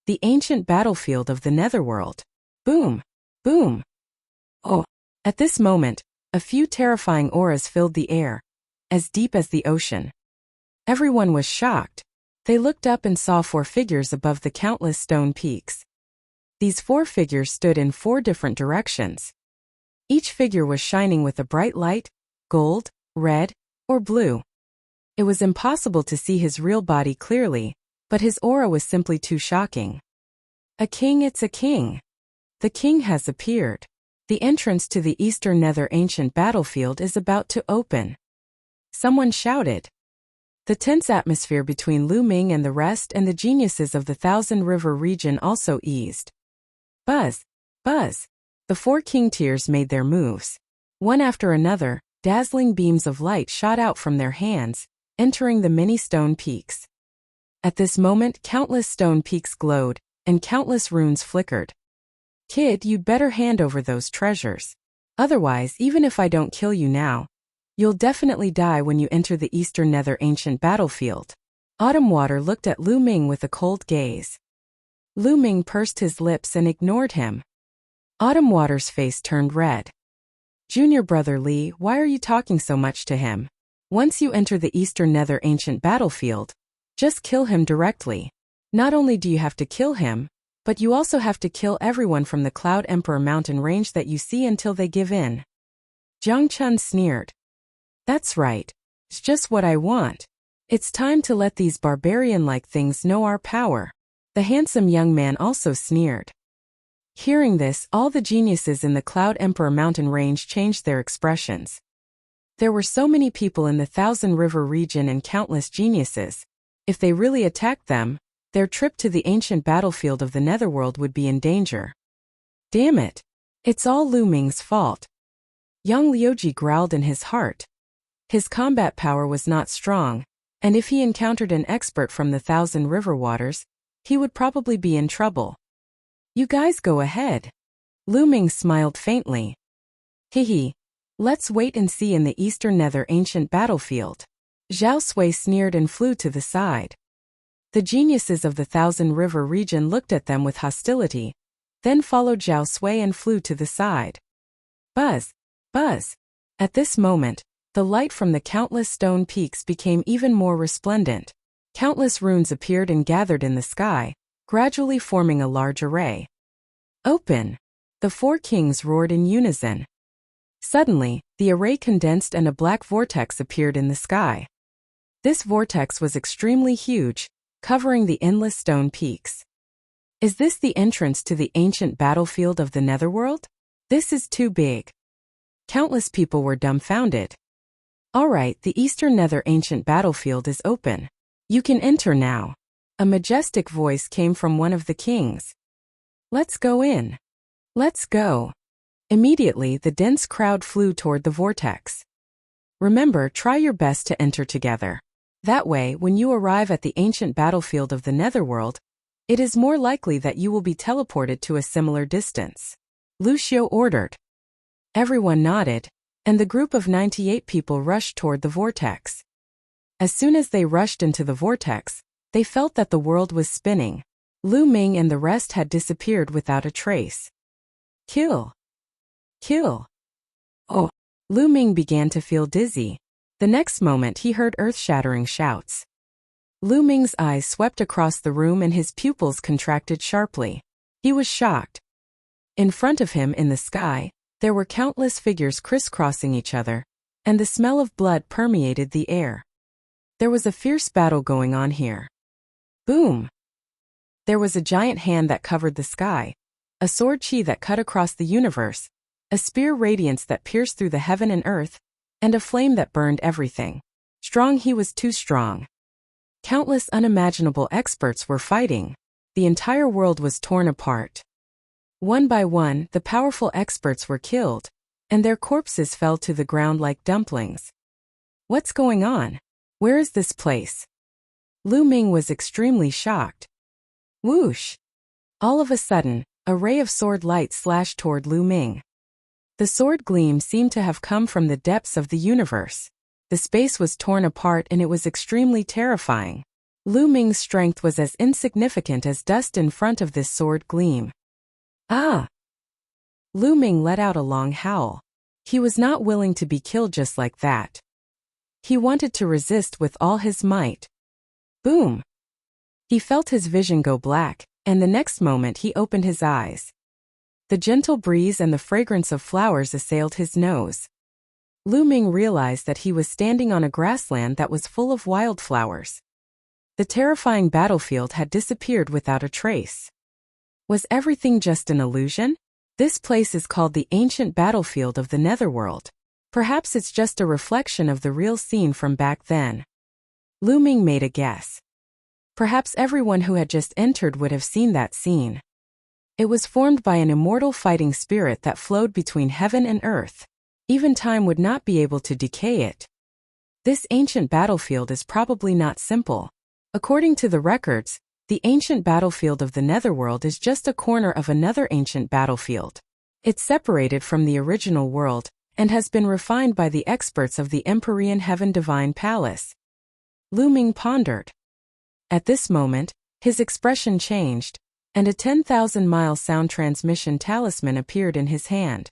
the ancient battlefield of the netherworld. Boom! Boom! Oh! At this moment, a few terrifying auras filled the air, as deep as the ocean. Everyone was shocked. They looked up and saw 4 figures above the countless stone peaks. These 4 figures stood in 4 different directions. Each figure was shining with a bright light, gold, red, or blue. It was impossible to see his real body clearly, but his aura was simply too shocking. A king, it's a king. The king has appeared. The entrance to the Eastern Nether ancient battlefield is about to open. Someone shouted. The tense atmosphere between Lu Ming and the rest and the geniuses of the Thousand River region also eased. Buzz! Buzz! The 4 king tiers made their moves. One after another, dazzling beams of light shot out from their hands, entering the many stone peaks. At this moment, countless stone peaks glowed, and countless runes flickered. Kid, you'd better hand over those treasures. Otherwise, even if I don't kill you now, you'll definitely die when you enter the Eastern Nether ancient battlefield. Autumn Water looked at Lu Ming with a cold gaze. Lu Ming pursed his lips and ignored him. Autumn Water's face turned red. Junior brother Li, why are you talking so much to him? Once you enter the Eastern Nether ancient battlefield, just kill him directly. Not only do you have to kill him, but you also have to kill everyone from the Cloud Emperor mountain range that you see until they give in. Jiang Chun sneered. That's right. It's just what I want. It's time to let these barbarian-like things know our power. The handsome young man also sneered. Hearing this, all the geniuses in the Cloud Emperor mountain range changed their expressions. There were so many people in the Thousand River region and countless geniuses. If they really attacked them, their trip to the ancient battlefield of the Netherworld would be in danger. Damn it! It's all Lu Ming's fault. Young Liuji growled in his heart. His combat power was not strong, and if he encountered an expert from the Thousand River waters, he would probably be in trouble. You guys go ahead. Lu Ming smiled faintly. Hehe. Let's wait and see in the Eastern Nether ancient battlefield. Zhao Sui sneered and flew to the side. The geniuses of the Thousand River region looked at them with hostility, then followed Zhao Sui and flew to the side. Buzz! Buzz! At this moment, the light from the countless stone peaks became even more resplendent. Countless runes appeared and gathered in the sky, gradually forming a large array. Open! The 4 kings roared in unison. Suddenly, the array condensed and a black vortex appeared in the sky. This vortex was extremely huge, covering the endless stone peaks. Is this the entrance to the ancient battlefield of the Netherworld? This is too big. Countless people were dumbfounded. Alright, the Eastern Nether ancient battlefield is open. You can enter now. A majestic voice came from one of the kings. Let's go in. Let's go. Immediately, the dense crowd flew toward the vortex. Remember, try your best to enter together. That way, when you arrive at the ancient battlefield of the Netherworld, it is more likely that you will be teleported to a similar distance. Lu Xiu ordered. Everyone nodded, and the group of 98 people rushed toward the vortex. As soon as they rushed into the vortex, they felt that the world was spinning. Lu Ming and the rest had disappeared without a trace. Kill! Kill! Oh! Lu Ming began to feel dizzy. The next moment he heard earth-shattering shouts. Lu Ming's eyes swept across the room and his pupils contracted sharply. He was shocked. In front of him in the sky, there were countless figures crisscrossing each other, and the smell of blood permeated the air. There was a fierce battle going on here. Boom! There was a giant hand that covered the sky, a sword chi that cut across the universe, a spear radiance that pierced through the heaven and earth, and a flame that burned everything. Strong, he was too strong. Countless unimaginable experts were fighting. The entire world was torn apart. One by one, the powerful experts were killed, and their corpses fell to the ground like dumplings. What's going on? Where is this place? Lu Ming was extremely shocked. Whoosh! All of a sudden, a ray of sword light slashed toward Lu Ming. The sword gleam seemed to have come from the depths of the universe. The space was torn apart and it was extremely terrifying. Lu Ming's strength was as insignificant as dust in front of this sword gleam. Ah! Lu Ming let out a long howl. He was not willing to be killed just like that. He wanted to resist with all his might. Boom! He felt his vision go black, and the next moment he opened his eyes. The gentle breeze and the fragrance of flowers assailed his nose. Lu Ming realized that he was standing on a grassland that was full of wildflowers. The terrifying battlefield had disappeared without a trace. Was everything just an illusion? This place is called the ancient battlefield of the Netherworld. Perhaps it's just a reflection of the real scene from back then. Lu Ming made a guess. Perhaps everyone who had just entered would have seen that scene. It was formed by an immortal fighting spirit that flowed between heaven and earth. Even time would not be able to decay it. This ancient battlefield is probably not simple. According to the records, the ancient battlefield of the Netherworld is just a corner of another ancient battlefield. It's separated from the original world, and has been refined by the experts of the Empyrean Heaven Divine Palace. Lu Ming pondered. At this moment, his expression changed, and a 10,000-mile sound transmission talisman appeared in his hand.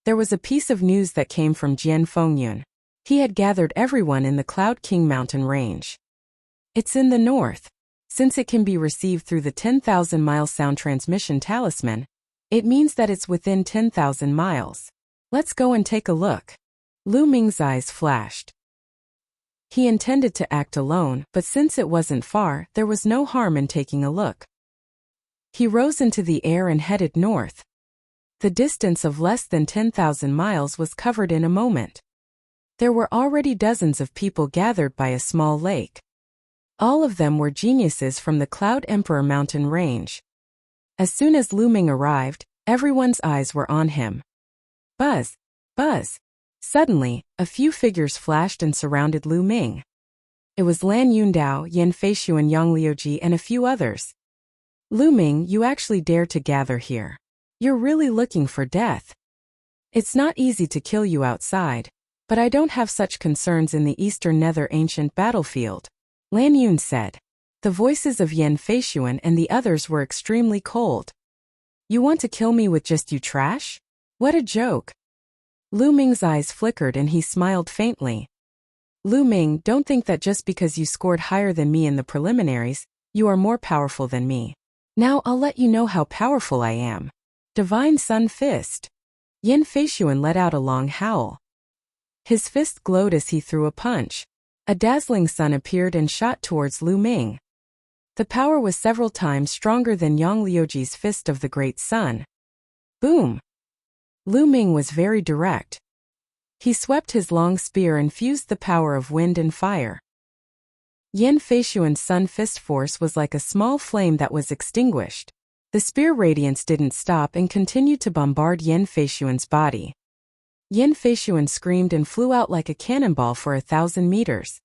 There was a piece of news that came from Jian Fengyun. He had gathered everyone in the Cloud King mountain range. It's in the north. Since it can be received through the 10,000-mile sound transmission talisman, it means that it's within 10,000 miles. Let's go and take a look. Lu Ming's eyes flashed. He intended to act alone, but since it wasn't far, there was no harm in taking a look. He rose into the air and headed north. The distance of less than 10,000 miles was covered in a moment. There were already dozens of people gathered by a small lake. All of them were geniuses from the Cloud Emperor mountain range. As soon as Lu Ming arrived, everyone's eyes were on him. Buzz! Buzz! Suddenly, a few figures flashed and surrounded Lu Ming. It was Lan Yundao, Yan Feishu and Yang Liuji and a few others. Lu Ming, you actually dared to gather here. You're really looking for death. It's not easy to kill you outside, but I don't have such concerns in the Eastern Nether ancient battlefield, Lan Yun said. The voices of Yan Feishuan and the others were extremely cold. You want to kill me with just you trash? What a joke. Lu Ming's eyes flickered and he smiled faintly. Lu Ming, don't think that just because you scored higher than me in the preliminaries, you are more powerful than me. Now I'll let you know how powerful I am. Divine Sun Fist. Yan Feishuan let out a long howl. His fist glowed as he threw a punch. A dazzling sun appeared and shot towards Lu Ming. The power was several times stronger than Yang Liuji's fist of the Great Sun. Boom! Lu Ming was very direct. He swept his long spear and fused the power of wind and fire. Yan Feishuan's sun fist force was like a small flame that was extinguished. The spear radiance didn't stop and continued to bombard Yan Feishuan's body. Yan Feishuan screamed and flew out like a cannonball for 1,000 meters.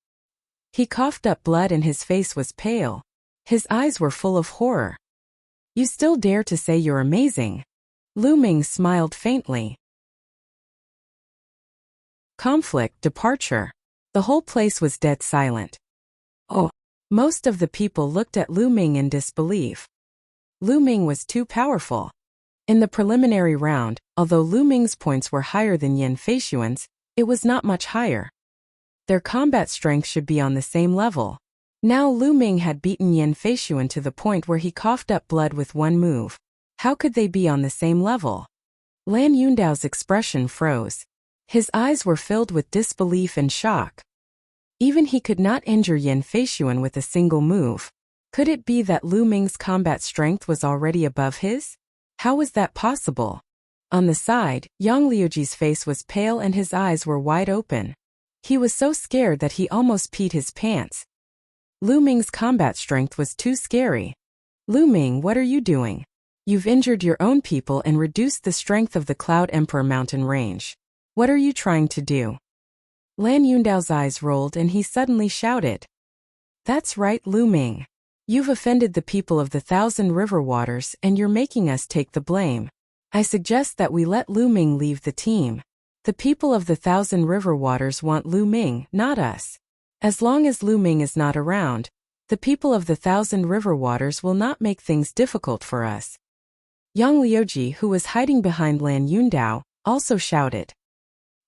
He coughed up blood and his face was pale. His eyes were full of horror. You still dare to say you're amazing? Lu Ming smiled faintly. Conflict, departure. The whole place was dead silent. Oh! Most of the people looked at Lu Ming in disbelief. Lu Ming was too powerful. In the preliminary round, although Lu Ming's points were higher than Yan Feishuan's, it was not much higher. Their combat strength should be on the same level. Now Lu Ming had beaten Yan Feishuan to the point where he coughed up blood with one move. How could they be on the same level? Lan Yundao's expression froze. His eyes were filled with disbelief and shock. Even he could not injure Yan Feishuan with a single move. Could it be that Lu Ming's combat strength was already above his? How was that possible? On the side, Yang Liuji's face was pale and his eyes were wide open. He was so scared that he almost peed his pants. Lu Ming's combat strength was too scary. Lu Ming, what are you doing? You've injured your own people and reduced the strength of the Cloud Emperor mountain range. What are you trying to do? Lan Yundao's eyes rolled and he suddenly shouted. That's right, Lu Ming. You've offended the people of the 1,000 river waters and you're making us take the blame. I suggest that we let Lu Ming leave the team. The people of the 1,000 river waters want Lu Ming, not us. As long as Lu Ming is not around, The people of the 1,000 river waters will not make things difficult for us. Yang Liuji, who was hiding behind Lan Yundao, also shouted.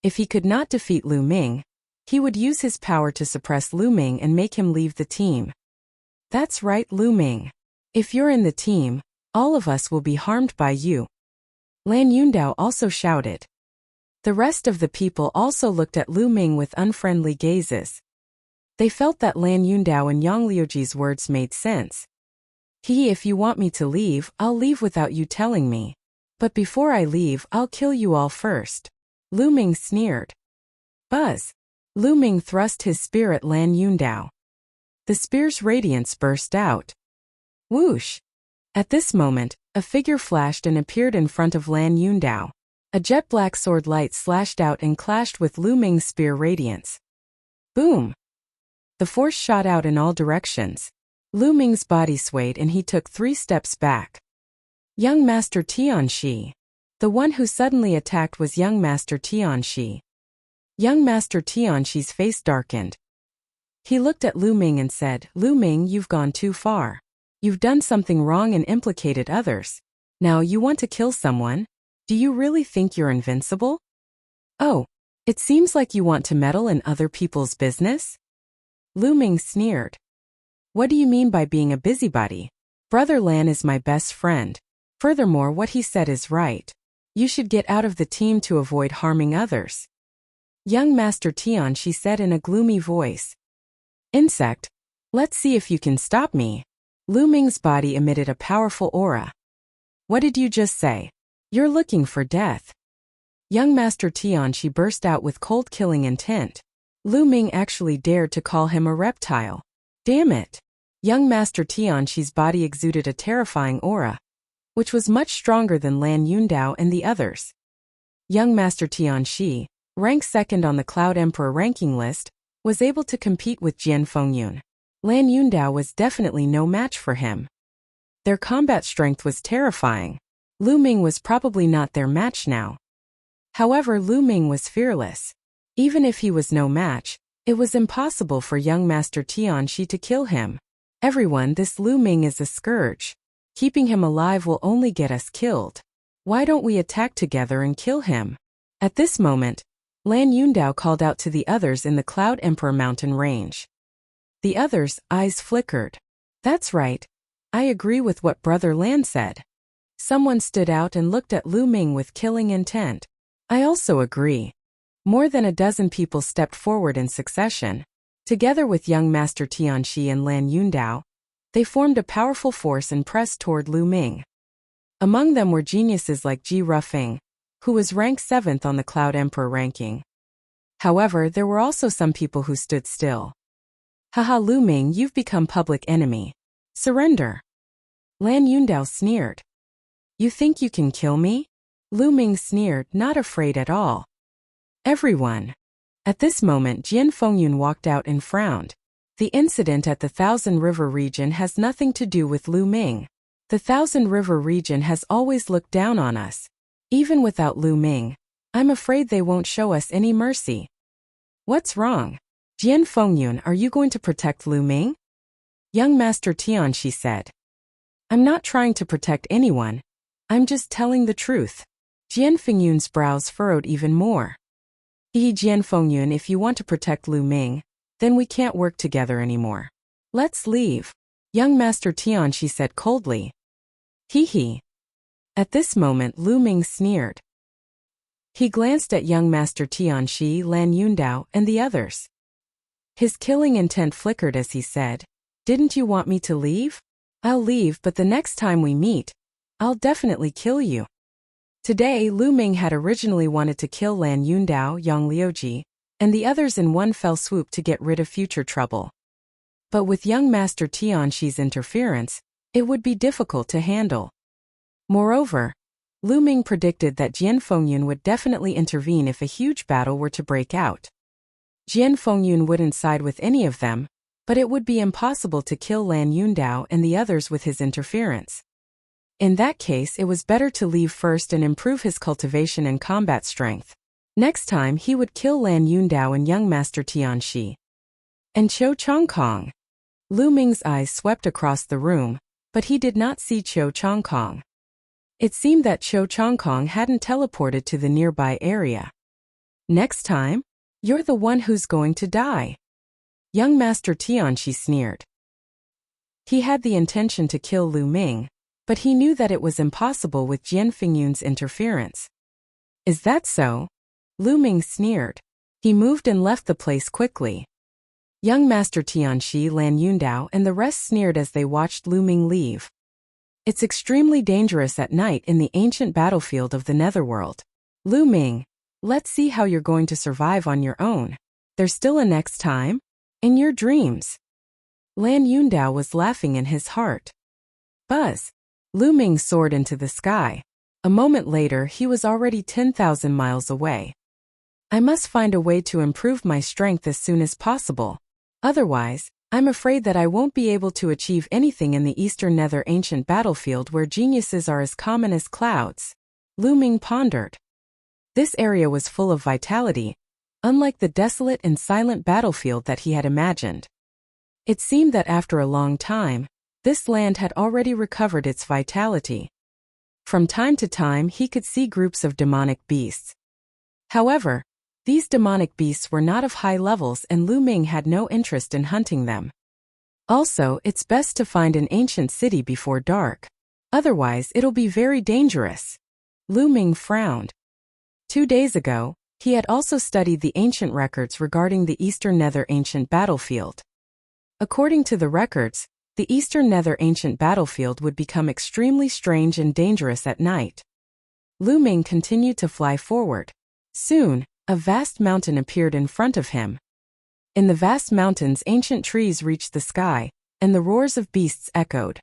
If he could not defeat Lu Ming, he would use his power to suppress Lu Ming and make him leave the team. That's right, Lu Ming. If you're in the team, all of us will be harmed by you. Lan Yundao also shouted. The rest of the people also looked at Lu Ming with unfriendly gazes. They felt that Lan Yundao and Yang Liuji's words made sense. If you want me to leave, I'll leave without you telling me. But before I leave, I'll kill you all first. Lu Ming sneered. Buzz. Lu Ming thrust his spear at Lan Yundao. The spear's radiance burst out. Whoosh! At this moment, a figure flashed and appeared in front of Lan Yundao. A jet-black sword light slashed out and clashed with Lu Ming's spear radiance. Boom! The force shot out in all directions. Lu Ming's body swayed and he took 3 steps back. Young Master Tianxi. The one who suddenly attacked was Young Master Tianxi. Young Master Tianxi's face darkened. He looked at Lu Ming and said, Lu Ming, you've gone too far. You've done something wrong and implicated others. Now you want to kill someone? Do you really think you're invincible? Oh, it seems like you want to meddle in other people's business? Lu Ming sneered. What do you mean by being a busybody? Brother Lan is my best friend. Furthermore, what he said is right. You should get out of the team to avoid harming others. Young Master Tianxi said in a gloomy voice. Insect, let's see if you can stop me. Lu Ming's body emitted a powerful aura. What did you just say? You're looking for death. Young Master Tianxi burst out with cold killing intent. Lu Ming actually dared to call him a reptile. Damn it! Young Master Tianxi's body exuded a terrifying aura, which was much stronger than Lan Yundao and the others. Young Master Tianxi, ranked 2nd on the Cloud Emperor ranking list, was able to compete with Jian Fengyun. Lan Yundao was definitely no match for him. Their combat strength was terrifying. Lu Ming was probably not their match now. However, Lu Ming was fearless. Even if he was no match, it was impossible for young Master Tianxi to kill him. Everyone, this Lu Ming is a scourge. Keeping him alive will only get us killed. Why don't we attack together and kill him? At this moment, Lan Yundao called out to the others in the Cloud Emperor mountain range. The others' eyes flickered. That's right. I agree with what Brother Lan said. Someone stood out and looked at Lu Ming with killing intent. I also agree. More than a dozen people stepped forward in succession. Together with young Master Tianxi and Lan Yundao, they formed a powerful force and pressed toward Lu Ming. Among them were geniuses like Ji Rufeng, who was ranked 7th on the Cloud Emperor ranking. However, there were also some people who stood still. Haha, Lu Ming, you've become public enemy. Surrender. Lan Yundao sneered. You think you can kill me? Lu Ming sneered, not afraid at all. Everyone. At this moment, Jian Fengyun walked out and frowned. The incident at the 1,000 River region has nothing to do with Lu Ming. The 1,000 River region has always looked down on us. Even without Lu Ming, I'm afraid they won't show us any mercy. What's wrong? Jian Fengyun, are you going to protect Lu Ming? Young Master Tianxi said. I'm not trying to protect anyone. I'm just telling the truth. Jian Fengyun's brows furrowed even more. Jian Fengyun, if you want to protect Lu Ming, then we can't work together anymore. Let's leave. Young Master Tianxi said coldly. Hee. At this moment, Lu Ming sneered. He glanced at young Master Tianxi, Lan Yundao, and the others. His killing intent flickered as he said, Didn't you want me to leave? I'll leave, but the next time we meet, I'll definitely kill you. Today, Lu Ming had originally wanted to kill Lan Yundao, Yang Liuji, and the others in one fell swoop to get rid of future trouble. But with young Master Tianxi's interference, it would be difficult to handle. Moreover, Lu Ming predicted that Jian Fengyun would definitely intervene if a huge battle were to break out. Jian Fengyun wouldn't side with any of them, but it would be impossible to kill Lan Yundao and the others with his interference. In that case, it was better to leave first and improve his cultivation and combat strength. Next time, he would kill Lan Yundao and young Master Tianxi. And Cho Chongkong. Lu Ming's eyes swept across the room, but he did not see Cho Changkong. It seemed that Cho Changkong hadn't teleported to the nearby area. Next time, you're the one who's going to die. Young Master Tianchi sneered. He had the intention to kill Lu Ming, but he knew that it was impossible with Jian Fingyun's interference. Is that so? Lu Ming sneered. He moved and left the place quickly. Young Master Tianchi, Lan Yundao, and the rest sneered as they watched Lu Ming leave. It's extremely dangerous at night in the ancient battlefield of the Netherworld. Lu Ming, let's see how you're going to survive on your own. There's still a next time? In your dreams. Lan Yundao was laughing in his heart. Buzz. Lu Ming soared into the sky. A moment later he was already 10,000 miles away. I must find a way to improve my strength as soon as possible. Otherwise, I'm afraid that I won't be able to achieve anything in the Eastern Nether ancient battlefield where geniuses are as common as clouds. Lu Ming pondered. This area was full of vitality, unlike the desolate and silent battlefield that he had imagined. It seemed that after a long time, this land had already recovered its vitality. From time to time he could see groups of demonic beasts. However, these demonic beasts were not of high levels and Lu Ming had no interest in hunting them. Also, it's best to find an ancient city before dark. Otherwise, it'll be very dangerous. Lu Ming frowned. 2 days ago, he had also studied the ancient records regarding the Eastern Nether ancient battlefield. According to the records, the Eastern Nether ancient battlefield would become extremely strange and dangerous at night. Lu Ming continued to fly forward. Soon, a vast mountain appeared in front of him. In the vast mountains ancient trees reached the sky, and the roars of beasts echoed.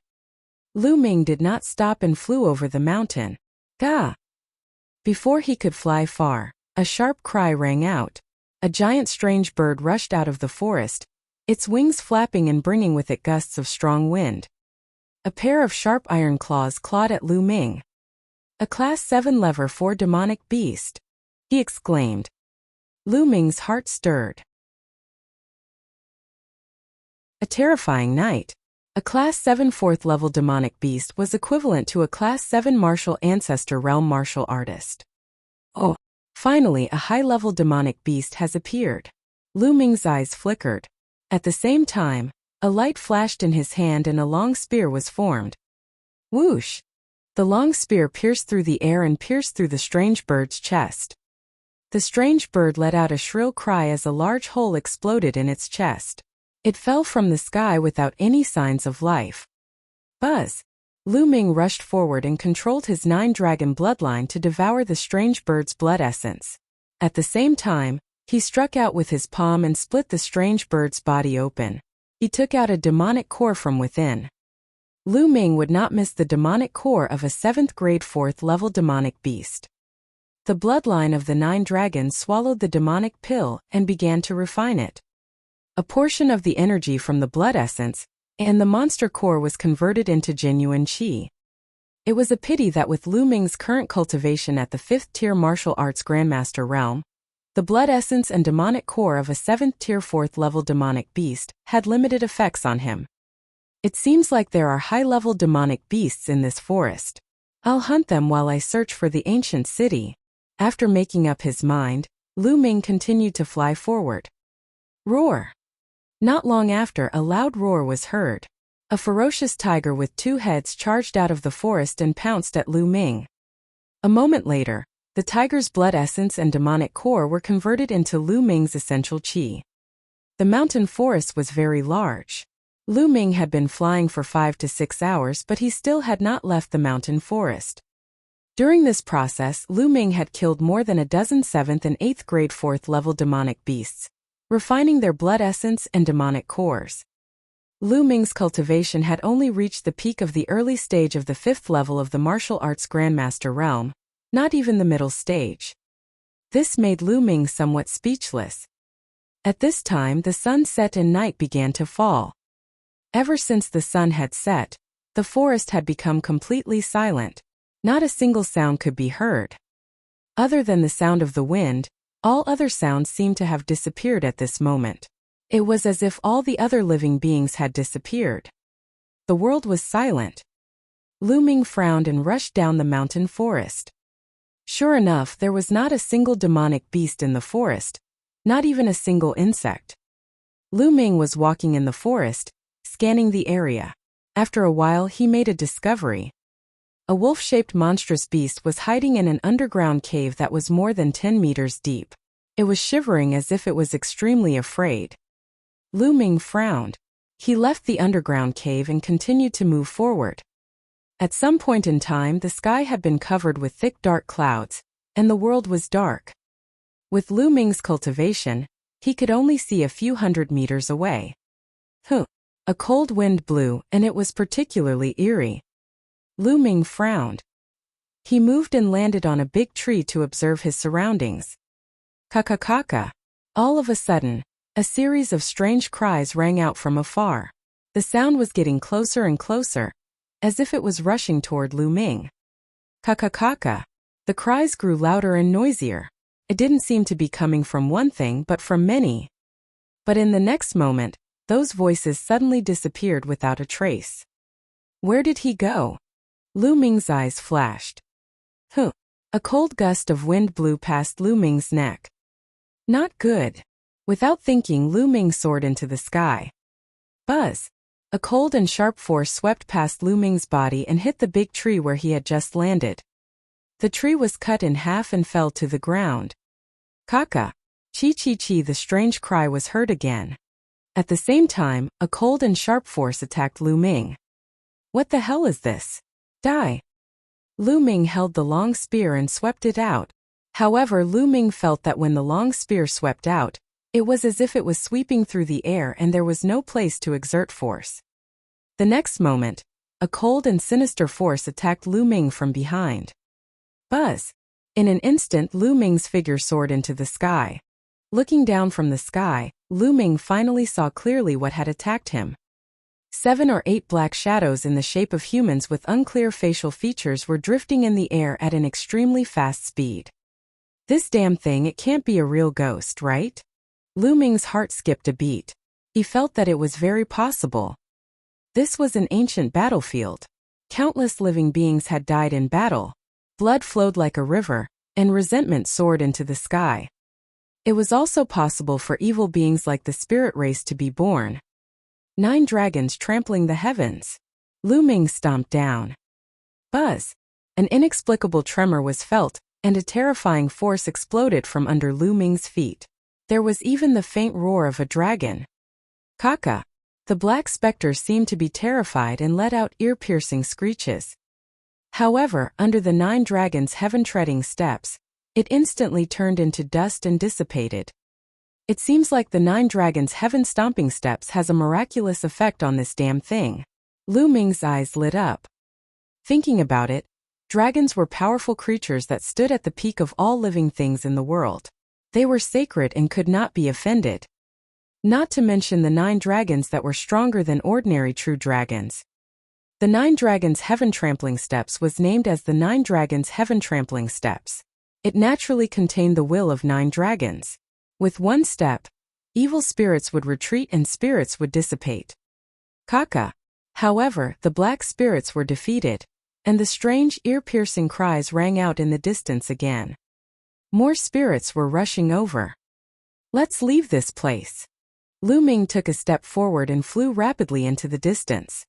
Lu Ming did not stop and flew over the mountain. Gah! Before he could fly far, a sharp cry rang out. A giant strange bird rushed out of the forest, its wings flapping and bringing with it gusts of strong wind. A pair of sharp iron claws clawed at Lu Ming. A Class 7 Level 4 demonic beast, he exclaimed. Lu Ming's heart stirred. A terrifying night. A Class 7 4th level demonic beast was equivalent to a Class 7 martial ancestor realm martial artist. Oh, finally a high-level demonic beast has appeared. Lu Ming's eyes flickered. At the same time, a light flashed in his hand and a long spear was formed. Whoosh! The long spear pierced through the air and pierced through the strange bird's chest. The strange bird let out a shrill cry as a large hole exploded in its chest. It fell from the sky without any signs of life. Buzz! Lu Ming rushed forward and controlled his 9-dragon bloodline to devour the strange bird's blood essence. At the same time, he struck out with his palm and split the strange bird's body open. He took out a demonic core from within. Lu Ming would not miss the demonic core of a 7th grade 4th level demonic beast. The bloodline of the 9 dragons swallowed the demonic pill and began to refine it. A portion of the energy from the blood essence and the monster core was converted into genuine qi. It was a pity that with Lu Ming's current cultivation at the 5th tier martial arts grandmaster realm, the blood essence and demonic core of a 7th tier 4th level demonic beast had limited effects on him. It seems like there are high-level demonic beasts in this forest. I'll hunt them while I search for the ancient city. After making up his mind, Lu Ming continued to fly forward. Roar! Not long after, a loud roar was heard. A ferocious tiger with 2 heads charged out of the forest and pounced at Lu Ming. A moment later, the tiger's blood essence and demonic core were converted into Lu Ming's essential qi. The mountain forest was very large. Lu Ming had been flying for 5 to 6 hours, but he still had not left the mountain forest. During this process, Lu Ming had killed more than a dozen 7th and 8th grade 4th level demonic beasts, refining their blood essence and demonic cores. Lu Ming's cultivation had only reached the peak of the early stage of the 5th level of the martial arts grandmaster realm, not even the middle stage. This made Lu Ming somewhat speechless. At this time the sun set and night began to fall. Ever since the sun had set, the forest had become completely silent. Not a single sound could be heard. Other than the sound of the wind, all other sounds seemed to have disappeared at this moment. It was as if all the other living beings had disappeared. The world was silent. Lu Ming frowned and rushed down the mountain forest. Sure enough, there was not a single demonic beast in the forest, not even a single insect. Lu Ming was walking in the forest, scanning the area. After a while, he made a discovery. A wolf-shaped monstrous beast was hiding in an underground cave that was more than 10 meters deep. It was shivering as if it was extremely afraid. Lu Ming frowned. He left the underground cave and continued to move forward. At some point in time, the sky had been covered with thick dark clouds, and the world was dark. With Lu Ming's cultivation, he could only see a few hundred meters away. A cold wind blew, and it was particularly eerie. Lu Ming frowned. He moved and landed on a big tree to observe his surroundings. Ka-ka-ka-ka. All of a sudden, a series of strange cries rang out from afar. The sound was getting closer and closer, as if it was rushing toward Lu Ming. Ka-ka-ka-ka. The cries grew louder and noisier. It didn't seem to be coming from one thing but from many. But in the next moment, those voices suddenly disappeared without a trace. Where did he go? Lu Ming's eyes flashed. A cold gust of wind blew past Lu Ming's neck. Not good. Without thinking, Lu Ming soared into the sky. Buzz! A cold and sharp force swept past Lu Ming's body and hit the big tree where he had just landed. The tree was cut in half and fell to the ground. Kaka! Chi-chi-chi, the strange cry was heard again. At the same time, a cold and sharp force attacked Lu Ming. What the hell is this? Die! Lu Ming held the long spear and swept it out. However, Lu Ming felt that when the long spear swept out, it was as if it was sweeping through the air and there was no place to exert force. The next moment, a cold and sinister force attacked Lu Ming from behind. Buzz! In an instant, Lu Ming's figure soared into the sky. Looking down from the sky, Lu Ming finally saw clearly what had attacked him. 7 or 8 black shadows in the shape of humans with unclear facial features were drifting in the air at an extremely fast speed. This damn thing, it can't be a real ghost, right? Lu Ming's heart skipped a beat. He felt that it was very possible. This was an ancient battlefield. Countless living beings had died in battle. Blood flowed like a river, and resentment soared into the sky. It was also possible for evil beings like the spirit race to be born. 9 dragons trampling the heavens. Lu Ming stomped down. Buzz! An inexplicable tremor was felt, and a terrifying force exploded from under Lu Ming's feet. There was even the faint roar of a dragon. Kaka! The black specter seemed to be terrified and let out ear-piercing screeches. However, under the 9 dragons' heaven-treading steps, it instantly turned into dust and dissipated. It seems like the 9 dragons' heaven-stomping steps has a miraculous effect on this damn thing. Lu Ming's eyes lit up. Thinking about it, dragons were powerful creatures that stood at the peak of all living things in the world. They were sacred and could not be offended. Not to mention the 9 dragons that were stronger than ordinary true dragons. The 9 dragons' heaven-trampling steps was named as the 9 dragons' heaven-trampling steps. It naturally contained the will of 9 dragons. With one step, evil spirits would retreat and spirits would dissipate. Kaka! However, the black spirits were defeated, and the strange ear-piercing cries rang out in the distance again. More spirits were rushing over. Let's leave this place. Lu Ming took a step forward and flew rapidly into the distance.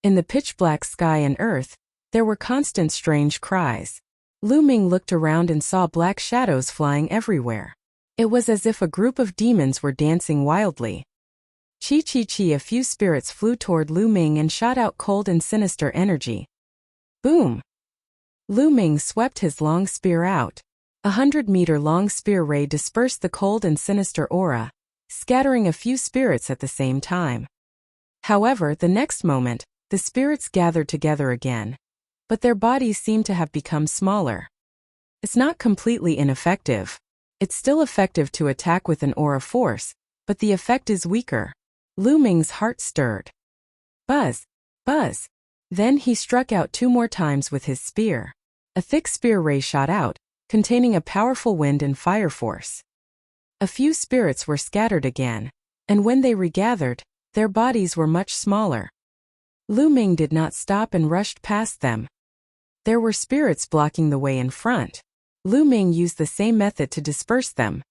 In the pitch-black sky and earth, there were constant strange cries. Lu Ming looked around and saw black shadows flying everywhere. It was as if a group of demons were dancing wildly. Chi-chi-chi, a few spirits flew toward Lu Ming and shot out cold and sinister energy. Boom! Lu Ming swept his long spear out. 100-meter-long spear ray dispersed the cold and sinister aura, scattering a few spirits at the same time. However, the next moment, the spirits gathered together again, but their bodies seemed to have become smaller. It's not completely ineffective. It's still effective to attack with an aura force, but the effect is weaker. Lu Ming's heart stirred. Buzz! Buzz! Then he struck out 2 more times with his spear. A thick spear ray shot out, containing a powerful wind and fire force. A few spirits were scattered again, and when they regathered, their bodies were much smaller. Lu Ming did not stop and rushed past them. There were spirits blocking the way in front. Lu Ming used the same method to disperse them.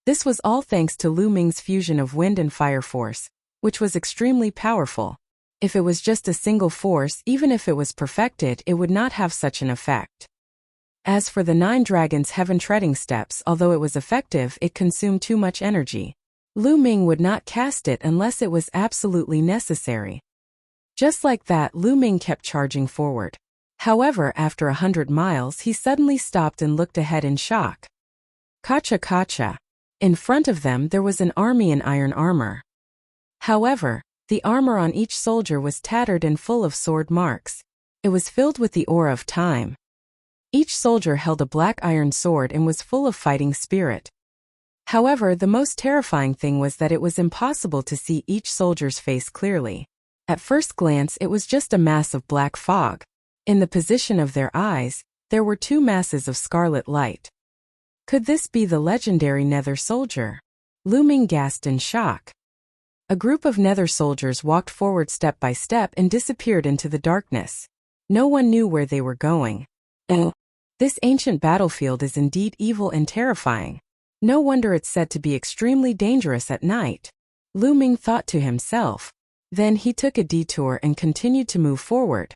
This was all thanks to Lu Ming's fusion of wind and fire force, which was extremely powerful. If it was just a single force, even if it was perfected, it would not have such an effect. As for the 9 dragons' heaven-treading steps, although it was effective, it consumed too much energy. Lu Ming would not cast it unless it was absolutely necessary. Just like that, Lu Ming kept charging forward. However, after 100 miles, he suddenly stopped and looked ahead in shock. Kacha kacha. In front of them there was an army in iron armor. However, the armor on each soldier was tattered and full of sword marks. It was filled with the aura of time. Each soldier held a black iron sword and was full of fighting spirit. However, the most terrifying thing was that it was impossible to see each soldier's face clearly. At first glance, it was just a mass of black fog. In the position of their eyes, there were 2 masses of scarlet light. Could this be the legendary Nether soldier? Lu Ming gasped in shock. A group of Nether soldiers walked forward step by step and disappeared into the darkness. No one knew where they were going. Oh, this ancient battlefield is indeed evil and terrifying. No wonder it's said to be extremely dangerous at night. Lu Ming thought to himself. Then he took a detour and continued to move forward.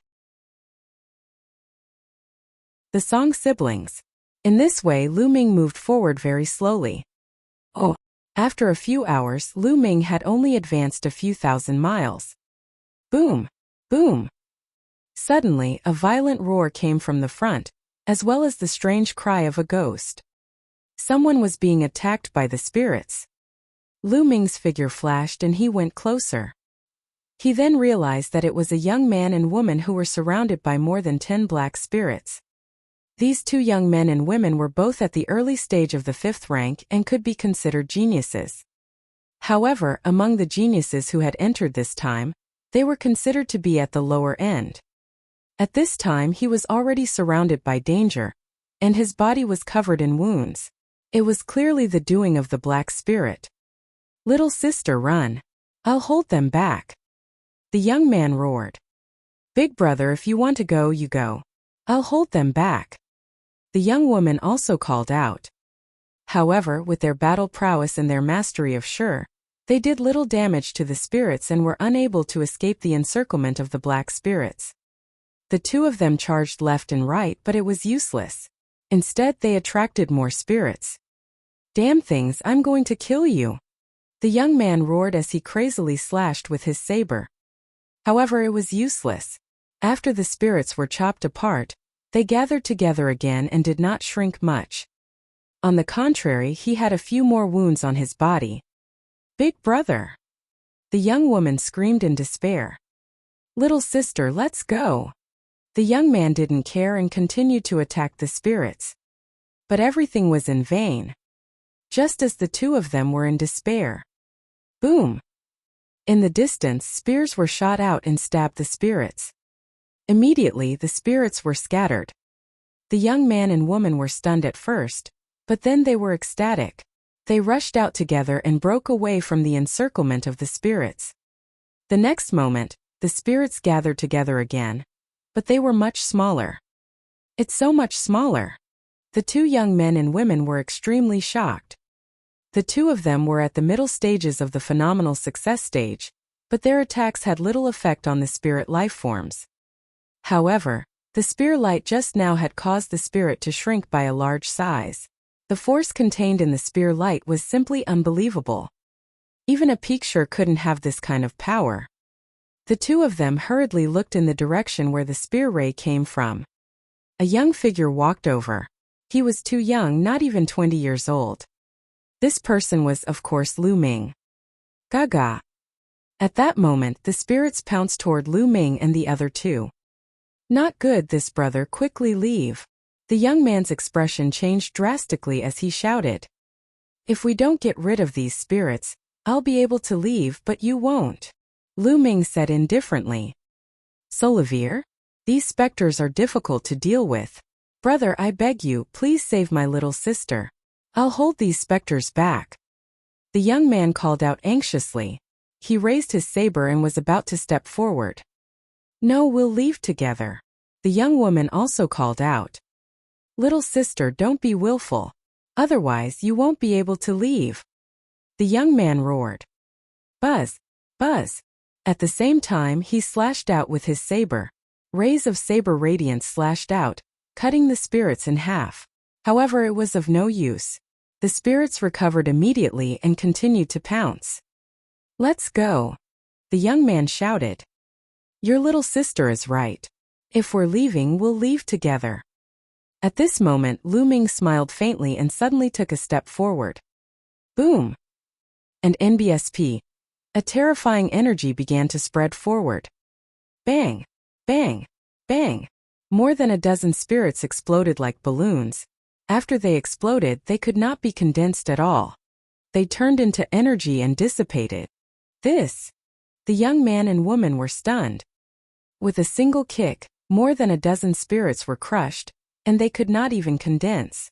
The Song Siblings. In this way, Lu Ming moved forward very slowly. Oh, after a few hours, Lu Ming had only advanced a few thousand miles. Boom! Boom! Suddenly, a violent roar came from the front, as well as the strange cry of a ghost. Someone was being attacked by the spirits. Lu Ming's figure flashed and he went closer. He then realized that it was a young man and woman who were surrounded by more than 10 black spirits. These 2 young men and women were both at the early stage of the 5th rank and could be considered geniuses. However, among the geniuses who had entered this time, they were considered to be at the lower end. At this time he was already surrounded by danger, and his body was covered in wounds. It was clearly the doing of the black spirit. "Little sister, run. I'll hold them back." The young man roared. "Big brother, if you want to go, you go. I'll hold them back." The young woman also called out. However, with their battle prowess and their mastery of Sure, they did little damage to the spirits and were unable to escape the encirclement of the black spirits. The 2 of them charged left and right, but it was useless. Instead, they attracted more spirits. "Damn things, I'm going to kill you!" The young man roared as he crazily slashed with his saber. However, it was useless. After the spirits were chopped apart, they gathered together again and did not shrink much. On the contrary, he had a few more wounds on his body. "Big brother!" The young woman screamed in despair. "Little sister, let's go!" The young man didn't care and continued to attack the spirits. But everything was in vain. Just as the 2 of them were in despair. Boom! In the distance, spears were shot out and stabbed the spirits. Immediately, the spirits were scattered. The young man and woman were stunned at first, but then they were ecstatic. They rushed out together and broke away from the encirclement of the spirits. The next moment, the spirits gathered together again, but they were much smaller. "It's so much smaller." The 2 young men and women were extremely shocked. The 2 of them were at the middle stages of the phenomenal success stage, but their attacks had little effect on the spirit life forms. However, the spear light just now had caused the spirit to shrink by a large size. The force contained in the spear light was simply unbelievable. Even a picture couldn't have this kind of power. The 2 of them hurriedly looked in the direction where the spear ray came from. A young figure walked over. He was too young, not even 20 years old. This person was, of course, Lu Ming. Gaga. At that moment, the spirits pounced toward Lu Ming and the other 2. "Not good, this brother, quickly leave." The young man's expression changed drastically as he shouted. "If we don't get rid of these spirits, I'll be able to leave, but you won't." Lu Ming said indifferently. "Solivir? These specters are difficult to deal with. Brother, I beg you, please save my little sister. I'll hold these specters back." The young man called out anxiously. He raised his saber and was about to step forward. No, we'll leave together. The young woman also called out. Little sister, don't be willful. Otherwise, you won't be able to leave. The young man roared. Buzz, buzz. At the same time, he slashed out with his saber. Rays of saber radiance slashed out, cutting the spirits in half. However, it was of no use. The spirits recovered immediately and continued to pounce. Let's go. The young man shouted. Your little sister is right. If we're leaving, we'll leave together. At this moment, Lu Ming smiled faintly and suddenly took a step forward. Boom! And NBSP. A terrifying energy began to spread forward. Bang! Bang! Bang! More than a dozen spirits exploded like balloons. After they exploded, they could not be condensed at all. They turned into energy and dissipated. The young man and woman were stunned. With a single kick, more than a dozen spirits were crushed, and they could not even condense.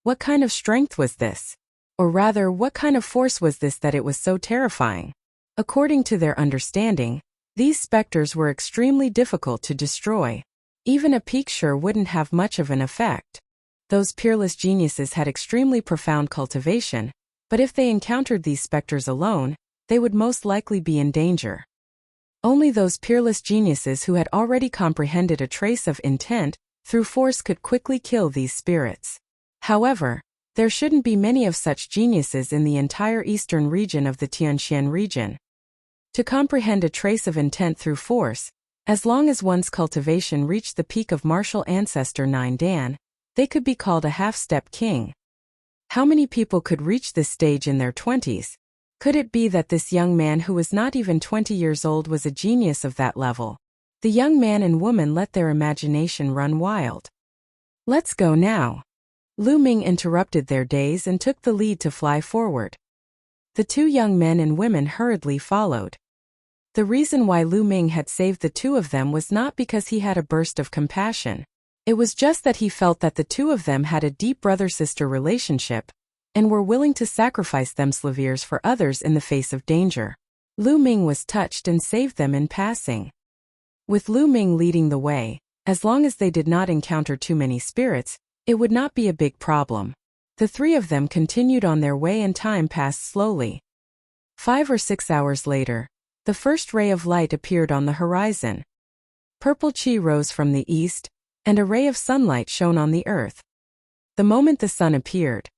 What kind of strength was this? Or rather, what kind of force was this that it was so terrifying? According to their understanding, these specters were extremely difficult to destroy. Even a picture wouldn't have much of an effect. Those peerless geniuses had extremely profound cultivation, but if they encountered these specters alone, they would most likely be in danger. Only those peerless geniuses who had already comprehended a trace of intent through force could quickly kill these spirits. However, there shouldn't be many of such geniuses in the entire eastern region of the Tianxian region. To comprehend a trace of intent through force, as long as one's cultivation reached the peak of martial ancestor 9 Dan, they could be called a half-step king. How many people could reach this stage in their 20s? Could it be that this young man who was not even 20 years old was a genius of that level? The young man and woman let their imagination run wild. Let's go now. Lu Ming interrupted their daze and took the lead to fly forward. The two young men and women hurriedly followed. The reason why Lu Ming had saved the two of them was not because he had a burst of compassion. It was just that he felt that the two of them had a deep brother-sister relationship, and were willing to sacrifice themselves for others in the face of danger. Lu Ming was touched and saved them in passing. With Lu Ming leading the way, as long as they did not encounter too many spirits, it would not be a big problem. The three of them continued on their way and time passed slowly. 5 or 6 hours later, the first ray of light appeared on the horizon. Purple qi rose from the east, and a ray of sunlight shone on the earth. The moment the sun appeared,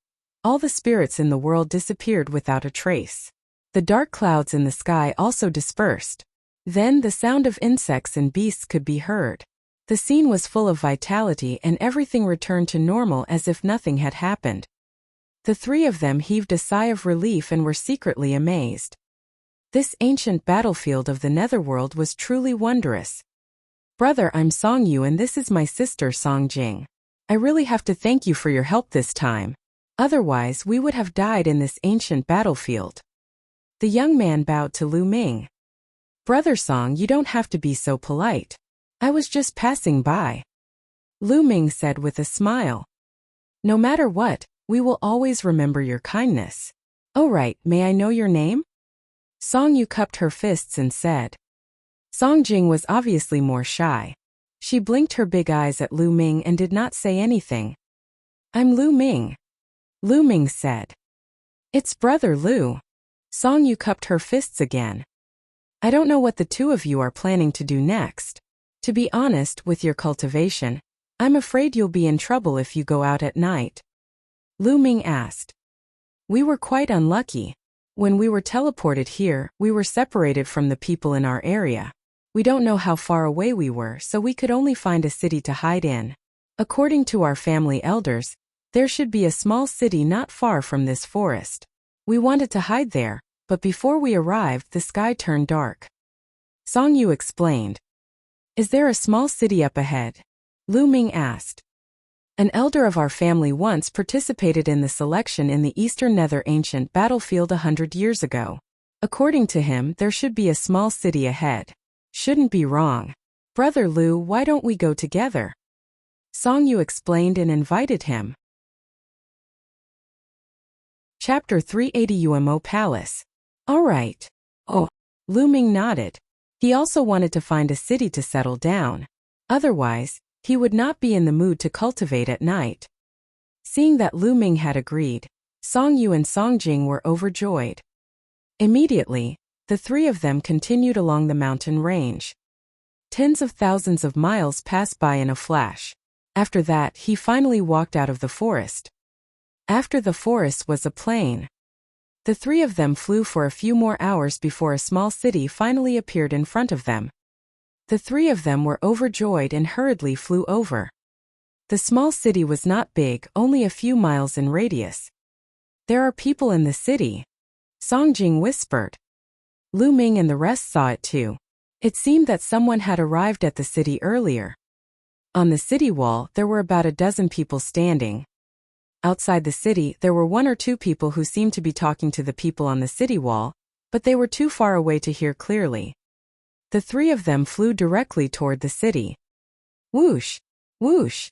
all the spirits in the world disappeared without a trace. The dark clouds in the sky also dispersed. Then the sound of insects and beasts could be heard. The scene was full of vitality and everything returned to normal as if nothing had happened. The three of them heaved a sigh of relief and were secretly amazed. This ancient battlefield of the netherworld was truly wondrous. Brother, I'm Song Yu and this is my sister Song Jing. I really have to thank you for your help this time. Otherwise, we would have died in this ancient battlefield. The young man bowed to Lu Ming. Brother Song, you don't have to be so polite. I was just passing by. Lu Ming said with a smile. No matter what, we will always remember your kindness. Oh right, may I know your name? Song Yu cupped her fists and said. Song Jing was obviously more shy. She blinked her big eyes at Lu Ming and did not say anything. I'm Lu Ming. Lu Ming said. It's brother Lu. Song Yu cupped her fists again. I don't know what the two of you are planning to do next. To be honest, with your cultivation, I'm afraid you'll be in trouble if you go out at night. Lu Ming asked. We were quite unlucky. When we were teleported here, we were separated from the people in our area. We don't know how far away we were, so we could only find a city to hide in. According to our family elders, there should be a small city not far from this forest. We wanted to hide there, but before we arrived, the sky turned dark. Song Yu explained. Is there a small city up ahead? Lu Ming asked. An elder of our family once participated in the selection in the Eastern Nether ancient battlefield 100 years ago. According to him, there should be a small city ahead. Shouldn't be wrong. Brother Lu, why don't we go together? Song Yu explained and invited him. Chapter 380 UMO Palace. All right. Oh. Lu Ming nodded. He also wanted to find a city to settle down. Otherwise, he would not be in the mood to cultivate at night. Seeing that Lu Ming had agreed, Song Yu and Song Jing were overjoyed. Immediately, the three of them continued along the mountain range. Tens of thousands of miles passed by in a flash. After that, he finally walked out of the forest. After the forest was a plain. The three of them flew for a few more hours before a small city finally appeared in front of them. The three of them were overjoyed and hurriedly flew over. The small city was not big, only a few miles in radius. There are people in the city, Song Jing whispered. Lu Ming and the rest saw it too. It seemed that someone had arrived at the city earlier. On the city wall, there were about a dozen people standing. Outside the city, there were one or two people who seemed to be talking to the people on the city wall, but they were too far away to hear clearly. The three of them flew directly toward the city. Whoosh! Whoosh!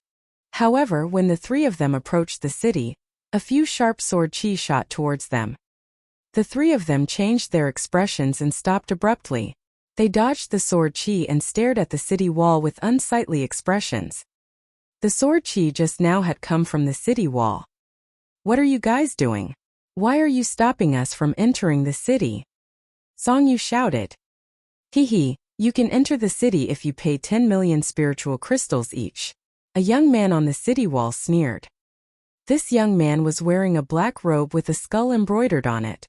However, when the three of them approached the city, a few sharp sword chi shot towards them. The three of them changed their expressions and stopped abruptly. They dodged the sword chi and stared at the city wall with unsightly expressions. The sword chi just now had come from the city wall. What are you guys doing? Why are you stopping us from entering the city? Song Yu shouted. Hee, you can enter the city if you pay 10 million spiritual crystals each. A young man on the city wall sneered. This young man was wearing a black robe with a skull embroidered on it.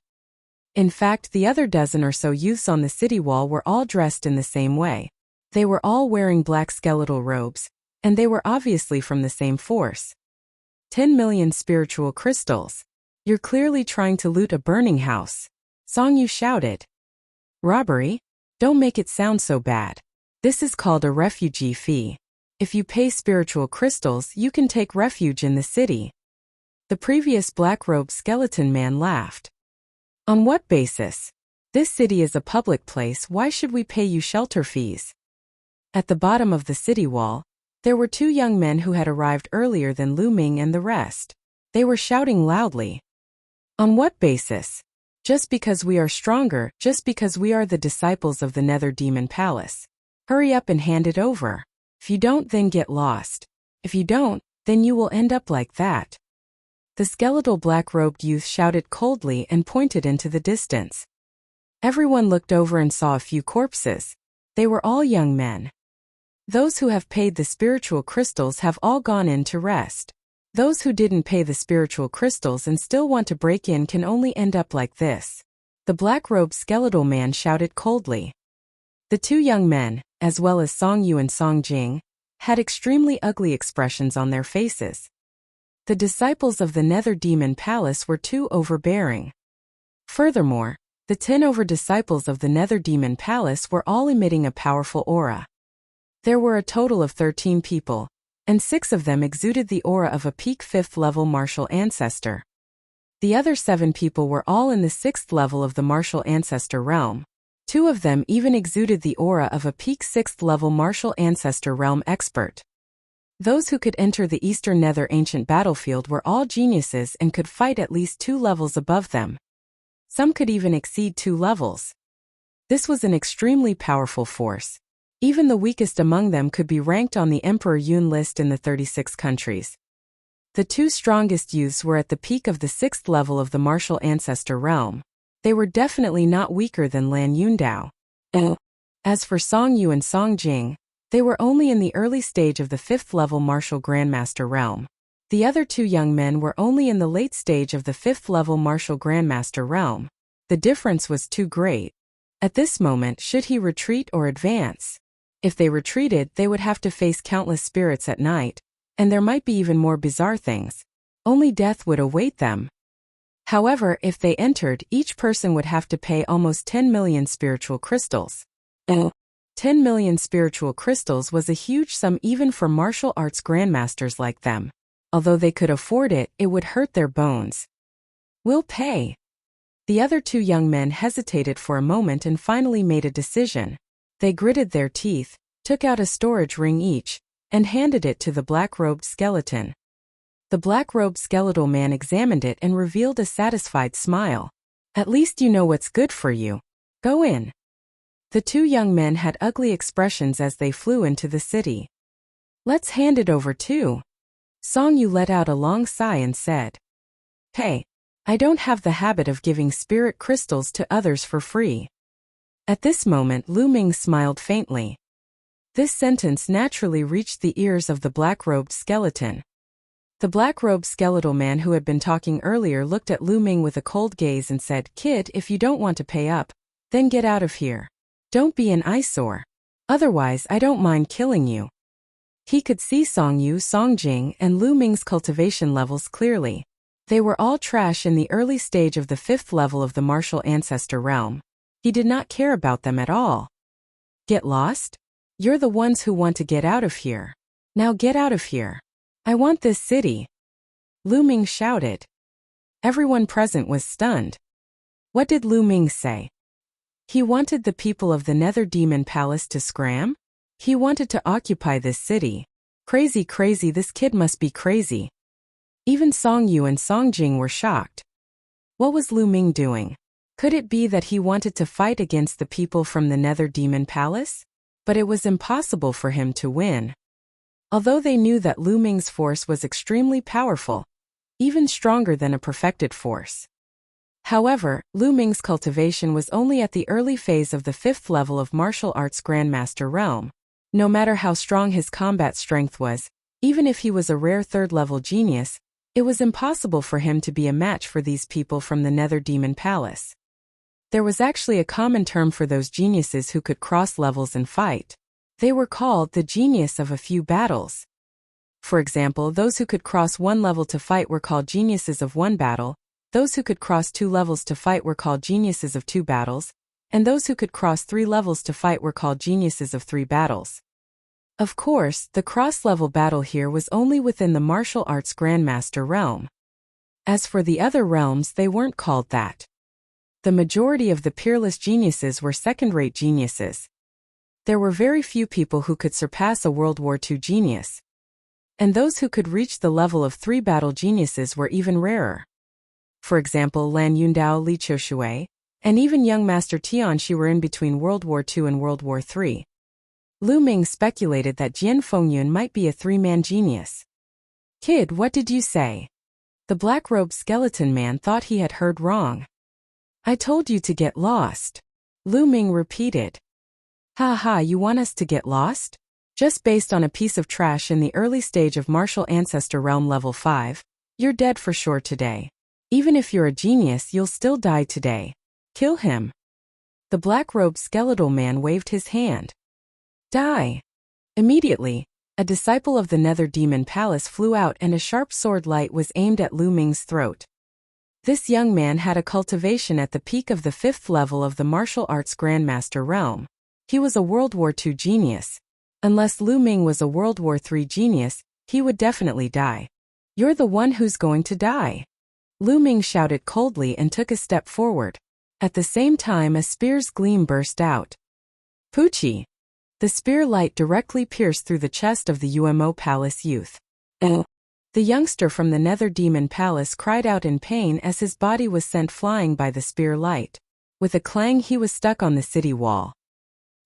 In fact, the other dozen or so youths on the city wall were all dressed in the same way. They were all wearing black skeletal robes, and they were obviously from the same force. 10 million spiritual crystals. You're clearly trying to loot a burning house. Song Yu shouted. Robbery? Don't make it sound so bad. This is called a refugee fee. If you pay spiritual crystals, you can take refuge in the city. The previous black-robed skeleton man laughed. On what basis? This city is a public place, why should we pay you shelter fees? At the bottom of the city wall, there were two young men who had arrived earlier than Lu Ming and the rest. They were shouting loudly. On what basis? Just because we are stronger, just because we are the disciples of the Nether Demon Palace. Hurry up and hand it over. If you don't, then get lost. If you don't, then you will end up like that. The skeletal black-robed youth shouted coldly and pointed into the distance. Everyone looked over and saw a few corpses. They were all young men. Those who have paid the spiritual crystals have all gone in to rest. Those who didn't pay the spiritual crystals and still want to break in can only end up like this. The black-robed skeletal man shouted coldly. The two young men, as well as Song Yu and Song Jing, had extremely ugly expressions on their faces. The disciples of the Nether Demon Palace were too overbearing. Furthermore, the 10 disciples of the Nether Demon Palace were all emitting a powerful aura. There were a total of 13 people, and 6 of them exuded the aura of a peak 5th level martial ancestor. The other 7 people were all in the 6th level of the martial ancestor realm. 2 of them even exuded the aura of a peak 6th level martial ancestor realm expert. Those who could enter the Eastern Nether ancient battlefield were all geniuses and could fight at least 2 levels above them. Some could even exceed 2 levels. This was an extremely powerful force. Even the weakest among them could be ranked on the Emperor Yun list in the 36 countries. The 2 strongest youths were at the peak of the 6th level of the martial ancestor realm. They were definitely not weaker than Lan Yundao. As for Song Yu and Song Jing, they were only in the early stage of the 5th level martial grandmaster realm. The other 2 young men were only in the late stage of the 5th level martial grandmaster realm. The difference was too great. At this moment, should he retreat or advance? If they retreated, they would have to face countless spirits at night, and there might be even more bizarre things. Only death would await them. However, if they entered, each person would have to pay almost 10 million spiritual crystals. 10 million spiritual crystals was a huge sum even for martial arts grandmasters like them. Although they could afford it, it would hurt their bones. We'll pay. The other 2 young men hesitated for a moment and finally made a decision. They gritted their teeth, took out a storage ring each, and handed it to the black-robed skeleton. The black-robed skeletal man examined it and revealed a satisfied smile. At least you know what's good for you. Go in. The two young men had ugly expressions as they flew into the city. Let's hand it over too. Song Yu let out a long sigh and said, Hey, I don't have the habit of giving spirit crystals to others for free. At this moment Lu Ming smiled faintly. This sentence naturally reached the ears of the black-robed skeleton. The black-robed skeletal man who had been talking earlier looked at Lu Ming with a cold gaze and said, Kid, if you don't want to pay up, then get out of here. Don't be an eyesore. Otherwise I don't mind killing you. He could see Song Yu, Song Jing, and Lu Ming's cultivation levels clearly. They were all trash in the early stage of the 5th level of the martial ancestor realm. He did not care about them at all. Get lost? You're the ones who want to get out of here. Now get out of here. I want this city. Lu Ming shouted. Everyone present was stunned. What did Lu Ming say? He wanted the people of the Nether Demon Palace to scram? He wanted to occupy this city. Crazy, this kid must be crazy. Even Song Yu and Song Jing were shocked. What was Lu Ming doing? Could it be that he wanted to fight against the people from the Nether Demon Palace? But it was impossible for him to win. Although they knew that Lu Ming's force was extremely powerful, even stronger than a perfected force. However, Lu Ming's cultivation was only at the early phase of the 5th level of martial arts Grandmaster realm. No matter how strong his combat strength was, even if he was a rare 3rd-level genius, it was impossible for him to be a match for these people from the Nether Demon Palace. There was actually a common term for those geniuses who could cross levels and fight. They were called the genius of a few battles. For example, those who could cross one level to fight were called geniuses of one battle, those who could cross 2 levels to fight were called geniuses of 2 battles, and those who could cross 3 levels to fight were called geniuses of 3 battles. Of course, the cross-level battle here was only within the martial arts Grandmaster realm. As for the other realms, they weren't called that. The majority of the peerless geniuses were second-rate geniuses. There were very few people who could surpass a World War II genius. And those who could reach the level of 3 battle geniuses were even rarer. For example, Lan Yundao, Li Qiushui, and even young Master Tianxi were in between World War II and World War III. Lu Ming speculated that Jian Fengyun might be a 3-man genius. Kid, what did you say? The black-robed skeleton man thought he had heard wrong. I told you to get lost. Lu Ming repeated. Ha ha, you want us to get lost? Just based on a piece of trash in the early stage of martial ancestor realm level 5, you're dead for sure today. Even if you're a genius, you'll still die today. Kill him. The black-robed skeletal man waved his hand. Die. Immediately, a disciple of the Nether Demon Palace flew out and a sharp sword light was aimed at Lu Ming's throat. This young man had a cultivation at the peak of the 5th level of the martial arts Grandmaster realm. He was a World War II genius. Unless Lu Ming was a World War III genius, he would definitely die. You're the one who's going to die. Lu Ming shouted coldly and took a step forward. At the same time, a spear's gleam burst out. Poochie! The spear light directly pierced through the chest of the UMO Palace youth. The youngster from the Nether Demon Palace cried out in pain as his body was sent flying by the spear light. With a clang, he was stuck on the city wall.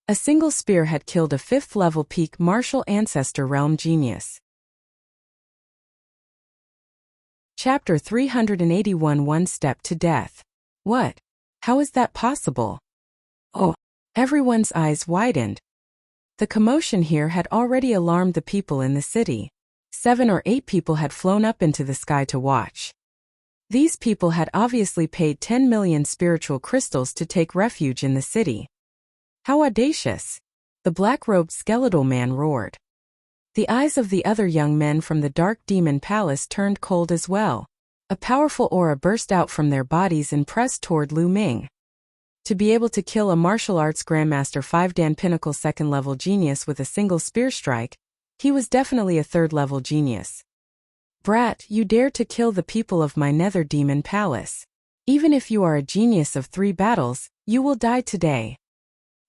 A single spear had killed a 5th-level peak martial ancestor realm genius. Chapter 381 One Step to Death. What? How is that possible? Oh! Everyone's eyes widened. The commotion here had already alarmed the people in the city. 7 or 8 people had flown up into the sky to watch. These people had obviously paid 10 million spiritual crystals to take refuge in the city. How audacious! The black-robed skeletal man roared. The eyes of the other young men from the Dark Demon Palace turned cold as well. A powerful aura burst out from their bodies and pressed toward Lu Ming. To be able to kill a martial arts Grandmaster 5-Dan Pinnacle 2nd-level genius with a single spear strike, he was definitely a 3rd-level genius. Brat, you dare to kill the people of my Nether Demon Palace. Even if you are a genius of 3 battles, you will die today.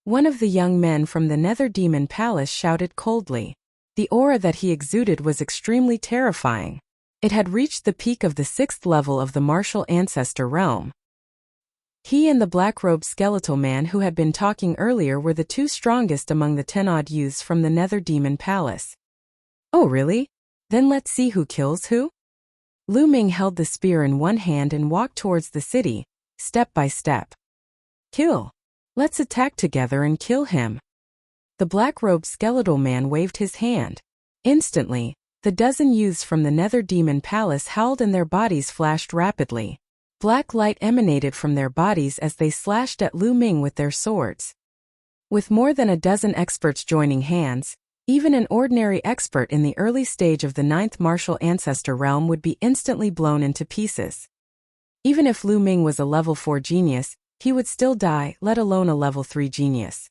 One of the young men from the Nether Demon Palace shouted coldly. The aura that he exuded was extremely terrifying. It had reached the peak of the 6th level of the martial ancestor realm. He and the black-robed skeletal man who had been talking earlier were the two strongest among the 10-odd youths from the Nether Demon Palace. Oh really? Then let's see who kills who? Lu Ming held the spear in one hand and walked towards the city, step by step. Kill. Let's attack together and kill him. The black-robed skeletal man waved his hand. Instantly, the dozen youths from the Nether Demon Palace howled and their bodies flashed rapidly. Black light emanated from their bodies as they slashed at Lu Ming with their swords. With more than a dozen experts joining hands, even an ordinary expert in the early stage of the 9th martial ancestor realm would be instantly blown into pieces. Even if Lu Ming was a level 4 genius, he would still die, let alone a level 3 genius.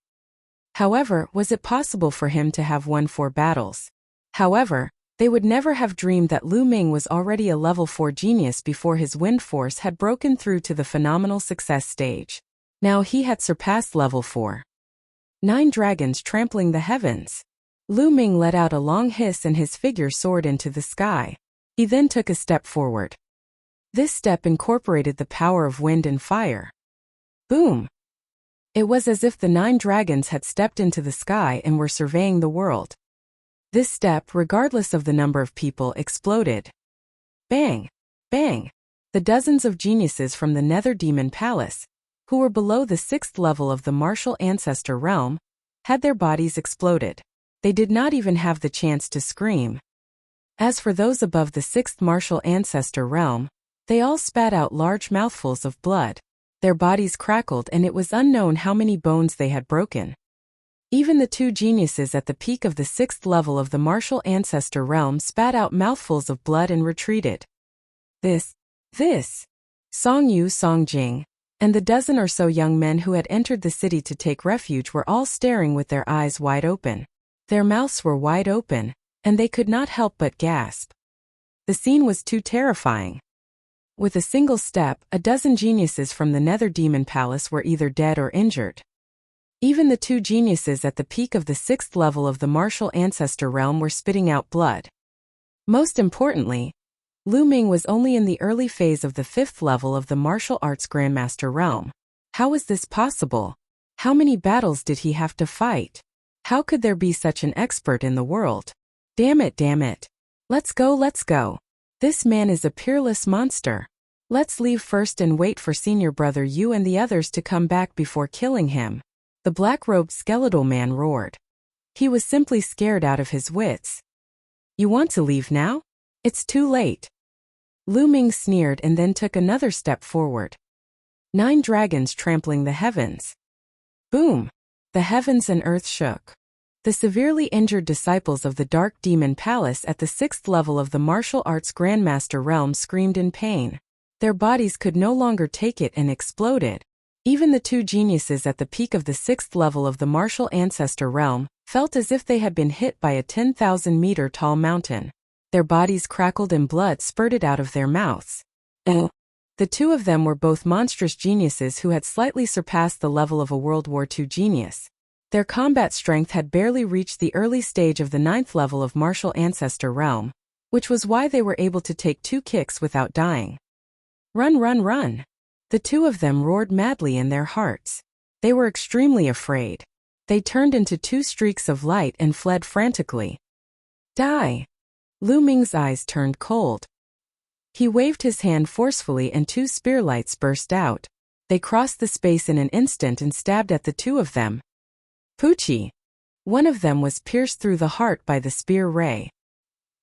However, was it possible for him to have won 4 battles? However, they would never have dreamed that Lu Ming was already a level 4 genius before his wind force had broken through to the phenomenal success stage. Now he had surpassed level 4. 9 dragons trampling the heavens. Lu Ming let out a long hiss and his figure soared into the sky. He then took a step forward. This step incorporated the power of wind and fire. Boom! It was as if the 9 dragons had stepped into the sky and were surveying the world. This step, regardless of the number of people, exploded. Bang! Bang! The dozens of geniuses from the Nether Demon Palace, who were below the 6th level of the martial ancestor realm, had their bodies exploded. They did not even have the chance to scream. As for those above the 6th martial ancestor realm, they all spat out large mouthfuls of blood. Their bodies crackled and it was unknown how many bones they had broken. Even the 2 geniuses at the peak of the 6th level of the martial ancestor realm spat out mouthfuls of blood and retreated. This, Song Yu, Song Jing, and the dozen or so young men who had entered the city to take refuge were all staring with their eyes wide open. Their mouths were wide open, and they could not help but gasp. The scene was too terrifying. With a single step, a dozen geniuses from the Nether Demon Palace were either dead or injured. Even the 2 geniuses at the peak of the 6th level of the martial ancestor realm were spitting out blood. Most importantly, Lu Ming was only in the early phase of the 5th level of the martial arts grandmaster realm. How was this possible? How many battles did he have to fight? How could there be such an expert in the world? Damn it. Let's go. This man is a peerless monster. Let's leave first and wait for senior brother Yu and the others to come back before killing him. The black-robed skeletal man roared. He was simply scared out of his wits. You want to leave now? It's too late. Lu Ming sneered and then took another step forward. 9 dragons trampling the heavens. Boom! The heavens and earth shook. The severely injured disciples of the Dark Demon Palace at the 6th level of the martial arts grandmaster realm screamed in pain. Their bodies could no longer take it and exploded. Even the 2 geniuses at the peak of the 6th level of the martial ancestor realm felt as if they had been hit by a 10,000-meter tall mountain. Their bodies crackled and blood spurted out of their mouths. The 2 of them were both monstrous geniuses who had slightly surpassed the level of a World War II genius. Their combat strength had barely reached the early stage of the 9th level of martial ancestor realm, which was why they were able to take 2 kicks without dying. Run! The 2 of them roared madly in their hearts. They were extremely afraid. They turned into 2 streaks of light and fled frantically. Die! Lu Ming's eyes turned cold. He waved his hand forcefully and 2 spear lights burst out. They crossed the space in an instant and stabbed at the 2 of them. Poochie! One of them was pierced through the heart by the spear ray.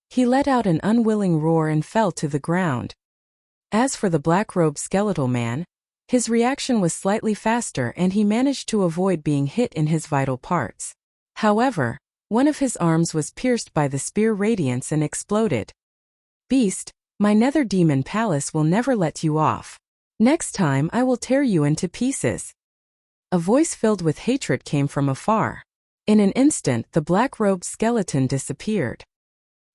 He let out an unwilling roar and fell to the ground. As for the black-robed skeletal man, his reaction was slightly faster and he managed to avoid being hit in his vital parts. However, one of his arms was pierced by the spear radiance and exploded. Beast, my Nether Demon Palace will never let you off. Next time I will tear you into pieces. A voice filled with hatred came from afar. In an instant, the black-robed skeleton disappeared.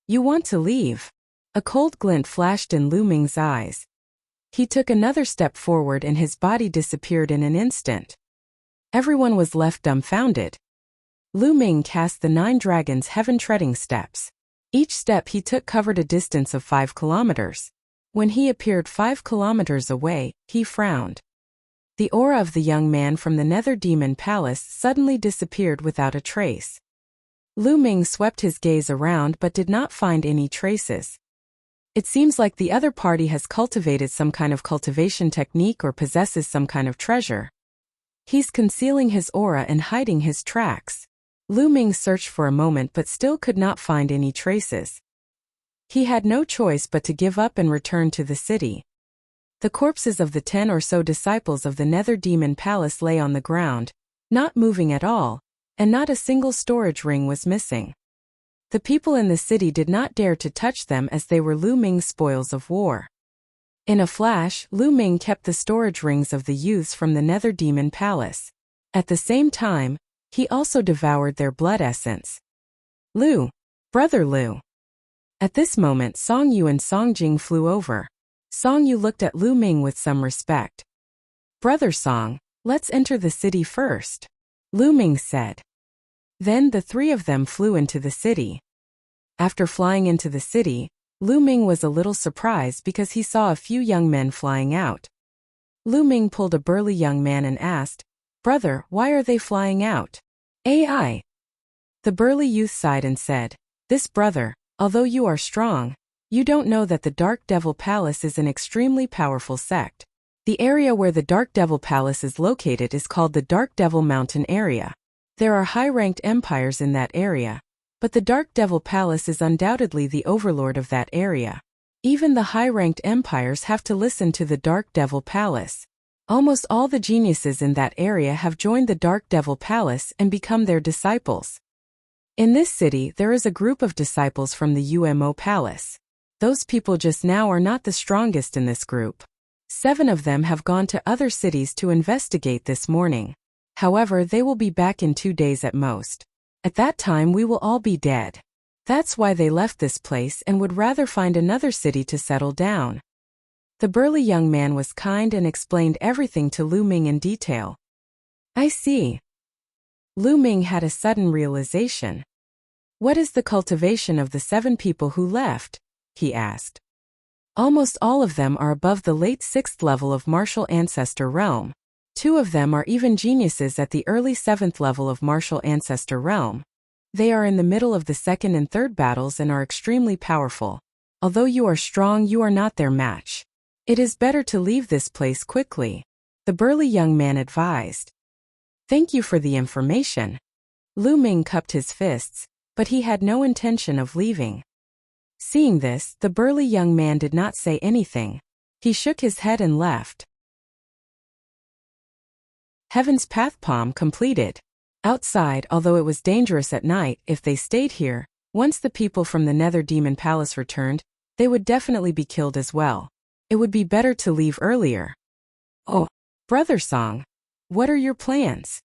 You want to leave? A cold glint flashed in Lu Ming's eyes. He took another step forward and his body disappeared in an instant. Everyone was left dumbfounded. Lu Ming cast the 9 dragons' heaven-treading steps. Each step he took covered a distance of 5 kilometers. When he appeared 5 kilometers away, he frowned. The aura of the young man from the Nether Demon Palace suddenly disappeared without a trace. Lu Ming swept his gaze around but did not find any traces. It seems like the other party has cultivated some kind of cultivation technique or possesses some kind of treasure. He's concealing his aura and hiding his tracks. Lu Ming searched for a moment but still could not find any traces. He had no choice but to give up and return to the city. The corpses of the 10 or so disciples of the Nether Demon Palace lay on the ground, not moving at all, and not a single storage ring was missing. The people in the city did not dare to touch them as they were Lu Ming's spoils of war. In a flash, Lu Ming kept the storage rings of the youths from the Nether Demon Palace. At the same time, he also devoured their blood essence. Lu, brother Lu. At this moment, Song Yu and Song Jing flew over. Song Yu looked at Lu Ming with some respect. Brother Song, let's enter the city first, Lu Ming said. Then the three of them flew into the city. After flying into the city, Lu Ming was a little surprised because he saw a few young men flying out. Lu Ming pulled a burly young man and asked, Brother, why are they flying out? AI. The burly youth sighed and said, This brother, although you are strong, you don't know that the Dark Devil Palace is an extremely powerful sect. The area where the Dark Devil Palace is located is called the Dark Devil Mountain area. There are high-ranked empires in that area, but the Dark Devil Palace is undoubtedly the overlord of that area. Even the high-ranked empires have to listen to the Dark Devil Palace. Almost all the geniuses in that area have joined the Dark Devil Palace and become their disciples. In this city, there is a group of disciples from the UMO Palace. Those people just now are not the strongest in this group. 7 of them have gone to other cities to investigate this morning. However, they will be back in 2 days at most. At that time we will all be dead. That's why they left this place and would rather find another city to settle down. The burly young man was kind and explained everything to Lu Ming in detail. I see. Lu Ming had a sudden realization. What is the cultivation of the 7 people who left? He asked. Almost all of them are above the late 6th level of martial ancestor realm. 2 of them are even geniuses at the early 7th level of martial ancestor realm. They are in the middle of the 2nd and 3rd battles and are extremely powerful. Although you are strong, you are not their match. It is better to leave this place quickly, the burly young man advised. Thank you for the information. Lu Ming cupped his fists, but he had no intention of leaving. Seeing this, the burly young man did not say anything. He shook his head and left. Heaven's Path Palm completed. Outside, although it was dangerous at night, if they stayed here, once the people from the Nether Demon Palace returned, they would definitely be killed as well. It would be better to leave earlier. Oh, Brother Song, what are your plans?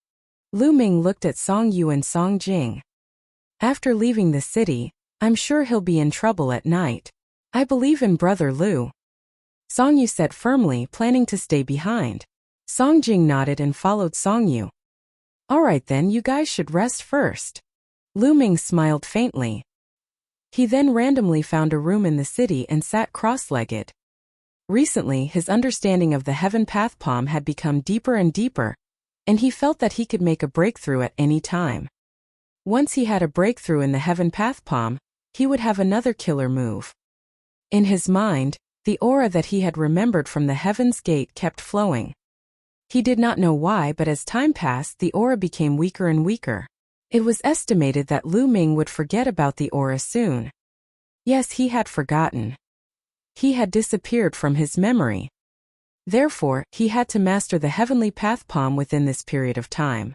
Lu Ming looked at Song Yu and Song Jing. After leaving the city, I'm sure he'll be in trouble at night. I believe in Brother Lu. Song Yu said firmly, planning to stay behind. Song Jing nodded and followed Song Yu. Alright then, you guys should rest first. Lu Ming smiled faintly. He then randomly found a room in the city and sat cross-legged. Recently, his understanding of the Heaven Path Palm had become deeper and deeper, and he felt that he could make a breakthrough at any time. Once he had a breakthrough in the Heaven Path Palm, he would have another killer move. In his mind, the aura that he had remembered from the Heaven's Gate kept flowing. He did not know why, but as time passed, the aura became weaker and weaker. It was estimated that Lu Ming would forget about the aura soon. Yes, he had forgotten. He had disappeared from his memory. Therefore, he had to master the Heavenly Path Palm within this period of time.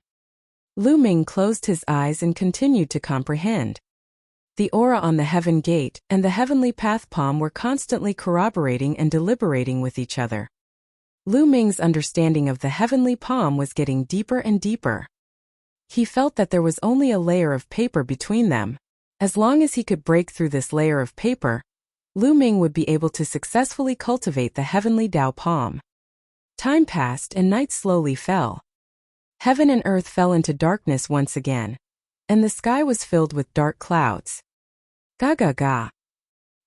Lu Ming closed his eyes and continued to comprehend. The aura on the Heaven Gate and the Heavenly Path Palm were constantly corroborating and deliberating with each other. Lu Ming's understanding of the Heavenly Palm was getting deeper and deeper. He felt that there was only a layer of paper between them. As long as he could break through this layer of paper, Lu Ming would be able to successfully cultivate the Heavenly Dao Palm. Time passed and night slowly fell. Heaven and earth fell into darkness once again, and the sky was filled with dark clouds. Ga ga ga.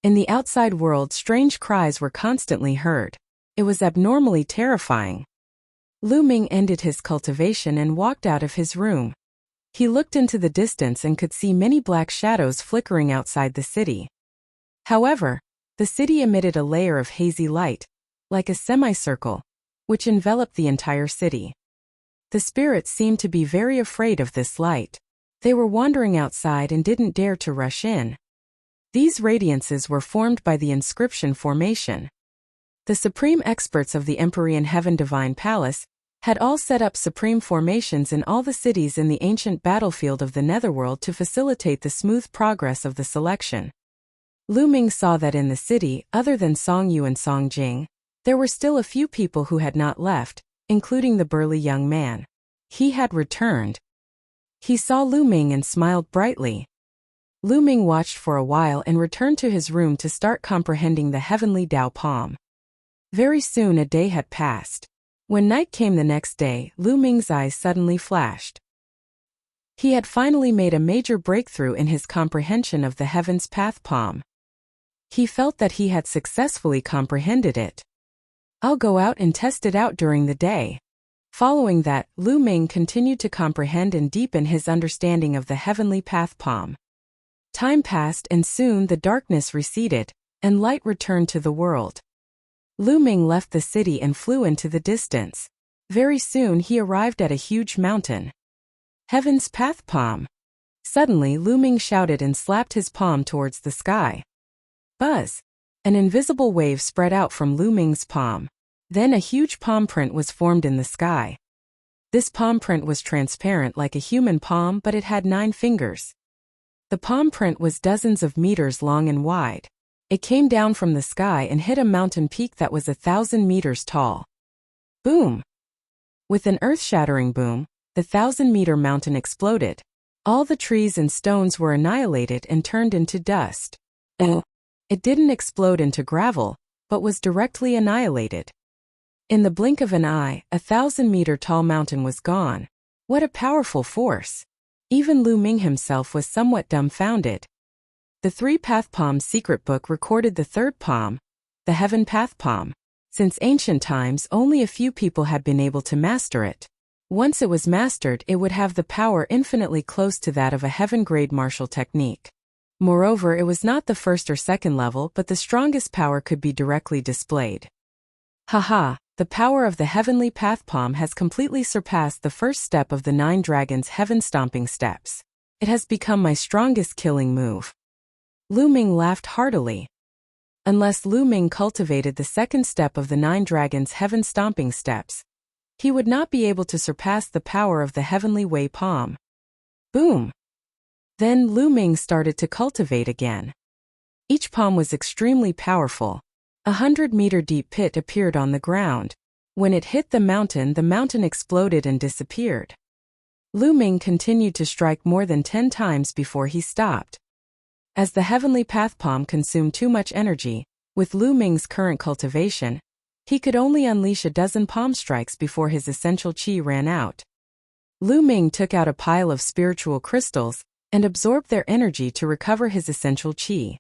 In the outside world, strange cries were constantly heard. It was abnormally terrifying. Lu Ming ended his cultivation and walked out of his room. He looked into the distance and could see many black shadows flickering outside the city. However, the city emitted a layer of hazy light, like a semicircle, which enveloped the entire city. The spirits seemed to be very afraid of this light. They were wandering outside and didn't dare to rush in. These radiances were formed by the inscription formation. The supreme experts of the Empyrean Heaven Divine Palace had all set up supreme formations in all the cities in the ancient battlefield of the Netherworld to facilitate the smooth progress of the selection. Lu Ming saw that in the city, other than Song Yu and Song Jing, there were still a few people who had not left, including the burly young man. He had returned. He saw Lu Ming and smiled brightly. Lu Ming watched for a while and returned to his room to start comprehending the heavenly Dao Palm. Very soon a day had passed. When night came the next day, Lu Ming's eyes suddenly flashed. He had finally made a major breakthrough in his comprehension of the Heaven's Path Palm. He felt that he had successfully comprehended it. I'll go out and test it out during the day. Following that, Lu Ming continued to comprehend and deepen his understanding of the Heavenly Path Palm. Time passed and soon the darkness receded, and light returned to the world. Lu Ming left the city and flew into the distance. Very soon he arrived at a huge mountain. Heaven's Path Palm. Suddenly Lu Ming shouted and slapped his palm towards the sky. Buzz! An invisible wave spread out from Lu Ming's palm. Then a huge palm print was formed in the sky. This palm print was transparent like a human palm, but it had 9 fingers. The palm print was dozens of meters long and wide. It came down from the sky and hit a mountain peak that was 1,000 meters tall. Boom! With an earth-shattering boom, the 1,000-meter mountain exploded. All the trees and stones were annihilated and turned into dust. It didn't explode into gravel, but was directly annihilated. In the blink of an eye, a 1,000-meter-tall mountain was gone. What a powerful force! Even Lu Ming himself was somewhat dumbfounded. The 3 Path Palms secret book recorded the 3rd palm, the Heaven Path Palm. Since ancient times, only a few people had been able to master it. Once it was mastered, it would have the power infinitely close to that of a heaven-grade martial technique. Moreover, it was not the 1st or 2nd level, but the strongest power could be directly displayed. Haha, the power of the Heavenly Path Palm has completely surpassed the 1st step of the 9 dragons' heaven-stomping steps. It has become my strongest killing move. Lu Ming laughed heartily. Unless Lu Ming cultivated the 2nd step of the 9 dragons' heaven-stomping steps, he would not be able to surpass the power of the Heavenly Way Palm. Boom! Then Lu Ming started to cultivate again. Each palm was extremely powerful. 100-meter deep pit appeared on the ground. When it hit the mountain exploded and disappeared. Lu Ming continued to strike more than 10 times before he stopped. As the Heavenly Path Palm consumed too much energy, with Lu Ming's current cultivation, he could only unleash a dozen palm strikes before his essential qi ran out. Lu Ming took out a pile of spiritual crystals and absorbed their energy to recover his essential qi.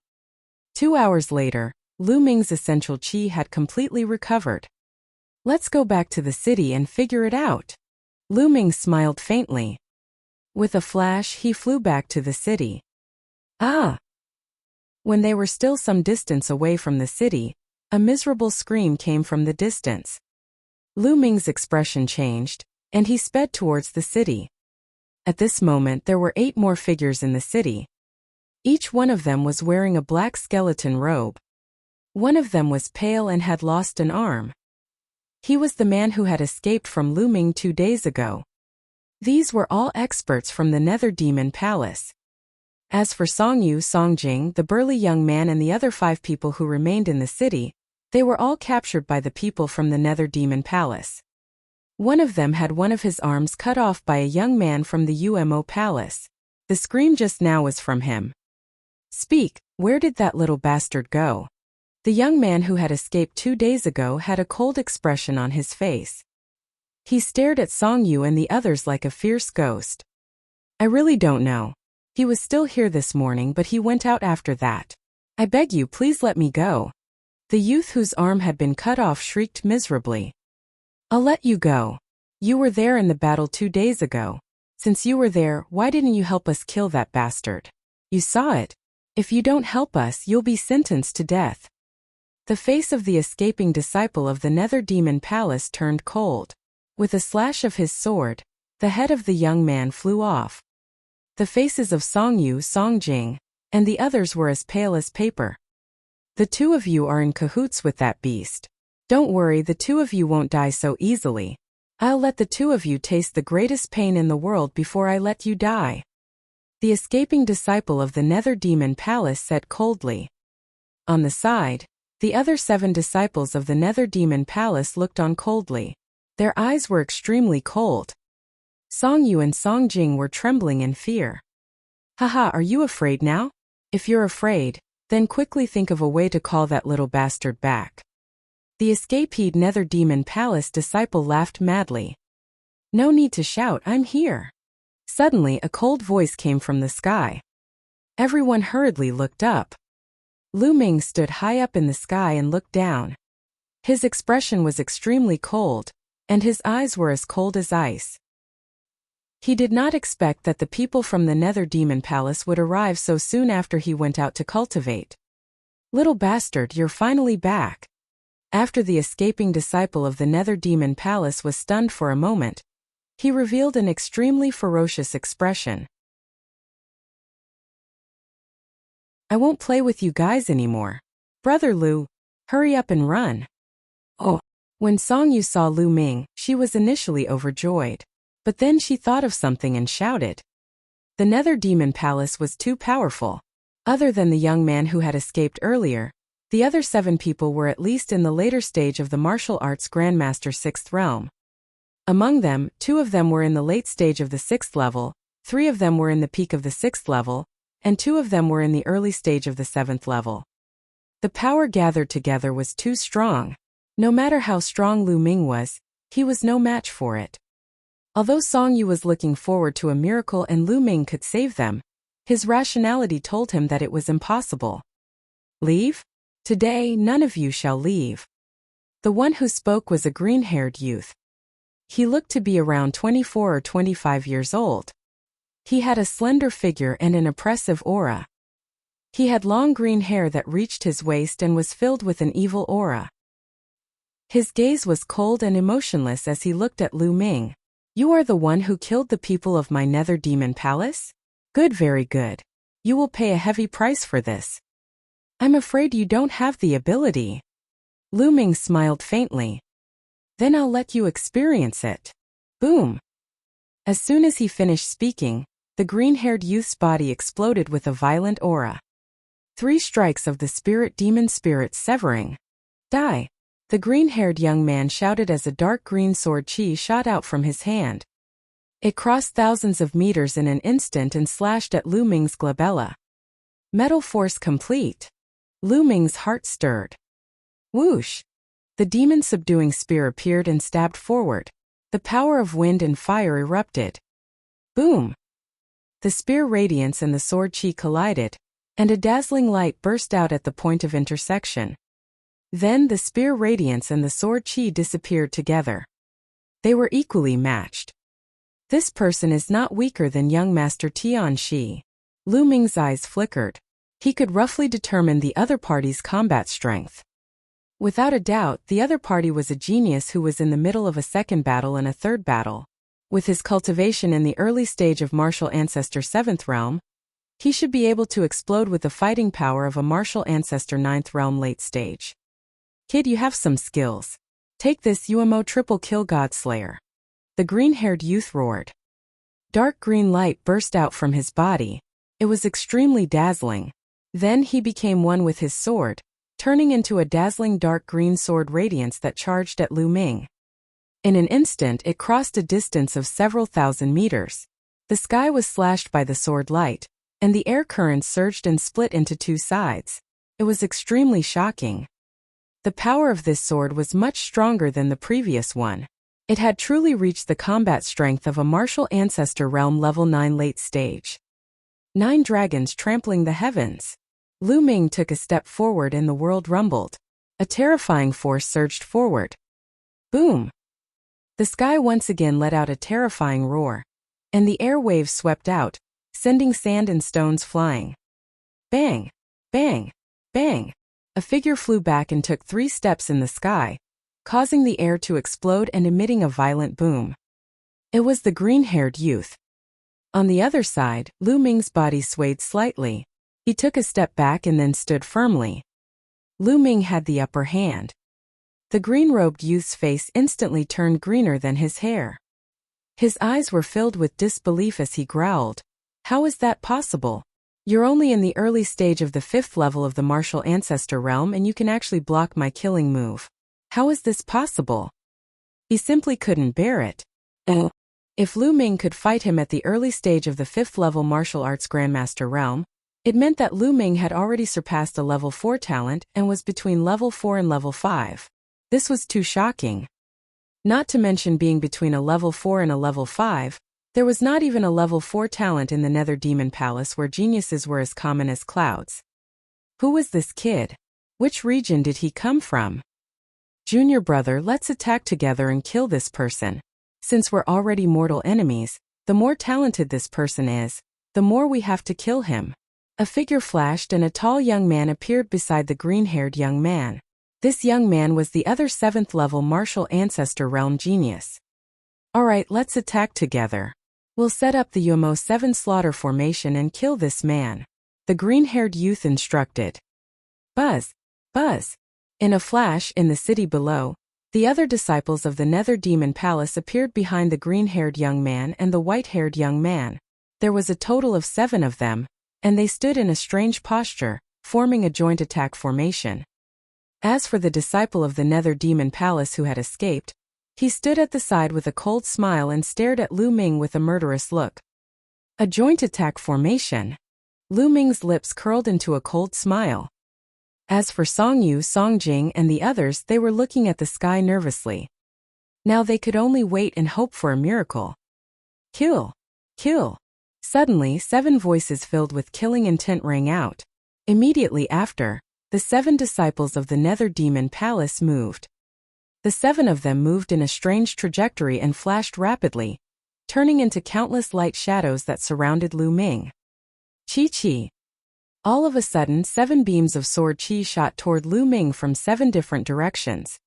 2 hours later, Lu Ming's essential qi had completely recovered. Let's go back to the city and figure it out. Lu Ming smiled faintly. With a flash, he flew back to the city. Ah! When they were still some distance away from the city, a miserable scream came from the distance. Lu Ming's expression changed, and he sped towards the city. At this moment there were 8 more figures in the city. Each one of them was wearing a black skeleton robe. One of them was pale and had lost an arm. He was the man who had escaped from Lu Ming 2 days ago. These were all experts from the Nether Demon Palace. As for Song Yu, Song Jing, the burly young man and the other 5 people who remained in the city, they were all captured by the people from the Nether Demon Palace. One of them had one of his arms cut off by a young man from the UMO Palace. The scream just now was from him. Speak, where did that little bastard go? The young man who had escaped 2 days ago had a cold expression on his face. He stared at Song Yu and the others like a fierce ghost. I really don't know. He was still here this morning, but he went out after that. I beg you, please let me go. The youth whose arm had been cut off shrieked miserably. I'll let you go. You were there in the battle 2 days ago. Since you were there, why didn't you help us kill that bastard? You saw it. If you don't help us, you'll be sentenced to death. The face of the escaping disciple of the Nether Demon Palace turned cold. With a slash of his sword, the head of the young man flew off. The faces of Songyu, Songjing, and the others were as pale as paper. The two of you are in cahoots with that beast. Don't worry, the two of you won't die so easily. I'll let the two of you taste the greatest pain in the world before I let you die. The escaping disciple of the Nether Demon Palace said coldly. On the side, the other 7 disciples of the Nether Demon Palace looked on coldly. Their eyes were extremely cold. Songyu and Songjing were trembling in fear. Haha, are you afraid now? If you're afraid, then quickly think of a way to call that little bastard back. The escaped Nether Demon Palace disciple laughed madly. No need to shout, I'm here. Suddenly a cold voice came from the sky. Everyone hurriedly looked up. Lu Ming stood high up in the sky and looked down. His expression was extremely cold, and his eyes were as cold as ice. He did not expect that the people from the Nether Demon Palace would arrive so soon after he went out to cultivate. Little bastard, you're finally back. After the escaping disciple of the Nether Demon Palace was stunned for a moment, he revealed an extremely ferocious expression. I won't play with you guys anymore. Brother Lu, hurry up and run. Oh. When Songyu saw Lu Ming, she was initially overjoyed. But then she thought of something and shouted. The Nether Demon Palace was too powerful. Other than the young man who had escaped earlier, the other 7 people were at least in the later stage of the martial arts Grandmaster 6th realm. Among them, 2 of them were in the late stage of the 6th level, 3 of them were in the peak of the 6th level, and 2 of them were in the early stage of the 7th level. The power gathered together was too strong. No matter how strong Lu Ming was, he was no match for it. Although Songyu was looking forward to a miracle and Lu Ming could save them, his rationality told him that it was impossible. Leave? Today, none of you shall leave. The one who spoke was a green-haired youth. He looked to be around 24 or 25 years old. He had a slender figure and an oppressive aura. He had long green hair that reached his waist and was filled with an evil aura. His gaze was cold and emotionless as he looked at Lu Ming. You are the one who killed the people of my Nether Demon Palace? Good, very good. You will pay a heavy price for this. I'm afraid you don't have the ability. Lu Ming smiled faintly. Then I'll let you experience it. Boom. As soon as he finished speaking, the green-haired youth's body exploded with a violent aura. 3 strikes of the spirit demon spirit severing. Die. The green-haired young man shouted as a dark green sword chi shot out from his hand. It crossed thousands of meters in an instant and slashed at Lu Ming's glabella. Metal force complete. Lu Ming's heart stirred. Whoosh! The demon-subduing spear appeared and stabbed forward. The power of wind and fire erupted. Boom! The spear radiance and the sword chi collided, and a dazzling light burst out at the point of intersection. Then the spear radiance and the sword chi disappeared together. They were equally matched. This person is not weaker than young Master Tian Shi. Lu Ming's eyes flickered. He could roughly determine the other party's combat strength. Without a doubt, the other party was a genius who was in the middle of a second battle and a third battle. With his cultivation in the early stage of Martial Ancestor 7th realm, he should be able to explode with the fighting power of a Martial Ancestor 9th realm late stage. Kid, you have some skills. Take this UMO triple kill Godslayer. The green-haired youth roared. Dark green light burst out from his body. It was extremely dazzling. Then he became one with his sword, turning into a dazzling dark green sword radiance that charged at Lu Ming. In an instant it crossed a distance of several thousand meters. The sky was slashed by the sword light, and the air currents surged and split into 2 sides. It was extremely shocking. The power of this sword was much stronger than the previous one. It had truly reached the combat strength of a Martial Ancestor realm level 9 late stage. 9 dragons trampling the heavens. Lu Ming took a step forward and the world rumbled. A terrifying force surged forward. Boom! The sky once again let out a terrifying roar, and the air waves swept out, sending sand and stones flying. Bang! Bang! Bang! A figure flew back and took 3 steps in the sky, causing the air to explode and emitting a violent boom. It was the green-haired youth. On the other side, Lu Ming's body swayed slightly. He took a step back and then stood firmly. Lu Ming had the upper hand. The green-robed youth's face instantly turned greener than his hair. His eyes were filled with disbelief as he growled. How is that possible? You're only in the early stage of the 5th level of the martial ancestor realm and you can actually block my killing move. How is this possible? He simply couldn't bear it. If Lu Ming could fight him at the early stage of the 5th level martial arts grandmaster realm, it meant that Lu Ming had already surpassed a level 4 talent and was between level 4 and level 5. This was too shocking. Not to mention being between a level 4 and a level 5, there was not even a level 4 talent in the Nether Demon Palace where geniuses were as common as clouds. Who was this kid? Which region did he come from? Junior brother, let's attack together and kill this person. Since we're already mortal enemies, the more talented this person is, the more we have to kill him. A figure flashed and a tall young man appeared beside the green-haired young man. This young man was the other 7th level martial ancestor realm genius. Alright, let's attack together. We'll set up the Yomo 7 slaughter formation and kill this man. The green-haired youth instructed. Buzz! Buzz! In a flash, in the city below, the other disciples of the Nether Demon Palace appeared behind the green-haired young man and the white-haired young man. There was a total of 7 of them, and they stood in a strange posture, forming a joint attack formation. As for the disciple of the Nether Demon Palace who had escaped, he stood at the side with a cold smile and stared at Lu Ming with a murderous look. A joint attack formation? Lu Ming's lips curled into a cold smile. As for Song Yu, Song Jing, and the others, they were looking at the sky nervously. Now they could only wait and hope for a miracle. Kill! Kill! Suddenly, 7 voices filled with killing intent rang out. Immediately after, the 7 disciples of the Nether Demon Palace moved. The 7 of them moved in a strange trajectory and flashed rapidly, turning into countless light shadows that surrounded Lu Ming. Chi-chi! All of a sudden, 7 beams of sword chi shot toward Lu Ming from 7 different directions.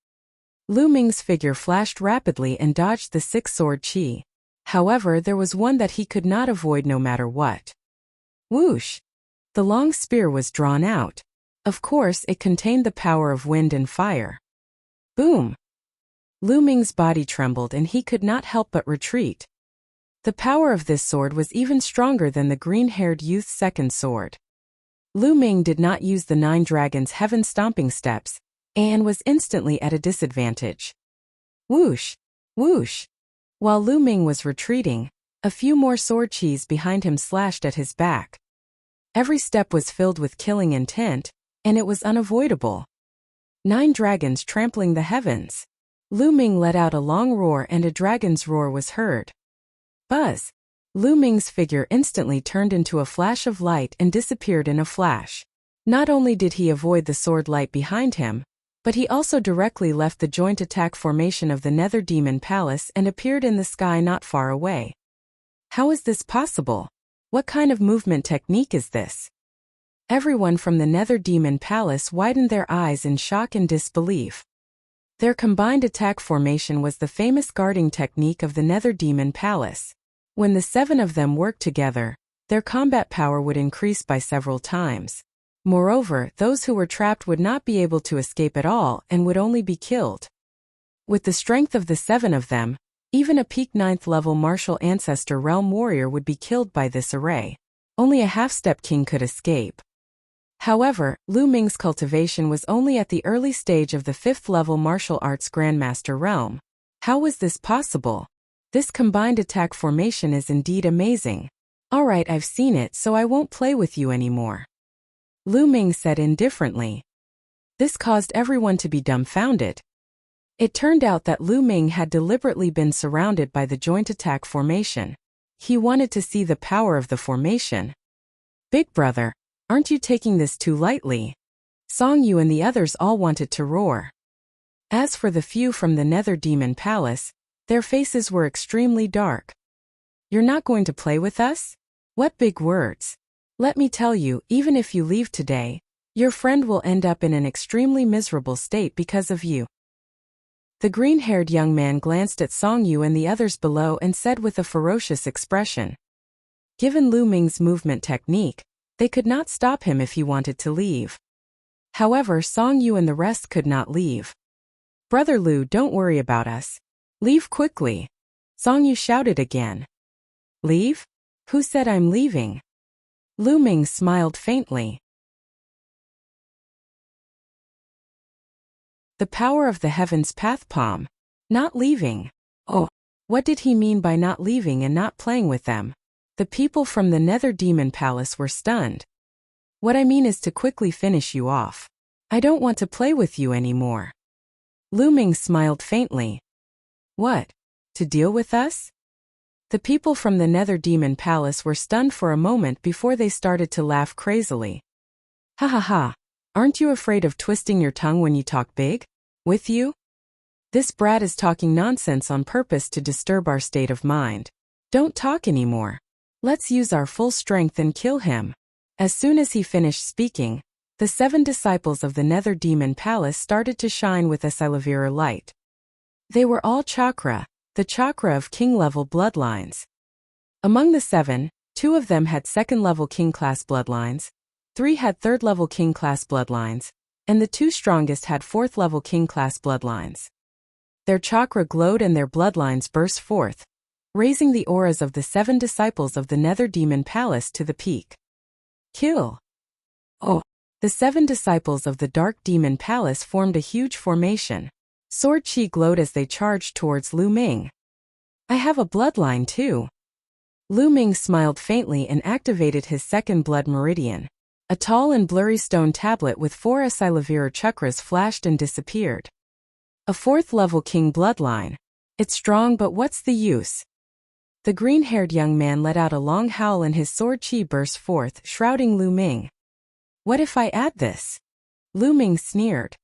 Lu Ming's figure flashed rapidly and dodged the 6 sword chi. However, there was one that he could not avoid no matter what. Whoosh! The long spear was drawn out. Of course, it contained the power of wind and fire. Boom! Lu Ming's body trembled and he could not help but retreat. The power of this sword was even stronger than the green-haired youth's second sword. Lu Ming did not use the 9 dragons' heaven stomping steps, and was instantly at a disadvantage. Whoosh! Whoosh! While Lu Ming was retreating, a few more sword chis behind him slashed at his back. Every step was filled with killing intent, and it was unavoidable. 9 dragons trampling the heavens. Lu Ming let out a long roar and a dragon's roar was heard. Buzz! Lu Ming's figure instantly turned into a flash of light and disappeared in a flash. Not only did he avoid the sword light behind him, but he also directly left the joint attack formation of the Nether Demon Palace and appeared in the sky not far away. How is this possible? What kind of movement technique is this? Everyone from the Nether Demon Palace widened their eyes in shock and disbelief. Their combined attack formation was the famous guarding technique of the Nether Demon Palace. When the 7 of them worked together, their combat power would increase by several times. Moreover, those who were trapped would not be able to escape at all and would only be killed. With the strength of the 7 of them, even a peak 9th level martial ancestor realm warrior would be killed by this array. Only a half-step king could escape. However, Lu Ming's cultivation was only at the early stage of the 5th level martial arts grandmaster realm. How was this possible? This combined attack formation is indeed amazing. Alright, I've seen it, so I won't play with you anymore. Lu Ming said indifferently. This caused everyone to be dumbfounded. It turned out that Lu Ming had deliberately been surrounded by the joint attack formation. He wanted to see the power of the formation. Big brother, aren't you taking this too lightly? Song Yu and the others all wanted to roar. As for the few from the Nether Demon Palace, their faces were extremely dark. You're not going to play with us? What big words. Let me tell you, even if you leave today, your friend will end up in an extremely miserable state because of you. The green-haired young man glanced at Song Yu and the others below and said with a ferocious expression. Given Lu Ming's movement technique, they could not stop him if he wanted to leave. However, Song Yu and the rest could not leave. Brother Lu, don't worry about us. Leave quickly. Song Yu shouted again. Leave? Who said I'm leaving? Lu Ming smiled faintly. The power of the heavens path palm. Not leaving. Oh, what did he mean by not leaving and not playing with them? The people from the Nether Demon Palace were stunned. What I mean is to quickly finish you off. I don't want to play with you anymore. Lu Ming smiled faintly. What? To deal with us? The people from the Nether Demon Palace were stunned for a moment before they started to laugh crazily. Ha ha ha. Aren't you afraid of twisting your tongue when you talk big? With you? This brat is talking nonsense on purpose to disturb our state of mind. Don't talk anymore. Let's use our full strength and kill him. As soon as he finished speaking, the 7 disciples of the Nether Demon Palace started to shine with a Silavira light. They were all chakra, the chakra of king-level bloodlines. Among the 7, 2 of them had second-level king-class bloodlines, 3 had third-level king-class bloodlines, and the 2 strongest had fourth-level king-class bloodlines. Their chakra glowed and their bloodlines burst forth, raising the auras of the 7 disciples of the Nether Demon Palace to the peak. Kill. Oh. The 7 disciples of the Dark Demon Palace formed a huge formation. Sword chi glowed as they charged towards Lu Ming. I have a bloodline too. Lu Ming smiled faintly and activated his second blood meridian. A tall and blurry stone tablet with 4 Asilavira chakras flashed and disappeared. A 4th-level king bloodline. It's strong, but what's the use? The green-haired young man let out a long howl and his sword chi burst forth, shrouding Lu Ming. What if I add this? Lu Ming sneered.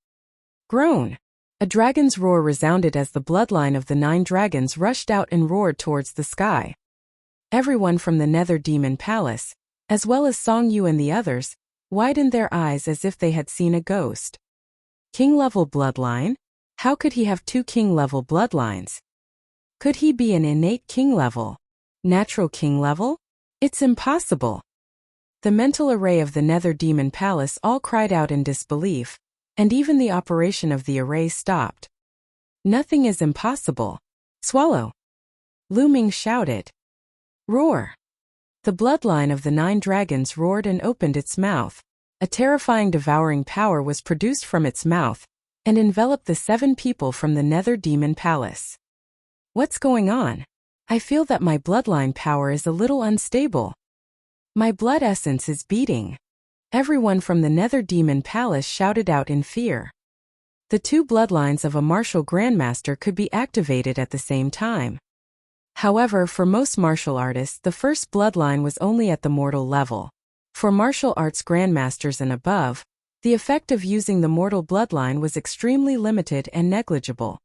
Groan. A dragon's roar resounded as the bloodline of the 9 dragons rushed out and roared towards the sky. Everyone from the Nether Demon Palace, as well as Song Yu and the others, widened their eyes as if they had seen a ghost. King-level bloodline? How could he have 2 king-level bloodlines? Could he be an innate king-level? Natural king-level? It's impossible. The mental array of the Nether Demon Palace all cried out in disbelief, and even the operation of the array stopped. Nothing is impossible. Swallow. Lu Ming shouted. Roar. The bloodline of the 9 dragons roared and opened its mouth. A terrifying devouring power was produced from its mouth, and enveloped the 7 people from the Nether Demon Palace. What's going on? I feel that my bloodline power is a little unstable. My blood essence is beating. Everyone from the Nether Demon Palace shouted out in fear. The 2 bloodlines of a martial grandmaster could be activated at the same time. However, for most martial artists, the first bloodline was only at the mortal level. For martial arts grandmasters and above, the effect of using the mortal bloodline was extremely limited and negligible.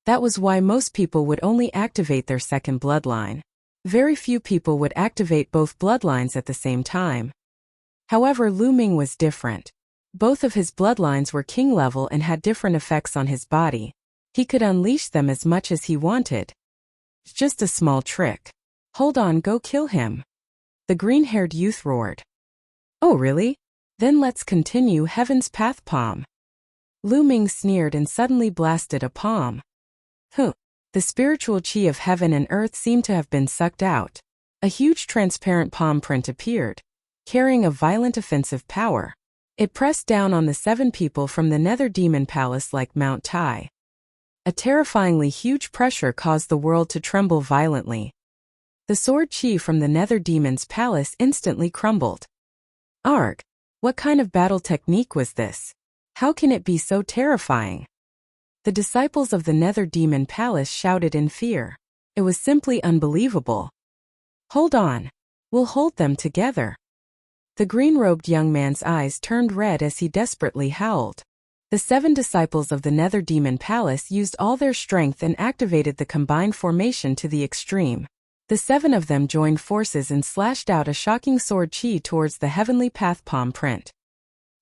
That was why most people would only activate their second bloodline. Very few people would activate both bloodlines at the same time. However, Lu Ming was different. Both of his bloodlines were king level and had different effects on his body. He could unleash them as much as he wanted. Just a small trick. Hold on, go kill him. The green-haired youth roared. Oh really? Then let's continue Heaven's Path Palm. Lu Ming sneered and suddenly blasted a palm. Huh. The spiritual chi of heaven and earth seemed to have been sucked out. A huge transparent palm print appeared, carrying a violent offensive power. It pressed down on the 7 people from the Nether Demon Palace like Mount Tai. A terrifyingly huge pressure caused the world to tremble violently. The sword chi from the Nether Demon's Palace instantly crumbled. Arg! What kind of battle technique was this? How can it be so terrifying? The disciples of the Nether Demon Palace shouted in fear. It was simply unbelievable. Hold on. We'll hold them together. The green-robed young man's eyes turned red as he desperately howled. The 7 disciples of the Nether Demon Palace used all their strength and activated the combined formation to the extreme. The 7 of them joined forces and slashed out a shocking sword chi towards the heavenly path palm print.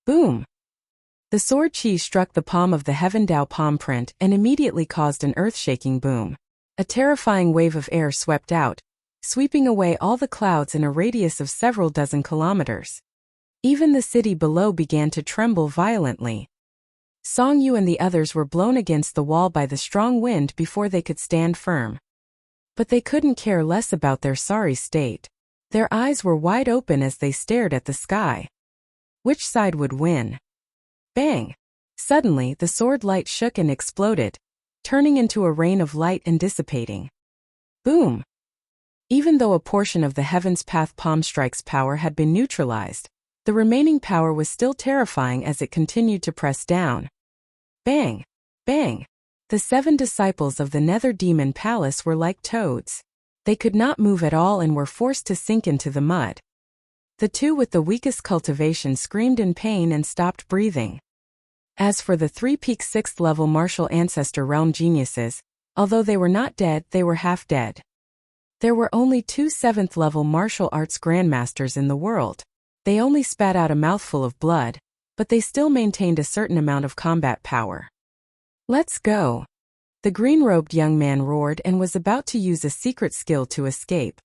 Boom! The sword chi struck the palm of the Heaven Dao palm print and immediately caused an earth-shaking boom. A terrifying wave of air swept out, sweeping away all the clouds in a radius of several dozen kilometers. Even the city below began to tremble violently. Song Yu and the others were blown against the wall by the strong wind before they could stand firm. But they couldn't care less about their sorry state. Their eyes were wide open as they stared at the sky. Which side would win? Bang! Suddenly, the sword light shook and exploded, turning into a rain of light and dissipating. Boom! Even though a portion of the Heaven's Path Palm Strike's power had been neutralized, the remaining power was still terrifying as it continued to press down. Bang! Bang! The 7 disciples of the Nether Demon Palace were like toads. They could not move at all and were forced to sink into the mud. The 2 with the weakest cultivation screamed in pain and stopped breathing. As for the 3 peak 6th level martial ancestor realm geniuses, although they were not dead, they were half dead. There were only 2 7th level martial arts grandmasters in the world. They only spat out a mouthful of blood, but they still maintained a certain amount of combat power. Let's go! The green-robed young man roared and was about to use a secret skill to escape.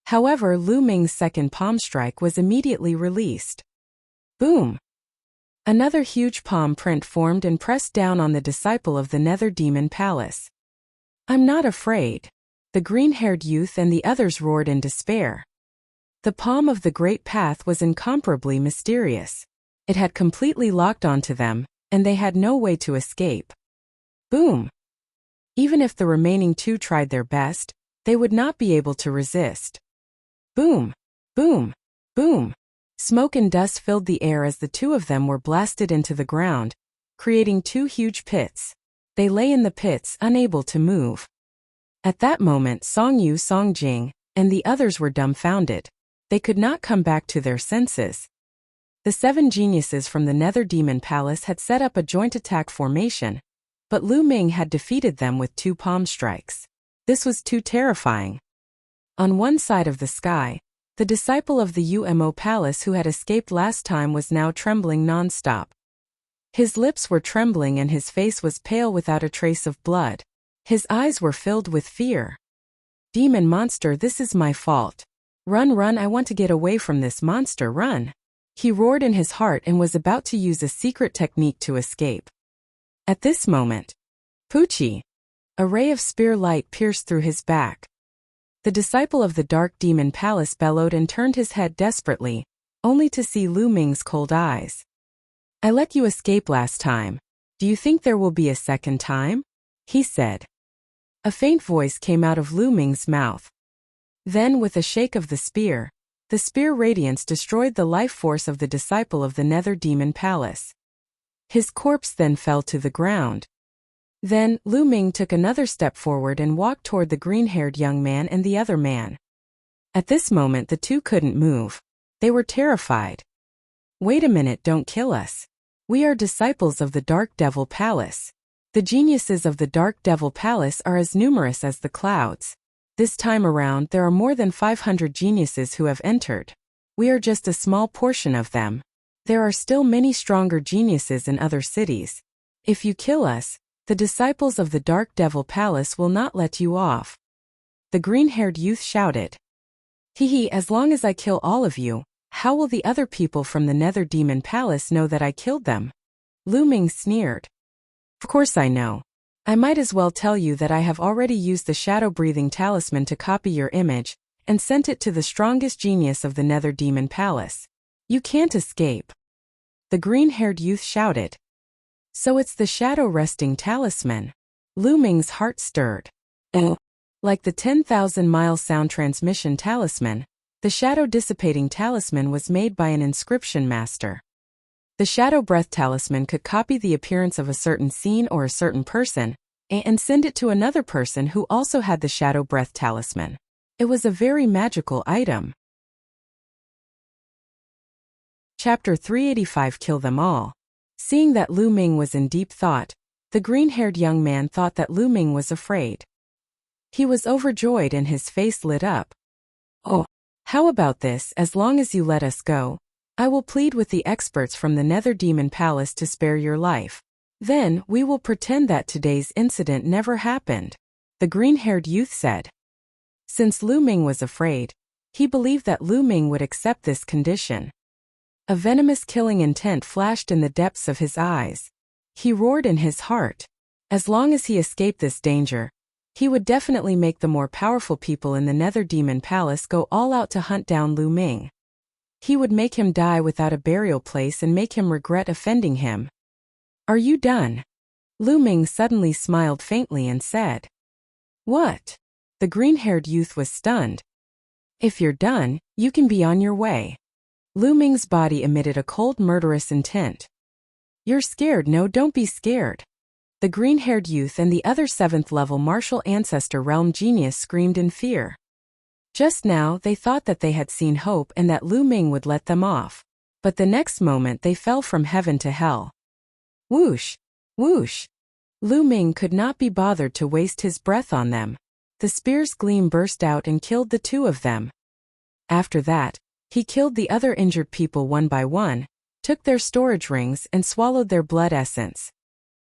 However, Lu Ming's second palm strike was immediately released. Boom! Another huge palm print formed and pressed down on the disciple of the Nether Demon Palace. I'm not afraid. The green-haired youth and the others roared in despair. The palm of the Great Path was incomparably mysterious. It had completely locked onto them, and they had no way to escape. Boom! Even if the remaining 2 tried their best, they would not be able to resist. Boom! Boom! Boom! Smoke and dust filled the air as the 2 of them were blasted into the ground, creating 2 huge pits. They lay in the pits, unable to move. At that moment, Song Yu, Song Jing, and the others were dumbfounded. They could not come back to their senses. The 7 geniuses from the Nether Demon Palace had set up a joint attack formation, but Lu Ming had defeated them with 2 palm strikes. This was too terrifying. On one side of the sky, the disciple of the UMO Palace who had escaped last time was now trembling non-stop. His lips were trembling and his face was pale without a trace of blood. His eyes were filled with fear. Demon monster, this is my fault. Run, run, I want to get away from this monster, run. He roared in his heart and was about to use a secret technique to escape. At this moment, Poochie! A ray of spear light pierced through his back. The disciple of the Dark Demon Palace bellowed and turned his head desperately, only to see Lu Ming's cold eyes. I let you escape last time. Do you think there will be a second time? He said. A faint voice came out of Lu Ming's mouth. Then, with a shake of the spear radiance destroyed the life force of the disciple of the Nether Demon Palace. His corpse then fell to the ground. Then, Lu Ming took another step forward and walked toward the green-haired young man and the other man. At this moment the 2 couldn't move. They were terrified. Wait a minute, don't kill us. We are disciples of the Dark Devil Palace. The geniuses of the Dark Devil Palace are as numerous as the clouds. This time around there are more than 500 geniuses who have entered. We are just a small portion of them. There are still many stronger geniuses in other cities. If you kill us, the disciples of the Dark Devil Palace will not let you off. The green-haired youth shouted. Hee, as long as I kill all of you, how will the other people from the Nether Demon Palace know that I killed them? Lu Ming sneered. Of course I know. I might as well tell you that I have already used the shadow-breathing talisman to copy your image, and sent it to the strongest genius of the Nether Demon Palace. You can't escape. The green-haired youth shouted. So it's the shadow-resting talisman. Lu Ming's heart stirred. Like the 10,000-mile sound transmission talisman, the shadow-dissipating talisman was made by an inscription master. The shadow breath talisman could copy the appearance of a certain scene or a certain person, and send it to another person who also had the shadow breath talisman. It was a very magical item. Chapter 385 Kill Them All. Seeing that Lu Ming was in deep thought, the green-haired young man thought that Lu Ming was afraid. He was overjoyed and his face lit up. "Oh, how about this? As long as you let us go, I will plead with the experts from the Nether Demon Palace to spare your life. Then, we will pretend that today's incident never happened," the green-haired youth said. Since Lu Ming was afraid, he believed that Lu Ming would accept this condition. A venomous killing intent flashed in the depths of his eyes. He roared in his heart. As long as he escaped this danger, he would definitely make the more powerful people in the Nether Demon Palace go all out to hunt down Lu Ming. He would make him die without a burial place and make him regret offending him. "Are you done?" Lu Ming suddenly smiled faintly and said. "What?" The green-haired youth was stunned. "If you're done, you can be on your way." Lu Ming's body emitted a cold, murderous intent. "You're scared? No, don't be scared." The green-haired youth and the other 7th-level martial ancestor realm genius screamed in fear. Just now, they thought that they had seen hope and that Lu Ming would let them off. But the next moment they fell from heaven to hell. Whoosh! Whoosh! Lu Ming could not be bothered to waste his breath on them. The spear's gleam burst out and killed the two of them. After that, he killed the other injured people one by one, took their storage rings and swallowed their blood essence.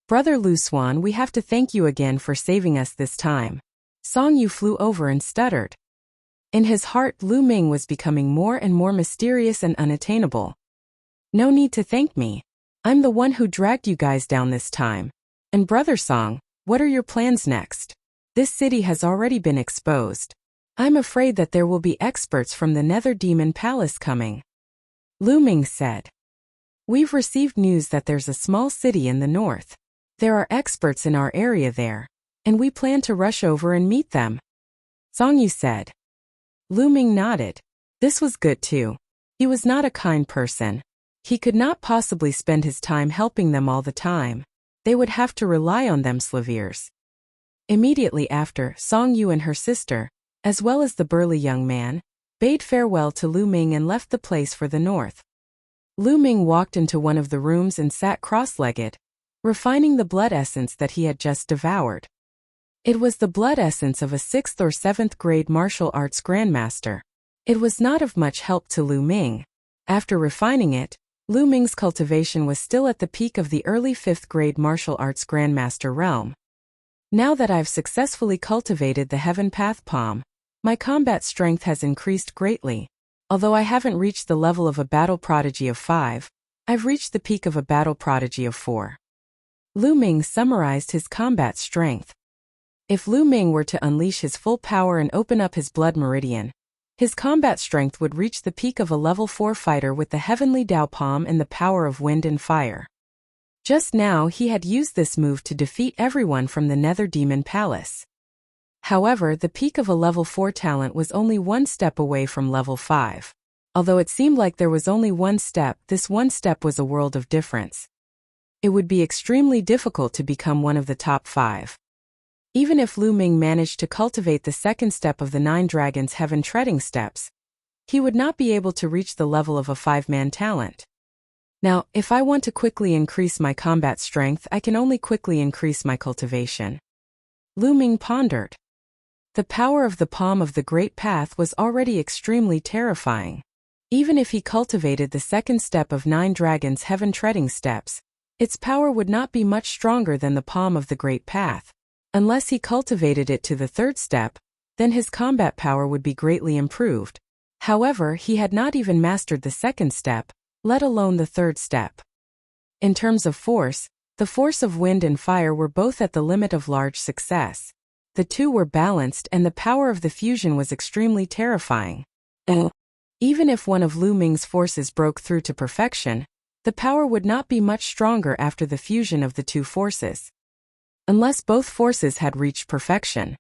"Brother Lu Swan, we have to thank you again for saving us this time." Song Yu flew over and stuttered. In his heart, Lu Ming was becoming more and more mysterious and unattainable. "No need to thank me. I'm the one who dragged you guys down this time. And Brother Song, what are your plans next? This city has already been exposed. I'm afraid that there will be experts from the Nether Demon Palace coming." Lu Ming said. "We've received news that there's a small city in the north. There are experts in our area there, and we plan to rush over and meet them." Song Yu said. Lu Ming nodded. This was good too. He was not a kind person. He could not possibly spend his time helping them all the time. They would have to rely on them slaviers. Immediately after, Song Yu and her sister, as well as the burly young man, bade farewell to Lu Ming and left the place for the north. Lu Ming walked into one of the rooms and sat cross-legged, refining the blood essence that he had just devoured. It was the blood essence of a 6th or 7th grade martial arts grandmaster. It was not of much help to Lu Ming. After refining it, Lu Ming's cultivation was still at the peak of the early 5th grade martial arts grandmaster realm. "Now that I've successfully cultivated the Heaven Path Palm, my combat strength has increased greatly. Although I haven't reached the level of a battle prodigy of 5, I've reached the peak of a battle prodigy of 4. Lu Ming summarized his combat strength. If Lu Ming were to unleash his full power and open up his blood meridian, his combat strength would reach the peak of a level 4 fighter with the heavenly Dao Palm and the power of wind and fire. Just now he had used this move to defeat everyone from the Nether Demon Palace. However, the peak of a level 4 talent was only one step away from level 5. Although it seemed like there was only one step, this one step was a world of difference. It would be extremely difficult to become one of the top 5. Even if Lu Ming managed to cultivate the second step of the 9 Dragons' Heaven Treading Steps, he would not be able to reach the level of a 5-man talent. Now, if I want to quickly increase my combat strength, I can only quickly increase my cultivation. Lu Ming pondered. The power of the palm of the Great Path was already extremely terrifying. Even if he cultivated the second step of 9 Dragons' Heaven Treading Steps, its power would not be much stronger than the palm of the Great Path. Unless he cultivated it to the third step, then his combat power would be greatly improved. However, he had not even mastered the second step, let alone the third step. In terms of force, the force of wind and fire were both at the limit of large success. The two were balanced and the power of the fusion was extremely terrifying. Even if one of Lu Ming's forces broke through to perfection, the power would not be much stronger after the fusion of the two forces. Unless both forces had reached perfection.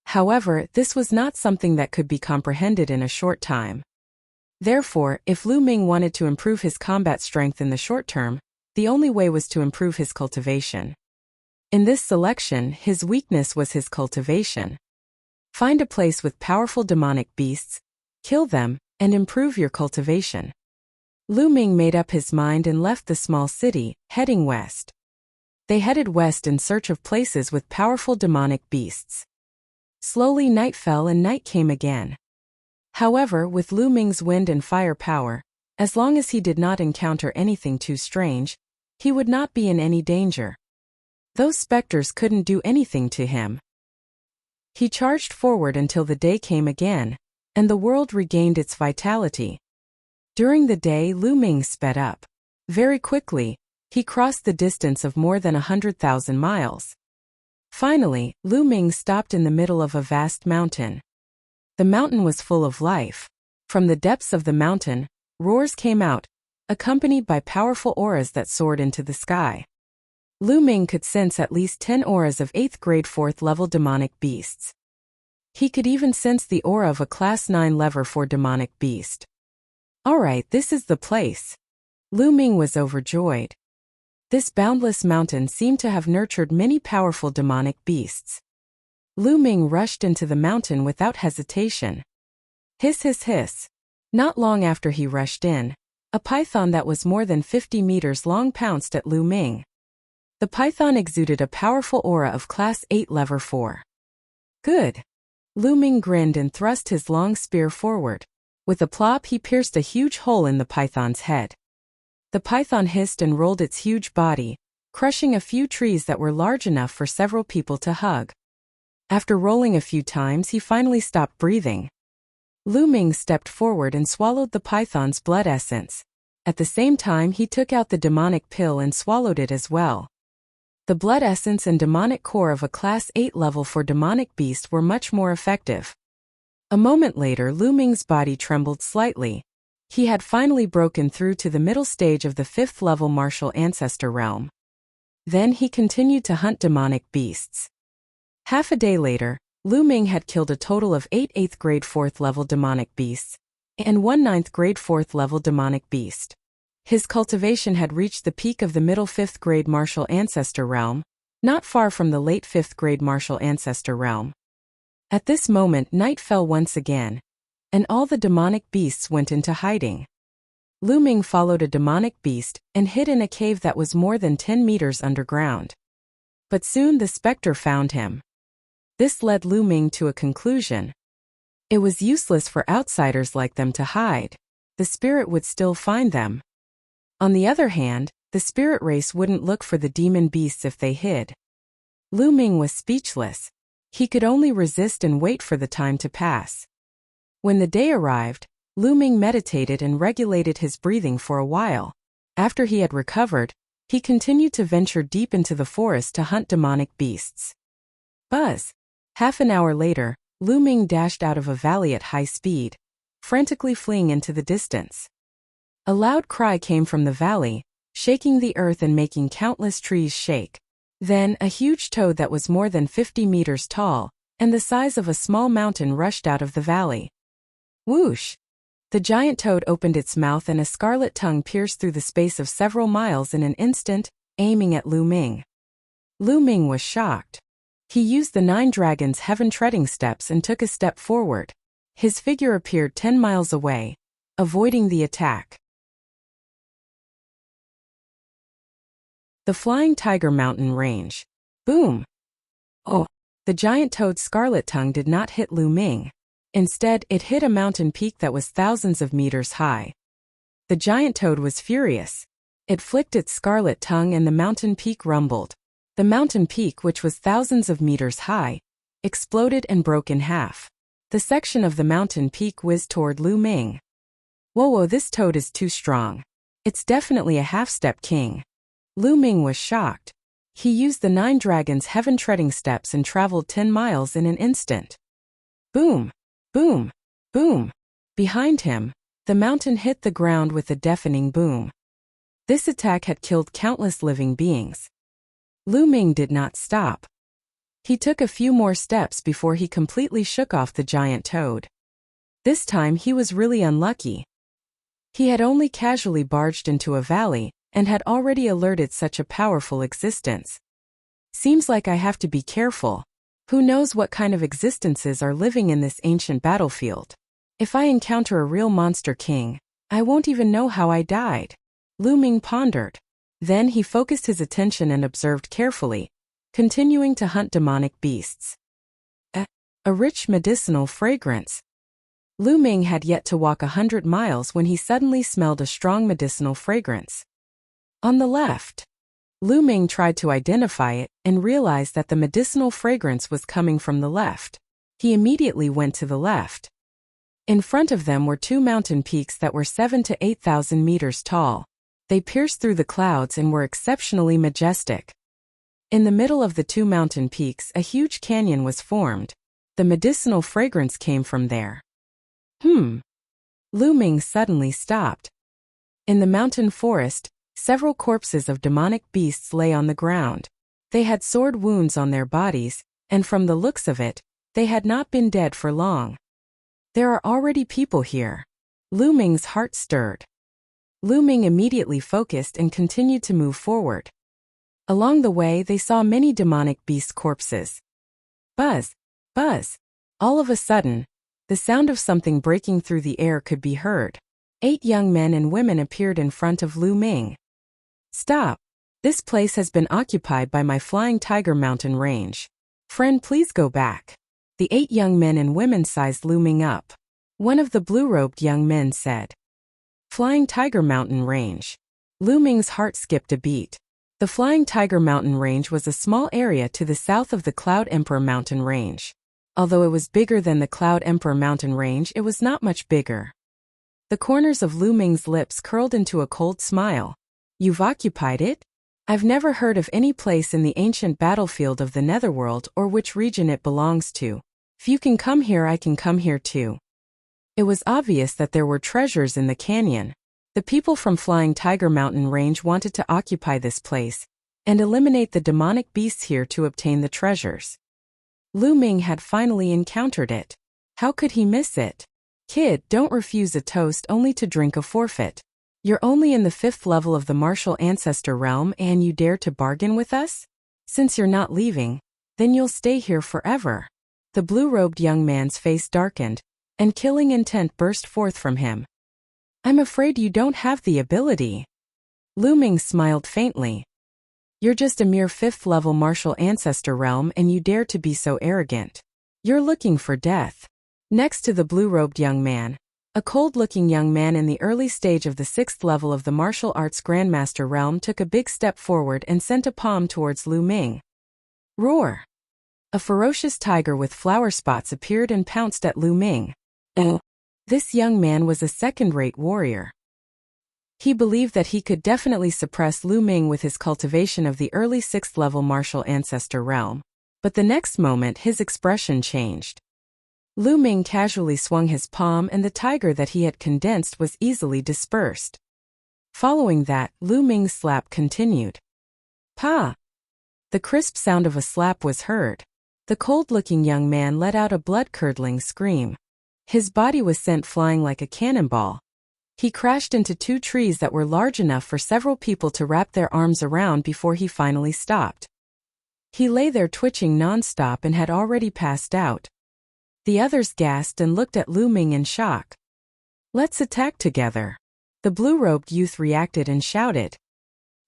However, this was not something that could be comprehended in a short time. Therefore, if Lu Ming wanted to improve his combat strength in the short term, the only way was to improve his cultivation. In this selection, his weakness was his cultivation. Find a place with powerful demonic beasts, kill them, and improve your cultivation. Lu Ming made up his mind and left the small city, heading west. They headed west in search of places with powerful demonic beasts. Slowly night fell and night came again. However, with Lu Ming's wind and fire power, as long as he did not encounter anything too strange, he would not be in any danger. Those specters couldn't do anything to him. He charged forward until the day came again, and the world regained its vitality. During the day, Lu Ming sped up. Very quickly, he crossed the distance of more than 100,000 miles. Finally, Lu Ming stopped in the middle of a vast mountain. The mountain was full of life. From the depths of the mountain, roars came out, accompanied by powerful auras that soared into the sky. Lu Ming could sense at least 10 auras of 8th grade 4th level demonic beasts. He could even sense the aura of a Class 9 level 4 demonic beast. Alright, this is the place. Lu Ming was overjoyed. This boundless mountain seemed to have nurtured many powerful demonic beasts. Lu Ming rushed into the mountain without hesitation. Hiss hiss hiss. Not long after he rushed in, a python that was more than 50 meters long pounced at Lu Ming. The python exuded a powerful aura of Class 8 level 4. Good. Lu Ming grinned and thrust his long spear forward. With a plop, he pierced a huge hole in the python's head. The python hissed and rolled its huge body, crushing a few trees that were large enough for several people to hug. After rolling a few times, he finally stopped breathing. Lu Ming stepped forward and swallowed the python's blood essence. At the same time, he took out the demonic pill and swallowed it as well. The blood essence and demonic core of a Class 8 level 4 demonic beast were much more effective. A moment later, Lu Ming's body trembled slightly. He had finally broken through to the middle stage of the 5th level martial ancestor realm. Then he continued to hunt demonic beasts. Half a day later, Lu Ming had killed a total of 8 8th grade 4th level demonic beasts and 1 9th grade 4th level demonic beast. His cultivation had reached the peak of the middle 5th grade martial ancestor realm, not far from the late 5th grade martial ancestor realm. At this moment, night fell once again, and all the demonic beasts went into hiding. Lu Ming followed a demonic beast and hid in a cave that was more than 10 meters underground. But soon the specter found him. This led Lu Ming to a conclusion. It was useless for outsiders like them to hide. The spirit would still find them. On the other hand, the spirit race wouldn't look for the demon beasts if they hid. Lu Ming was speechless. He could only resist and wait for the time to pass. When the day arrived, Lu Ming meditated and regulated his breathing for a while. After he had recovered, he continued to venture deep into the forest to hunt demonic beasts. Buzz! Half an hour later, Lu Ming dashed out of a valley at high speed, frantically fleeing into the distance. A loud cry came from the valley, shaking the earth and making countless trees shake. Then, a huge toad that was more than 50 meters tall and the size of a small mountain rushed out of the valley. Whoosh! The giant toad opened its mouth and a scarlet tongue pierced through the space of several miles in an instant, aiming at Lu Ming. Lu Ming was shocked. He used the 9 dragons' heaven-treading steps and took a step forward. His figure appeared 10 miles away, avoiding the attack. The Flying Tiger Mountain Range. Boom! Oh! The giant toad's scarlet tongue did not hit Lu Ming. Instead, it hit a mountain peak that was thousands of meters high. The giant toad was furious. It flicked its scarlet tongue and the mountain peak rumbled. The mountain peak, which was thousands of meters high, exploded and broke in half. The section of the mountain peak whizzed toward Lu Ming. Whoa, this toad is too strong. It's definitely a half-step king. Lu Ming was shocked. He used the 9 dragons' heaven-treading steps and traveled 10 miles in an instant. Boom! Boom! Boom! Behind him, the mountain hit the ground with a deafening boom. This attack had killed countless living beings. Lu Ming did not stop. He took a few more steps before he completely shook off the giant toad. This time he was really unlucky. He had only casually barged into a valley and had already alerted such a powerful existence. Seems like I have to be careful. Who knows what kind of existences are living in this ancient battlefield? If I encounter a real monster king, I won't even know how I died. Lu Ming pondered. Then he focused his attention and observed carefully, continuing to hunt demonic beasts. A rich medicinal fragrance. Lu Ming had yet to walk 100 miles when he suddenly smelled a strong medicinal fragrance. On the left. Lu Ming tried to identify it and realized that the medicinal fragrance was coming from the left. He immediately went to the left. In front of them were two mountain peaks that were 7,000 to 8,000 meters tall. They pierced through the clouds and were exceptionally majestic. In the middle of the two mountain peaks, a huge canyon was formed. The medicinal fragrance came from there. Lu Ming suddenly stopped. In the mountain forest, several corpses of demonic beasts lay on the ground. They had sword wounds on their bodies, and from the looks of it, they had not been dead for long. There are already people here. Lu Ming's heart stirred. Lu Ming immediately focused and continued to move forward. Along the way, they saw many demonic beast corpses. Buzz, buzz. All of a sudden, the sound of something breaking through the air could be heard. 8 young men and women appeared in front of Lu Ming. Stop. This place has been occupied by my Flying Tiger mountain range. Friend, please go back. The 8 young men and women sized Lu Ming up. One of the blue-robed young men said, Flying Tiger mountain range. Lu Ming's heart skipped a beat. The Flying Tiger mountain range was a small area to the south of the Cloud Emperor mountain range. Although it was bigger than the Cloud Emperor mountain range, it was not much bigger. The corners of Lu Ming's lips curled into a cold smile. You've occupied it? I've never heard of any place in the ancient battlefield of the Netherworld or which region it belongs to. If you can come here, I can come here too. It was obvious that there were treasures in the canyon. The people from Flying Tiger mountain range wanted to occupy this place and eliminate the demonic beasts here to obtain the treasures. Lu Ming had finally encountered it. How could he miss it? Kid, don't refuse a toast only to drink a forfeit. You're only in the 5th level of the martial ancestor realm and you dare to bargain with us? Since you're not leaving, then you'll stay here forever. The blue-robed young man's face darkened, and killing intent burst forth from him. I'm afraid you don't have the ability. Lu Ming smiled faintly. You're just a mere 5th level martial ancestor realm and you dare to be so arrogant. You're looking for death. Next to the blue-robed young man, a cold-looking young man in the early stage of the 6th level of the martial arts grandmaster realm took a big step forward and sent a palm towards Lu Ming. Roar! A ferocious tiger with flower spots appeared and pounced at Lu Ming. This young man was a second-rate warrior. He believed that he could definitely suppress Lu Ming with his cultivation of the early 6th level martial ancestor realm. But the next moment his expression changed. Lu Ming casually swung his palm and the tiger that he had condensed was easily dispersed. Following that, Lu Ming's slap continued. Pa! The crisp sound of a slap was heard. The cold-looking young man let out a blood-curdling scream. His body was sent flying like a cannonball. He crashed into 2 trees that were large enough for several people to wrap their arms around before he finally stopped. He lay there twitching non-stop and had already passed out. The others gasped and looked at Lu Ming in shock. Let's attack together. The blue-robed youth reacted and shouted.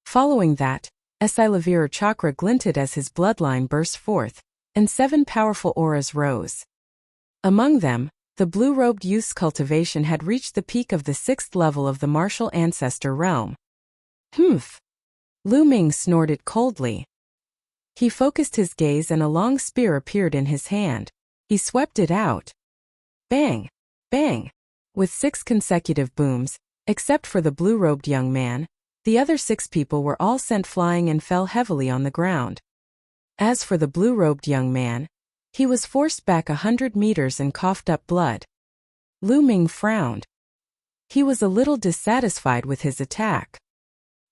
Following that, Esilavir chakra glinted as his bloodline burst forth, and 7 powerful auras rose. Among them, the blue-robed youth's cultivation had reached the peak of the 6th level of the martial ancestor realm. Humph! Lu Ming snorted coldly. He focused his gaze and a long spear appeared in his hand. He swept it out. Bang! Bang! With 6 consecutive booms, except for the blue-robed young man, the other 6 people were all sent flying and fell heavily on the ground. As for the blue-robed young man, he was forced back 100 meters and coughed up blood. Lu Ming frowned. He was a little dissatisfied with his attack.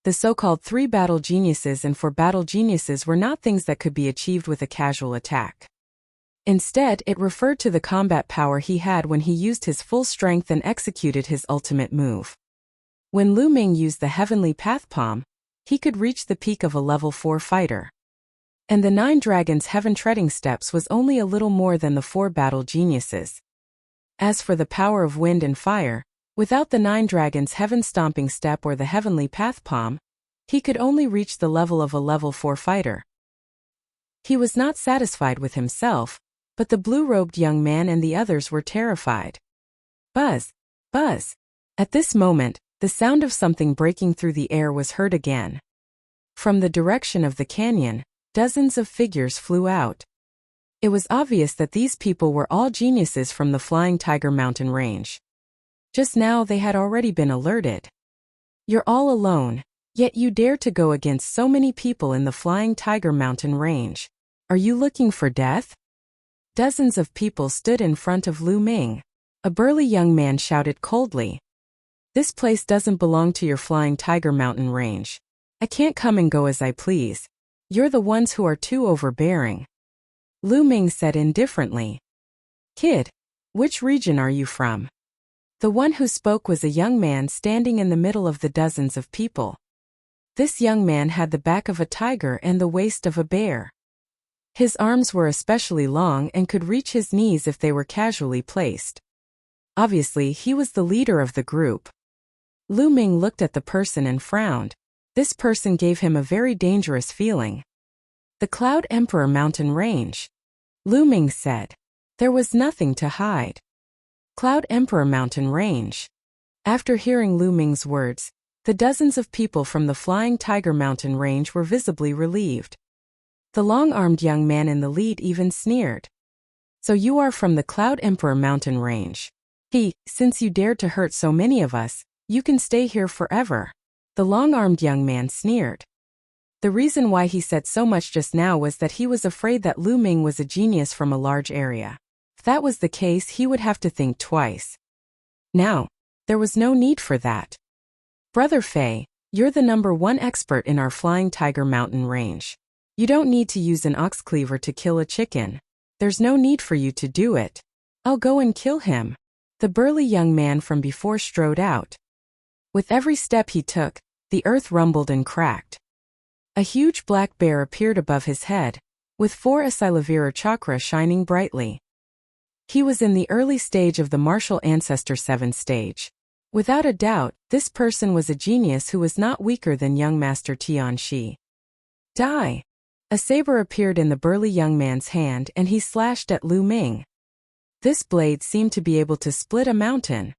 The so-called 3 battle geniuses and 4 battle geniuses were not things that could be achieved with a casual attack. Instead, it referred to the combat power he had when he used his full strength and executed his ultimate move. When Lu Ming used the Heavenly Path Palm, he could reach the peak of a level 4 fighter. And the 9 Dragons' Heaven Treading Steps was only a little more than the 4 battle geniuses. As for the power of wind and fire, Without the 9 dragons' heaven-stomping step or the heavenly path palm, he could only reach the level of a level 4 fighter. He was not satisfied with himself, but the blue-robed young man and the others were terrified. Buzz! Buzz! At this moment, the sound of something breaking through the air was heard again. From the direction of the canyon, dozens of figures flew out. It was obvious that these people were all geniuses from the Flying Tiger Mountain Range. Just now they had already been alerted. You're all alone, yet you dare to go against so many people in the Flying Tiger Mountain Range. Are you looking for death? Dozens of people stood in front of Lu Ming. A burly young man shouted coldly. This place doesn't belong to your Flying Tiger Mountain Range. I can't come and go as I please. You're the ones who are too overbearing. Lu Ming said indifferently. Kid, which region are you from? The one who spoke was a young man standing in the middle of the dozens of people. This young man had the back of a tiger and the waist of a bear. His arms were especially long and could reach his knees if they were casually placed. Obviously, he was the leader of the group. Lu Ming looked at the person and frowned. This person gave him a very dangerous feeling. The Cloud Emperor Mountain Range. Lu Ming said. There was nothing to hide. Cloud Emperor Mountain Range. After hearing Lu Ming's words, the dozens of people from the Flying Tiger Mountain Range were visibly relieved. The long-armed young man in the lead even sneered. So you are from the Cloud Emperor Mountain Range. Since you dared to hurt so many of us, you can stay here forever. The long-armed young man sneered. The reason why he said so much just now was that he was afraid that Lu Ming was a genius from a large area. If that was the case, he would have to think twice. Now, there was no need for that. Brother Fei, you're the #1 expert in our Flying Tiger Mountain Range. You don't need to use an ox cleaver to kill a chicken. There's no need for you to do it. I'll go and kill him. The burly young man from before strode out. With every step he took, the earth rumbled and cracked. A huge black bear appeared above his head, with 4 Asilavira chakra shining brightly. He was in the early stage of the martial ancestor 7 stage. Without a doubt, this person was a genius who was not weaker than young Master Tianxi. Die! A saber appeared in the burly young man's hand and he slashed at Lu Ming. This blade seemed to be able to split a mountain.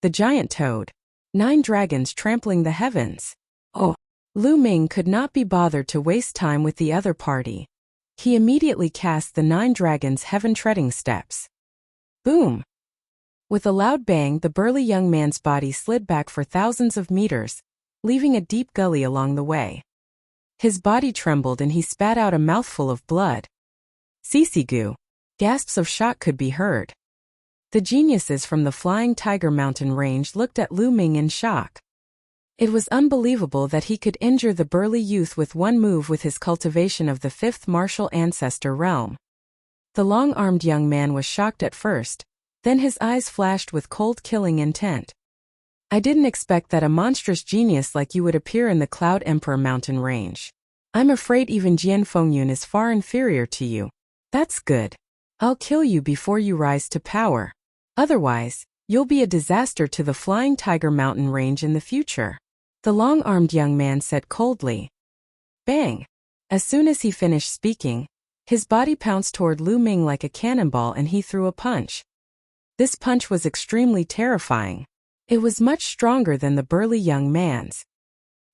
The giant toad. 9 dragons trampling the heavens. Oh! Lu Ming could not be bothered to waste time with the other party. He immediately cast the 9 dragons' heaven-treading steps. Boom! With a loud bang, the burly young man's body slid back for thousands of meters, leaving a deep gully along the way. His body trembled and he spat out a mouthful of blood. Sisigu! Gasps of shock could be heard. The geniuses from the Flying Tiger Mountain Range looked at Lu Ming in shock. It was unbelievable that he could injure the burly youth with one move with his cultivation of the 5th martial ancestor realm. The long-armed young man was shocked at first, then his eyes flashed with cold killing intent. I didn't expect that a monstrous genius like you would appear in the Cloud Emperor Mountain Range. I'm afraid even Jian Fengyun is far inferior to you. That's good. I'll kill you before you rise to power. Otherwise, you'll be a disaster to the Flying Tiger Mountain Range in the future. The long-armed young man said coldly. Bang! As soon as he finished speaking, his body pounced toward Lu Ming like a cannonball and he threw a punch. This punch was extremely terrifying. It was much stronger than the burly young man's.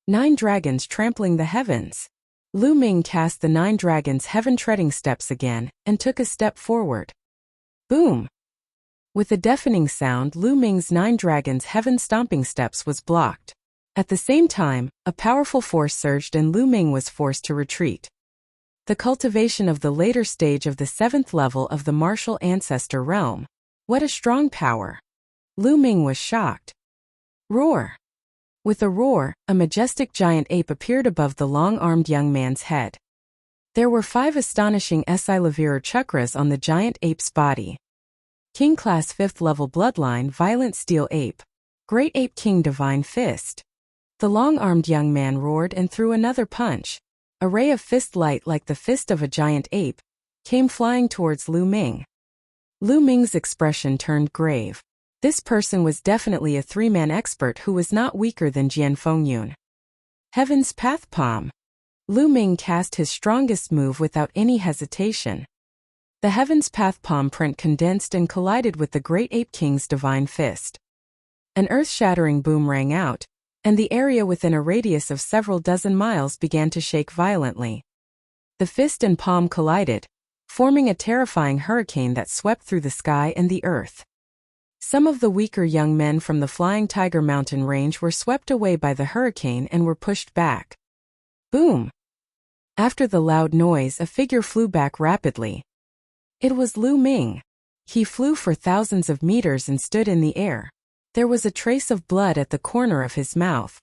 9 dragons trampling the heavens. Lu Ming cast the 9 dragons' heaven-treading steps again and took a step forward. Boom! With a deafening sound, Lu Ming's 9 dragons' heaven-stomping steps was blocked. At the same time, a powerful force surged and Lu Ming was forced to retreat. The cultivation of the later stage of the 7th level of the martial ancestor realm. What a strong power! Lu Ming was shocked. Roar! With a roar, a majestic giant ape appeared above the long-armed young man's head. There were 5 astonishing Asilavira chakras on the giant ape's body. King Class 5th level bloodline Violent Steel Ape. Great Ape King Divine Fist. The long-armed young man roared and threw another punch. A ray of fist light like the fist of a giant ape came flying towards Lu Ming. Lu Ming's expression turned grave. This person was definitely a three-man expert who was not weaker than Jian Fengyun. Heaven's Path Palm. Lu Ming cast his strongest move without any hesitation. The Heaven's Path Palm print condensed and collided with the Great Ape King's divine fist. An earth-shattering boom rang out, and the area within a radius of several dozen miles began to shake violently. The fist and palm collided, forming a terrifying hurricane that swept through the sky and the earth. Some of the weaker young men from the Flying Tiger mountain range were swept away by the hurricane and were pushed back. Boom! After the loud noise, a figure flew back rapidly. It was Lu Ming. He flew for thousands of meters and stood in the air. There was a trace of blood at the corner of his mouth.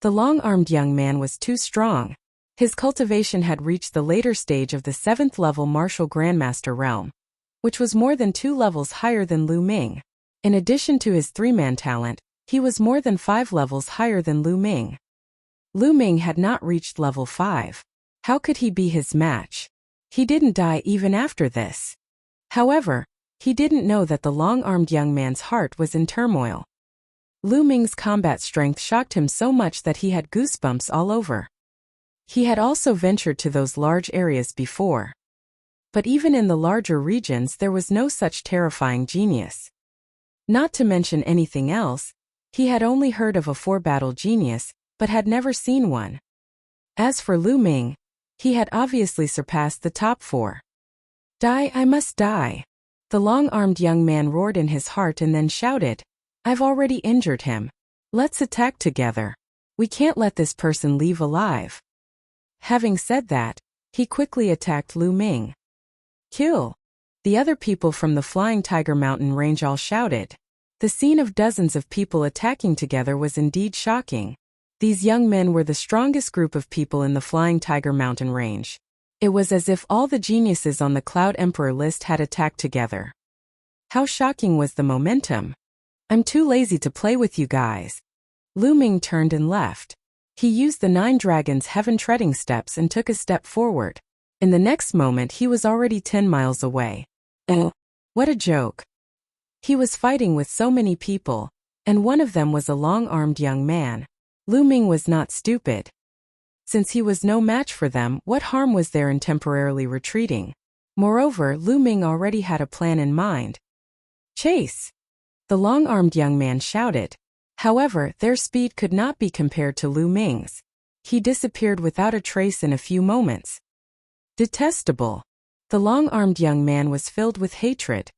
The long-armed young man was too strong. His cultivation had reached the later stage of the 7th level martial grandmaster realm, which was more than 2 levels higher than Lu Ming. In addition to his three-man talent, he was more than 5 levels higher than Lu Ming. Lu Ming had not reached level 5. How could he be his match? He didn't die even after this. However, he didn't know that the long-armed young man's heart was in turmoil. Lu Ming's combat strength shocked him so much that he had goosebumps all over. He had also ventured to those large areas before. But even in the larger regions there was no such terrifying genius. Not to mention anything else, he had only heard of a 4-battle genius, but had never seen one. As for Lu Ming, he had obviously surpassed the top 4. Die, I must die. The long-armed young man roared in his heart and then shouted, I've already injured him. Let's attack together. We can't let this person leave alive. Having said that, he quickly attacked Lu Ming. Kill! The other people from the Flying Tiger mountain range all shouted. The scene of dozens of people attacking together was indeed shocking. These young men were the strongest group of people in the Flying Tiger mountain range. It was as if all the geniuses on the Cloud Emperor list had attacked together. How shocking was the momentum! I'm too lazy to play with you guys. Lu Ming turned and left. He used the 9 dragons' heaven treading steps and took a step forward. In the next moment he was already 10 miles away. Oh, what a joke. He was fighting with so many people, and one of them was a long-armed young man. Lu Ming was not stupid. Since he was no match for them, what harm was there in temporarily retreating? Moreover, Lu Ming already had a plan in mind. Chase! The long-armed young man shouted. However, their speed could not be compared to Lu Ming's. He disappeared without a trace in a few moments. Detestable! The long-armed young man was filled with hatred.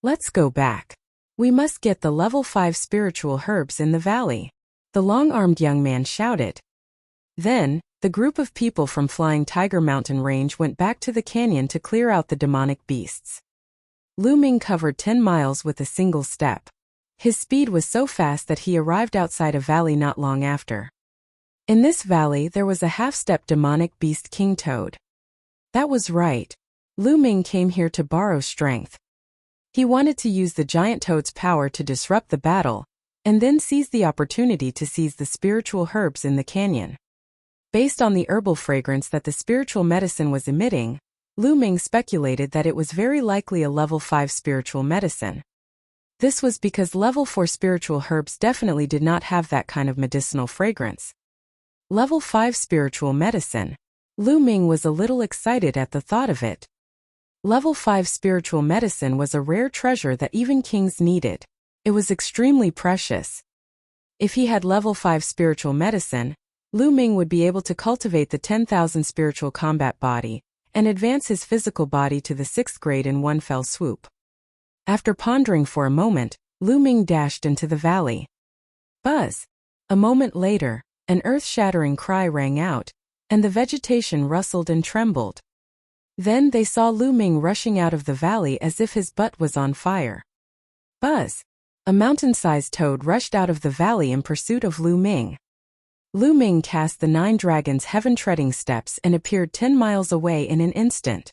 Let's go back. We must get the level 5 spiritual herbs in the valley. The long-armed young man shouted. Then, the group of people from Flying Tiger mountain range went back to the canyon to clear out the demonic beasts. Lu Ming covered 10 miles with a single step. His speed was so fast that he arrived outside a valley not long after. In this valley there was a half-step demonic beast king toad. That was right. Lu Ming came here to borrow strength. He wanted to use the giant toad's power to disrupt the battle, and then seize the opportunity to seize the spiritual herbs in the canyon. Based on the herbal fragrance that the spiritual medicine was emitting, Lu Ming speculated that it was very likely a level 5 spiritual medicine. This was because level 4 spiritual herbs definitely did not have that kind of medicinal fragrance. Level 5 spiritual medicine. Lu Ming was a little excited at the thought of it. Level 5 spiritual medicine was a rare treasure that even kings needed. It was extremely precious. If he had level 5 spiritual medicine, Lu Ming would be able to cultivate the 10,000 spiritual combat body, and advance his physical body to the 6th grade in one fell swoop. After pondering for a moment, Lu Ming dashed into the valley. Buzz! A moment later, an earth-shattering cry rang out, and the vegetation rustled and trembled. Then they saw Lu Ming rushing out of the valley as if his butt was on fire. Buzz! A mountain-sized toad rushed out of the valley in pursuit of Lu Ming. Lu Ming cast the 9 dragons' heaven-treading steps and appeared 10 miles away in an instant.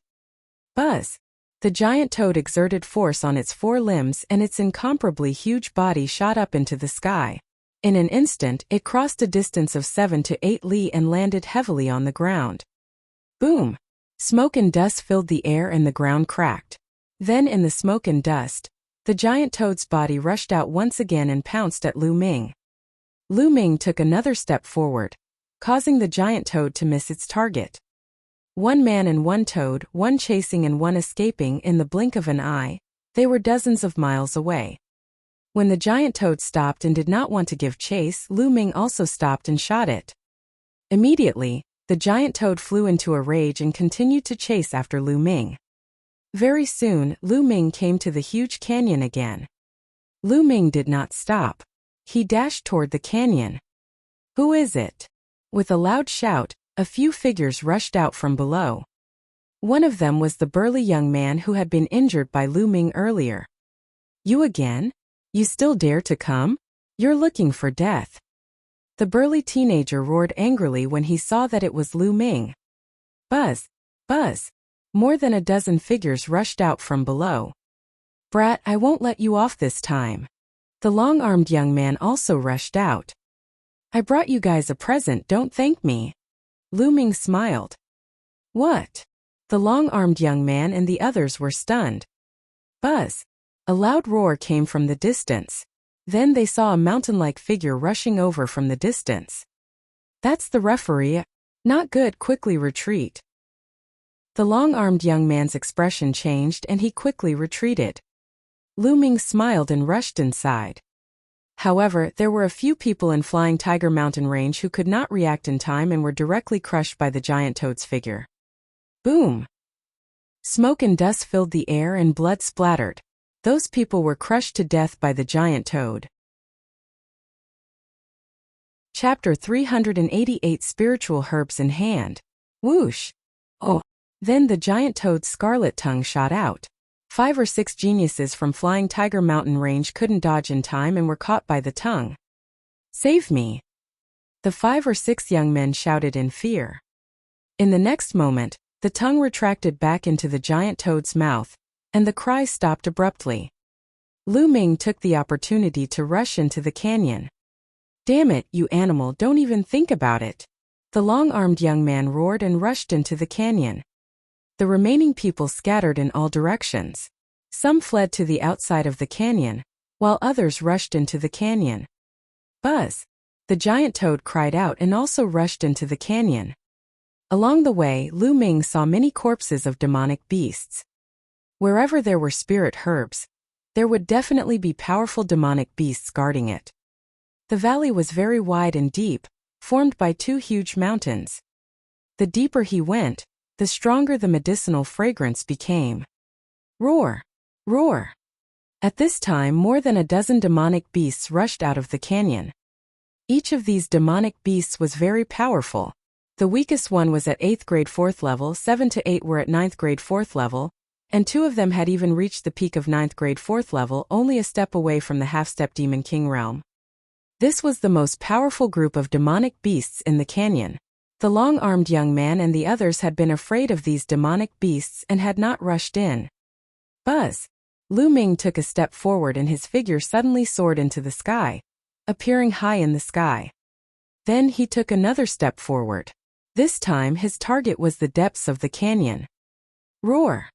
Buzz! The giant toad exerted force on its 4 limbs and its incomparably huge body shot up into the sky. In an instant, it crossed a distance of 7 to 8 li and landed heavily on the ground. Boom! Smoke and dust filled the air and the ground cracked. Then in the smoke and dust, the giant toad's body rushed out once again and pounced at Lu Ming. Lu Ming took another step forward, causing the giant toad to miss its target. One man and one toad, one chasing and one escaping in the blink of an eye, they were dozens of miles away. When the giant toad stopped and did not want to give chase, Lu Ming also stopped and shot it. Immediately, the giant toad flew into a rage and continued to chase after Lu Ming. Very soon, Lu Ming came to the huge canyon again. Lu Ming did not stop. He dashed toward the canyon. "Who is it?" With a loud shout, a few figures rushed out from below. One of them was the burly young man who had been injured by Lu Ming earlier. "You again? You still dare to come? You're looking for death." The burly teenager roared angrily when he saw that it was Lu Ming. Buzz! Buzz! More than a dozen figures rushed out from below. "Brat, I won't let you off this time." The long-armed young man also rushed out. "I brought you guys a present, don't thank me." Lu Ming smiled. "What?" The long-armed young man and the others were stunned. Buzz! A loud roar came from the distance. Then they saw a mountain-like figure rushing over from the distance. "That's the referee. Not good, quickly retreat." The long-armed young man's expression changed and he quickly retreated. Lu Ming smiled and rushed inside. However, there were a few people in Flying Tiger Mountain Range who could not react in time and were directly crushed by the giant toad's figure. Boom! Smoke and dust filled the air and blood splattered. Those people were crushed to death by the giant toad. Chapter 388 Spiritual Herbs in Hand. Whoosh! Oh! Then the giant toad's scarlet tongue shot out. 5 or 6 geniuses from Flying Tiger Mountain Range couldn't dodge in time and were caught by the tongue. "Save me!" The 5 or 6 young men shouted in fear. In the next moment, the tongue retracted back into the giant toad's mouth, and the cries stopped abruptly. Lu Ming took the opportunity to rush into the canyon. "Damn it, you animal, don't even think about it!" The long-armed young man roared and rushed into the canyon. The remaining people scattered in all directions. Some fled to the outside of the canyon, while others rushed into the canyon. Buzz! The giant toad cried out and also rushed into the canyon. Along the way, Lu Ming saw many corpses of demonic beasts. Wherever there were spirit herbs, there would definitely be powerful demonic beasts guarding it. The valley was very wide and deep, formed by 2 huge mountains. The deeper he went, the stronger the medicinal fragrance became. Roar! Roar! At this time, more than a dozen demonic beasts rushed out of the canyon. Each of these demonic beasts was very powerful. The weakest one was at 8th grade 4th level, 7 to 8 were at 9th grade 4th level, and 2 of them had even reached the peak of 9th grade 4th level, only a step away from the half-step Demon King realm. This was the most powerful group of demonic beasts in the canyon. The long-armed young man and the others had been afraid of these demonic beasts and had not rushed in. Buzz! Lu Ming took a step forward and his figure suddenly soared into the sky, appearing high in the sky. Then he took another step forward. This time his target was the depths of the canyon. Roar!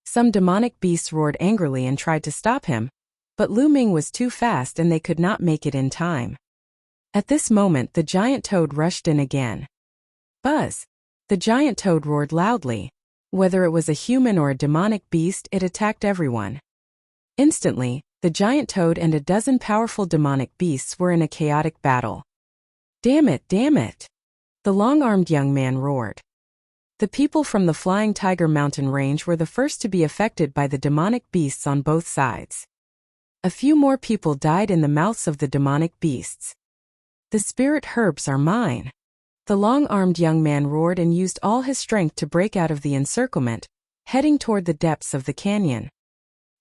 Some demonic beasts roared angrily and tried to stop him, but Lu Ming was too fast and they could not make it in time. At this moment the giant toad rushed in again. Buzz! The giant toad roared loudly. Whether it was a human or a demonic beast, it attacked everyone. Instantly, the giant toad and a dozen powerful demonic beasts were in a chaotic battle. "Damn it, damn it!" The long-armed young man roared. The people from the Flying Tiger Mountain Range were the first to be affected by the demonic beasts on both sides. A few more people died in the mouths of the demonic beasts. "The spirit herbs are mine!" The long-armed young man roared and used all his strength to break out of the encirclement, heading toward the depths of the canyon.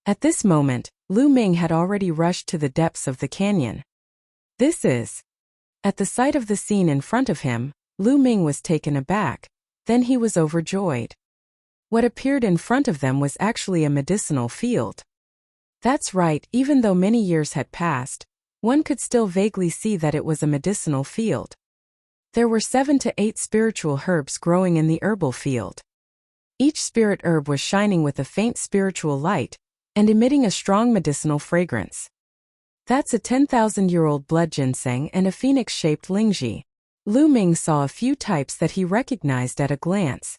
At this moment, Lu Ming had already rushed to the depths of the canyon. "This is..." At the sight of the scene in front of him, Lu Ming was taken aback, then he was overjoyed. What appeared in front of them was actually a medicinal field. That's right, even though many years had passed, one could still vaguely see that it was a medicinal field. There were 7 to 8 spiritual herbs growing in the herbal field. Each spirit herb was shining with a faint spiritual light and emitting a strong medicinal fragrance. That's a 10,000-year-old blood ginseng and a phoenix-shaped lingji. Lu Ming saw a few types that he recognized at a glance.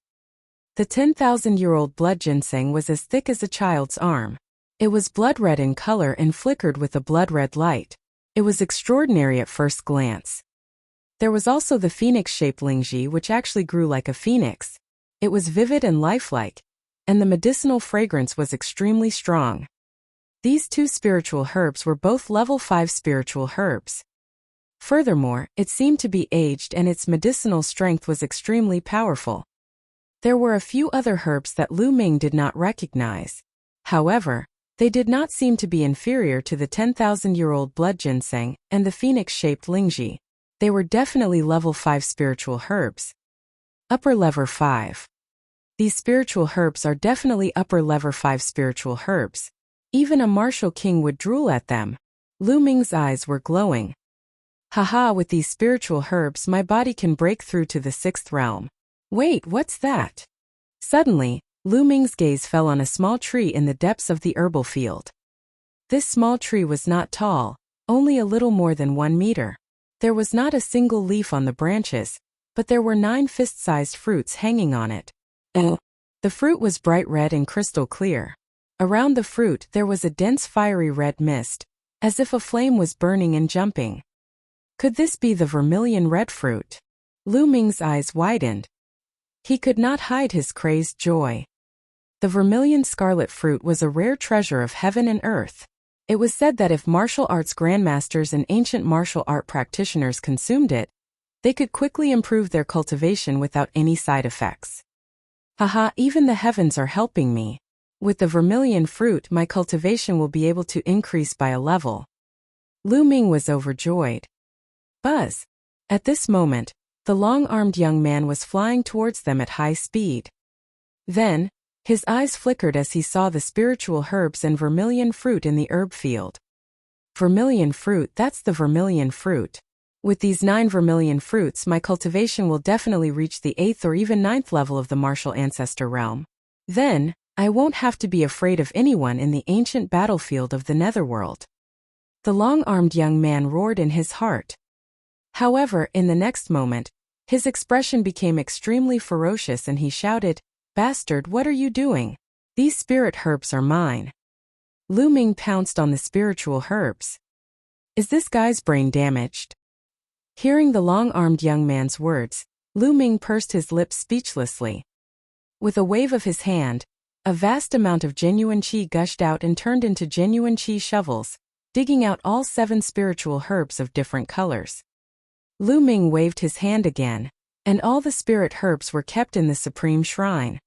The 10,000-year-old blood ginseng was as thick as a child's arm. It was blood red in color and flickered with a blood red light. It was extraordinary at first glance. There was also the phoenix-shaped lingji, which actually grew like a phoenix. It was vivid and lifelike, and the medicinal fragrance was extremely strong. These two spiritual herbs were both level 5 spiritual herbs. Furthermore, it seemed to be aged and its medicinal strength was extremely powerful. There were a few other herbs that Lu Ming did not recognize. However, they did not seem to be inferior to the 10,000-year-old blood ginseng and the phoenix-shaped lingji. They were definitely level 5 spiritual herbs. Upper level 5. These spiritual herbs are definitely upper level 5 spiritual herbs. Even a martial king would drool at them. Lu Ming's eyes were glowing. Haha, with these spiritual herbs my body can break through to the 6th realm. Wait, what's that? Suddenly, Lu Ming's gaze fell on a small tree in the depths of the herbal field. This small tree was not tall, only a little more than 1 meter. There was not a single leaf on the branches, but there were 9 fist-sized fruits hanging on it. The fruit was bright red and crystal clear. Around the fruit there was a dense fiery red mist, as if a flame was burning and jumping. Could this be the vermilion red fruit? Lu Ming's eyes widened. He could not hide his crazed joy. The vermilion scarlet fruit was a rare treasure of heaven and earth. It was said that if martial arts grandmasters and ancient martial art practitioners consumed it, they could quickly improve their cultivation without any side effects. Haha, even the heavens are helping me. With the vermilion fruit, my cultivation will be able to increase by a level. Lu Ming was overjoyed. Buzz! At this moment, the long-armed young man was flying towards them at high speed. Then, his eyes flickered as he saw the spiritual herbs and vermilion fruit in the herb field. Vermilion fruit, that's the vermilion fruit. With these 9 vermilion fruits, my cultivation will definitely reach the 8th or even 9th level of the martial ancestor realm. Then, I won't have to be afraid of anyone in the ancient battlefield of the netherworld. The long-armed young man roared in his heart. However, in the next moment, his expression became extremely ferocious and he shouted, "Bastard, what are you doing? These spirit herbs are mine." Lu Ming pounced on the spiritual herbs. Is this guy's brain damaged? Hearing the long-armed young man's words, Lu Ming pursed his lips speechlessly. With a wave of his hand, a vast amount of genuine qi gushed out and turned into genuine qi shovels, digging out all 7 spiritual herbs of different colors. Lu Ming waved his hand again, and all the spirit herbs were kept in the supreme shrine.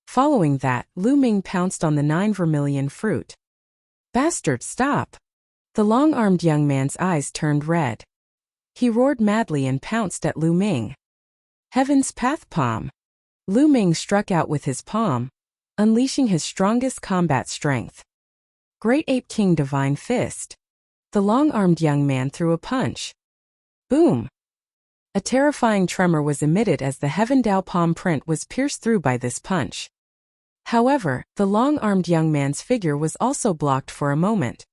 Following that, Lu Ming pounced on the 9 vermilion fruit. Bastard, stop! The long-armed young man's eyes turned red. He roared madly and pounced at Lu Ming. Heaven's Path Palm! Lu Ming struck out with his palm, unleashing his strongest combat strength. Great Ape King Divine Fist! The long-armed young man threw a punch. Boom! A terrifying tremor was emitted as the Heaven Dao palm print was pierced through by this punch. However, the long-armed young man's figure was also blocked for a moment.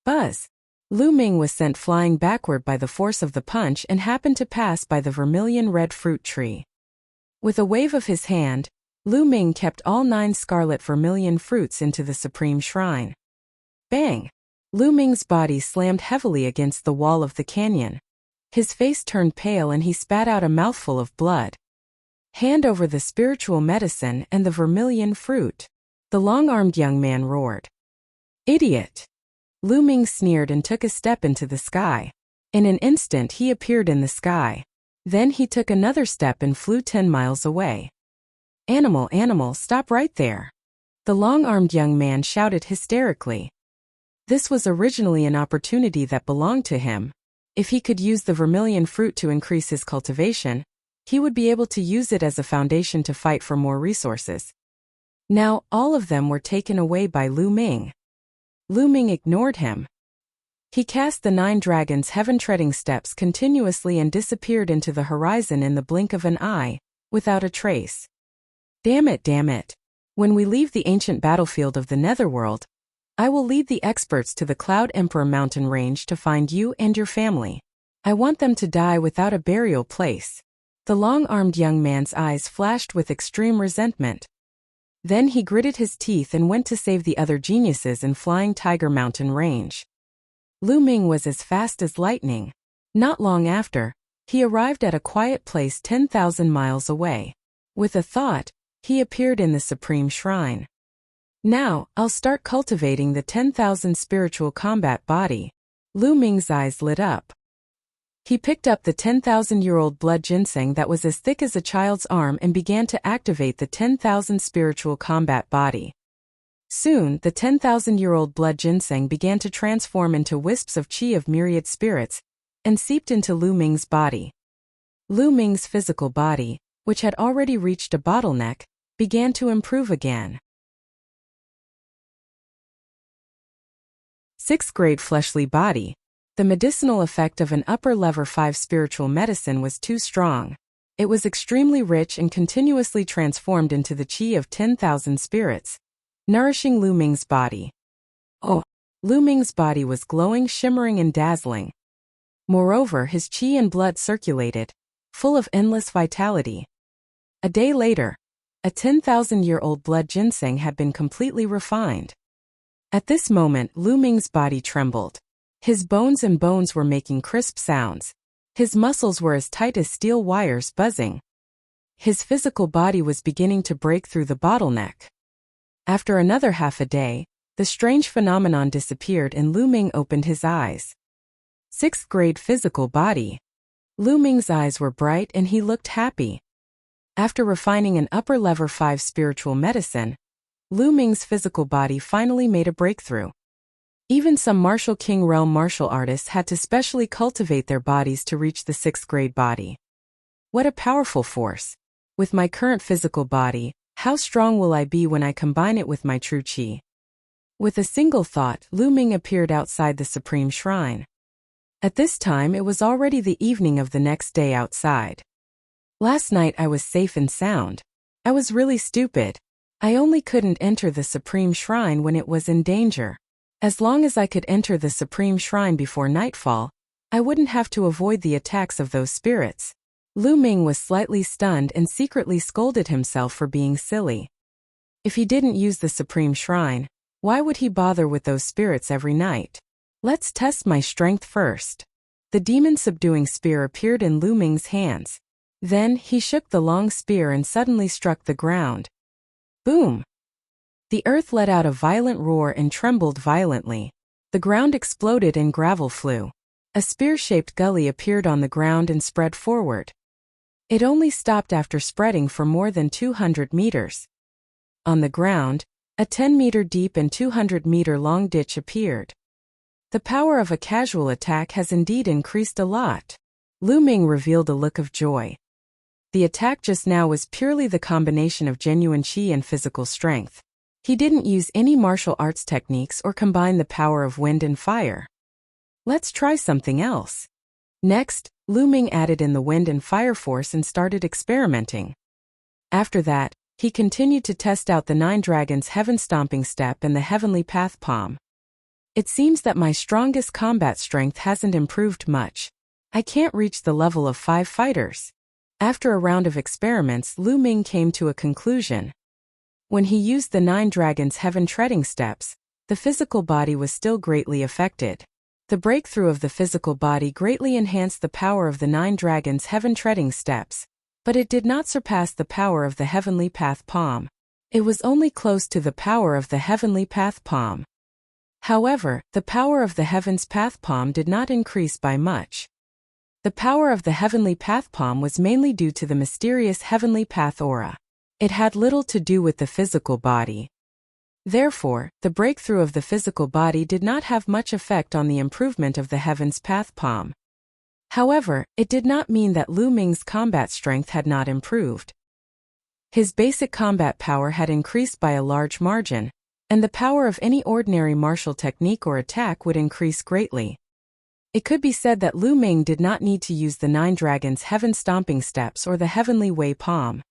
Buzz! Lu Ming was sent flying backward by the force of the punch and happened to pass by the vermilion red fruit tree. With a wave of his hand, Lu Ming kept all 9 scarlet vermilion fruits into the supreme shrine. Bang! Lu Ming's body slammed heavily against the wall of the canyon. His face turned pale and he spat out a mouthful of blood. Hand over the spiritual medicine and the vermilion fruit. The long-armed young man roared. Idiot! Lu Ming sneered and took a step into the sky. In an instant he appeared in the sky. Then he took another step and flew 10 miles away. Animal, animal, stop right there! The long-armed young man shouted hysterically. This was originally an opportunity that belonged to him. If he could use the vermilion fruit to increase his cultivation, he would be able to use it as a foundation to fight for more resources. Now, all of them were taken away by Lu Ming. Lu Ming ignored him. He cast the 9 dragons' heaven-treading steps continuously and disappeared into the horizon in the blink of an eye, without a trace. Damn it, damn it. When we leave the ancient battlefield of the Netherworld, I will lead the experts to the Cloud Emperor mountain range to find you and your family. I want them to die without a burial place. The long-armed young man's eyes flashed with extreme resentment. Then he gritted his teeth and went to save the other geniuses in Flying Tiger Mountain Range. Lu Ming was as fast as lightning. Not long after, he arrived at a quiet place 10,000 miles away. With a thought, he appeared in the Supreme Shrine. Now, I'll start cultivating the 10,000 spiritual combat body. Lu Ming's eyes lit up. He picked up the 10,000-year-old blood ginseng that was as thick as a child's arm and began to activate the 10,000 spiritual combat body. Soon, the 10,000-year-old blood ginseng began to transform into wisps of qi of myriad spirits and seeped into Lu Ming's body. Lu Ming's physical body, which had already reached a bottleneck, began to improve again. 6th grade fleshly body. The medicinal effect of an upper level 5 spiritual medicine was too strong. It was extremely rich and continuously transformed into the qi of 10,000 spirits, nourishing Lu Ming's body. Oh! Lu Ming's body was glowing, shimmering and dazzling. Moreover, his qi and blood circulated, full of endless vitality. A day later, a 10,000-year-old blood ginseng had been completely refined. At this moment, Lu Ming's body trembled. His bones were making crisp sounds. His muscles were as tight as steel wires buzzing. His physical body was beginning to break through the bottleneck. After another half a day, the strange phenomenon disappeared and Lu Ming opened his eyes. 6th grade physical body. Lu Ming's eyes were bright and he looked happy. After refining an upper level 5 spiritual medicine, Lu Ming's physical body finally made a breakthrough. Even some martial king realm martial artists had to specially cultivate their bodies to reach the 6th grade body. What a powerful force! With my current physical body, how strong will I be when I combine it with my true qi? With a single thought, Lu Ming appeared outside the Supreme Shrine. At this time it was already the evening of the next day outside. Last night I was safe and sound. I was really stupid. I only couldn't enter the Supreme Shrine when it was in danger. As long as I could enter the Supreme Shrine before nightfall, I wouldn't have to avoid the attacks of those spirits. Lu Ming was slightly stunned and secretly scolded himself for being silly. If he didn't use the Supreme Shrine, why would he bother with those spirits every night? Let's test my strength first. The demon-subduing spear appeared in Lu Ming's hands. Then, he shook the long spear and suddenly struck the ground. Boom! The earth let out a violent roar and trembled violently. The ground exploded and gravel flew. A spear-shaped gully appeared on the ground and spread forward. It only stopped after spreading for more than 200 meters. On the ground, a 10-meter deep and 200-meter long ditch appeared. The power of a casual attack has indeed increased a lot. Lu Ming revealed a look of joy. The attack just now was purely the combination of genuine qi and physical strength. He didn't use any martial arts techniques or combine the power of wind and fire. Let's try something else. Next, Lu Ming added in the wind and fire force and started experimenting. After that, he continued to test out the 9 Dragons Heaven Stomping Step and the Heavenly Path Palm. It seems that my strongest combat strength hasn't improved much. I can't reach the level of 5 fighters. After a round of experiments, Lu Ming came to a conclusion. When he used the 9 Dragons Heaven Treading Steps, the physical body was still greatly affected. The breakthrough of the physical body greatly enhanced the power of the 9 Dragons Heaven Treading Steps, but it did not surpass the power of the Heavenly Path Palm. It was only close to the power of the Heavenly Path Palm. However, the power of the Heaven's Path Palm did not increase by much. The power of the Heavenly Path Palm was mainly due to the mysterious Heavenly Path aura. It had little to do with the physical body. Therefore, the breakthrough of the physical body did not have much effect on the improvement of the Heaven's Path Palm. However, it did not mean that Lu Ming's combat strength had not improved. His basic combat power had increased by a large margin, and the power of any ordinary martial technique or attack would increase greatly. It could be said that Lu Ming did not need to use the 9 Dragons Heaven Stomping Steps or the Heavenly Way Palm.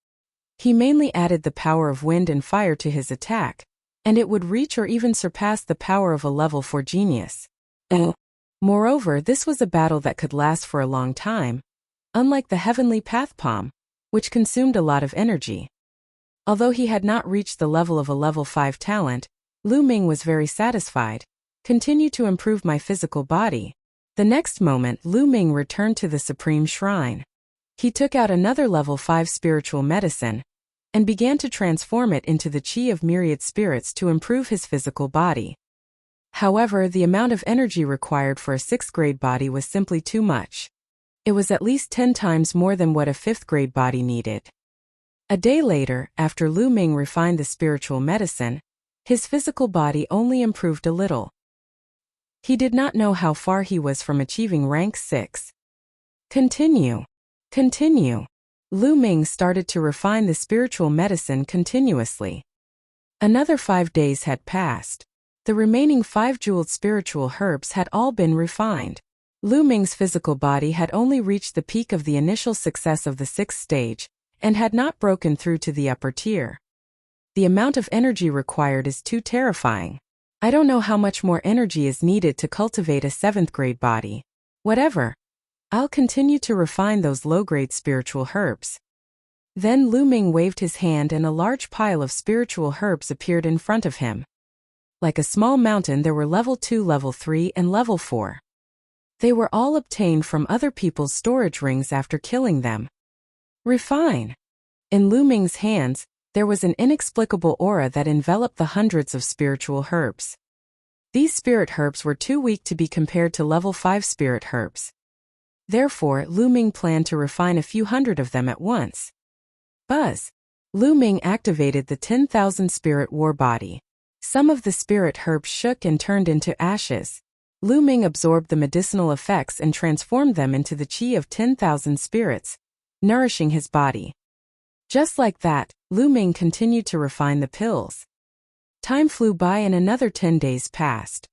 He mainly added the power of wind and fire to his attack, and it would reach or even surpass the power of a level 4 genius. Moreover, this was a battle that could last for a long time, unlike the heavenly path palm, which consumed a lot of energy. Although he had not reached the level of a level 5 talent, Lu Ming was very satisfied. Continue to improve my physical body. The next moment, Lu Ming returned to the Supreme Shrine. He took out another level 5 spiritual medicine and began to transform it into the chi of myriad spirits to improve his physical body. However, the amount of energy required for a 6th grade body was simply too much. It was at least 10 times more than what a 5th grade body needed. A day later, after Lu Ming refined the spiritual medicine, his physical body only improved a little. He did not know how far he was from achieving rank 6. Continue. Lu Ming started to refine the spiritual medicine continuously. Another 5 days had passed. The remaining 5 jeweled spiritual herbs had all been refined. Lu Ming's physical body had only reached the peak of the initial success of the 6th stage, and had not broken through to the upper tier. The amount of energy required is too terrifying. I don't know how much more energy is needed to cultivate a 7th grade body. Whatever. I'll continue to refine those low-grade spiritual herbs. Then Lu Ming waved his hand and a large pile of spiritual herbs appeared in front of him. Like a small mountain, there were level 2, level 3, and level 4. They were all obtained from other people's storage rings after killing them. Refine. In Lu Ming's hands, there was an inexplicable aura that enveloped the hundreds of spiritual herbs. These spirit herbs were too weak to be compared to level 5 spirit herbs. Therefore, Lu Ming planned to refine a few hundred of them at once. Buzz. Lu Ming activated the 10,000 spirit war body. Some of the spirit herbs shook and turned into ashes. Lu Ming absorbed the medicinal effects and transformed them into the chi of 10,000 spirits, nourishing his body. Just like that, Lu Ming continued to refine the pills. Time flew by and another 10 days passed.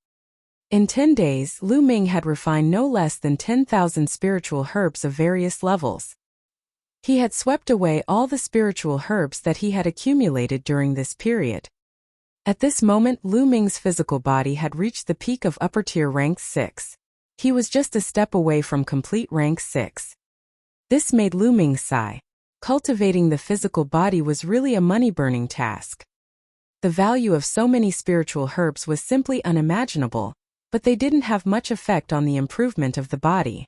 In 10 days, Lu Ming had refined no less than 10,000 spiritual herbs of various levels. He had swept away all the spiritual herbs that he had accumulated during this period. At this moment, Lu Ming's physical body had reached the peak of upper tier rank 6. He was just a step away from complete rank 6. This made Lu Ming sigh. Cultivating the physical body was really a money-burning task. The value of so many spiritual herbs was simply unimaginable, but they didn't have much effect on the improvement of the body.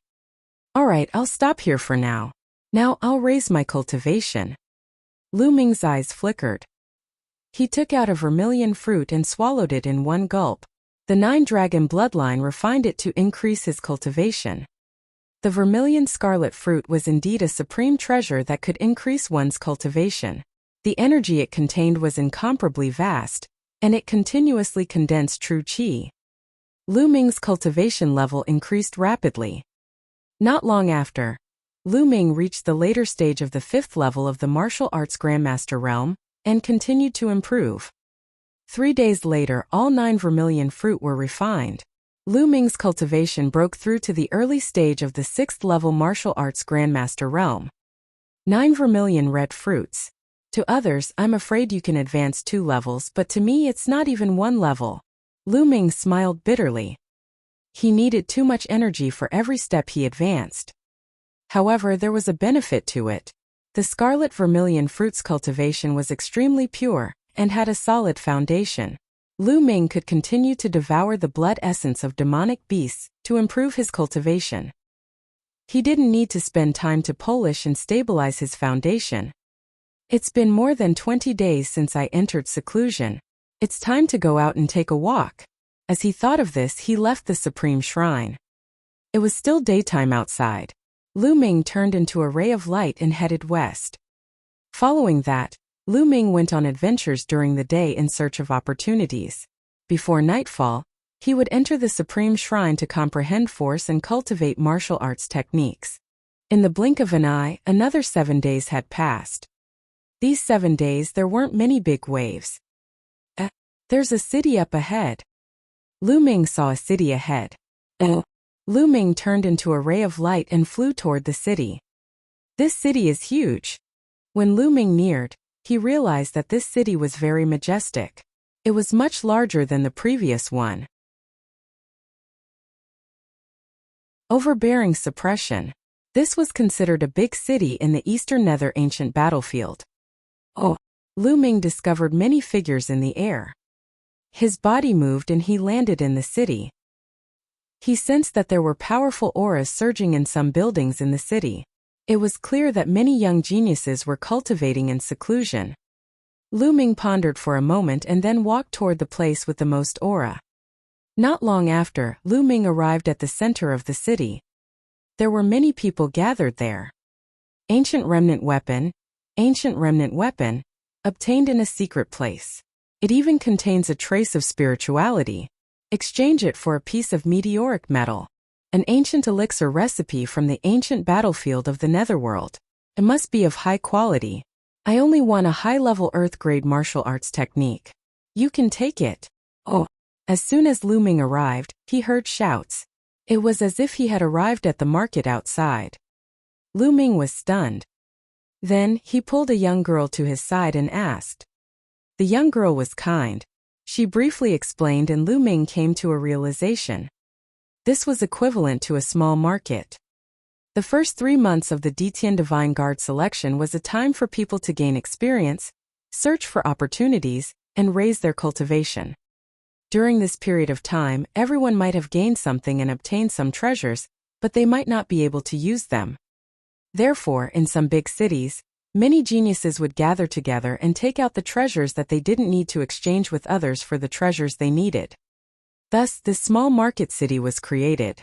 Alright, I'll stop here for now. Now I'll raise my cultivation. Lu Ming's eyes flickered. He took out a vermilion fruit and swallowed it in one gulp. The 9-dragon bloodline refined it to increase his cultivation. The vermilion scarlet fruit was indeed a supreme treasure that could increase one's cultivation. The energy it contained was incomparably vast, and it continuously condensed true qi. Lu Ming's cultivation level increased rapidly. Not long after, Lu Ming reached the later stage of the 5th level of the martial arts grandmaster realm, and continued to improve. 3 days later, all 9 vermilion fruit were refined. Lu Ming's cultivation broke through to the early stage of the 6th level martial arts grandmaster realm. 9 vermilion red fruits. To others, I'm afraid you can advance 2 levels, but to me it's not even 1 level. Lu Ming smiled bitterly. He needed too much energy for every step he advanced. However, there was a benefit to it. The scarlet vermilion fruit's cultivation was extremely pure and had a solid foundation. Lu Ming could continue to devour the blood essence of demonic beasts to improve his cultivation. He didn't need to spend time to polish and stabilize his foundation. It's been more than 20 days since I entered seclusion. It's time to go out and take a walk. As he thought of this, he left the Supreme Shrine. It was still daytime outside. Lu Ming turned into a ray of light and headed west. Following that, Lu Ming went on adventures during the day in search of opportunities. Before nightfall, he would enter the Supreme Shrine to comprehend force and cultivate martial arts techniques. In the blink of an eye, another 7 days had passed. These 7 days there weren't many big waves. There's a city up ahead. Lu Ming saw a city ahead. Lu Ming turned into a ray of light and flew toward the city. This city is huge. When Lu Ming neared, he realized that this city was very majestic. It was much larger than the previous one. Overbearing suppression. This was considered a big city in the Eastern Nether ancient battlefield. Oh! Lu Ming discovered many figures in the air. His body moved and he landed in the city. He sensed that there were powerful auras surging in some buildings in the city. It was clear that many young geniuses were cultivating in seclusion. Lu Ming pondered for a moment and then walked toward the place with the most aura. Not long after, Lu Ming arrived at the center of the city. There were many people gathered there. Ancient remnant weapon, obtained in a secret place. It even contains a trace of spirituality. Exchange it for a piece of meteoric metal. An ancient elixir recipe from the ancient battlefield of the Netherworld. It must be of high quality. I only want a high-level Earth-grade martial arts technique. You can take it. Oh! As soon as Lu Ming arrived, he heard shouts. It was as if he had arrived at the market outside. Lu Ming was stunned. Then, he pulled a young girl to his side and asked. The young girl was kind. She briefly explained and Lu Ming came to a realization. This was equivalent to a small market. The first 3 months of the Detian Divine Guard selection was a time for people to gain experience, search for opportunities, and raise their cultivation. During this period of time, everyone might have gained something and obtained some treasures, but they might not be able to use them. Therefore, in some big cities, many geniuses would gather together and take out the treasures that they didn't need to exchange with others for the treasures they needed. Thus, this small market city was created.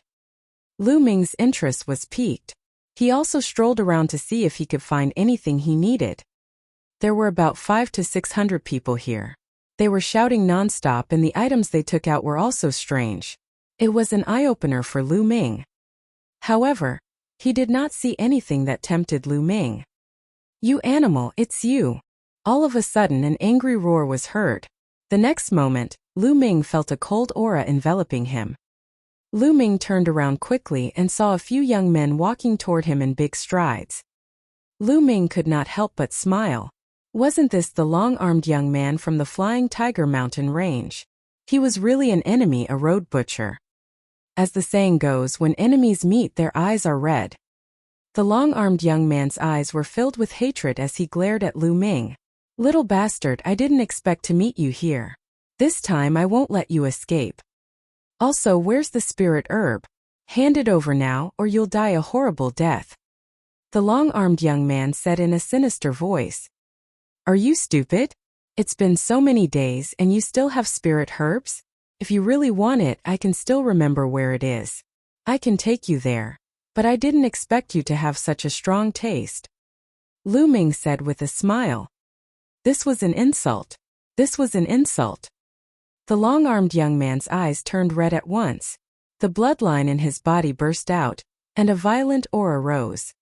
Lu Ming's interest was piqued. He also strolled around to see if he could find anything he needed. There were about 500 to 600 people here. They were shouting non-stop and the items they took out were also strange. It was an eye-opener for Lu Ming. However, he did not see anything that tempted Lu Ming. You animal, it's you. All of a sudden an angry roar was heard. The next moment, Lu Ming felt a cold aura enveloping him. Lu Ming turned around quickly and saw a few young men walking toward him in big strides. Lu Ming could not help but smile. Wasn't this the long-armed young man from the Flying Tiger Mountain range? He was really an enemy, a road butcher. As the saying goes, when enemies meet their eyes are red. The long-armed young man's eyes were filled with hatred as he glared at Lu Ming. Little bastard, I didn't expect to meet you here. This time I won't let you escape. Also, where's the spirit herb? Hand it over now, or you'll die a horrible death. The long-armed young man said in a sinister voice. Are you stupid? It's been so many days and you still have spirit herbs? If you really want it, I can still remember where it is. I can take you there. But I didn't expect you to have such a strong taste. Lu Ming said with a smile. This was an insult. This was an insult. The long-armed young man's eyes turned red at once. The bloodline in his body burst out, and a violent aura rose.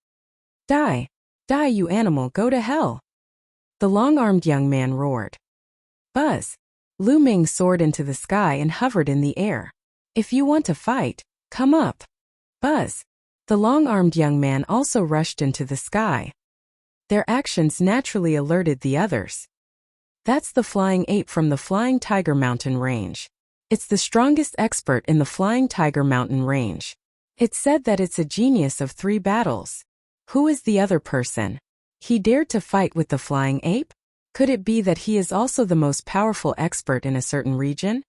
Die! Die, you animal, go to hell! The long-armed young man roared. Buzz! Lu Ming soared into the sky and hovered in the air. If you want to fight, come up. Buzz! The long-armed young man also rushed into the sky. Their actions naturally alerted the others. That's the flying ape from the Flying Tiger Mountain range. It's the strongest expert in the Flying Tiger Mountain range. It's said that it's a genius of 3 battles. Who is the other person? He dared to fight with the flying ape? Could it be that he is also the most powerful expert in a certain region?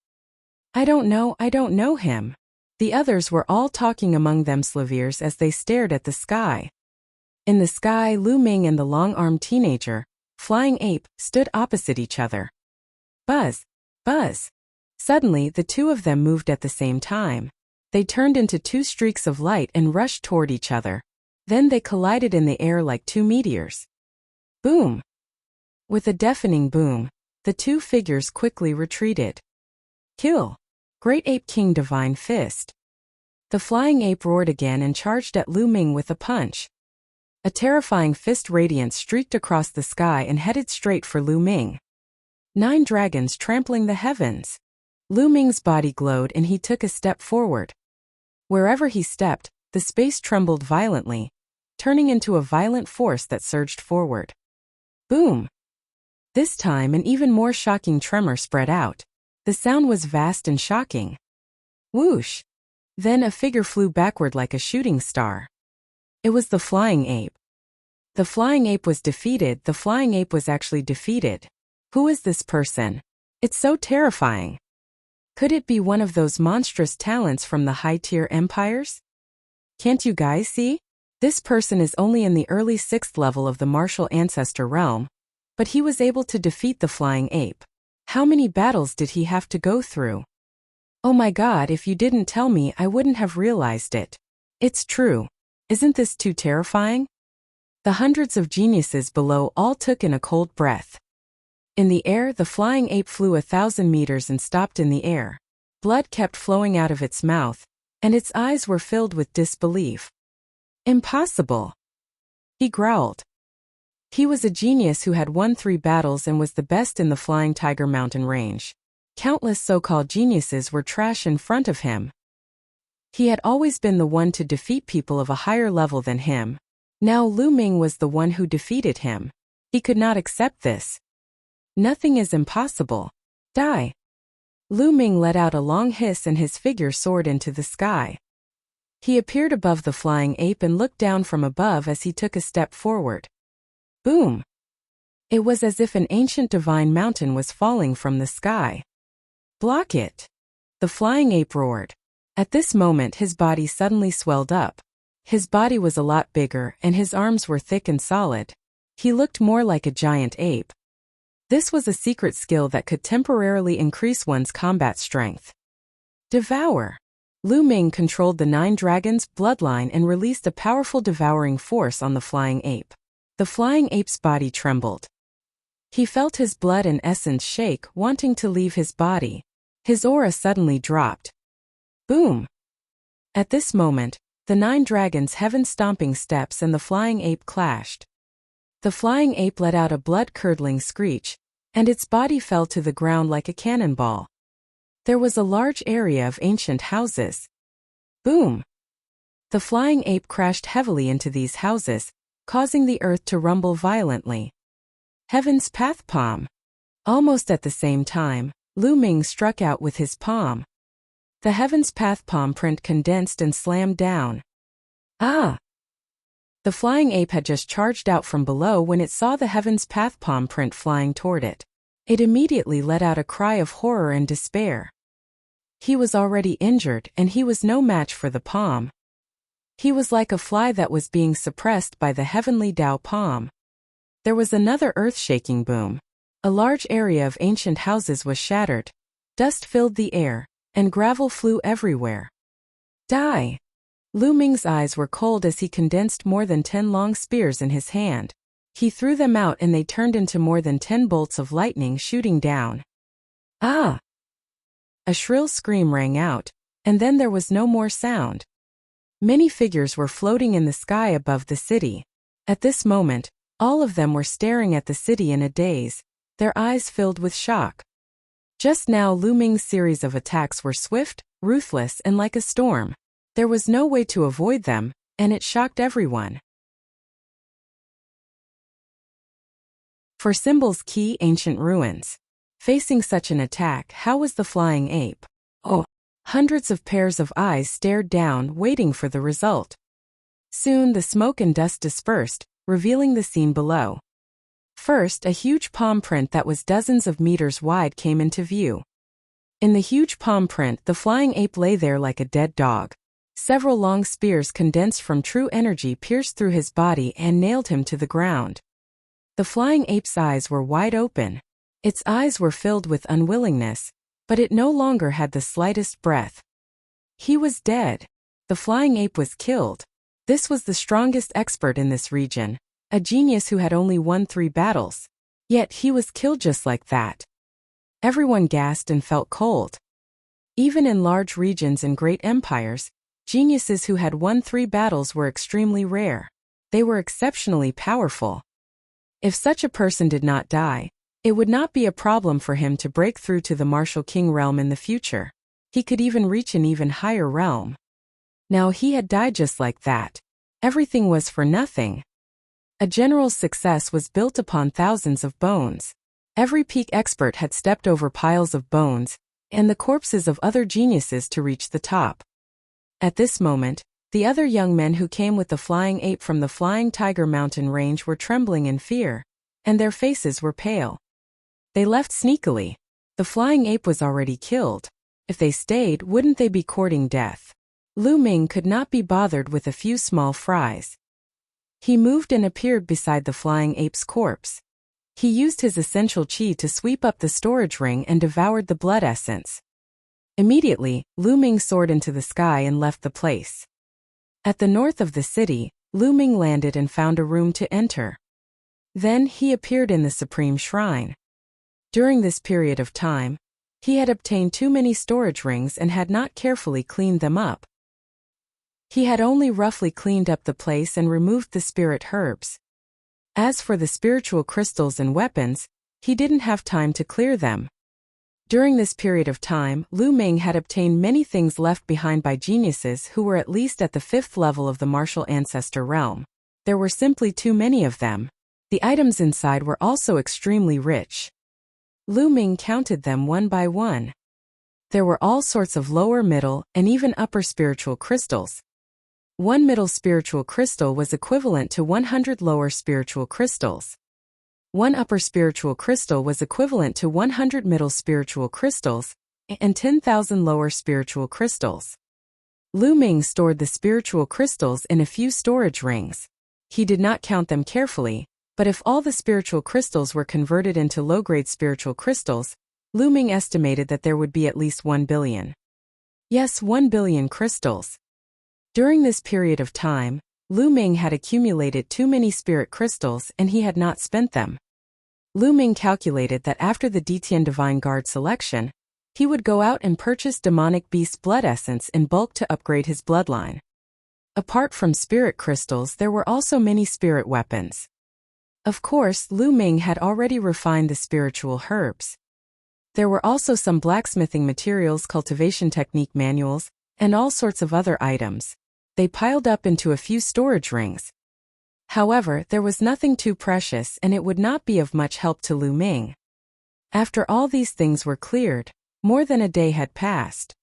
I don't know him. The others were all talking among themselves as they stared at the sky. In the sky, Lu Ming and the long-armed teenager, Flying Ape, stood opposite each other. Buzz! Buzz! Suddenly, the two of them moved at the same time. They turned into 2 streaks of light and rushed toward each other. Then they collided in the air like 2 meteors. Boom! With a deafening boom, the 2 figures quickly retreated. Kill! Great Ape King Divine Fist. The flying ape roared again and charged at Lu Ming with a punch. A terrifying fist radiance streaked across the sky and headed straight for Lu Ming. 9 dragons trampling the heavens. Lu Ming's body glowed and he took a step forward. Wherever he stepped, the space trembled violently, turning into a violent force that surged forward. Boom! This time an even more shocking tremor spread out. The sound was vast and shocking. Whoosh! Then a figure flew backward like a shooting star. It was the flying ape. The flying ape was defeated. The flying ape was actually defeated. Who is this person? It's so terrifying. Could it be one of those monstrous talents from the high-tier empires? Can't you guys see? This person is only in the early 6th level of the martial ancestor realm, but he was able to defeat the flying ape. How many battles did he have to go through? Oh my god, if you didn't tell me, I wouldn't have realized it. It's true. Isn't this too terrifying? The hundreds of geniuses below all took in a cold breath. In the air, the flying ape flew 1,000 meters and stopped in the air. Blood kept flowing out of its mouth, and its eyes were filled with disbelief. Impossible! He growled. He was a genius who had won 3 battles and was the best in the Flying Tiger Mountain range. Countless so-called geniuses were trash in front of him. He had always been the one to defeat people of a higher level than him. Now Lu Ming was the one who defeated him. He could not accept this. Nothing is impossible. Die! Lu Ming let out a long hiss and his figure soared into the sky. He appeared above the flying ape and looked down from above as he took a step forward. Boom! It was as if an ancient divine mountain was falling from the sky. Block it! The flying ape roared. At this moment his body suddenly swelled up. His body was a lot bigger and his arms were thick and solid. He looked more like a giant ape. This was a secret skill that could temporarily increase one's combat strength. Devour! Lu Ming controlled the 9 dragons' bloodline and released a powerful devouring force on the flying ape. The flying ape's body trembled. He felt his blood and essence shake, wanting to leave his body. His aura suddenly dropped. Boom! At this moment, the 9 dragons' heaven-stomping steps and the flying ape clashed. The flying ape let out a blood-curdling screech, and its body fell to the ground like a cannonball. There was a large area of ancient houses. Boom! The flying ape crashed heavily into these houses, causing the earth to rumble violently. Heaven's Path Palm. Almost at the same time, Lu Ming struck out with his palm. The Heaven's Path palm print condensed and slammed down. Ah! The flying ape had just charged out from below when it saw the Heaven's Path palm print flying toward it. It immediately let out a cry of horror and despair. He was already injured and he was no match for the palm. He was like a fly that was being suppressed by the heavenly Tao palm. There was another earth-shaking boom. A large area of ancient houses was shattered. Dust filled the air, and gravel flew everywhere. Die! Lu Ming's eyes were cold as he condensed more than 10 long spears in his hand. He threw them out and they turned into more than 10 bolts of lightning shooting down. Ah! A shrill scream rang out, and then there was no more sound. Many figures were floating in the sky above the city. At this moment, all of them were staring at the city in a daze, their eyes filled with shock. Just now Lu Ming's series of attacks were swift, ruthless and like a storm. There was no way to avoid them, and it shocked everyone. For Symbol's key ancient ruins. Facing such an attack, how was the flying ape? Oh! Hundreds of pairs of eyes stared down, waiting for the result. Soon the smoke and dust dispersed, revealing the scene below. First, a huge palm print that was dozens of meters wide came into view. In the huge palm print, the flying ape lay there like a dead dog. Several long spears condensed from true energy pierced through his body and nailed him to the ground. The flying ape's eyes were wide open. Its eyes were filled with unwillingness, but it no longer had the slightest breath. He was dead. The flying ape was killed. This was the strongest expert in this region, a genius who had only won 3 battles. Yet he was killed just like that. Everyone gasped and felt cold. Even in large regions and great empires, geniuses who had won 3 battles were extremely rare. They were exceptionally powerful. If such a person did not die, it would not be a problem for him to break through to the Martial King realm in the future. He could even reach an even higher realm. Now he had died just like that. Everything was for nothing. A general's success was built upon thousands of bones. Every peak expert had stepped over piles of bones and the corpses of other geniuses to reach the top. At this moment, the other young men who came with the flying ape from the Flying Tiger mountain range were trembling in fear, and their faces were pale. They left sneakily. The flying ape was already killed. If they stayed, wouldn't they be courting death? Lu Ming could not be bothered with a few small fries. He moved and appeared beside the flying ape's corpse. He used his essential qi to sweep up the storage ring and devoured the blood essence. Immediately, Lu Ming soared into the sky and left the place. At the north of the city, Lu Ming landed and found a room to enter. Then he appeared in the Supreme Shrine. During this period of time, he had obtained too many storage rings and had not carefully cleaned them up. He had only roughly cleaned up the place and removed the spirit herbs. As for the spiritual crystals and weapons, he didn't have time to clear them. During this period of time, Lu Ming had obtained many things left behind by geniuses who were at least at the 5th level of the martial ancestor realm. There were simply too many of them. The items inside were also extremely rich. Lu Ming counted them one by one. There were all sorts of lower, middle, and even upper spiritual crystals. One middle spiritual crystal was equivalent to 100 lower spiritual crystals. One upper spiritual crystal was equivalent to 100 middle spiritual crystals, and 10,000 lower spiritual crystals. Lu Ming stored the spiritual crystals in a few storage rings. He did not count them carefully, but if all the spiritual crystals were converted into low-grade spiritual crystals, Lu Ming estimated that there would be at least 1 billion. Yes, 1 billion crystals. During this period of time, Lu Ming had accumulated too many spirit crystals and he had not spent them. Lu Ming calculated that after the Detian Divine Guard selection, he would go out and purchase demonic beast blood essence in bulk to upgrade his bloodline. Apart from spirit crystals, there were also many spirit weapons. Of course, Lu Ming had already refined the spiritual herbs. There were also some blacksmithing materials, cultivation technique manuals, and all sorts of other items. They piled up into a few storage rings. However, there was nothing too precious and it would not be of much help to Lu Ming. After all these things were cleared, more than a day had passed.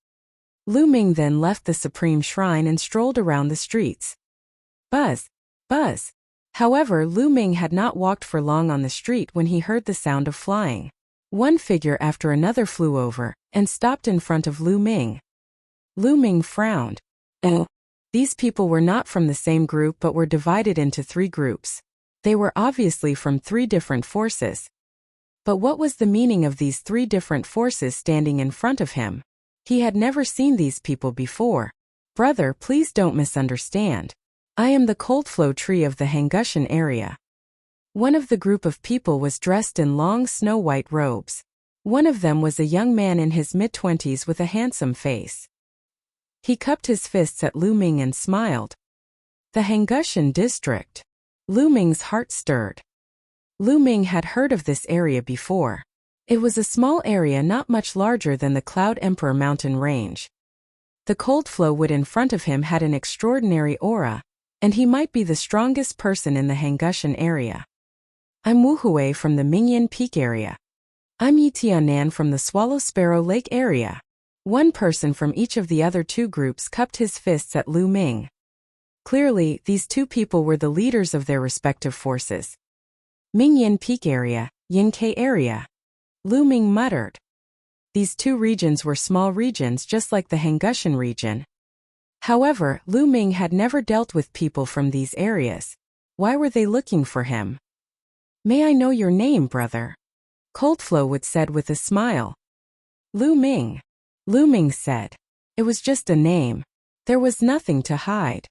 Lu Ming then left the Supreme Shrine and strolled around the streets. Buzz, buzz. However, Lu Ming had not walked for long on the street when he heard the sound of flying. One figure after another flew over and stopped in front of Lu Ming. Lu Ming frowned. Oh. These people were not from the same group but were divided into 3 groups. They were obviously from 3 different forces. But what was the meaning of these 3 different forces standing in front of him? He had never seen these people before. Brother, please don't misunderstand. I am the cold flow tree of the Hangushan area. One of the group of people was dressed in long snow-white robes. One of them was a young man in his mid-20s with a handsome face. He cupped his fists at Lu Ming and smiled. The Hangushan district. Lu Ming's heart stirred. Lu Ming had heard of this area before. It was a small area not much larger than the Cloud Emperor mountain range. The cold flow wood in front of him had an extraordinary aura, and he might be the strongest person in the Hangushan area. I'm Wu Hui from the Mingyan Peak area. I'm Yi Tianan from the Swallow Sparrow Lake area. One person from each of the other 2 groups cupped his fists at Lu Ming. Clearly, these 2 people were the leaders of their respective forces. Mingyan Peak area, Yinkei area. Lu Ming muttered. These 2 regions were small regions just like the Hangushan region. However, Lu Ming had never dealt with people from these areas. Why were they looking for him? May I know your name, brother? Coldflow said with a smile. Lu Ming. Lu Ming said. It was just a name. There was nothing to hide.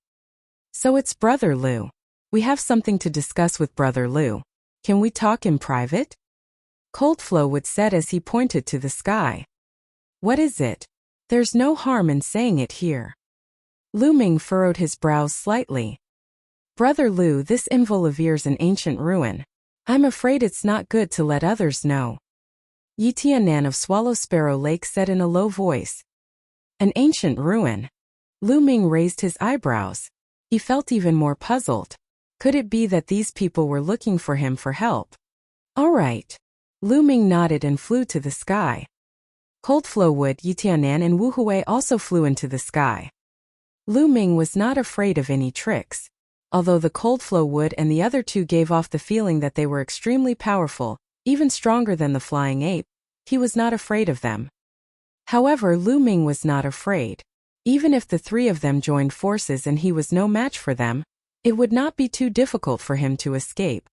So it's Brother Lu. We have something to discuss with Brother Lu. Can we talk in private? Coldflow said as he pointed to the sky. What is it? There's no harm in saying it here. Lu Ming furrowed his brows slightly. Brother Lu, this Involivier's an ancient ruin. I'm afraid it's not good to let others know. Yi Tianan of Swallow Sparrow Lake said in a low voice. An ancient ruin. Lu Ming raised his eyebrows. He felt even more puzzled. Could it be that these people were looking for him for help? All right. Lu Ming nodded and flew to the sky. Coldflow Wood, Yitianan and Wu Hui also flew into the sky. Lu Ming was not afraid of any tricks. Although the Coldflow Wood and the other two gave off the feeling that they were extremely powerful, even stronger than the flying ape, he was not afraid of them. However, Lu Ming was not afraid. Even if the three of them joined forces and he was no match for them, it would not be too difficult for him to escape.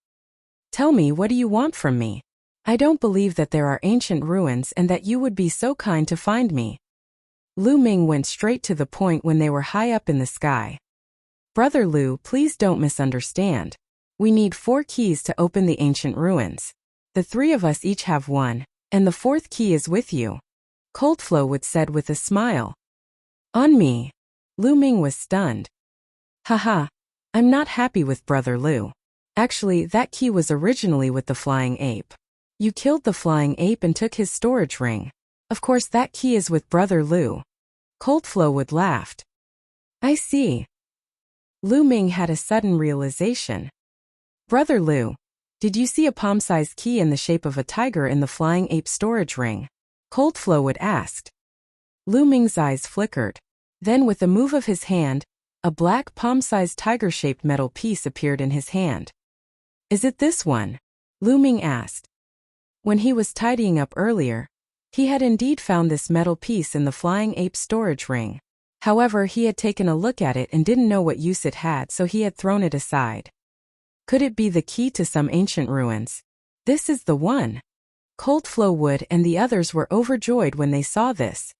Tell me, what do you want from me? I don't believe that there are ancient ruins and that you would be so kind to find me. Lu Ming went straight to the point when they were high up in the sky. Brother Lu, please don't misunderstand. We need 4 keys to open the ancient ruins. The 3 of us each have one, and the 4th key is with you. Coldflow Wood said with a smile. On me. Lu Ming was stunned. Haha. I'm not happy with Brother Lu. Actually, that key was originally with the flying ape. You killed the flying ape and took his storage ring. Of course that key is with Brother Lu. Coldflow Wood laughed. I see. Lu Ming had a sudden realization. Brother Lu, did you see a palm-sized key in the shape of a tiger in the flying ape storage ring? Coldflow Wood asked. Lu Ming's eyes flickered. Then with a move of his hand, a black palm-sized tiger-shaped metal piece appeared in his hand. Is it this one? Lu Ming asked. When he was tidying up earlier, he had indeed found this metal piece in the flying ape storage ring. However, he had taken a look at it and didn't know what use it had, so he had thrown it aside. Could it be the key to some ancient ruins? This is the one. Coldflow Wood and the others were overjoyed when they saw this.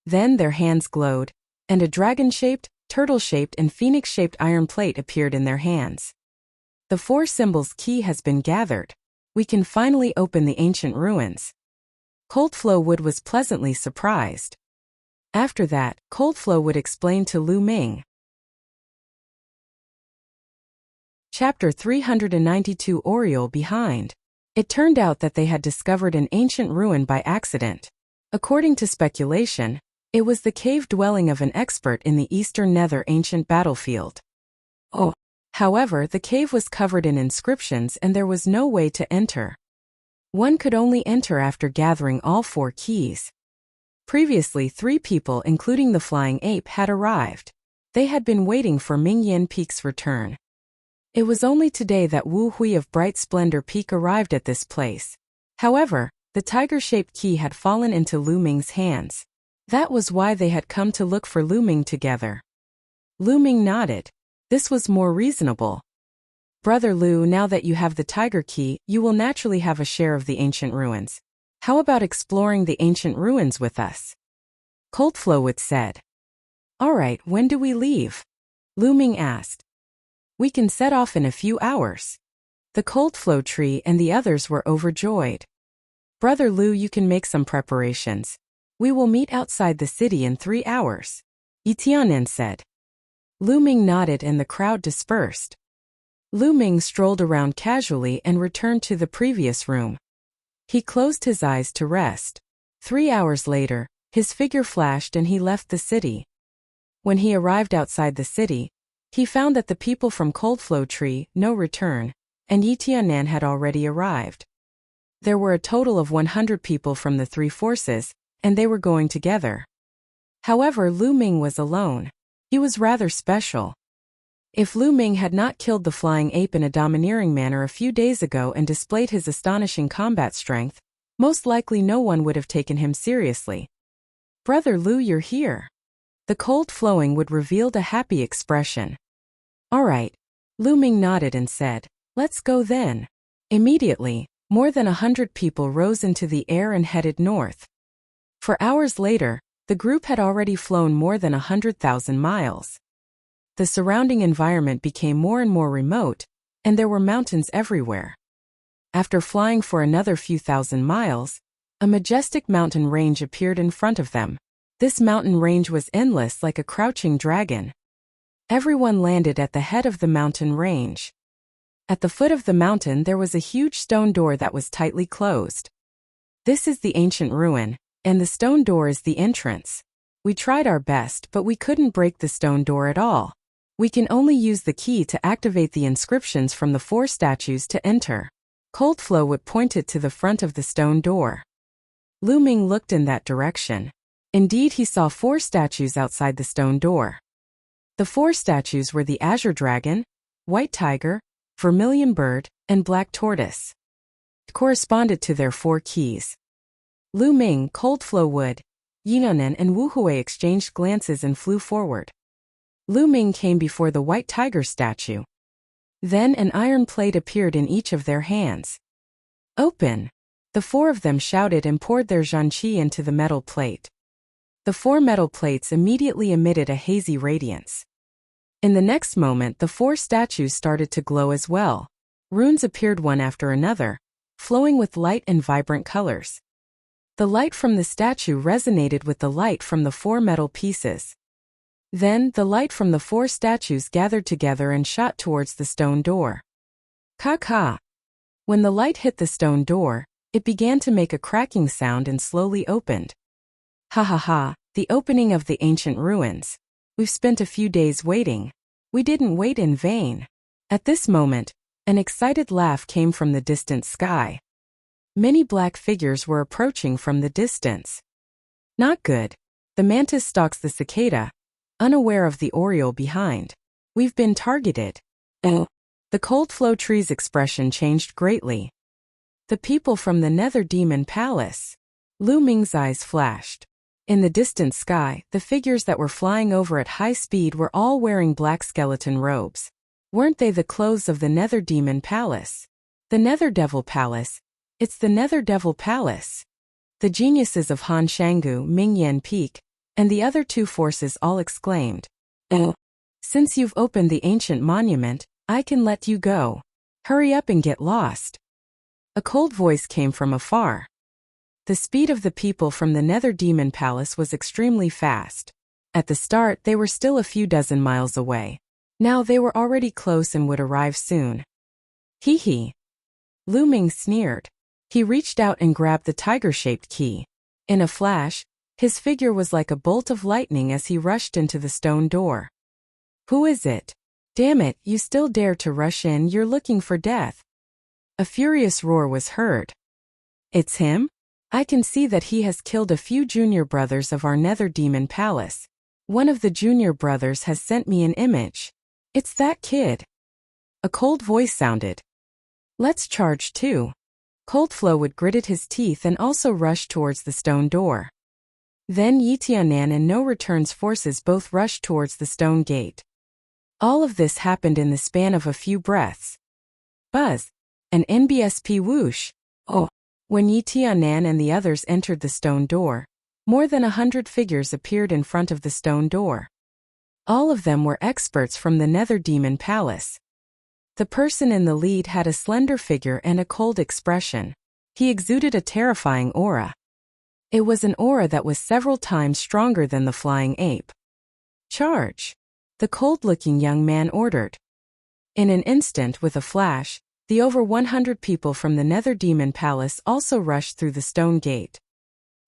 Then their hands glowed, and a dragon-shaped, turtle-shaped and phoenix-shaped iron plate appeared in their hands. The 4 symbols key has been gathered. We can finally open the ancient ruins. Coldflow Wood was pleasantly surprised. After that, Coldflow Wood explained to Lu Ming. Chapter 392 Oriole Behind. It turned out that they had discovered an ancient ruin by accident. According to speculation, it was the cave dwelling of an expert in the Eastern Nether ancient battlefield. However, the cave was covered in inscriptions and there was no way to enter. One could only enter after gathering all 4 keys. Previously, 3 people including the flying ape had arrived. They had been waiting for Ming Yen Peak's return. It was only today that Wu Hui of Bright Splendor Peak arrived at this place. However, the tiger-shaped key had fallen into Lu Ming's hands. That was why they had come to look for Lu Ming together. Lu Ming nodded. This was more reasonable. Brother Lu, now that you have the tiger key, you will naturally have a share of the ancient ruins. How about exploring the ancient ruins with us? Coldflow Wood said. Alright, when do we leave? Lu Ming asked. We can set off in a few hours. The Coldflow Tree and the others were overjoyed. Brother Lu, you can make some preparations. We will meet outside the city in 3 hours. Yitianan said. Lu Ming nodded and the crowd dispersed. Lu Ming strolled around casually and returned to the previous room. He closed his eyes to rest. 3 hours later, his figure flashed and he left the city. When he arrived outside the city, he found that the people from Coldflow Tree, No Return, and Yitianan had already arrived. There were a total of 100 people from the 3 forces, and they were going together. However, Lu Ming was alone. He was rather special. If Lu Ming had not killed the flying ape in a domineering manner a few days ago and displayed his astonishing combat strength, most likely no one would have taken him seriously. Brother Lu, you're here. The cold flowing would revealed a happy expression. Alright. Lu Ming nodded and said, let's go then. Immediately, more than 100 people rose into the air and headed north. For hours later, the group had already flown more than 100,000 miles. The surrounding environment became more and more remote, and there were mountains everywhere. After flying for another few thousand miles, a majestic mountain range appeared in front of them. This mountain range was endless like a crouching dragon. Everyone landed at the head of the mountain range. At the foot of the mountain there was a huge stone door that was tightly closed. This is the ancient ruin, and the stone door is the entrance. We tried our best, but we couldn't break the stone door at all. We can only use the key to activate the inscriptions from the 4 statues to enter. Coldflow would point it to the front of the stone door. Lu Ming looked in that direction. Indeed, he saw 4 statues outside the stone door. The 4 statues were the azure dragon, white tiger, vermilion bird, and black tortoise. It corresponded to their 4 keys. Lu Ming, Coldflow Wood, Yinonen and Wu Hui exchanged glances and flew forward. Lu Ming came before the white tiger statue. Then an iron plate appeared in each of their hands. Open! The 4 of them shouted and poured their zhanqi into the metal plate. The 4 metal plates immediately emitted a hazy radiance. In the next moment, the 4 statues started to glow as well. Runes appeared one after another, flowing with light and vibrant colors. The light from the statue resonated with the light from the 4 metal pieces. Then, the light from the 4 statues gathered together and shot towards the stone door. Ka-ka! When the light hit the stone door, it began to make a cracking sound and slowly opened. Ha ha ha, the opening of the ancient ruins. We've spent a few days waiting. We didn't wait in vain. At this moment, an excited laugh came from the distant sky. Many black figures were approaching from the distance. Not good. The mantis stalks the cicada, unaware of the oriole behind. We've been targeted. Oh. The Coldflow tree's expression changed greatly. The people from the Nether Demon Palace. Lu Ming's eyes flashed. In the distant sky, the figures that were flying over at high speed were all wearing black skeleton robes. Weren't they the clothes of the Nether Demon Palace? The Nether Devil Palace. It's the Nether Devil Palace. The geniuses of Han Shangu, Ming Yan Peak, and the other 2 forces all exclaimed. Oh. Since you've opened the ancient monument, I can let you go. Hurry up and get lost. A cold voice came from afar. The speed of the people from the Nether Demon Palace was extremely fast. At the start, they were still a few dozen miles away. Now they were already close and would arrive soon. Hee hee. Lu Ming sneered. He reached out and grabbed the tiger-shaped key. In a flash, his figure was like a bolt of lightning as he rushed into the stone door. Who is it? Damn it, you still dare to rush in, you're looking for death. A furious roar was heard. It's him? I can see that he has killed a few junior brothers of our Nether Demon Palace. One of the junior brothers has sent me an image. It's that kid. A cold voice sounded. Let's charge too. Coldflow would gritted his teeth and also rushed towards the stone door. Then Yitianan and No Return's forces both rushed towards the stone gate. All of this happened in the span of a few breaths. Buzz. An NBSP whoosh. Oh. When Yitianan and the others entered the stone door, more than 100 figures appeared in front of the stone door. All of them were experts from the Nether Demon Palace. The person in the lead had a slender figure and a cold expression. He exuded a terrifying aura. It was an aura that was several times stronger than the flying ape. Charge! The cold-looking young man ordered. In an instant, with a flash, the over 100 people from the Nether Demon Palace also rushed through the stone gate.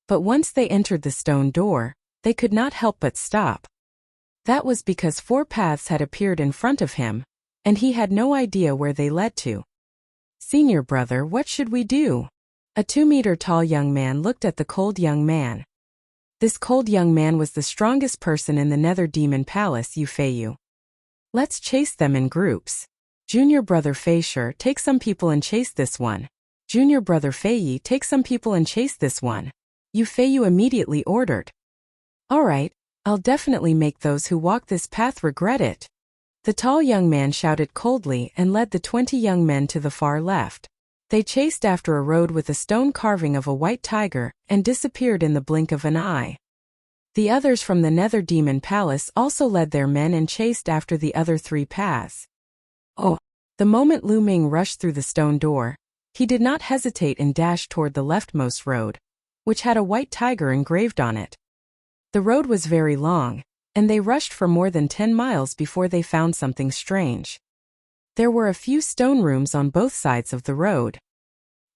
But once they entered the stone door, they could not help but stop. That was because 4 paths had appeared in front of him, and he had no idea where they led to. Senior brother, what should we do? A 2-meter-tall young man looked at the cold young man. This cold young man was the strongest person in the Nether Demon Palace, Yufeiyu. Let's chase them in groups. Junior brother Feisher, take some people and chase this one. Junior brother Feiyi, take some people and chase this one. Yufeiyu immediately ordered. All right, I'll definitely make those who walk this path regret it. The tall young man shouted coldly and led the 20 young men to the far left. They chased after a road with a stone carving of a white tiger and disappeared in the blink of an eye. The others from the Nether Demon Palace also led their men and chased after the other 3 paths. Oh! The moment Lu Ming rushed through the stone door, he did not hesitate and dashed toward the leftmost road, which had a white tiger engraved on it. The road was very long, and they rushed for more than 10 miles before they found something strange. There were a few stone rooms on both sides of the road.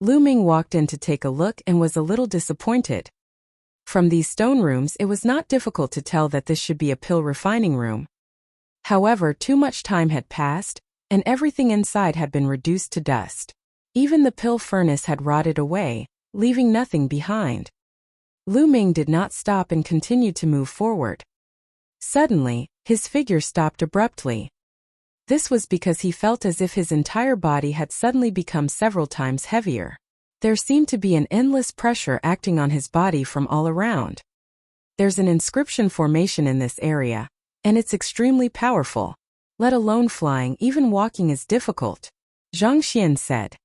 Lu Ming walked in to take a look and was a little disappointed. From these stone rooms, it was not difficult to tell that this should be a pill refining room. However, too much time had passed, and everything inside had been reduced to dust. Even the pill furnace had rotted away, leaving nothing behind. Lu Ming did not stop and continued to move forward. Suddenly, his figure stopped abruptly. This was because he felt as if his entire body had suddenly become several times heavier. There seemed to be an endless pressure acting on his body from all around. There's an inscription formation in this area, and it's extremely powerful. Let alone flying, even walking is difficult, Zhang Xian said.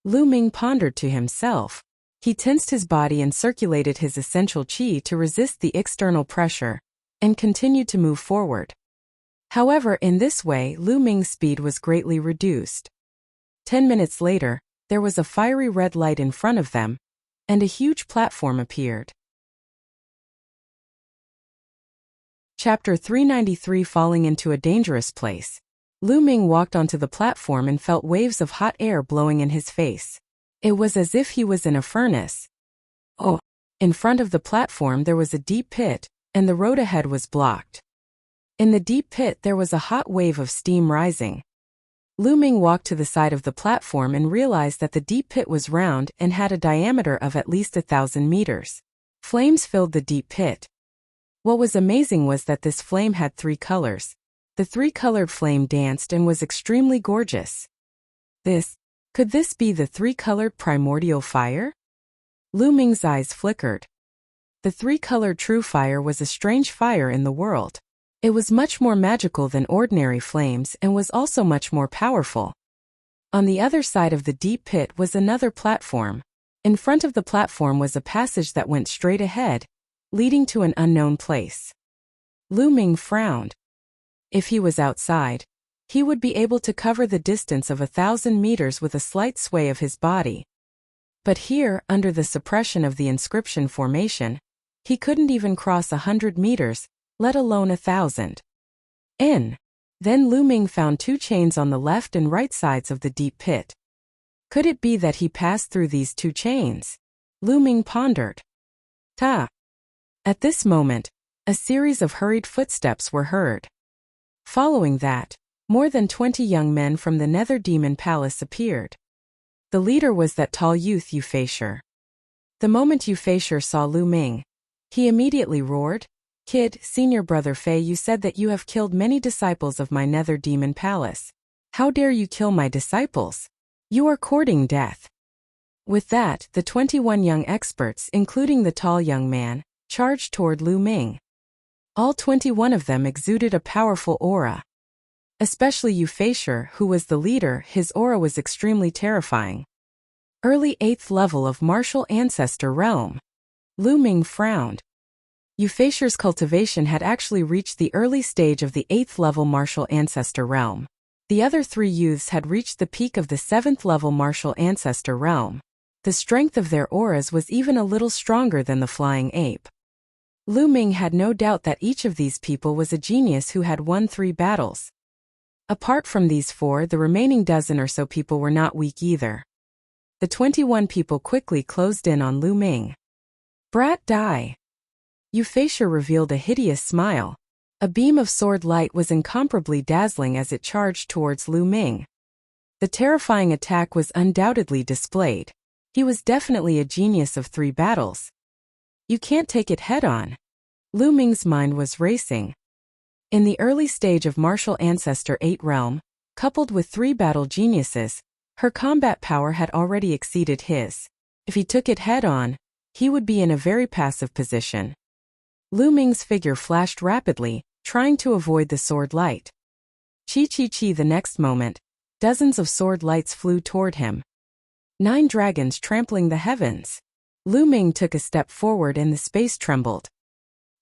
Lu Ming pondered to himself. He tensed his body and circulated his essential qi to resist the external pressure, and continued to move forward. However, in this way, Lu Ming's speed was greatly reduced. 10 minutes later, there was a fiery red light in front of them, and a huge platform appeared. Chapter 393 Falling into a Dangerous Place. Lu Ming walked onto the platform and felt waves of hot air blowing in his face. It was as if he was in a furnace. Oh! In front of the platform there was a deep pit, and the road ahead was blocked. In the deep pit there was a hot wave of steam rising. Lu Ming walked to the side of the platform and realized that the deep pit was round and had a diameter of at least 1,000 meters. Flames filled the deep pit. What was amazing was that this flame had 3 colors. The 3-colored flame danced and was extremely gorgeous. Could this be the 3-colored primordial fire? Lu Ming's eyes flickered. The 3-colored true fire was a strange fire in the world. It was much more magical than ordinary flames and was also much more powerful. On the other side of the deep pit was another platform. In front of the platform was a passage that went straight ahead, leading to an unknown place. Lu Ming frowned. If he was outside, he would be able to cover the distance of 1,000 meters with a slight sway of his body. But here, under the suppression of the inscription formation, he couldn't even cross 100 meters, let alone 1,000. Then Lu Ming found 2 chains on the left and right sides of the deep pit. Could it be that he passed through these 2 chains? Lu Ming pondered. At this moment, a series of hurried footsteps were heard. Following that, more than 20 young men from the Nether Demon Palace appeared. The leader was that tall youth Euphasure. The moment Euphasure saw Lu Ming, he immediately roared, "Kid, senior brother Fei, you said that you have killed many disciples of my Nether Demon Palace. How dare you kill my disciples? You are courting death." With that, the 21 young experts, including the tall young man, charged toward Lu Ming. All 21 of them exuded a powerful aura. Especially Euphasure, who was the leader, his aura was extremely terrifying. Early 8th level of martial ancestor realm. Lu Ming frowned. Euphasure's cultivation had actually reached the early stage of the 8th level martial ancestor realm. The other 3 youths had reached the peak of the 7th level martial ancestor realm. The strength of their auras was even a little stronger than the flying ape. Lu Ming had no doubt that each of these people was a genius who had won 3 battles. Apart from these 4, the remaining dozen or so people were not weak either. The 21 people quickly closed in on Lu Ming. Brat die! Euphasure revealed a hideous smile. A beam of sword light was incomparably dazzling as it charged towards Lu Ming. The terrifying attack was undoubtedly displayed. He was definitely a genius of 3 battles. You can't take it head-on. Lu Ming's mind was racing. In the early stage of Martial Ancestor 8 realm, coupled with 3 battle geniuses, her combat power had already exceeded his. If he took it head-on, he would be in a very passive position. Lu Ming's figure flashed rapidly, trying to avoid the sword light. Chi. The next moment, dozens of sword lights flew toward him. 9 dragons trampling the heavens. Lu Ming took a step forward and the space trembled.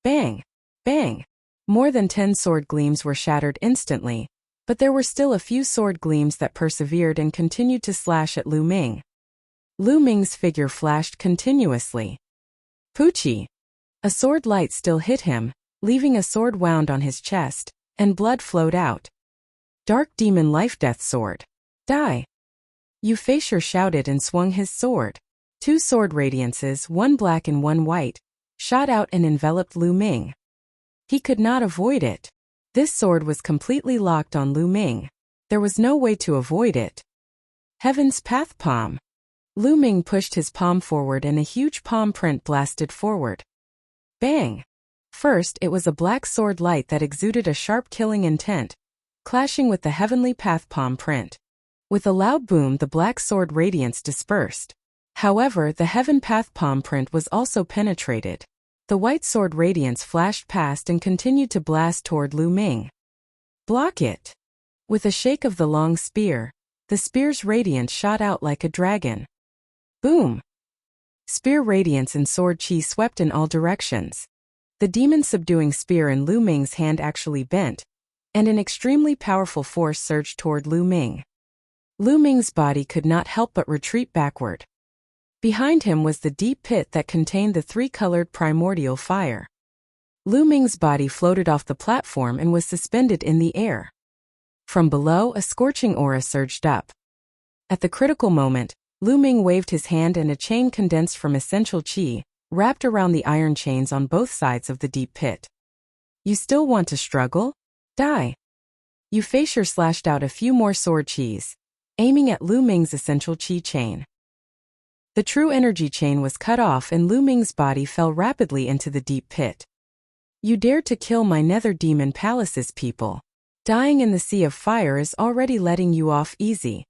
Bang! Bang! More than 10 sword gleams were shattered instantly, but there were still a few sword gleams that persevered and continued to slash at Lu Ming. Lu Ming's figure flashed continuously. Poochie! A sword light still hit him, leaving a sword wound on his chest, and blood flowed out. Dark Demon Life-Death Sword. Die! Euphasure shouted and swung his sword. 2 sword radiances, one black and one white, shot out and enveloped Lu Ming. He could not avoid it. This sword was completely locked on Lu Ming. There was no way to avoid it. Heaven's path palm. Lu Ming pushed his palm forward and a huge palm print blasted forward. Bang! First, it was a black sword light that exuded a sharp killing intent, clashing with the heavenly path palm print. With a loud boom, the black sword radiance dispersed. However, the heaven path palm print was also penetrated. The white sword radiance flashed past and continued to blast toward Lu Ming. Block it! With a shake of the long spear, the spear's radiance shot out like a dragon. Boom! Spear radiance and sword chi swept in all directions. The demon-subduing spear in Lu Ming's hand actually bent, and an extremely powerful force surged toward Lu Ming. Lu Ming's body could not help but retreat backward. Behind him was the deep pit that contained the three-colored primordial fire. Lu Ming's body floated off the platform and was suspended in the air. From below, a scorching aura surged up. At the critical moment, Lu Ming waved his hand and a chain condensed from essential chi, wrapped around the iron chains on both sides of the deep pit. You still want to struggle? Die! Euphasure slashed out a few more sword chis, aiming at Lu Ming's essential chi chain. The true energy chain was cut off and Lu Ming's body fell rapidly into the deep pit. You dared to kill my Nether Demon Palace's people. Dying in the sea of fire is already letting you off easy.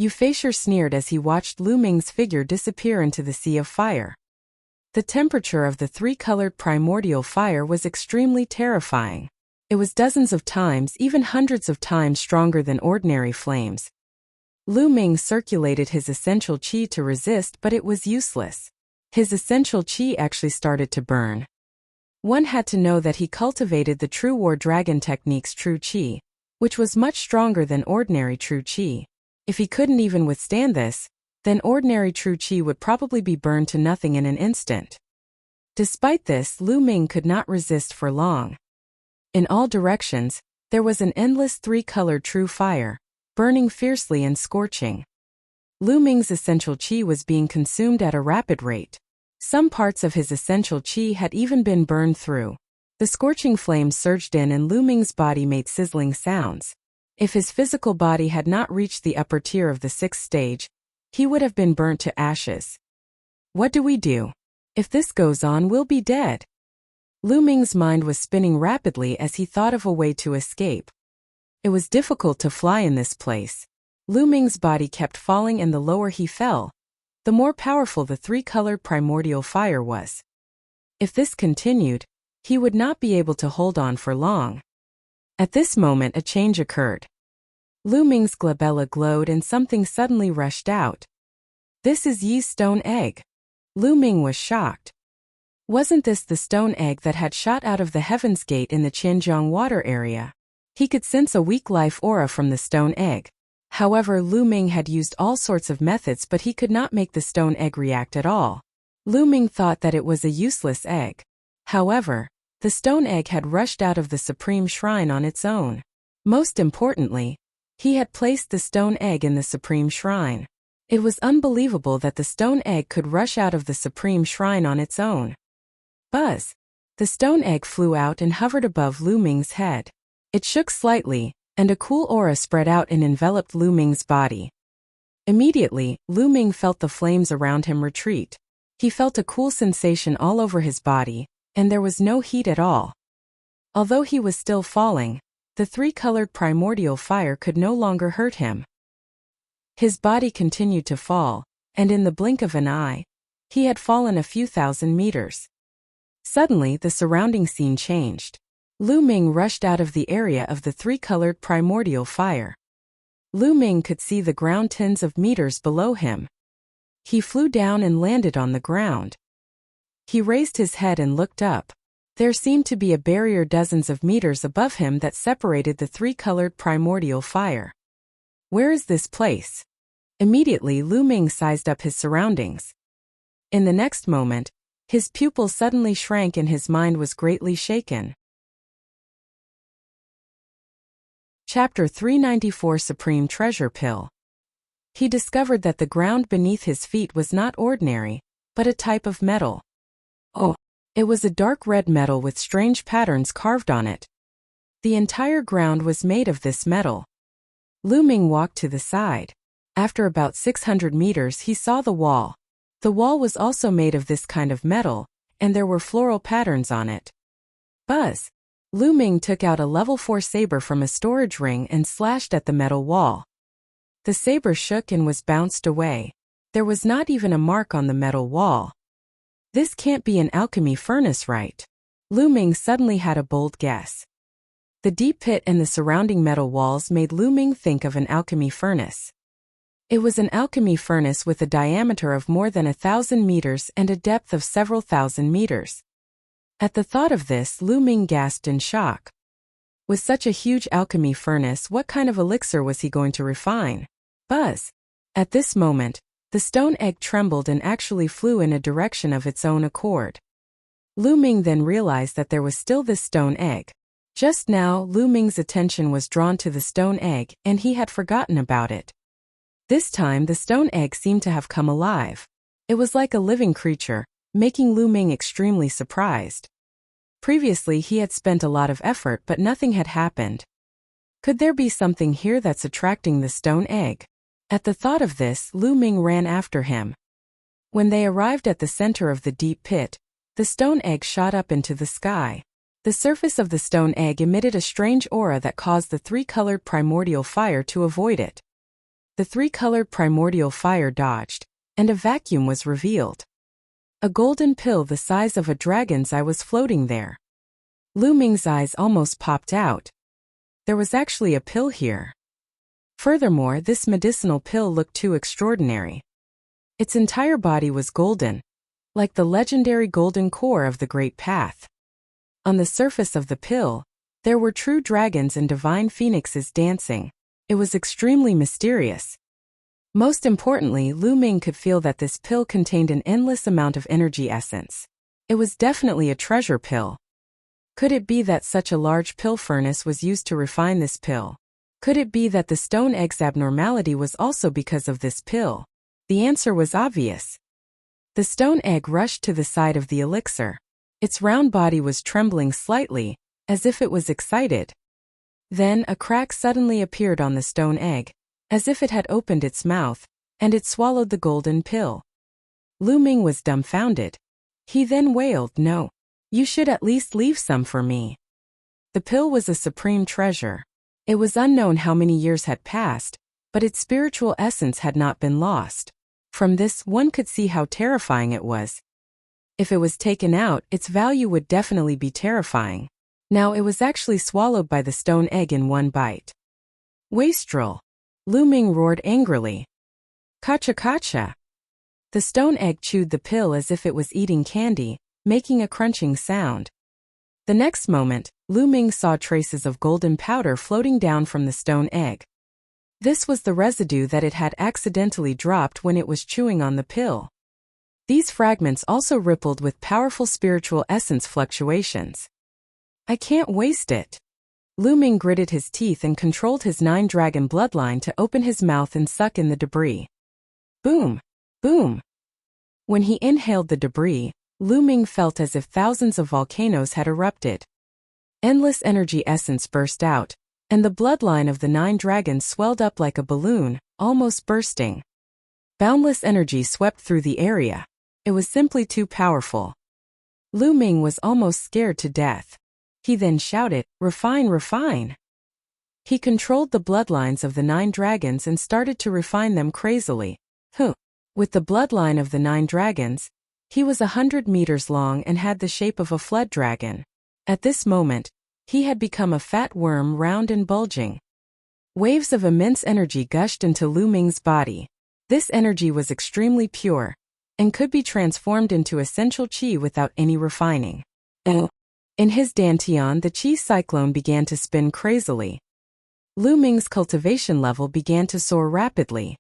Euphasure sneered as he watched Lu Ming's figure disappear into the sea of fire. The temperature of the three-colored primordial fire was extremely terrifying. It was dozens of times, even hundreds of times stronger than ordinary flames. Lu Ming circulated his essential chi to resist, but it was useless. His essential chi actually started to burn. One had to know that he cultivated the true war dragon technique's true chi, which was much stronger than ordinary true chi. If he couldn't even withstand this, then ordinary true chi would probably be burned to nothing in an instant. Despite this, Lu Ming could not resist for long. In all directions, there was an endless three-colored true fire, burning fiercely and scorching. Lu Ming's essential chi was being consumed at a rapid rate. Some parts of his essential chi had even been burned through. The scorching flames surged in and Lu Ming's body made sizzling sounds. If his physical body had not reached the upper tier of the 6th stage, he would have been burnt to ashes. What do we do? If this goes on, we'll be dead. Lu Ming's mind was spinning rapidly as he thought of a way to escape. It was difficult to fly in this place. Lu Ming's body kept falling and the lower he fell, the more powerful the three-colored primordial fire was. If this continued, he would not be able to hold on for long. At this moment a change occurred. Lu Ming's glabella glowed and something suddenly rushed out. This is Yi's stone egg. Lu Ming was shocked. Wasn't this the stone egg that had shot out of the Heaven's Gate in the Qianjiang water area? He could sense a weak life aura from the stone egg. However, Lu Ming had used all sorts of methods but he could not make the stone egg react at all. Lu Ming thought that it was a useless egg. However, the stone egg had rushed out of the Supreme Shrine on its own. Most importantly, he had placed the stone egg in the Supreme Shrine. It was unbelievable that the stone egg could rush out of the Supreme Shrine on its own. Buzz! The stone egg flew out and hovered above Lu Ming's head. It shook slightly, and a cool aura spread out and enveloped Lu Ming's body. Immediately, Lu Ming felt the flames around him retreat. He felt a cool sensation all over his body, and there was no heat at all. Although he was still falling, the three-colored primordial fire could no longer hurt him. His body continued to fall, and in the blink of an eye, he had fallen a few thousand meters. Suddenly, the surrounding scene changed. Lu Ming rushed out of the area of the three-colored primordial fire. Lu Ming could see the ground tens of meters below him. He flew down and landed on the ground. He raised his head and looked up. There seemed to be a barrier dozens of meters above him that separated the three-colored primordial fire. Where is this place? Immediately, Lu Ming sized up his surroundings. In the next moment, his pupils suddenly shrank and his mind was greatly shaken. Chapter 394 Supreme Treasure Pill. He discovered that the ground beneath his feet was not ordinary, but a type of metal. Oh, it was a dark red metal with strange patterns carved on it. The entire ground was made of this metal. Lu Ming walked to the side. After about 600 meters he saw the wall. The wall was also made of this kind of metal, and there were floral patterns on it. Buzz! Lu Ming took out a level 4 saber from a storage ring and slashed at the metal wall. The saber shook and was bounced away. There was not even a mark on the metal wall. This can't be an alchemy furnace, right? Lu Ming suddenly had a bold guess. The deep pit and the surrounding metal walls made Lu Ming think of an alchemy furnace. It was an alchemy furnace with a diameter of more than 1,000 meters and a depth of several thousand meters. At the thought of this, Lu Ming gasped in shock. With such a huge alchemy furnace, what kind of elixir was he going to refine? Buzz! At this moment, the stone egg trembled and actually flew in a direction of its own accord. Lu Ming then realized that there was still this stone egg. Just now, Lu Ming's attention was drawn to the stone egg, and he had forgotten about it. This time, the stone egg seemed to have come alive. It was like a living creature, making Lu Ming extremely surprised. Previously, he had spent a lot of effort, but nothing had happened. Could there be something here that's attracting the stone egg? At the thought of this, Lu Ming ran after him. When they arrived at the center of the deep pit, the stone egg shot up into the sky. The surface of the stone egg emitted a strange aura that caused the three-colored primordial fire to avoid it. The three-colored primordial fire dodged, and a vacuum was revealed. A golden pill the size of a dragon's eye was floating there. Lu Ming's eyes almost popped out. There was actually a pill here. Furthermore, this medicinal pill looked too extraordinary. Its entire body was golden, like the legendary golden core of the Great Path. On the surface of the pill, there were true dragons and divine phoenixes dancing. It was extremely mysterious. Most importantly, Lu Ming could feel that this pill contained an endless amount of energy essence. It was definitely a treasure pill. Could it be that such a large pill furnace was used to refine this pill? Could it be that the stone egg's abnormality was also because of this pill? The answer was obvious. The stone egg rushed to the side of the elixir. Its round body was trembling slightly, as if it was excited. Then a crack suddenly appeared on the stone egg, as if it had opened its mouth, and it swallowed the golden pill. Lu Ming was dumbfounded. He then wailed, "No. You should at least leave some for me." The pill was a supreme treasure. It was unknown how many years had passed, but its spiritual essence had not been lost. From this, one could see how terrifying it was. If it was taken out, its value would definitely be terrifying. Now it was actually swallowed by the stone egg in one bite. Wastrel! Lu Ming roared angrily. Kacha kacha! The stone egg chewed the pill as if it was eating candy, making a crunching sound. The next moment, Lu Ming saw traces of golden powder floating down from the stone egg. This was the residue that it had accidentally dropped when it was chewing on the pill. These fragments also rippled with powerful spiritual essence fluctuations. I can't waste it. Lu Ming gritted his teeth and controlled his 9-dragon bloodline to open his mouth and suck in the debris. Boom! Boom! When he inhaled the debris, Lu Ming felt as if thousands of volcanoes had erupted. Endless energy essence burst out, and the bloodline of the 9 dragons swelled up like a balloon, almost bursting. Boundless energy swept through the area. It was simply too powerful. Lu Ming was almost scared to death. He then shouted, "Refine, refine!" He controlled the bloodlines of the 9 dragons and started to refine them crazily. With the bloodline of the 9 dragons, he was 100 meters long and had the shape of a flood dragon. At this moment, he had become a fat worm, round and bulging. Waves of immense energy gushed into Lu Ming's body. This energy was extremely pure, and could be transformed into essential qi without any refining. In his dantian, the qi cyclone began to spin crazily. Lu Ming's cultivation level began to soar rapidly.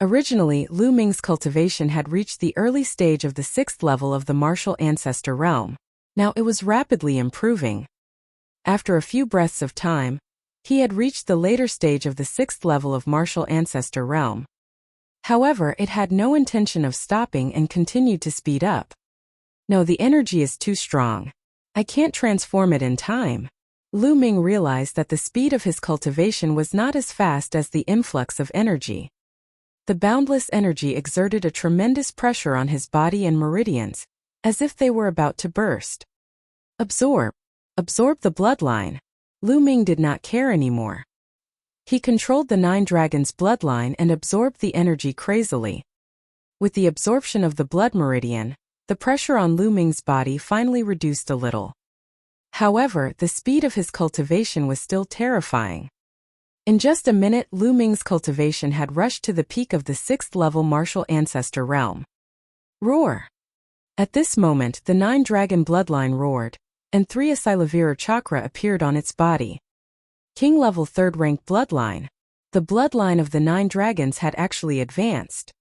Originally, Lu Ming's cultivation had reached the early stage of the 6th level of the martial ancestor realm. Now it was rapidly improving. After a few breaths of time, he had reached the later stage of the 6th level of martial ancestor realm. However, it had no intention of stopping and continued to speed up. No, the energy is too strong. I can't transform it in time. Lu Ming realized that the speed of his cultivation was not as fast as the influx of energy. The boundless energy exerted a tremendous pressure on his body and meridians, as if they were about to burst. Absorb. Absorb the bloodline. Lu Ming did not care anymore. He controlled the Nine Dragons' bloodline and absorbed the energy crazily. With the absorption of the blood meridian, the pressure on Lu Ming's body finally reduced a little. However, the speed of his cultivation was still terrifying. In just a minute, Lu Ming's cultivation had rushed to the peak of the 6th-level martial ancestor realm. Roar! At this moment, the Nine-Dragon bloodline roared, and 3 Asilavira chakra appeared on its body. King-level 3rd-rank bloodline. The bloodline of the 9 dragons had actually advanced.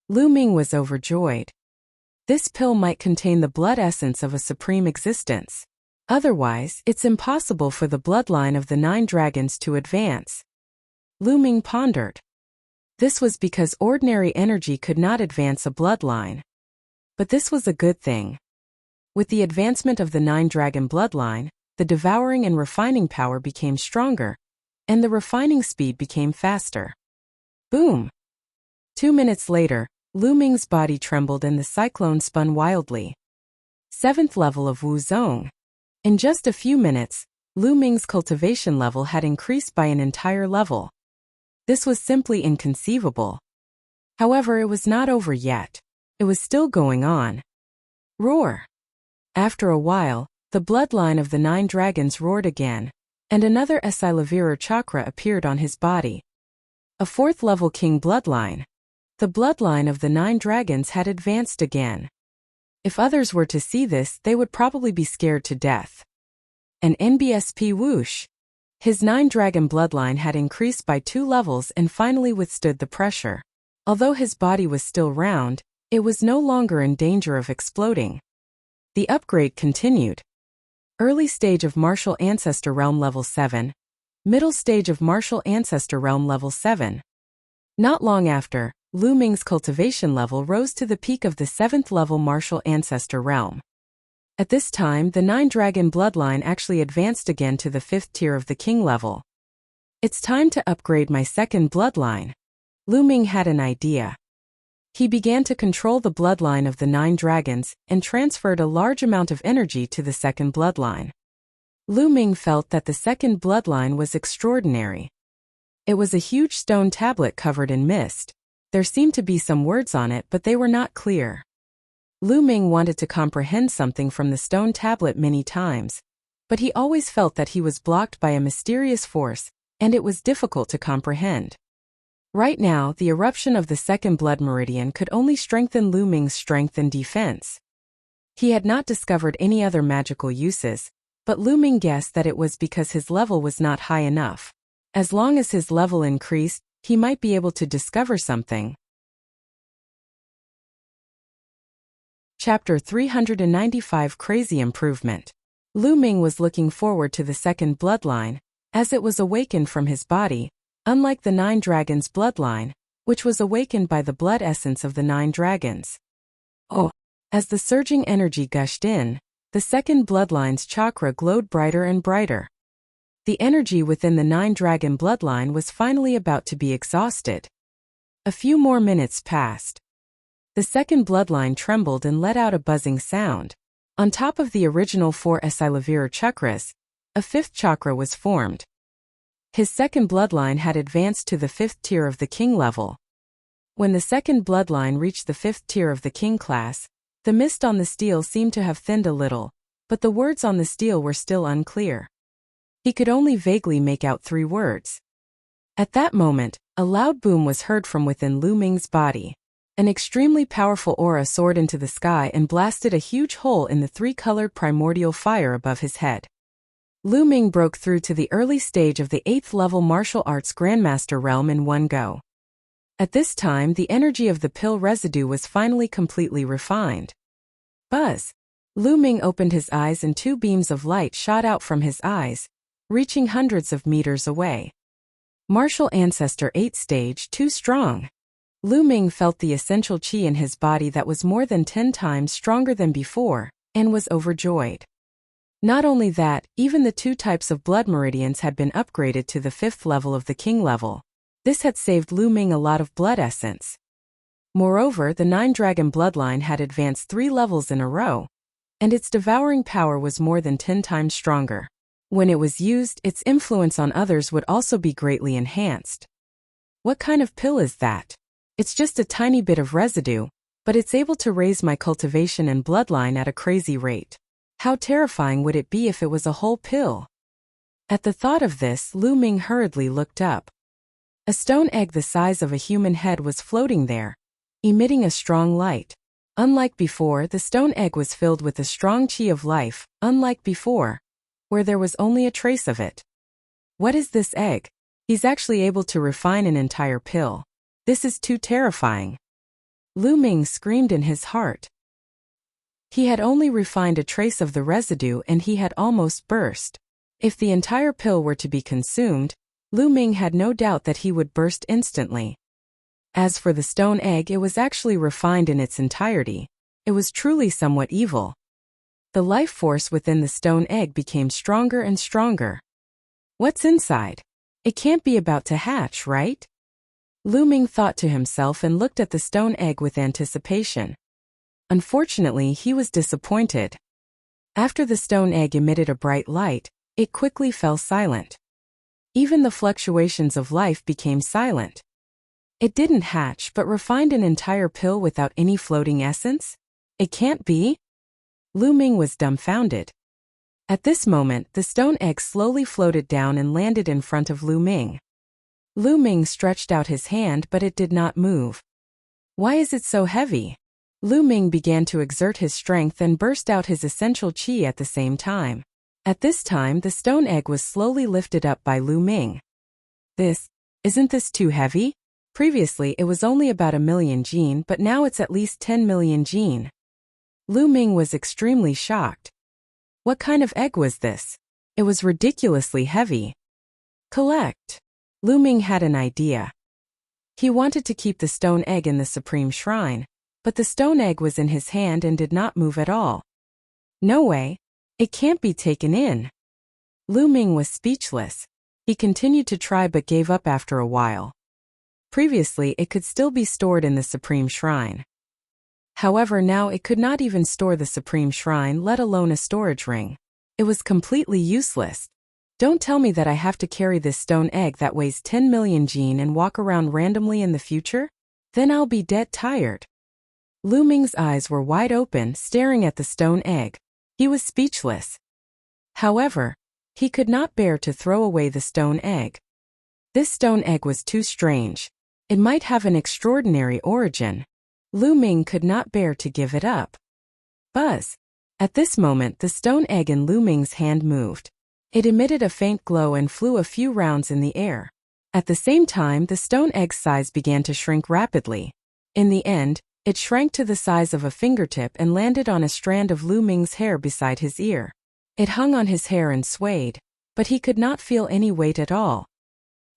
Lu Ming was overjoyed. This pill might contain the blood essence of a supreme existence. Otherwise, it's impossible for the bloodline of the 9 dragons to advance. Lu Ming pondered. This was because ordinary energy could not advance a bloodline. But this was a good thing. With the advancement of the 9-dragon bloodline, the devouring and refining power became stronger, and the refining speed became faster. Boom! 2 minutes later, Lu Ming's body trembled and the cyclone spun wildly. 7th level of Wu Zong. In just a few minutes, Lu Ming's cultivation level had increased by an entire level. This was simply inconceivable. However, it was not over yet. It was still going on. Roar! After a while, the bloodline of the 9 dragons roared again, and another Asilavira chakra appeared on his body. A 4th-level king bloodline. The bloodline of the 9 dragons had advanced again. If others were to see this, they would probably be scared to death. An NBSP whoosh. His 9-dragon bloodline had increased by 2 levels and finally withstood the pressure. Although his body was still round, it was no longer in danger of exploding. The upgrade continued. Early stage of Martial Ancestor Realm Level 7. Middle stage of Martial Ancestor Realm Level 7. Not long after, Lu Ming's cultivation level rose to the peak of the 7th-level Martial Ancestor Realm. At this time, the 9-dragon bloodline actually advanced again to the 5th tier of the king level. It's time to upgrade my second bloodline. Lu Ming had an idea. He began to control the bloodline of the 9 dragons and transferred a large amount of energy to the second bloodline. Lu Ming felt that the second bloodline was extraordinary. It was a huge stone tablet covered in mist. There seemed to be some words on it, but they were not clear. Lu Ming wanted to comprehend something from the stone tablet many times, but he always felt that he was blocked by a mysterious force, and it was difficult to comprehend. Right now, the eruption of the second blood meridian could only strengthen Lu Ming's strength and defense. He had not discovered any other magical uses, but Lu Ming guessed that it was because his level was not high enough. As long as his level increased, he might be able to discover something. Chapter 395 Crazy Improvement. Lu Ming was looking forward to the second bloodline, as it was awakened from his body, unlike the 9 dragons' bloodline, which was awakened by the blood essence of the 9 dragons. Oh! As the surging energy gushed in, the second bloodline's chakra glowed brighter and brighter. The energy within the 9-dragon bloodline was finally about to be exhausted. A few more minutes passed. The second bloodline trembled and let out a buzzing sound. On top of the original 4 Asilavira chakras, a 5th chakra was formed. His second bloodline had advanced to the 5th tier of the king level. When the second bloodline reached the 5th tier of the king class, the mist on the steel seemed to have thinned a little, but the words on the steel were still unclear. He could only vaguely make out 3 words. At that moment, a loud boom was heard from within Lu Ming's body. An extremely powerful aura soared into the sky and blasted a huge hole in the 3-colored primordial fire above his head. Lu Ming broke through to the early stage of the 8th-level martial arts Grandmaster realm in one go. At this time, the energy of the pill residue was finally completely refined. Buzz! Lu Ming opened his eyes and 2 beams of light shot out from his eyes, reaching hundreds of meters away. Martial Ancestor 8 Stage 2 Strong. Lu Ming felt the essential qi in his body that was more than 10 times stronger than before, and was overjoyed. Not only that, even the 2 types of blood meridians had been upgraded to the 5th level of the king level. This had saved Lu Ming a lot of blood essence. Moreover, the 9-dragon bloodline had advanced 3 levels in a row, and its devouring power was more than 10 times stronger. When it was used, its influence on others would also be greatly enhanced. What kind of pill is that? It's just a tiny bit of residue, but it's able to raise my cultivation and bloodline at a crazy rate. How terrifying would it be if it was a whole pill? At the thought of this, Lu Ming hurriedly looked up. A stone egg the size of a human head was floating there, emitting a strong light. Unlike before, the stone egg was filled with a strong chi of life, unlike before, where there was only a trace of it. What is this egg? He's actually able to refine an entire pill. This is too terrifying. Lu Ming screamed in his heart. He had only refined a trace of the residue and he had almost burst. If the entire pill were to be consumed, Lu Ming had no doubt that he would burst instantly. As for the stone egg, it was actually refined in its entirety. It was truly somewhat evil. The life force within the stone egg became stronger and stronger. What's inside? It can't be about to hatch, right? Lu Ming thought to himself and looked at the stone egg with anticipation. Unfortunately, he was disappointed. After the stone egg emitted a bright light, it quickly fell silent. Even the fluctuations of life became silent. It didn't hatch but refined an entire pill without any floating essence? It can't be? Lu Ming was dumbfounded. At this moment, the stone egg slowly floated down and landed in front of Lu Ming. Lu Ming stretched out his hand but it did not move. Why is it so heavy? Lu Ming began to exert his strength and burst out his essential qi at the same time. At this time, the stone egg was slowly lifted up by Lu Ming. Isn't this too heavy? Previously, it was only about 1,000,000 jin, but now it's at least 10,000,000 jin. Lu Ming was extremely shocked. What kind of egg was this? It was ridiculously heavy. Collect. Lu Ming had an idea. He wanted to keep the stone egg in the supreme shrine, but the stone egg was in his hand and did not move at all. No way. It can't be taken in. Lu Ming was speechless. He continued to try but gave up after a while. Previously, it could still be stored in the supreme shrine. However, now it could not even store the supreme shrine, let alone a storage ring. It was completely useless. Don't tell me that I have to carry this stone egg that weighs 10,000,000 jin and walk around randomly in the future? Then I'll be dead tired. Lu Ming's eyes were wide open, staring at the stone egg. He was speechless. However, he could not bear to throw away the stone egg. This stone egg was too strange. It might have an extraordinary origin. Lu Ming could not bear to give it up. Buzz. At this moment, the stone egg in Lu Ming's hand moved. It emitted a faint glow and flew a few rounds in the air. At the same time, the stone egg's size began to shrink rapidly. In the end, it shrank to the size of a fingertip and landed on a strand of Lu Ming's hair beside his ear. It hung on his hair and swayed, but he could not feel any weight at all.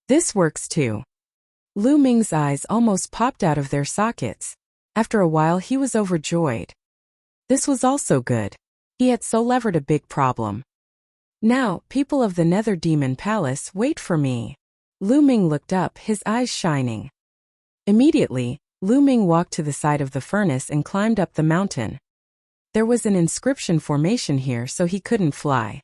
This works too. Lu Ming's eyes almost popped out of their sockets. After a while, he was overjoyed. This was also good. He had so levered a big problem. Now, people of the Nether Demon Palace, wait for me. Lu Ming looked up, his eyes shining. Immediately, Lu Ming walked to the side of the furnace and climbed up the mountain. There was an inscription formation here, so he couldn't fly.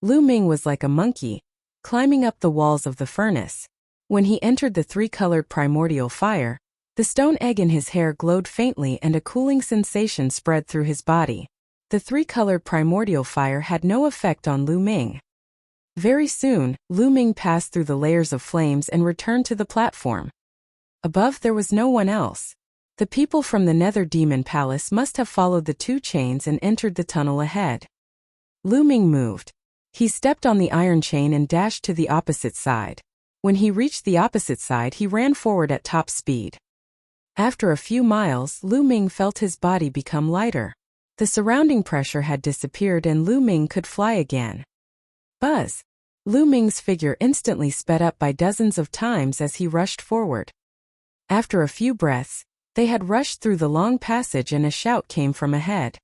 Lu Ming was like a monkey, climbing up the walls of the furnace. When he entered the 3-colored primordial fire, the stone egg in his hair glowed faintly and a cooling sensation spread through his body. The 3-colored primordial fire had no effect on Lu Ming. Very soon, Lu Ming passed through the layers of flames and returned to the platform. Above, there was no one else. The people from the Nether Demon Palace must have followed the 2 chains and entered the tunnel ahead. Lu Ming moved. He stepped on the iron chain and dashed to the opposite side. When he reached the opposite side, he ran forward at top speed. After a few miles, Lu Ming felt his body become lighter. The surrounding pressure had disappeared and Lu Ming could fly again. Buzz! Lu Ming's figure instantly sped up by dozens of times as he rushed forward. After a few breaths, they had rushed through the long passage and a shout came from ahead.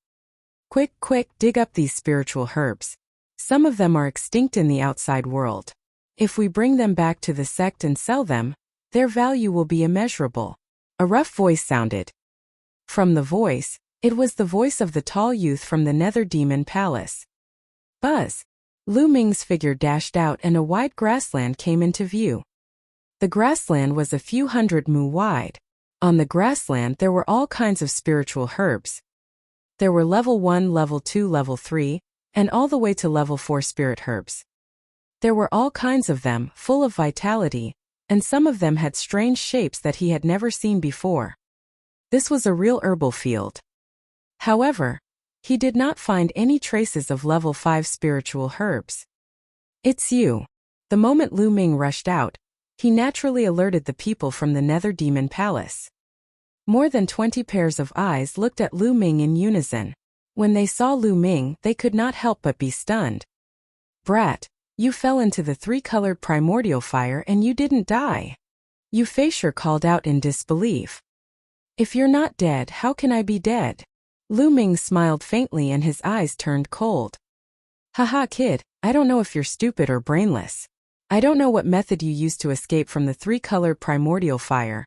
Quick, quick, dig up these spiritual herbs. Some of them are extinct in the outside world. If we bring them back to the sect and sell them, Their value will be immeasurable. A rough voice sounded. From the voice, it was the voice of the tall youth from the Nether Demon Palace. Buzz! Lu Ming's figure dashed out and a wide grassland came into view. The grassland was a few hundred mu wide. On the grassland there were all kinds of spiritual herbs. There were level 1, level 2, level 3, and all the way to level 4 spirit herbs. There were all kinds of them, full of vitality, and some of them had strange shapes that he had never seen before. This was a real herbal field. However, he did not find any traces of level 5 spiritual herbs. It's you. The moment Lu Ming rushed out, he naturally alerted the people from the Nether Demon Palace. More than 20 pairs of eyes looked at Lu Ming in unison. When they saw Lu Ming, they could not help but be stunned. Brat, you fell into the 3-colored primordial fire and you didn't die. Euphasure called out in disbelief. If you're not dead, how can I be dead? Lu Ming smiled faintly and his eyes turned cold. Haha kid, I don't know if you're stupid or brainless. I don't know what method you used to escape from the 3-colored primordial fire.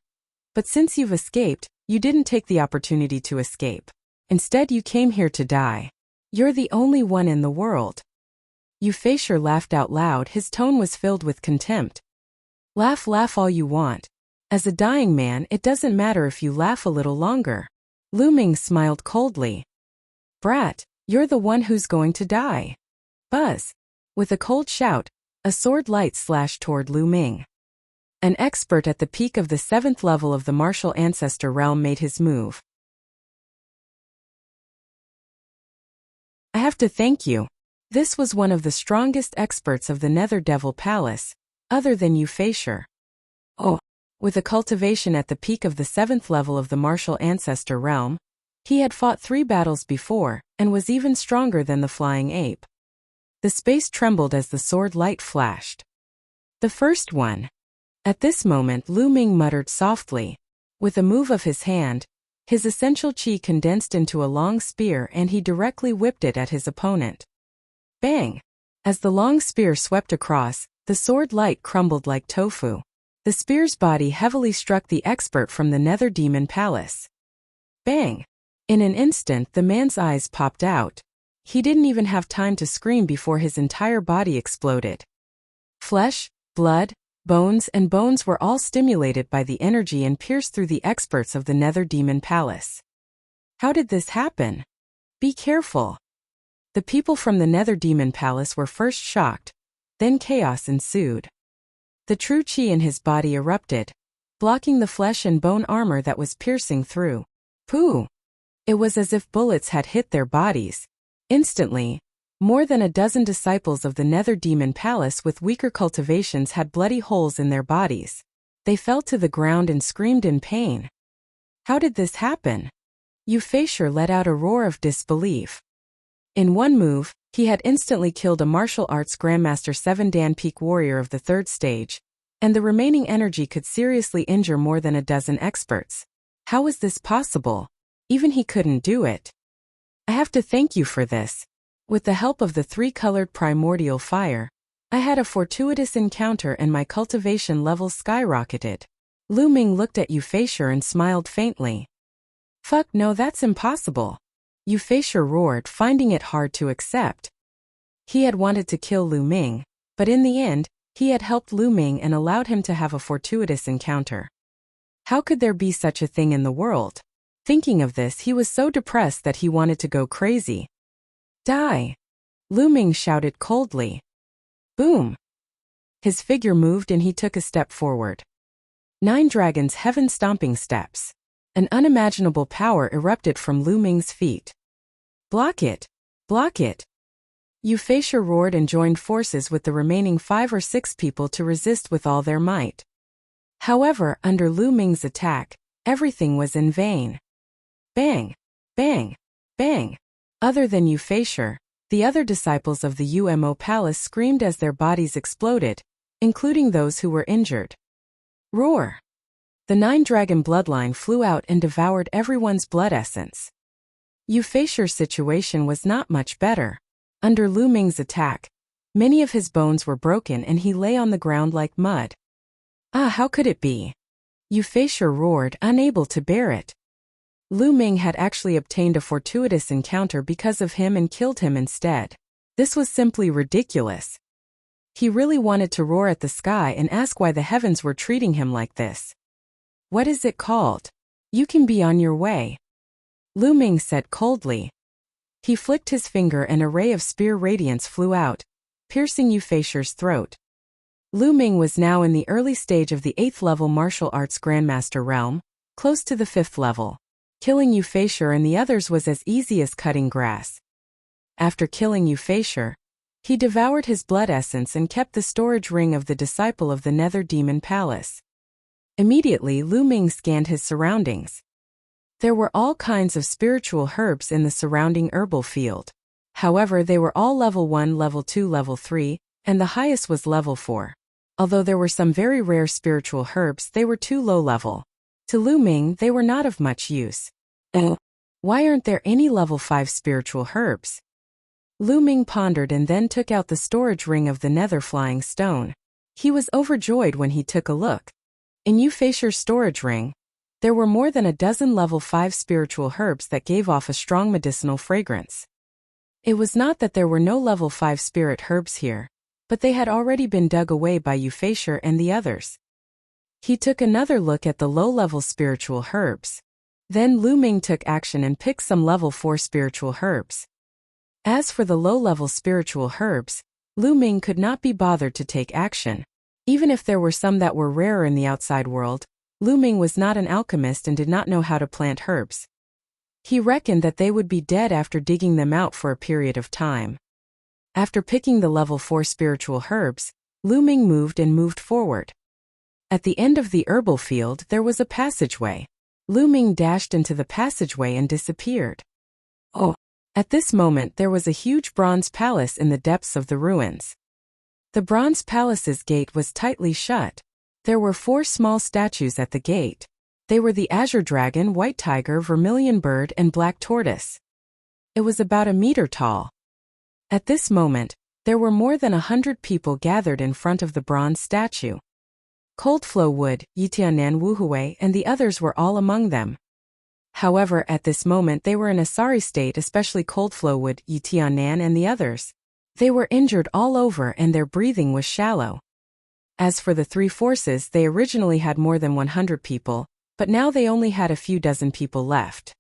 But since you've escaped, you didn't take the opportunity to escape. Instead you came here to die. You're the only one in the world. Euphasure laughed out loud, his tone was filled with contempt. Laugh all you want. As a dying man, it doesn't matter if you laugh a little longer. Lu Ming smiled coldly. Brat, you're the one who's going to die. Buzz! With a cold shout, a sword light slashed toward Lu Ming. An expert at the peak of the 7th level of the martial ancestor realm made his move. I have to thank you. This was one of the strongest experts of the Nether Devil Palace, other than Euphasure. Oh, with a cultivation at the peak of the 7th level of the martial ancestor realm, he had fought 3 battles before, and was even stronger than the flying ape. The space trembled as the sword light flashed. The first one. At this moment Lu Ming muttered softly. With a move of his hand, his essential chi condensed into a long spear and he directly whipped it at his opponent. Bang! As the long spear swept across, the sword light crumbled like tofu. The spear's body heavily struck the expert from the Nether Demon Palace. Bang! In an instant the man's eyes popped out. He didn't even have time to scream before his entire body exploded. Flesh, blood, bones were all stimulated by the energy and pierced through the experts of the Nether Demon Palace. How did this happen? Be careful. The people from the Nether Demon Palace were first shocked, then chaos ensued. The true chi in his body erupted, blocking the flesh and bone armor that was piercing through. Pooh! It was as if bullets had hit their bodies. Instantly, more than a dozen disciples of the Nether Demon Palace with weaker cultivations had bloody holes in their bodies. They fell to the ground and screamed in pain. How did this happen? Euphasure let out a roar of disbelief. In one move, he had instantly killed a martial arts Grandmaster 7 Dan Peak warrior of the 3rd stage, and the remaining energy could seriously injure more than a dozen experts. How was this possible? Even he couldn't do it. I have to thank you for this. With the help of the 3-colored primordial fire, I had a fortuitous encounter and my cultivation levels skyrocketed. Lu Ming looked at Euphasure and smiled faintly. Fuck no, that's impossible. Euphasure roared, finding it hard to accept. He had wanted to kill Lu Ming, but in the end, he had helped Lu Ming and allowed him to have a fortuitous encounter. How could there be such a thing in the world? Thinking of this, he was so depressed that he wanted to go crazy. Die! Lu Ming shouted coldly. Boom! His figure moved and he took a step forward. 9 dragons' heaven-stomping steps. An unimaginable power erupted from Lu Ming's feet. Block it! Block it! Euphasure roared and joined forces with the remaining 5 or 6 people to resist with all their might. However, under Lu Ming's attack, everything was in vain. Bang! Bang! Bang! Other than Euphasure, the other disciples of the UMO Palace screamed as their bodies exploded, including those who were injured. Roar! The 9-dragon bloodline flew out and devoured everyone's blood essence. Euphasure's situation was not much better. Under Lu Ming's attack, many of his bones were broken and he lay on the ground like mud. Ah, how could it be? Yu Feisher roared, unable to bear it. Lu Ming had actually obtained a fortuitous encounter because of him and killed him instead. This was simply ridiculous. He really wanted to roar at the sky and ask why the heavens were treating him like this. What is it called? You can be on your way. Lu Ming said coldly. He flicked his finger and a ray of spear radiance flew out, piercing Yu Feisher's throat. Lu Ming was now in the early stage of the 8th level martial arts grandmaster realm, close to the 5th level. Killing Yu Feisher and the others was as easy as cutting grass. After killing Yu Feisher, he devoured his blood essence and kept the storage ring of the disciple of the Nether Demon Palace. Immediately Lu Ming scanned his surroundings. There were all kinds of spiritual herbs in the surrounding herbal field. However, they were all level 1, level 2, level 3, and the highest was level 4. Although there were some very rare spiritual herbs, they were too low level. To Lu Ming, they were not of much use. Why aren't there any level 5 spiritual herbs? Lu Ming pondered and then took out the storage ring of the Nether Flying Stone. He was overjoyed when he took a look. In Yu Feisher's storage ring, there were more than a dozen level 5 spiritual herbs that gave off a strong medicinal fragrance. It was not that there were no level 5 spirit herbs here, but they had already been dug away by Yu Feisher and the others. He took another look at the low-level spiritual herbs. Then Lu Ming took action and picked some level 4 spiritual herbs. As for the low-level spiritual herbs, Lu Ming could not be bothered to take action. Even if there were some that were rarer in the outside world, Lu Ming was not an alchemist and did not know how to plant herbs. He reckoned that they would be dead after digging them out for a period of time. After picking the level 4 spiritual herbs, Lu Ming moved forward. At the end of the herbal field there was a passageway. Lu Ming dashed into the passageway and disappeared. Oh! At this moment there was a huge bronze palace in the depths of the ruins. The bronze palace's gate was tightly shut. There were 4 small statues at the gate. They were the Azure Dragon, White Tiger, Vermilion Bird, and Black Tortoise. It was about a meter tall. At this moment, there were more than 100 people gathered in front of the bronze statue. Coldflow Wood, Yitianan Wuhui, and the others were all among them. However, at this moment they were in a sorry state, especially Coldflow Wood, Yitianan, and the others. They were injured all over and their breathing was shallow. As for the 3 forces, they originally had more than 100 people, but now they only had a few dozen people left.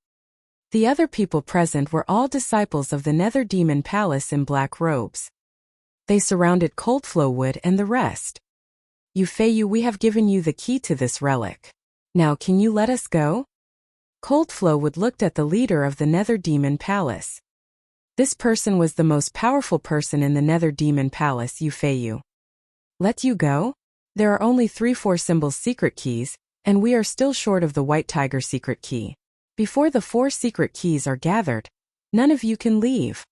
The other people present were all disciples of the Nether Demon Palace in black robes. They surrounded Coldflow Wood and the rest. Yu Feiyu, we have given you the key to this relic. Now can you let us go? Coldflow Wood looked at the leader of the Nether Demon Palace. This person was the most powerful person in the Nether Demon Palace, Yu Feiyu. Let you go? There are only 3-4 symbols secret keys, and we are still short of the White Tiger secret key. Before the 4 secret keys are gathered, none of you can leave.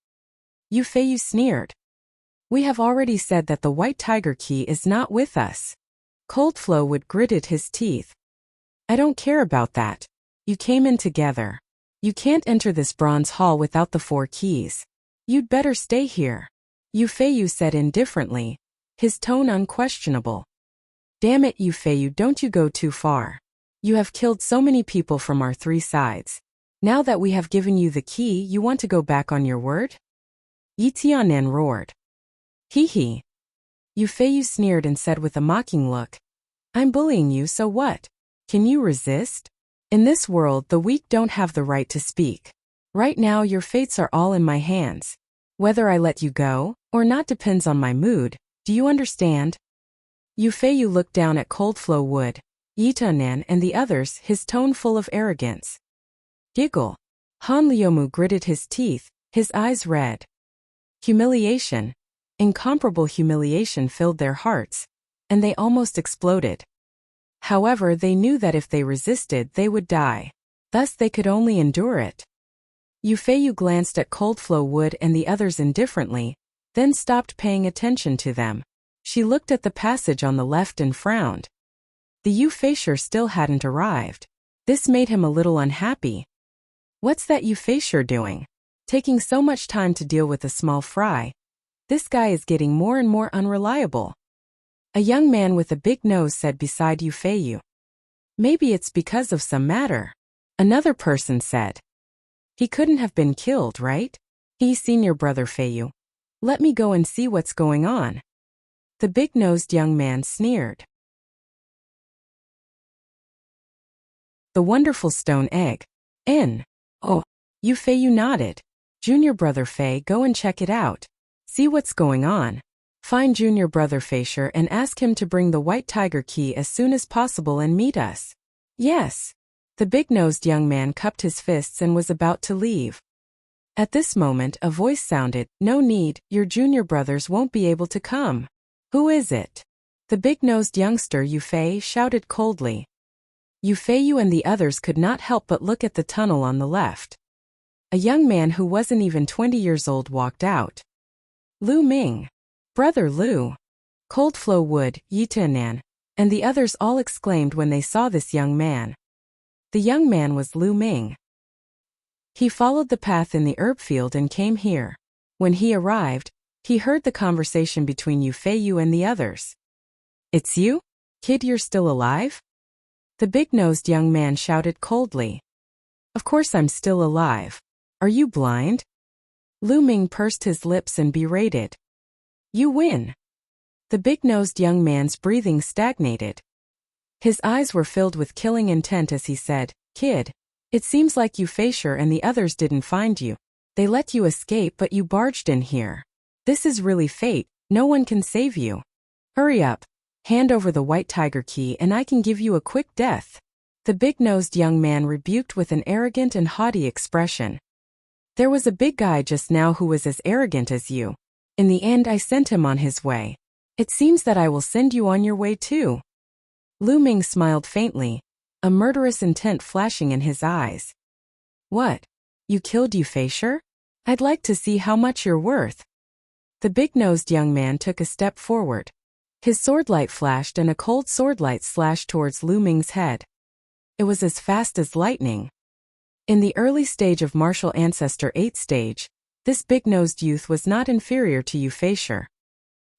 Yu Feiyu sneered. We have already said that the White Tiger key is not with us. Coldflow Wood gritted his teeth. I don't care about that. You came in together. You can't enter this bronze hall without the 4 keys. You'd better stay here. Yu Feiyu said indifferently, his tone unquestionable. Damn it, Yu Feiyu, don't you go too far. You have killed so many people from our 3 sides. Now that we have given you the key, you want to go back on your word? Yi Tianan roared. Hee hee. Yu Feiyu sneered and said with a mocking look, I'm bullying you, so what? Can you resist? In this world, the weak don't have the right to speak. Right now, your fates are all in my hands. Whether I let you go or not depends on my mood. Do you understand? Yu Feiyu looked down at Coldflow Wood, Yitanan, and the others, his tone full of arrogance. Giggle. Han Liumu gritted his teeth, his eyes red. Humiliation. Incomparable humiliation filled their hearts, and they almost exploded. However, they knew that if they resisted, they would die. Thus they could only endure it. Yu Feiyu glanced at Coldflow Wood and the others indifferently, then stopped paying attention to them. She looked at the passage on the left and frowned. The Yu Feisher still hadn't arrived. This made him a little unhappy. What's that Yu Feisher doing? Taking so much time to deal with a small fry. This guy is getting more and more unreliable. A young man with a big nose said beside Yu Feiyu. Maybe it's because of some matter. Another person said. He couldn't have been killed, right? He's senior brother Feiyu. Let me go and see what's going on. The big-nosed young man sneered. The wonderful stone egg. Oh, Yu Feiyu nodded. Junior brother Fei, go and check it out. See what's going on. Find junior brother Feisher and ask him to bring the white tiger key as soon as possible and meet us. Yes. The big-nosed young man cupped his fists and was about to leave. At this moment a voice sounded, no need, your junior brothers won't be able to come. Who is it? The big-nosed youngster Yu Fei shouted coldly. Yu Feiyu and the others could not help but look at the tunnel on the left. A young man who wasn't even 20 years old walked out. Lu Ming. Brother Lu. Cold Flow Wood, Yitanan, and the others all exclaimed when they saw this young man. The young man was Lu Ming. He followed the path in the herb field and came here. When he arrived, he heard the conversation between Yu Feiyu and the others. It's you? Kid, you're still alive? The big-nosed young man shouted coldly. Of course I'm still alive. Are you blind? Lu Ming pursed his lips and berated. You win. The big-nosed young man's breathing stagnated. His eyes were filled with killing intent as he said, Kid, it seems like Yu Feisher and the others didn't find you. They let you escape but you barged in here. This is really fate, no one can save you. Hurry up, hand over the white tiger key and I can give you a quick death. The big-nosed young man rebuked with an arrogant and haughty expression. There was a big guy just now who was as arrogant as you. In the end I sent him on his way. It seems that I will send you on your way too. Lu Ming smiled faintly, a murderous intent flashing in his eyes. What? You killed Yu Feisher? I'd like to see how much you're worth. The big-nosed young man took a step forward. His swordlight flashed and a cold swordlight slashed towards Lu Ming's head. It was as fast as lightning. In the early stage of martial ancestor 8th stage, this big-nosed youth was not inferior to Yu Feisher.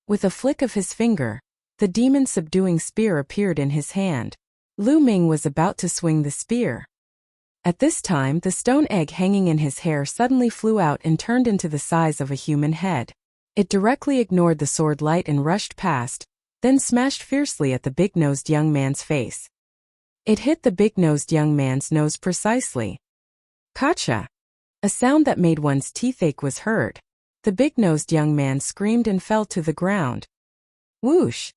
With a flick of his finger, the demon-subduing spear appeared in his hand. Lu Ming was about to swing the spear. At this time, the stone egg hanging in his hair suddenly flew out and turned into the size of a human head. It directly ignored the sword light and rushed past, then smashed fiercely at the big-nosed young man's face. It hit the big-nosed young man's nose precisely. Gotcha! A sound that made one's teeth ache was heard. The big-nosed young man screamed and fell to the ground. Whoosh!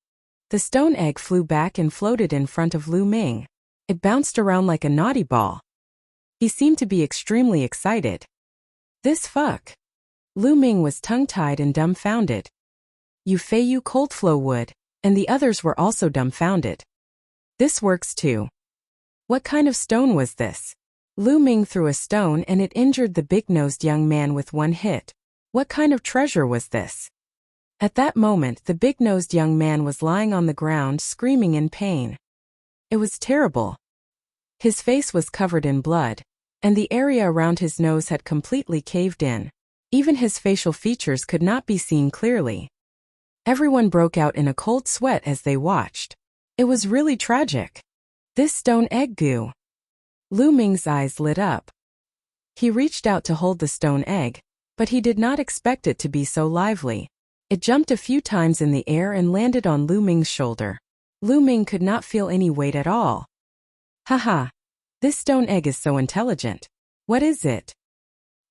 The stone egg flew back and floated in front of Lu Ming. It bounced around like a naughty ball. He seemed to be extremely excited. This fuck! Lu Ming was tongue-tied and dumbfounded. Yu Feiyu, Cold Flow Wood, and the others were also dumbfounded. This works too. What kind of stone was this? Lu Ming threw a stone and it injured the big-nosed young man with one hit. What kind of treasure was this? At that moment the big-nosed young man was lying on the ground screaming in pain. It was terrible. His face was covered in blood, and the area around his nose had completely caved in. Even his facial features could not be seen clearly. Everyone broke out in a cold sweat as they watched. It was really tragic. This stone egg goo. Lu Ming's eyes lit up. He reached out to hold the stone egg, but he did not expect it to be so lively. It jumped a few times in the air and landed on Lu Ming's shoulder. Lu Ming could not feel any weight at all. Haha! This stone egg is so intelligent. What is it?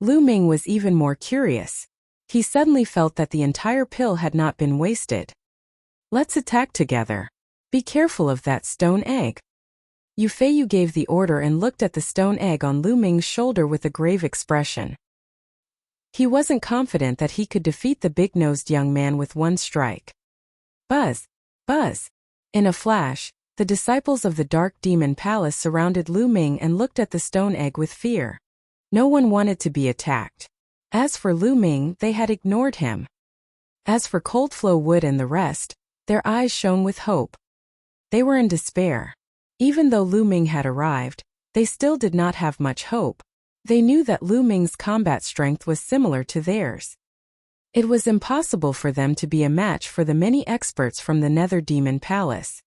Lu Ming was even more curious. He suddenly felt that the entire pill had not been wasted. Let's attack together. Be careful of that stone egg. Yu Feiyu gave the order and looked at the stone egg on Lu Ming's shoulder with a grave expression. He wasn't confident that he could defeat the big-nosed young man with one strike. Buzz! Buzz! In a flash, the disciples of the Dark Demon Palace surrounded Lu Ming and looked at the stone egg with fear. No one wanted to be attacked. As for Lu Ming, they had ignored him. As for Cold Flow Wood and the rest, their eyes shone with hope. They were in despair. Even though Lu Ming had arrived, they still did not have much hope. They knew that Lu Ming's combat strength was similar to theirs. It was impossible for them to be a match for the many experts from the Nether Demon Palace.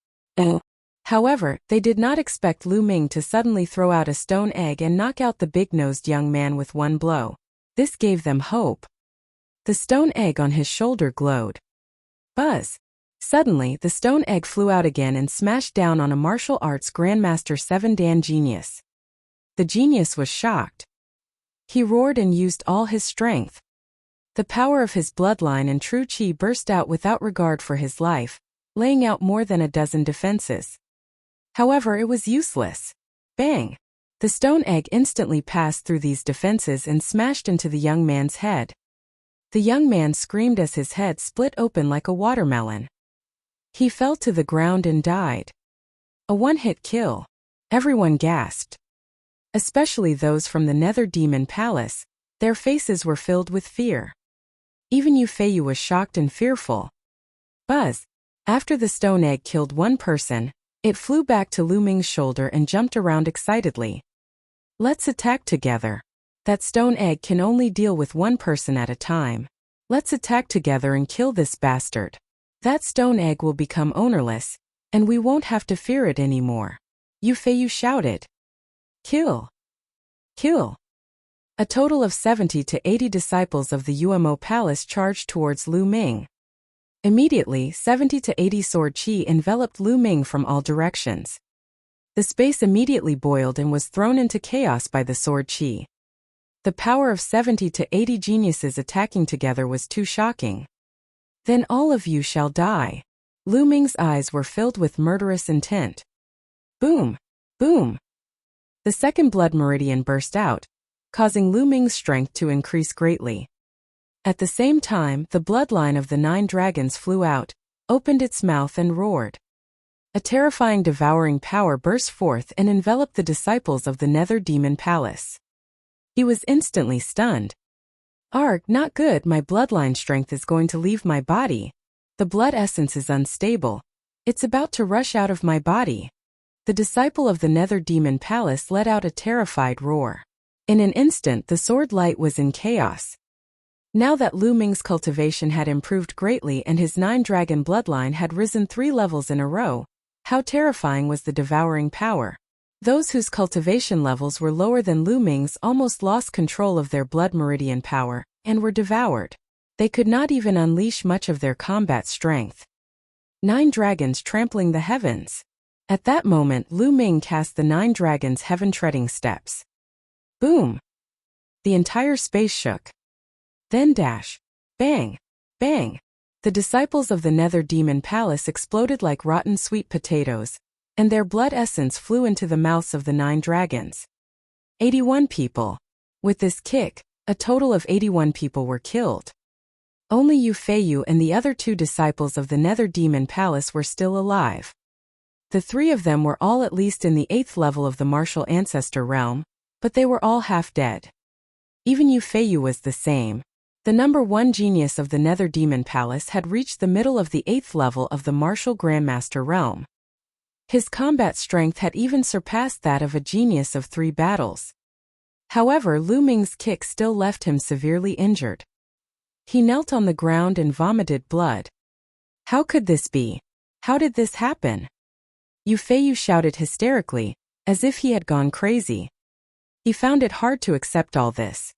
However, they did not expect Lu Ming to suddenly throw out a stone egg and knock out the big-nosed young man with one blow. This gave them hope. The stone egg on his shoulder glowed. Buzz! Suddenly, the stone egg flew out again and smashed down on a martial arts Grandmaster 7 Dan genius. The genius was shocked. He roared and used all his strength. The power of his bloodline and true chi burst out without regard for his life, laying out more than a dozen defenses. However, it was useless. Bang! The stone egg instantly passed through these defenses and smashed into the young man's head. The young man screamed as his head split open like a watermelon. He fell to the ground and died. A one-hit kill. Everyone gasped. Especially those from the Nether Demon Palace, their faces were filled with fear. Even Yu Feiyu was shocked and fearful. Buzz! After the stone egg killed one person, it flew back to Lu Ming's shoulder and jumped around excitedly. Let's attack together. That stone egg can only deal with one person at a time. Let's attack together and kill this bastard. That stone egg will become ownerless, and we won't have to fear it anymore. Yu Feiyu shouted. Kill! Kill! A total of 70 to 80 disciples of the UMO Palace charged towards Lu Ming. Immediately, 70 to 80 sword chi enveloped Lu Ming from all directions. The space immediately boiled and was thrown into chaos by the sword chi. The power of 70 to 80 geniuses attacking together was too shocking. Then all of you shall die. Lu Ming's eyes were filled with murderous intent. Boom! Boom! The second blood meridian burst out, causing Lu Ming's strength to increase greatly. At the same time, the bloodline of the 9 dragons flew out, opened its mouth and roared. A terrifying devouring power burst forth and enveloped the disciples of the Nether Demon Palace. He was instantly stunned. Arg, not good, my bloodline strength is going to leave my body. The blood essence is unstable. It's about to rush out of my body. The disciple of the Nether Demon Palace let out a terrified roar. In an instant, the sword light was in chaos. Now that Lu Ming's cultivation had improved greatly and his 9-dragon bloodline had risen 3 levels in a row, how terrifying was the devouring power. Those whose cultivation levels were lower than Lu Ming's almost lost control of their blood meridian power, and were devoured. They could not even unleash much of their combat strength. 9 dragons trampling the heavens. At that moment, Lu Ming cast the 9 dragons' heaven-treading steps. Boom! The entire space shook. Then dash. Bang! Bang! The disciples of the Nether Demon Palace exploded like rotten sweet potatoes, and their blood essence flew into the mouths of the 9 dragons. 81 people. With this kick, a total of 81 people were killed. Only Yu Feiyu and the other 2 disciples of the Nether Demon Palace were still alive. The 3 of them were all at least in the 8th level of the martial ancestor realm, but they were all half dead. Even Yu Feiyu was the same. The number 1 genius of the Nether Demon Palace had reached the middle of the 8th level of the martial Grandmaster realm. His combat strength had even surpassed that of a genius of 3 battles. However, Lu Ming's kick still left him severely injured. He knelt on the ground and vomited blood. How could this be? How did this happen? Yu Feiyu shouted hysterically, as if he had gone crazy. He found it hard to accept all this.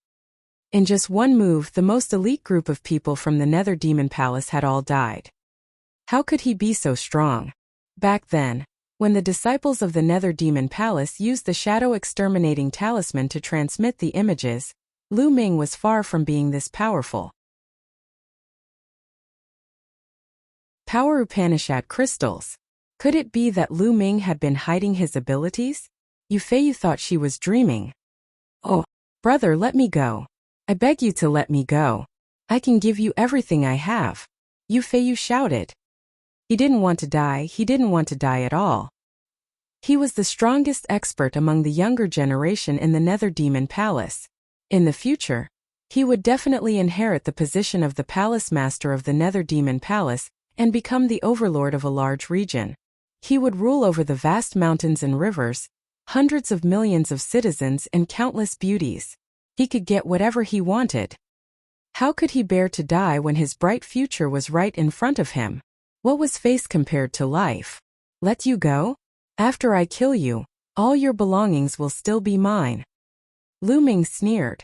In just one move, the most elite group of people from the Nether Demon Palace had all died. How could he be so strong? Back then, when the disciples of the Nether Demon Palace used the Shadow Exterminating Talisman to transmit the images, Lu Ming was far from being this powerful. Power Upanishad crystals. Could it be that Lu Ming had been hiding his abilities? Yu Feiyu thought she was dreaming. Oh, brother, let me go. I beg you to let me go. I can give you everything I have. Yu Feiyu shouted. He didn't want to die, he didn't want to die at all. He was the strongest expert among the younger generation in the Nether Demon Palace. In the future, he would definitely inherit the position of the Palace Master of the Nether Demon Palace and become the overlord of a large region. He would rule over the vast mountains and rivers, hundreds of millions of citizens and countless beauties. He could get whatever he wanted. How could he bear to die when his bright future was right in front of him? What was face compared to life? Let you go? After I kill you, all your belongings will still be mine. Lu Ming sneered.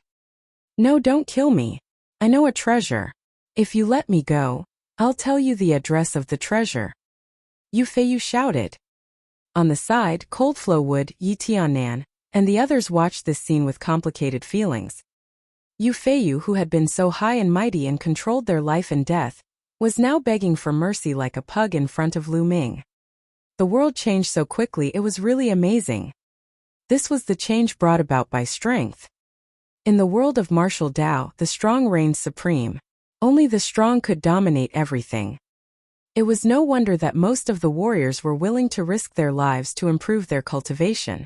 No, don't kill me. I know a treasure. If you let me go, I'll tell you the address of the treasure. Yu Feiyu shouted. On the side, Coldflow Wood, Yi Tianan, and the others watched this scene with complicated feelings. Yu Feiyu, who had been so high and mighty and controlled their life and death, was now begging for mercy like a pug in front of Lu Ming. The world changed so quickly, it was really amazing. This was the change brought about by strength. In the world of martial Tao, the strong reigned supreme. Only the strong could dominate everything. It was no wonder that most of the warriors were willing to risk their lives to improve their cultivation.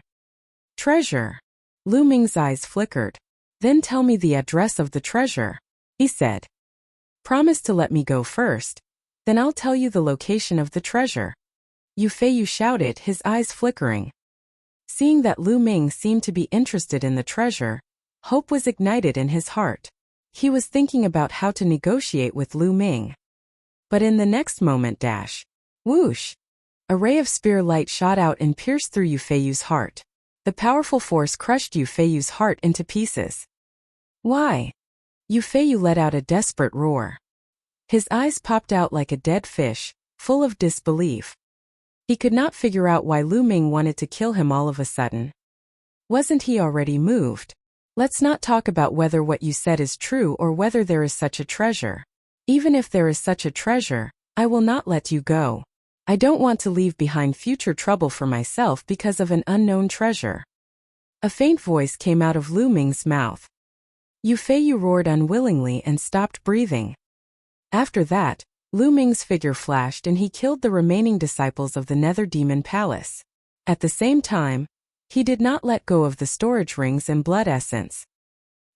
Treasure. Lu Ming's eyes flickered. Then tell me the address of the treasure, he said. Promise to let me go first. Then I'll tell you the location of the treasure. Yu Feiyu shouted, his eyes flickering. Seeing that Lu Ming seemed to be interested in the treasure, hope was ignited in his heart. He was thinking about how to negotiate with Lu Ming. But in the next moment, whoosh! A ray of spear light shot out and pierced through Yu Feiyu's heart. The powerful force crushed Yu Feiyu's heart into pieces. Why? Yu Feiyu let out a desperate roar. His eyes popped out like a dead fish, full of disbelief. He could not figure out why Lu Ming wanted to kill him all of a sudden. Wasn't he already moved? Let's not talk about whether what you said is true or whether there is such a treasure. Even if there is such a treasure, I will not let you go. I don't want to leave behind future trouble for myself because of an unknown treasure. A faint voice came out of Lu Ming's mouth. Yu Feiyu roared unwillingly and stopped breathing. After that, Lu Ming's figure flashed and he killed the remaining disciples of the Nether Demon Palace. At the same time, he did not let go of the storage rings and blood essence.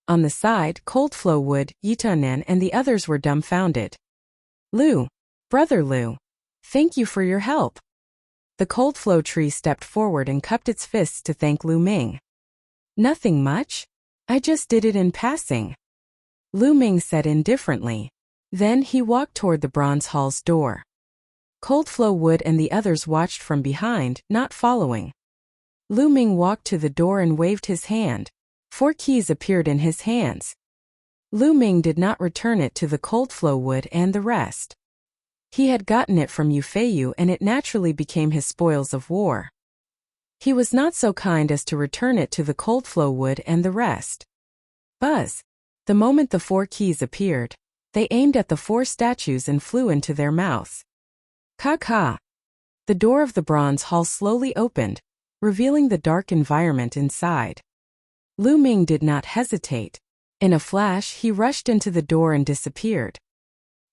On the side, Coldflow Wood, Yitanen and the others were dumbfounded. Lu, brother Lu, thank you for your help. The Coldflow tree stepped forward and cupped its fists to thank Lu Ming. Nothing much. I just did it in passing. Lu Ming said indifferently. Then he walked toward the bronze hall's door. Coldflow Wood and the others watched from behind, not following. Lu Ming walked to the door and waved his hand. 4 keys appeared in his hands. Lu Ming did not return it to the Coldflow Wood and the rest. He had gotten it from Yu Feiyu and it naturally became his spoils of war. He was not so kind as to return it to the Coldflow Wood and the rest. Buzz! The moment the 4 keys appeared, they aimed at the 4 statues and flew into their mouths. Ka-ka! The door of the bronze hall slowly opened, revealing the dark environment inside. Lu Ming did not hesitate. In a flash, he rushed into the door and disappeared.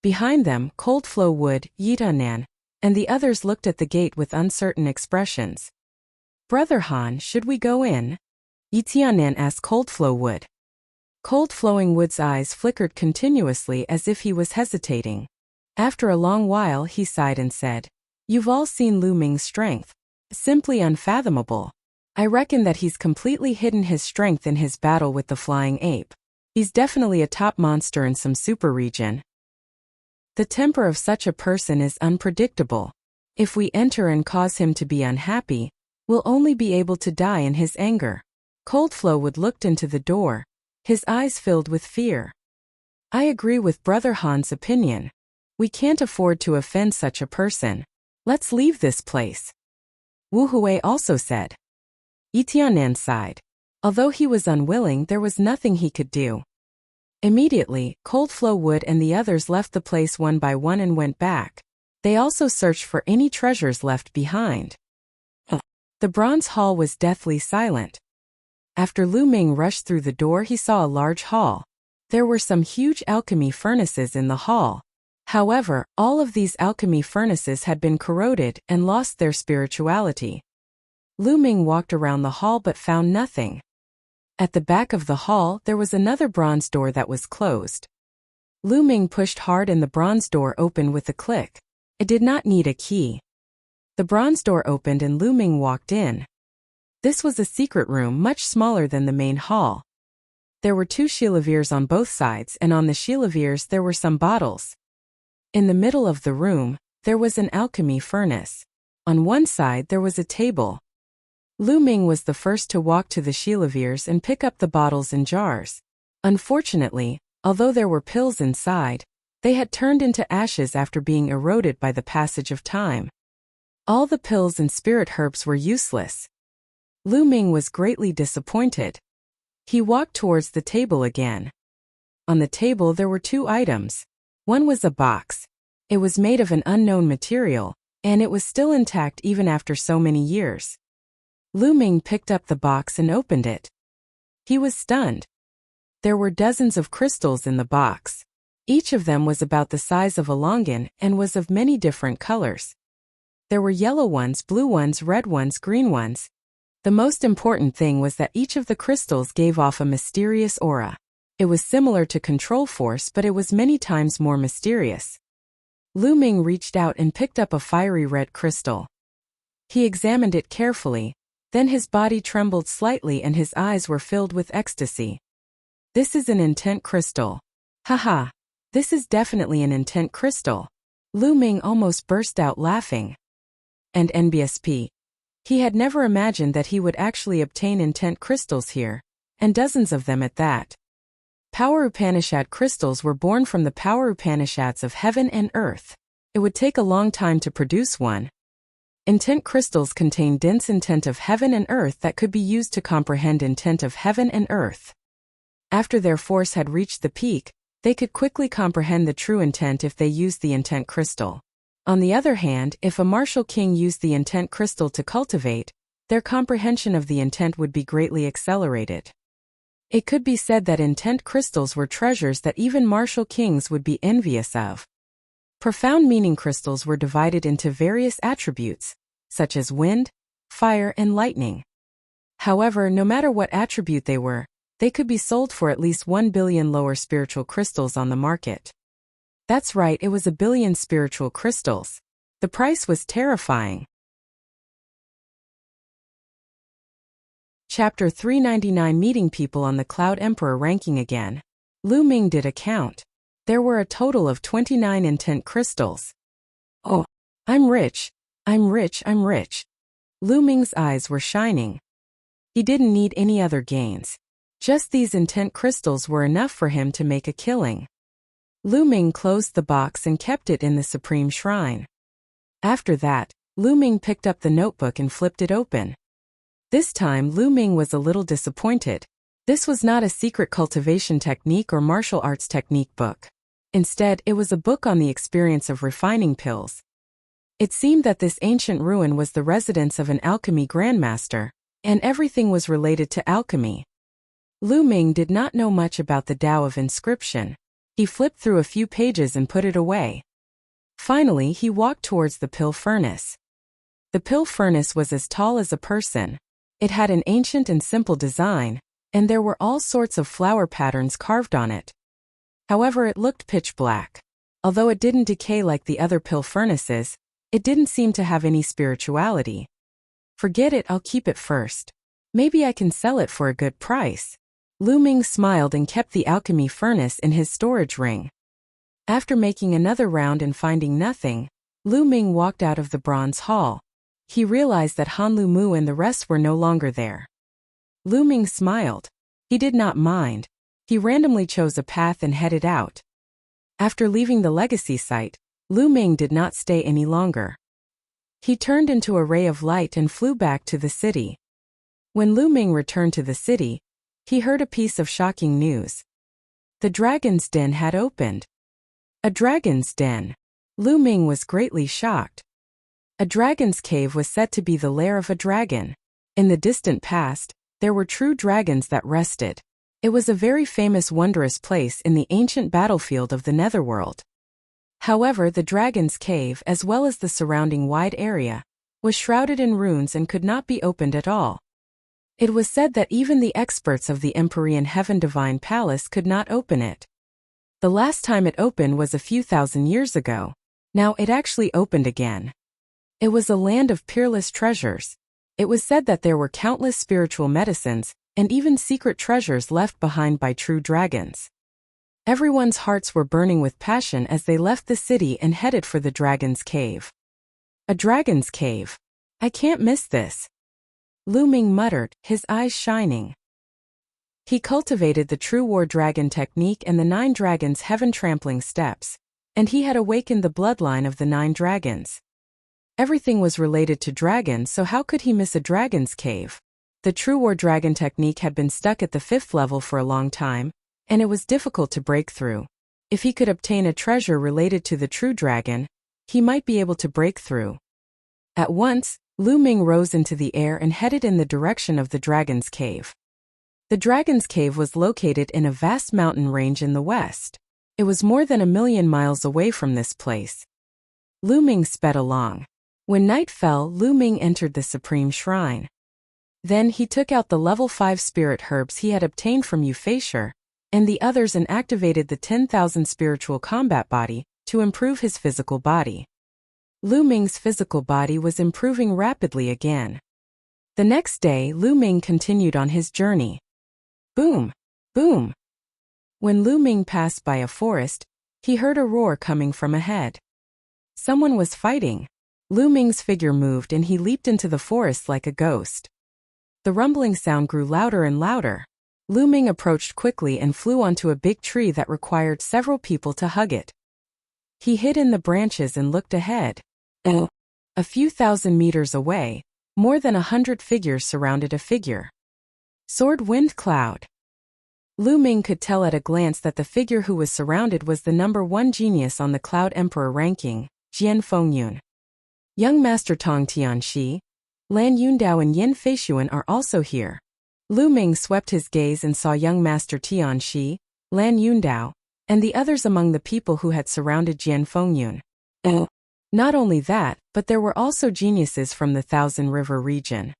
Behind them, Coldflow Wood, Yitanan, and the others looked at the gate with uncertain expressions. Brother Han, should we go in? Yitianan asked Coldflow Wood. Cold-flowing Wood's eyes flickered continuously as if he was hesitating. After a long while he sighed and said, You've all seen Lu Ming's strength. Simply unfathomable. I reckon that he's completely hidden his strength in his battle with the flying ape. He's definitely a top monster in some super region. The temper of such a person is unpredictable. If we enter and cause him to be unhappy, we'll only be able to die in his anger. Coldflow Wood looked into the door, his eyes filled with fear. I agree with Brother Han's opinion. We can't afford to offend such a person. Let's leave this place. Wu Hui also said. Yitianan sighed. Although he was unwilling, there was nothing he could do. Immediately, Coldflow Wood and the others left the place one by one and went back. They also searched for any treasures left behind. The bronze hall was deathly silent. After Lu Ming rushed through the door, he saw a large hall. There were some huge alchemy furnaces in the hall. However, all of these alchemy furnaces had been corroded and lost their spirituality. Lu Ming walked around the hall but found nothing. At the back of the hall, there was another bronze door that was closed. Lu Ming pushed hard and the bronze door opened with a click. It did not need a key. The bronze door opened and Lu Ming walked in. This was a secret room much smaller than the main hall. There were 2 chandeliers on both sides, and on the chandeliers there were some bottles. In the middle of the room, there was an alchemy furnace. On one side there was a table. Lu Ming was the first to walk to the chandeliers and pick up the bottles and jars. Unfortunately, although there were pills inside, they had turned into ashes after being eroded by the passage of time. All the pills and spirit herbs were useless. Lu Ming was greatly disappointed. He walked towards the table again. On the table there were 2 items. One was a box. It was made of an unknown material, and it was still intact even after so many years. Lu Ming picked up the box and opened it. He was stunned. There were dozens of crystals in the box. Each of them was about the size of a longan and was of many different colors. There were yellow ones, blue ones, red ones, green ones. The most important thing was that each of the crystals gave off a mysterious aura. It was similar to control force, but it was many times more mysterious. Lu Ming reached out and picked up a fiery red crystal. He examined it carefully, then his body trembled slightly and his eyes were filled with ecstasy. This is an intent crystal. Haha, this is definitely an intent crystal. Lu Ming almost burst out laughing. And NBSP. He had never imagined that he would actually obtain intent crystals here, and dozens of them at that. Power Upanishad crystals were born from the power Upanishads of heaven and earth. It would take a long time to produce one. Intent crystals contain dense intent of heaven and earth that could be used to comprehend intent of heaven and earth. After their force had reached the peak, they could quickly comprehend the true intent if they used the intent crystal. On the other hand, if a martial king used the intent crystal to cultivate, their comprehension of the intent would be greatly accelerated. It could be said that intent crystals were treasures that even martial kings would be envious of. Profound meaning crystals were divided into various attributes, such as wind, fire, and lightning. However, no matter what attribute they were, they could be sold for at least 1 billion lower spiritual crystals on the market. That's right, it was 1 billion spiritual crystals. The price was terrifying. Chapter 399 Meeting People on the Cloud Emperor ranking again. Lu Ming did a count. There were a total of 29 intent crystals. Oh, I'm rich. I'm rich, I'm rich. Lu Ming's eyes were shining. He didn't need any other gains. Just these intent crystals were enough for him to make a killing. Lu Ming closed the box and kept it in the Supreme Shrine. After that, Lu Ming picked up the notebook and flipped it open. This time Lu Ming was a little disappointed. This was not a secret cultivation technique or martial arts technique book. Instead, it was a book on the experience of refining pills. It seemed that this ancient ruin was the residence of an alchemy grandmaster, and everything was related to alchemy. Lu Ming did not know much about the Tao of inscription. He flipped through a few pages and put it away. Finally, he walked towards the pill furnace. The pill furnace was as tall as a person. It had an ancient and simple design, and there were all sorts of flower patterns carved on it. However, it looked pitch black. Although it didn't decay like the other pill furnaces, it didn't seem to have any spirituality. Forget it, I'll keep it first. Maybe I can sell it for a good price. Lu Ming smiled and kept the alchemy furnace in his storage ring. After making another round and finding nothing, Lu Ming walked out of the bronze hall. He realized that Han Lu Mu and the rest were no longer there. Lu Ming smiled. He did not mind. He randomly chose a path and headed out. After leaving the legacy site, Lu Ming did not stay any longer. He turned into a ray of light and flew back to the city. When Lu Ming returned to the city, he heard a piece of shocking news. The dragon's den had opened. A dragon's den. Lu Ming was greatly shocked. A dragon's cave was said to be the lair of a dragon. In the distant past, there were true dragons that rested. It was a very famous wondrous place in the ancient battlefield of the Netherworld. However, the dragon's cave, as well as the surrounding wide area, was shrouded in ruins and could not be opened at all. It was said that even the experts of the Empyrean Heaven Divine Palace could not open it. The last time it opened was a few thousand years ago. Now it actually opened again. It was a land of peerless treasures. It was said that there were countless spiritual medicines, and even secret treasures left behind by true dragons. Everyone's hearts were burning with passion as they left the city and headed for the dragon's cave. A dragon's cave. I can't miss this. Lu Ming muttered, his eyes shining. He cultivated the true war dragon technique and the 9 dragons' heaven-trampling steps, and he had awakened the bloodline of the 9 dragons. Everything was related to dragons, so how could he miss a dragon's cave? The true war dragon technique had been stuck at the 5th level for a long time, and it was difficult to break through. If he could obtain a treasure related to the true dragon, he might be able to break through. At once, Lu Ming rose into the air and headed in the direction of the dragon's cave. The dragon's cave was located in a vast mountain range in the west. It was more than 1,000,000 miles away from this place. Lu Ming sped along. When night fell, Lu Ming entered the supreme shrine. Then he took out the level 5 spirit herbs he had obtained from Euphasure and the others and activated the 10,000 spiritual combat body to improve his physical body. Lu Ming's physical body was improving rapidly again. The next day, Lu Ming continued on his journey. Boom! Boom! When Lu Ming passed by a forest, he heard a roar coming from ahead. Someone was fighting. Lu Ming's figure moved and he leaped into the forest like a ghost. The rumbling sound grew louder and louder. Lu Ming approached quickly and flew onto a big tree that required several people to hug it. He hid in the branches and looked ahead. A few thousand meters away, more than 100 figures surrounded a figure. Sword Wind Cloud. Lu Ming could tell at a glance that the figure who was surrounded was the number 1 genius on the Cloud Emperor ranking, Jian Fengyun. Young Master Tong Tianxi, Lan Yundao and Yin Feishuan are also here. Lu Ming swept his gaze and saw young Master Tianxi, Lan Yundao, and the others among the people who had surrounded Jian Fengyun. Not only that, but there were also geniuses from the Thousand River region.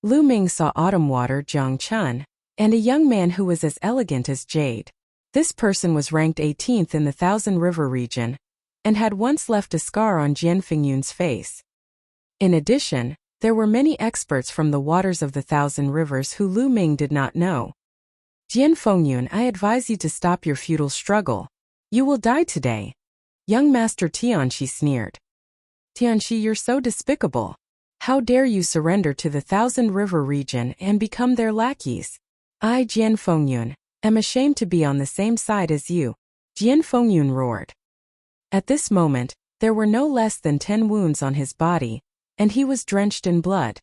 Lu Ming saw Autumn Water Jiang Chun, and a young man who was as elegant as jade. This person was ranked 18th in the Thousand River region, and had once left a scar on Jian Fengyun's face. In addition, there were many experts from the waters of the Thousand Rivers who Lu Ming did not know. Jian Fengyun, I advise you to stop your futile struggle. You will die today. Young Master Tianxi sneered. Tianxi, you're so despicable. How dare you surrender to the Thousand River region and become their lackeys? I, Jian Fengyun, am ashamed to be on the same side as you. Jian Fengyun roared. At this moment, there were no less than 10 wounds on his body, and he was drenched in blood.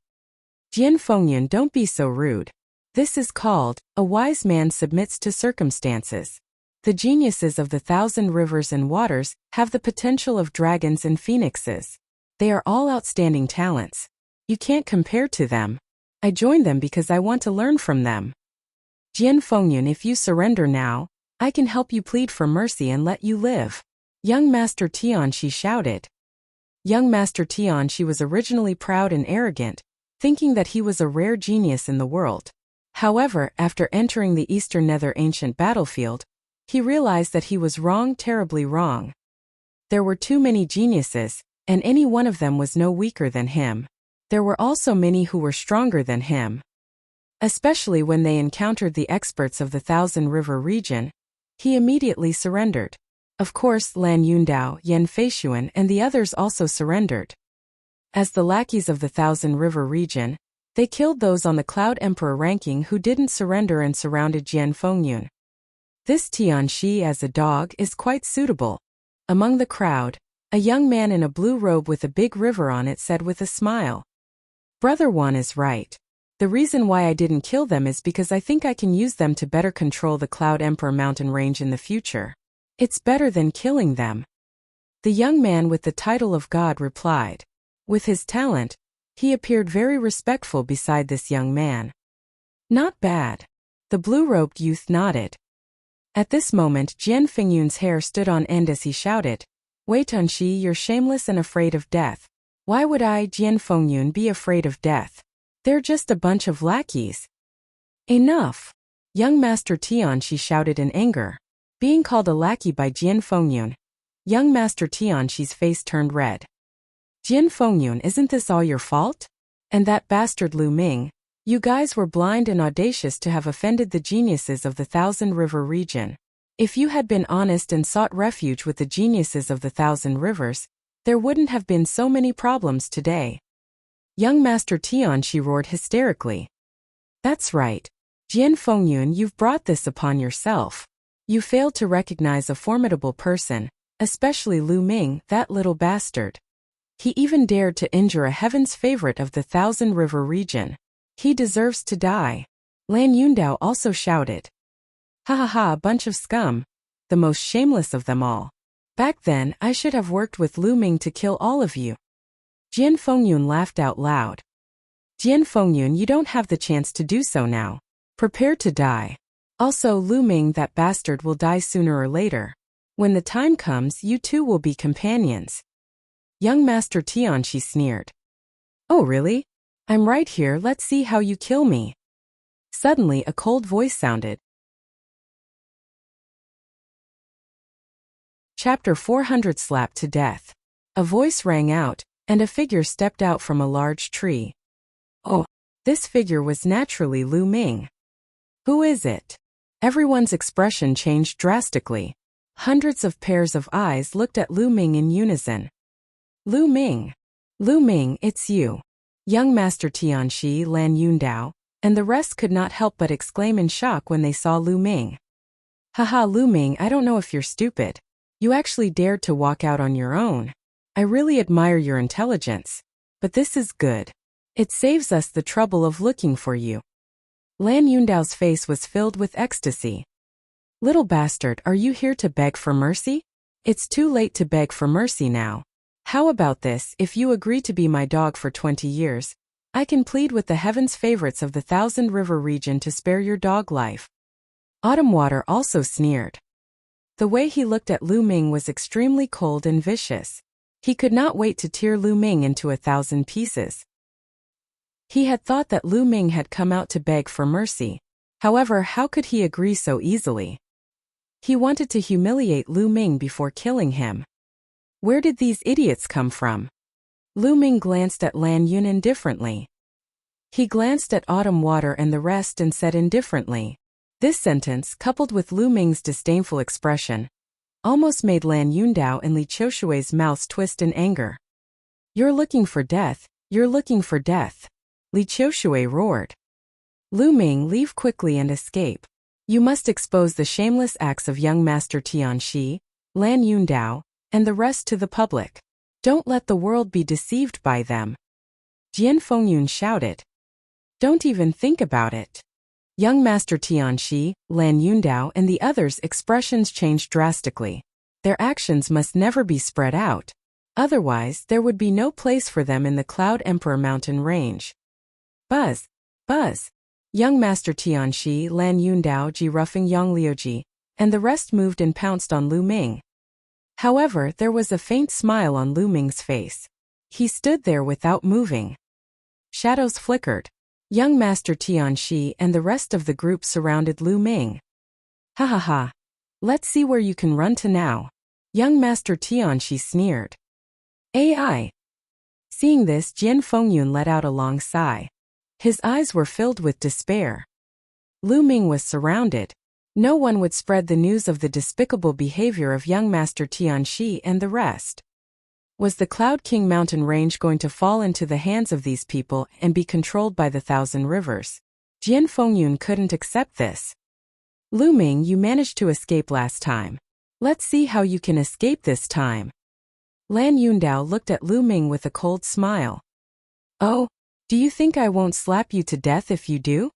Jian Fengyun, don't be so rude. This is called, a wise man submits to circumstances. The geniuses of the Thousand Rivers and Waters have the potential of dragons and phoenixes. They are all outstanding talents. You can't compare to them. I joined them because I want to learn from them. Jian Fengyun, if you surrender now, I can help you plead for mercy and let you live. Young Master Tianxi shouted. Young Master Tianxi was originally proud and arrogant, thinking that he was a rare genius in the world. However, after entering the Eastern Nether ancient battlefield, he realized that he was wrong, terribly wrong. There were too many geniuses, and any one of them was no weaker than him. There were also many who were stronger than him. Especially when they encountered the experts of the Thousand River region, he immediately surrendered. Of course, Lan Yundao, Yin Feishuan, and the others also surrendered. As the lackeys of the Thousand River region, they killed those on the Cloud Emperor ranking who didn't surrender and surrounded Jian Fengyun. This Tianxi as a dog is quite suitable. Among the crowd, a young man in a blue robe with a big river on it said with a smile. Brother Wan is right. The reason why I didn't kill them is because I think I can use them to better control the Cloud Emperor mountain range in the future. It's better than killing them. The young man with the title of God replied. With his talent, he appeared very respectful beside this young man. Not bad. The blue-robed youth nodded. At this moment, Jian Fengyun's hair stood on end as he shouted, Wei Tunxi, you're shameless and afraid of death. Why would I, Jian Fengyun, be afraid of death? They're just a bunch of lackeys. Enough! Young Master Tianxi shouted in anger. Being called a lackey by Jian Fengyun, young Master Tianxi's face turned red. Jian Fengyun, isn't this all your fault? And that bastard Lu Ming, You guys were blind and audacious to have offended the geniuses of the Thousand River region. If you had been honest and sought refuge with the geniuses of the Thousand Rivers, there wouldn't have been so many problems today. Young Master Tianxi roared hysterically. That's right. Jian Fengyun, you've brought this upon yourself. You failed to recognize a formidable person, especially Lu Ming, that little bastard. He even dared to injure a heaven's favorite of the Thousand River region. He deserves to die. Lan Yundao also shouted. Ha ha ha, a bunch of scum. The most shameless of them all. Back then, I should have worked with Lu Ming to kill all of you. Jian Fengyun laughed out loud. Jian Fengyun, you don't have the chance to do so now. Prepare to die. Also, Lu Ming, that bastard, will die sooner or later. When the time comes, you two will be companions. Young Master Tianxi sneered. Oh really? I'm right here, let's see how you kill me. Suddenly a cold voice sounded. Chapter 400 Slapped to Death. A voice rang out, and a figure stepped out from a large tree. Oh, this figure was naturally Lu Ming. Who is it? Everyone's expression changed drastically. Hundreds of pairs of eyes looked at Lu Ming in unison. Lu Ming. Lu Ming, it's you. Young Master Tianxi, Lan Yundao, and the rest could not help but exclaim in shock when they saw Lu Ming. Haha, Lu Ming, I don't know if you're stupid. You actually dared to walk out on your own. I really admire your intelligence. But this is good. It saves us the trouble of looking for you. Lan Yundao's face was filled with ecstasy. Little bastard, are you here to beg for mercy? It's too late to beg for mercy now. How about this, if you agree to be my dog for 20 years, I can plead with the heavens favorites of the Thousand River region to spare your dog life. Autumn Water also sneered. The way he looked at Lu Ming was extremely cold and vicious. He could not wait to tear Lu Ming into 1,000 pieces. He had thought that Lu Ming had come out to beg for mercy. However, how could he agree so easily? He wanted to humiliate Lu Ming before killing him. Where did these idiots come from? Lu Ming glanced at Lan Yun indifferently. He glanced at Autumn Water and the rest and said indifferently. This sentence, coupled with Lu Ming's disdainful expression, almost made Lan Yundao and Li Qiushui's mouths twist in anger. You're looking for death, you're looking for death. Li Qiushui roared. Lu Ming, leave quickly and escape. You must expose the shameless acts of young Master Tianxi, Lan Yundao, and the rest to the public. Don't let the world be deceived by them. Jian Fengyun shouted. Don't even think about it. Young Master Tianxi, Lan Yundao, and the others' expressions changed drastically. Their actions must never be spread out. Otherwise, there would be no place for them in the Cloud Emperor mountain range. Buzz! Buzz! Young Master Tianxi, Lan Yundao, Ji Ruffing Yang Liuji, and the rest moved and pounced on Lu Ming. However, there was a faint smile on Lu Ming's face. He stood there without moving. Shadows flickered. Young Master Tianxi and the rest of the group surrounded Lu Ming. Ha ha ha. Let's see where you can run to now. Young Master Tianxi sneered. AI. Seeing this, Jian Fengyun let out a long sigh. His eyes were filled with despair. Lu Ming was surrounded. No one would spread the news of the despicable behavior of young Master Tianxi and the rest. Was the Cloud King mountain range going to fall into the hands of these people and be controlled by the Thousand Rivers? Jian Fengyun couldn't accept this. Lu Ming, you managed to escape last time. Let's see how you can escape this time. Lan Yundao looked at Lu Ming with a cold smile. Oh, do you think I won't slap you to death if you do?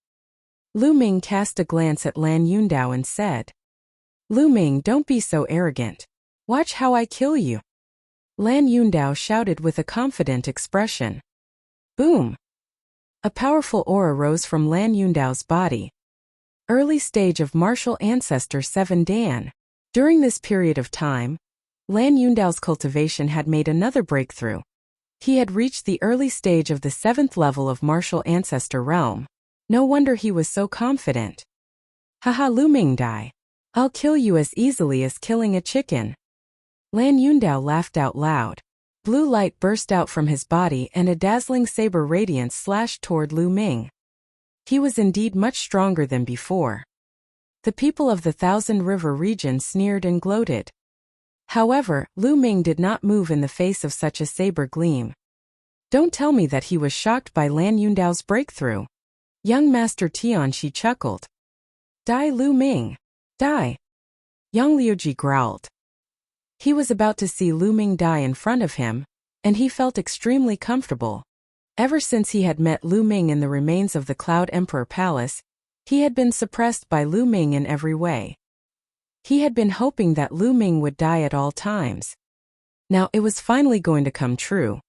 Lu Ming cast a glance at Lan Yundao and said. Lu Ming, don't be so arrogant. Watch how I kill you. Lan Yundao shouted with a confident expression. Boom! A powerful aura rose from Lan Yundao's body. Early stage of martial ancestor 7 Dan. During this period of time, Lan Yundao's cultivation had made another breakthrough. He had reached the early stage of the 7th level of martial ancestor realm. No wonder he was so confident. Haha, Lu Ming, die. I'll kill you as easily as killing a chicken. Lan Yundao laughed out loud. Blue light burst out from his body and a dazzling saber radiance slashed toward Lu Ming. He was indeed much stronger than before. The people of the Thousand River region sneered and gloated. However, Lu Ming did not move in the face of such a saber gleam. Don't tell me that he was shocked by Lan Yundao's breakthrough. Young Master Tianxi chuckled. Die Lu Ming. Die. Yang Liuji growled. He was about to see Lu Ming die in front of him, and he felt extremely comfortable. Ever since he had met Lu Ming in the remains of the Cloud Emperor Palace, he had been suppressed by Lu Ming in every way. He had been hoping that Lu Ming would die at all times. Now it was finally going to come true.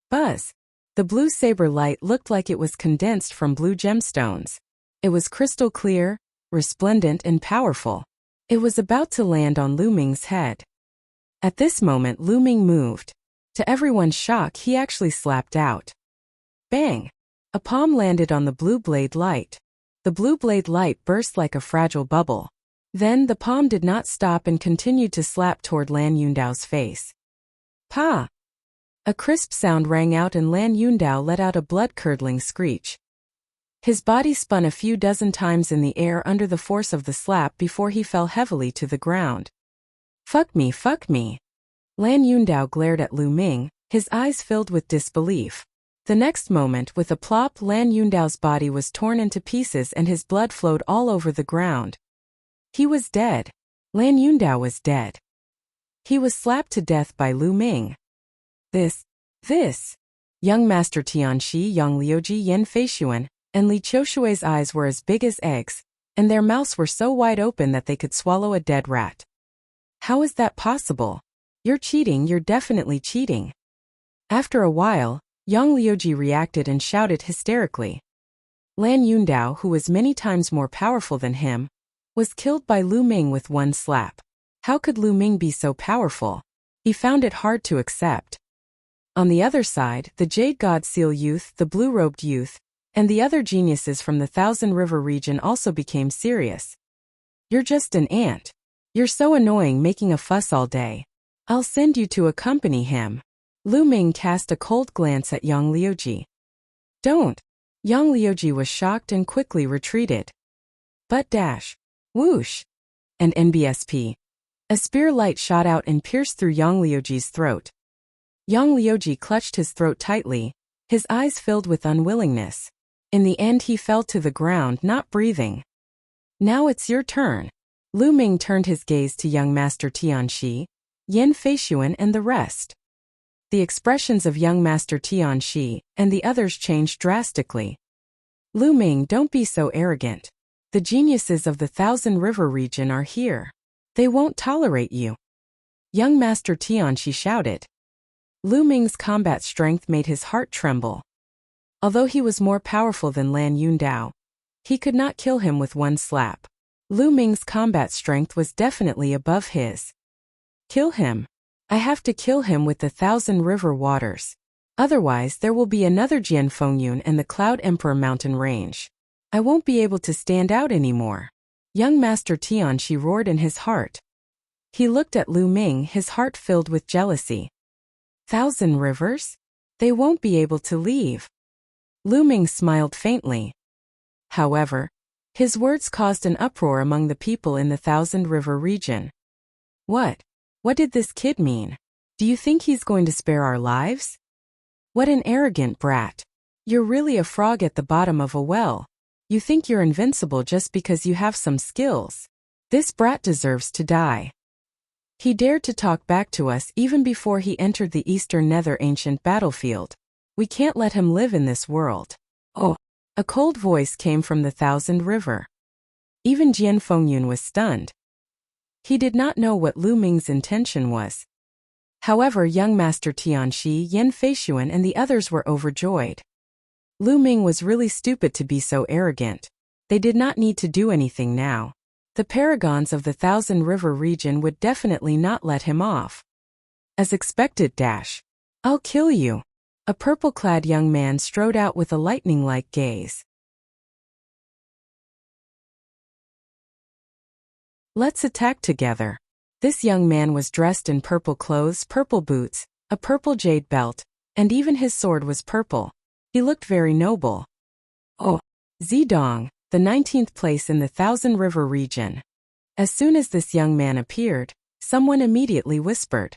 Buzz. The blue saber light looked like it was condensed from blue gemstones. It was crystal clear, resplendent and powerful. It was about to land on Lu Ming's head. At this moment Lu Ming moved. To everyone's shock, he actually slapped out. Bang! A palm landed on the blue blade light. The blue blade light burst like a fragile bubble. Then the palm did not stop and continued to slap toward Lan Yundao's face. Pa! A crisp sound rang out and Lan Yundao let out a blood-curdling screech. His body spun a few dozen times in the air under the force of the slap before he fell heavily to the ground. Fuck me, fuck me. Lan Yundao glared at Lu Ming, his eyes filled with disbelief. The next moment, with a plop, Lan Yundao's body was torn into pieces and his blood flowed all over the ground. He was dead. Lan Yundao was dead. He was slapped to death by Lu Ming. This. Young Master Tianxi, Yang Liuji, Yen Feishuan, and Li Qiushui's eyes were as big as eggs, and their mouths were so wide open that they could swallow a dead rat. How is that possible? You're cheating, you're definitely cheating. After a while, Yang Liuji reacted and shouted hysterically. Lan Yundao, who was many times more powerful than him, was killed by Lu Ming with one slap. How could Lu Ming be so powerful? He found it hard to accept. On the other side, the Jade God Seal youth, the blue-robed youth, and the other geniuses from the Thousand River region also became serious. You're just an ant. You're so annoying, making a fuss all day. I'll send you to accompany him. Lu Ming cast a cold glance at Yang Liuji. Don't. Yang Liuji was shocked and quickly retreated. But dash. Whoosh. And NBSP. A spear light shot out and pierced through Yang Liuji's throat. Yang Liuji clutched his throat tightly, his eyes filled with unwillingness. In the end he fell to the ground, not breathing. Now it's your turn. Lu Ming turned his gaze to young Master Tianxi, Yen Feishuan and the rest. The expressions of young Master Tianxi and the others changed drastically. Lu Ming, don't be so arrogant. The geniuses of the Thousand River region are here. They won't tolerate you. Young Master Tianxi shouted. Lu Ming's combat strength made his heart tremble. Although he was more powerful than Lan Yundao, he could not kill him with one slap. Lu Ming's combat strength was definitely above his. Kill him. I have to kill him with the Thousand River waters. Otherwise there will be another Jianfengyun and the Cloud Emperor mountain range. I won't be able to stand out anymore. Young Master Tianxi roared in his heart. He looked at Lu Ming, his heart filled with jealousy. Thousand Rivers? They won't be able to leave. Lu Ming smiled faintly. However, his words caused an uproar among the people in the Thousand River region. What? What did this kid mean? Do you think he's going to spare our lives? What an arrogant brat. You're really a frog at the bottom of a well. You think you're invincible just because you have some skills. This brat deserves to die. He dared to talk back to us even before he entered the Eastern Nether ancient battlefield. We can't let him live in this world. Oh! A cold voice came from the Thousand River. Even Jianfengyun was stunned. He did not know what Lu Ming's intention was. However, young Master Tianxi, Yen Feishuan and the others were overjoyed. Lu Ming was really stupid to be so arrogant. They did not need to do anything now. The paragons of the Thousand River region would definitely not let him off. As expected, dash. I'll kill you. A purple-clad young man strode out with a lightning-like gaze. Let's attack together. This young man was dressed in purple clothes, purple boots, a purple jade belt, and even his sword was purple. He looked very noble. Oh! Zedong, the 19th place in the Thousand River region. As soon as this young man appeared, someone immediately whispered.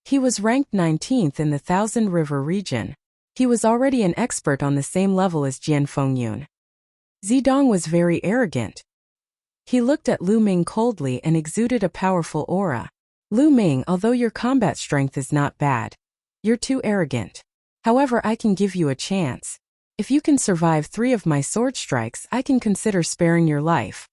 He was ranked 19th in the Thousand River region. He was already an expert on the same level as Jian Fengyun. Zedong was very arrogant. He looked at Lu Ming coldly and exuded a powerful aura. Lu Ming, although your combat strength is not bad, you're too arrogant. However, I can give you a chance. If you can survive 3 of my sword strikes, I can consider sparing your life.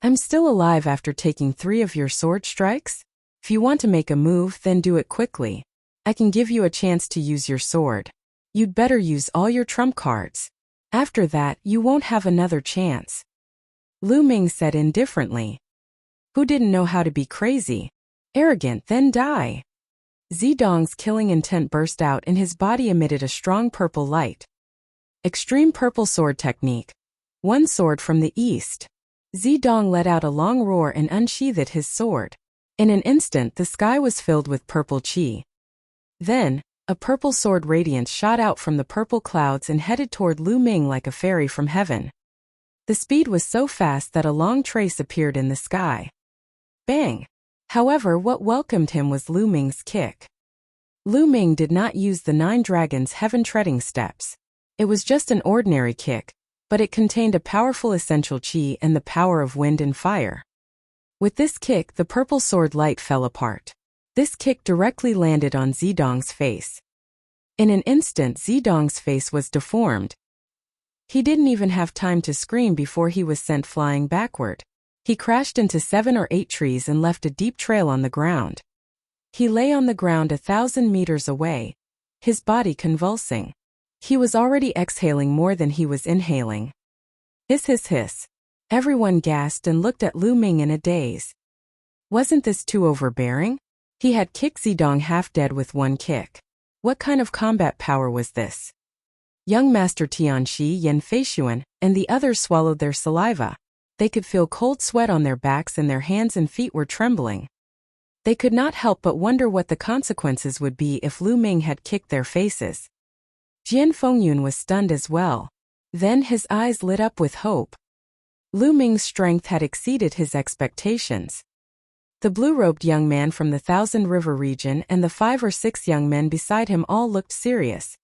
I'm still alive after taking 3 of your sword strikes? If you want to make a move, then do it quickly. I can give you a chance to use your sword. You'd better use all your trump cards. After that, you won't have another chance. Lu Ming said indifferently. Who didn't know how to be crazy? Arrogant, then die. Zedong's killing intent burst out and his body emitted a strong purple light. Extreme purple sword technique. One sword from the east. Zedong let out a long roar and unsheathed his sword. In an instant, the sky was filled with purple chi. Then, a purple sword radiance shot out from the purple clouds and headed toward Lu Ming like a fairy from heaven. The speed was so fast that a long trace appeared in the sky. Bang! However, what welcomed him was Lu Ming's kick. Lu Ming did not use the 9 dragons' heaven-treading steps. It was just an ordinary kick, but it contained a powerful essential chi and the power of wind and fire. With this kick, the purple sword light fell apart. This kick directly landed on Zedong's face. In an instant, Zedong's face was deformed. He didn't even have time to scream before he was sent flying backward. He crashed into 7 or 8 trees and left a deep trail on the ground. He lay on the ground 1,000 meters away, his body convulsing. He was already exhaling more than he was inhaling. Hiss hiss hiss. Everyone gasped and looked at Lu Ming in a daze. Wasn't this too overbearing? He had kicked Zedong half dead with one kick. What kind of combat power was this? Young Master Tianxi, Yan Feishuan, and the others swallowed their saliva. They could feel cold sweat on their backs and their hands and feet were trembling. They could not help but wonder what the consequences would be if Lu Ming had kicked their faces. Jian Fengyun was stunned as well. Then his eyes lit up with hope. Lu Ming's strength had exceeded his expectations. The blue-robed young man from the Thousand River region and the 5 or 6 young men beside him all looked serious.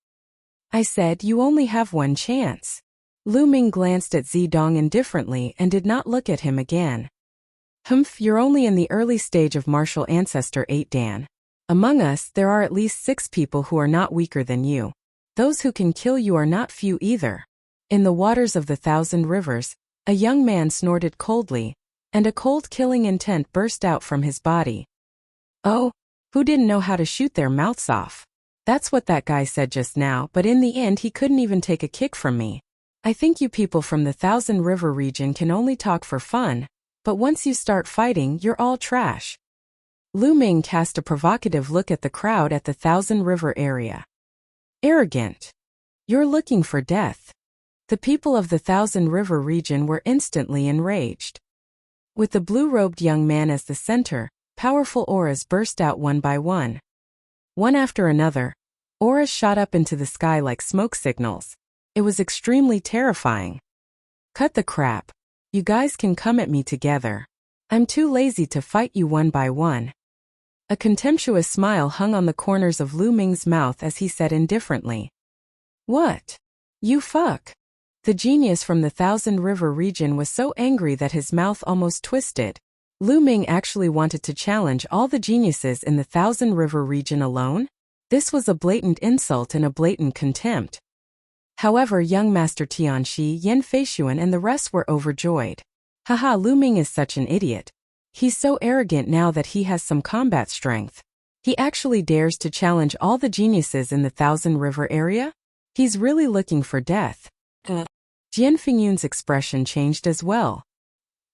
I said, you only have one chance. Lu Ming glanced at Zedong indifferently and did not look at him again. Humph, you're only in the early stage of martial ancestor 8 Dan. Among us, there are at least 6 people who are not weaker than you. Those who can kill you are not few either. In the waters of the 1,000 rivers, a young man snorted coldly, and a cold killing intent burst out from his body. Oh, who didn't know how to shoot their mouths off? That's what that guy said just now, but in the end he couldn't even take a kick from me. I think you people from the 1,000 River region can only talk for fun, but once you start fighting, you're all trash. Lu Ming cast a provocative look at the crowd at the 1,000 River area. Arrogant. You're looking for death. The people of the 1,000 River region were instantly enraged. With the blue-robed young man as the center, powerful auras burst out one by one. One after another, auras shot up into the sky like smoke signals. It was extremely terrifying. Cut the crap. You guys can come at me together. I'm too lazy to fight you one by one. A contemptuous smile hung on the corners of Lu Ming's mouth as he said indifferently. What? You fuck. The genius from the 1,000 River region was so angry that his mouth almost twisted. Lu Ming actually wanted to challenge all the geniuses in the 1,000 River region alone? This was a blatant insult and a blatant contempt. However, young Master Tianxi, Yan Feishuan and the rest were overjoyed. Haha, Lu Ming is such an idiot. He's so arrogant now that he has some combat strength. He actually dares to challenge all the geniuses in the 1,000 River area? He's really looking for death. Jian Fengyun's expression changed as well.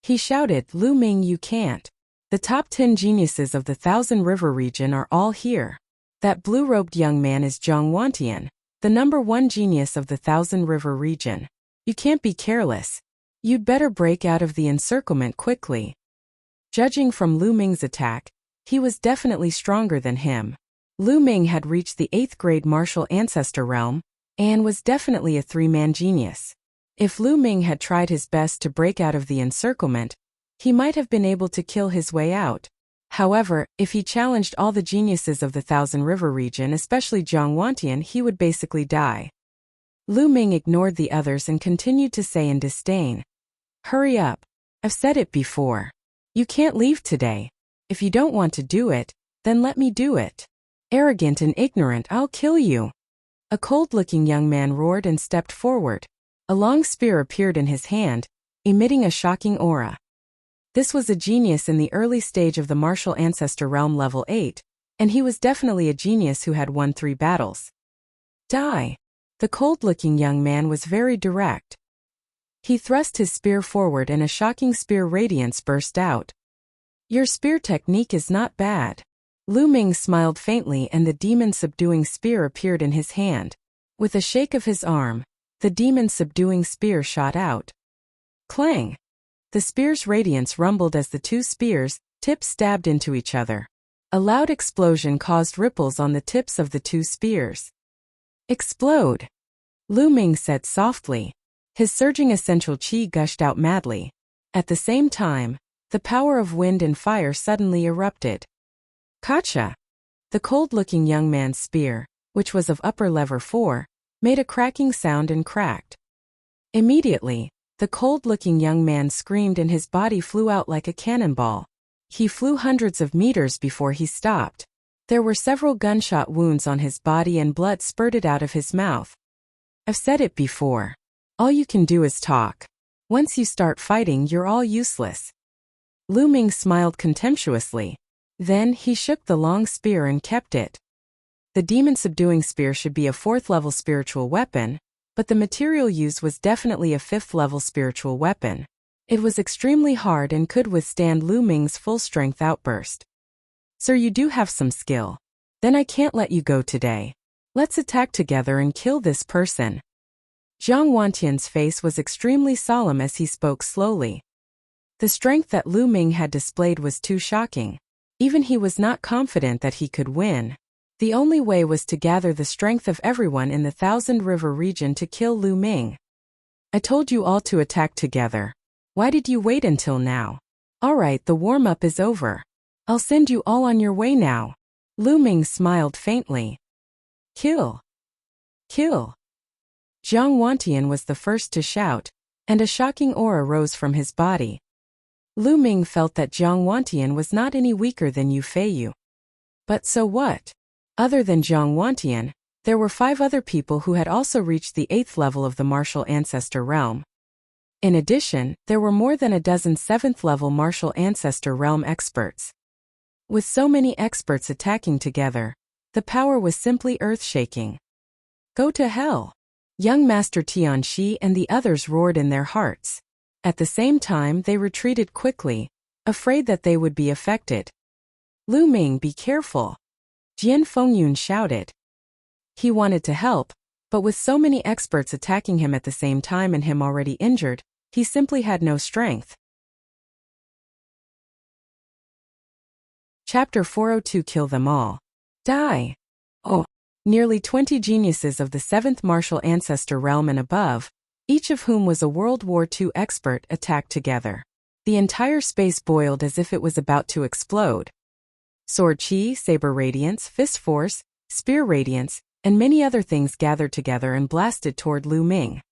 He shouted, Lu Ming, you can't. The top 10 geniuses of the 1,000 River region are all here. That blue-robed young man is Zhang Wantian, the number 1 genius of the 1,000 River region. You can't be careless. You'd better break out of the encirclement quickly. Judging from Lu Ming's attack, he was definitely stronger than him. Lu Ming had reached the 8th grade martial ancestor realm, and was definitely a 3-man genius. If Lu Ming had tried his best to break out of the encirclement, he might have been able to kill his way out. However, if he challenged all the geniuses of the Thousand River region, especially Zhang Wantian, he would basically die. Lu Ming ignored the others and continued to say in disdain, "Hurry up. I've said it before. You can't leave today. If you don't want to do it, then let me do it. Arrogant and ignorant, I'll kill you." A cold-looking young man roared and stepped forward. A long spear appeared in his hand, emitting a shocking aura. This was a genius in the early stage of the martial ancestor realm level 8, and he was definitely a genius who had won 3 battles. Die! The cold-looking young man was very direct. He thrust his spear forward and a shocking spear radiance burst out. Your spear technique is not bad. Lu Ming smiled faintly and the demon-subduing spear appeared in his hand. With a shake of his arm, the demon-subduing spear shot out. Clang! The spear's radiance rumbled as the 2 spears' tips stabbed into each other. A loud explosion caused ripples on the tips of the 2 spears. Explode! Lu Ming said softly. His surging essential qi gushed out madly. At the same time, the power of wind and fire suddenly erupted. Kacha! The cold-looking young man's spear, which was of upper level 4, made a cracking sound and cracked. Immediately, the cold-looking young man screamed and his body flew out like a cannonball. He flew hundreds of meters before he stopped. There were several gunshot wounds on his body and blood spurted out of his mouth. I've said it before. All you can do is talk. Once you start fighting, you're all useless. Lu Ming smiled contemptuously. Then he shook the long spear and kept it. The demon-subduing spear should be a 4th-level spiritual weapon, but the material used was definitely a 5th-level spiritual weapon. It was extremely hard and could withstand Lu Ming's full-strength outburst. Sir, you do have some skill. Then I can't let you go today. Let's attack together and kill this person. Zhang Wantian's face was extremely solemn as he spoke slowly. The strength that Lu Ming had displayed was too shocking. Even he was not confident that he could win. The only way was to gather the strength of everyone in the Thousand River region to kill Lu Ming. I told you all to attack together. Why did you wait until now? Alright, the warm-up is over. I'll send you all on your way now. Lu Ming smiled faintly. Kill! Kill! Zhang Wantian was the first to shout, and a shocking aura rose from his body. Lu Ming felt that Zhang Wantian was not any weaker than Yu Feiyu. But so what? Other than Zhang Wantian, there were 5 other people who had also reached the 8th level of the martial ancestor realm. In addition, there were more than a dozen 7th-level martial ancestor realm experts. With so many experts attacking together, the power was simply earth-shaking. Go to hell! Young Master Tianxi and the others roared in their hearts. At the same time they retreated quickly, afraid that they would be affected. Lu Ming, be careful! Jian Fengyun shouted. He wanted to help, but with so many experts attacking him at the same time and him already injured, he simply had no strength. Chapter 402 Kill them all. Die! Oh! Nearly 20 geniuses of the 7th martial ancestor realm and above, each of whom was a World War II expert, attacked together. The entire space boiled as if it was about to explode. Sword Chi, Saber Radiance, Fist Force, Spear Radiance, and many other things gathered together and blasted toward Lu Ming.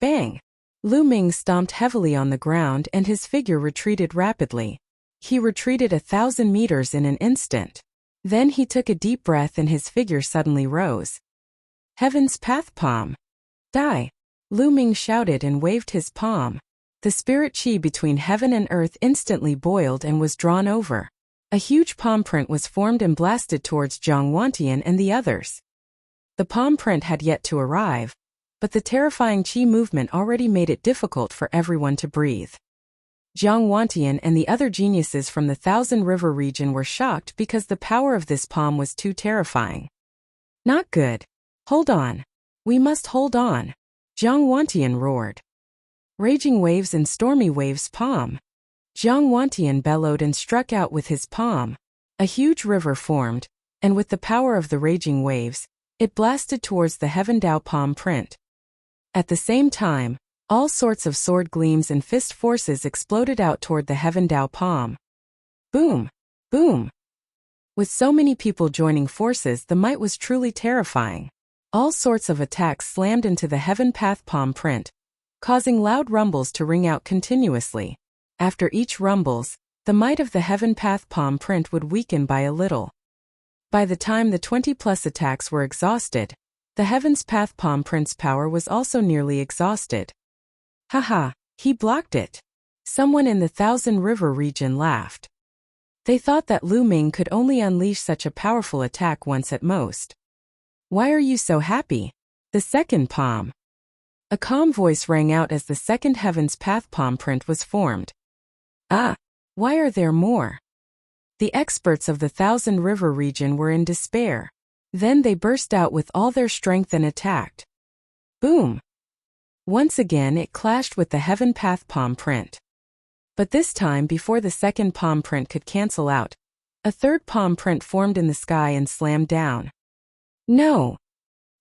Bang! Lu Ming stomped heavily on the ground and his figure retreated rapidly. He retreated 1,000 meters in an instant. Then he took a deep breath and his figure suddenly rose. Heaven's Path Palm! Die! Lu Ming shouted and waved his palm. The spirit chi between heaven and earth instantly boiled and was drawn over. A huge palm print was formed and blasted towards Zhang Wantian and the others. The palm print had yet to arrive, but the terrifying chi movement already made it difficult for everyone to breathe. Zhang Wantian and the other geniuses from the Thousand River region were shocked because the power of this palm was too terrifying. Not good. Hold on. We must hold on. Zhang Wantian roared. Raging waves and stormy waves palm. Zhang Wantian bellowed and struck out with his palm. A huge river formed, and with the power of the raging waves, it blasted towards the Heaven Dao palm print. At the same time, All sorts of sword gleams and fist forces exploded out toward the Heaven Dao palm. Boom! Boom! With so many people joining forces, the might was truly terrifying. All sorts of attacks slammed into the Heaven Path palm print, causing loud rumbles to ring out continuously. After each rumbles, the might of the Heaven Path palm print would weaken by a little. By the time the 20+ attacks were exhausted, the Heaven's Path palm print's power was also nearly exhausted. Haha, he blocked it. Someone in the Thousand River region laughed. They thought that Lu Ming could only unleash such a powerful attack once at most. Why are you so happy? The second palm. A calm voice rang out as the second Heaven's Path palm print was formed. Ah, why are there more? The experts of the Thousand River region were in despair. Then they burst out with all their strength and attacked. Boom! Once again it clashed with the Heaven Path palm print. But this time, before the second palm print could cancel out, a third palm print formed in the sky and slammed down. No!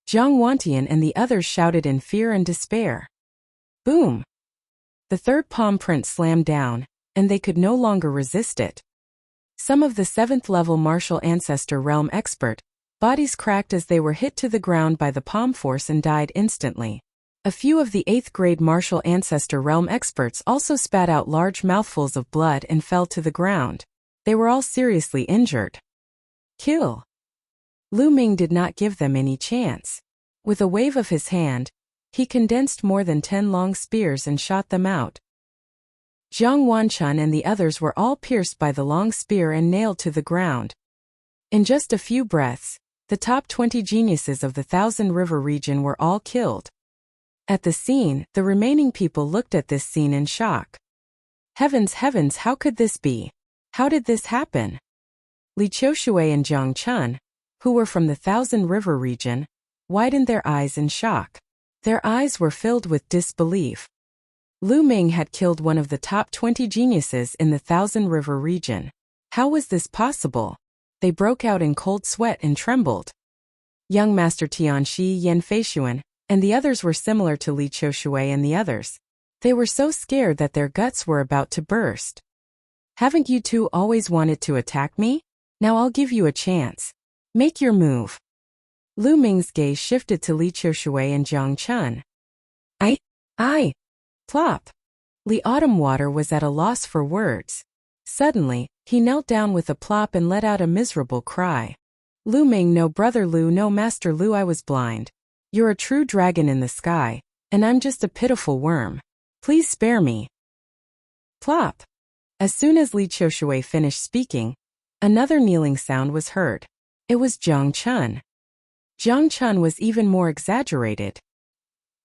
Zhang Wantian and the others shouted in fear and despair. Boom! The third palm print slammed down, and they could no longer resist it. Some of the 7th-level martial ancestor realm expert bodies cracked as they were hit to the ground by the palm force and died instantly. A few of the 8th-grade martial ancestor realm experts also spat out large mouthfuls of blood and fell to the ground. They were all seriously injured. Kill! Lu Ming did not give them any chance. With a wave of his hand, he condensed more than 10 long spears and shot them out. Zhang Wanchun and the others were all pierced by the long spear and nailed to the ground. In just a few breaths, the top 20 geniuses of the Thousand River region were all killed. At the scene, the remaining people looked at this scene in shock. Heavens, heavens, how could this be? How did this happen? Li Qiushui and Zhang Chun, who were from the Thousand River region, widened their eyes in shock. Their eyes were filled with disbelief. Lu Ming had killed one of the top 20 geniuses in the Thousand River region. How was this possible? They broke out in cold sweat and trembled. Young Master Tianxi, Yan Feishuan, and the others were similar to Li Qiushui and the others. They were so scared that their guts were about to burst. Haven't you two always wanted to attack me? Now I'll give you a chance. Make your move. Lu Ming's gaze shifted to Li Qiushui and Zhang Chun. I. Plop. Li Autumn Water was at a loss for words. Suddenly, he knelt down with a plop and let out a miserable cry. Lu Ming, no brother Lu, no master Lu, I was blind. You're a true dragon in the sky, and I'm just a pitiful worm. Please spare me. Plop. As soon as Li Qiushui finished speaking, another kneeling sound was heard. It was Zhang Chun. Zhang Chun was even more exaggerated.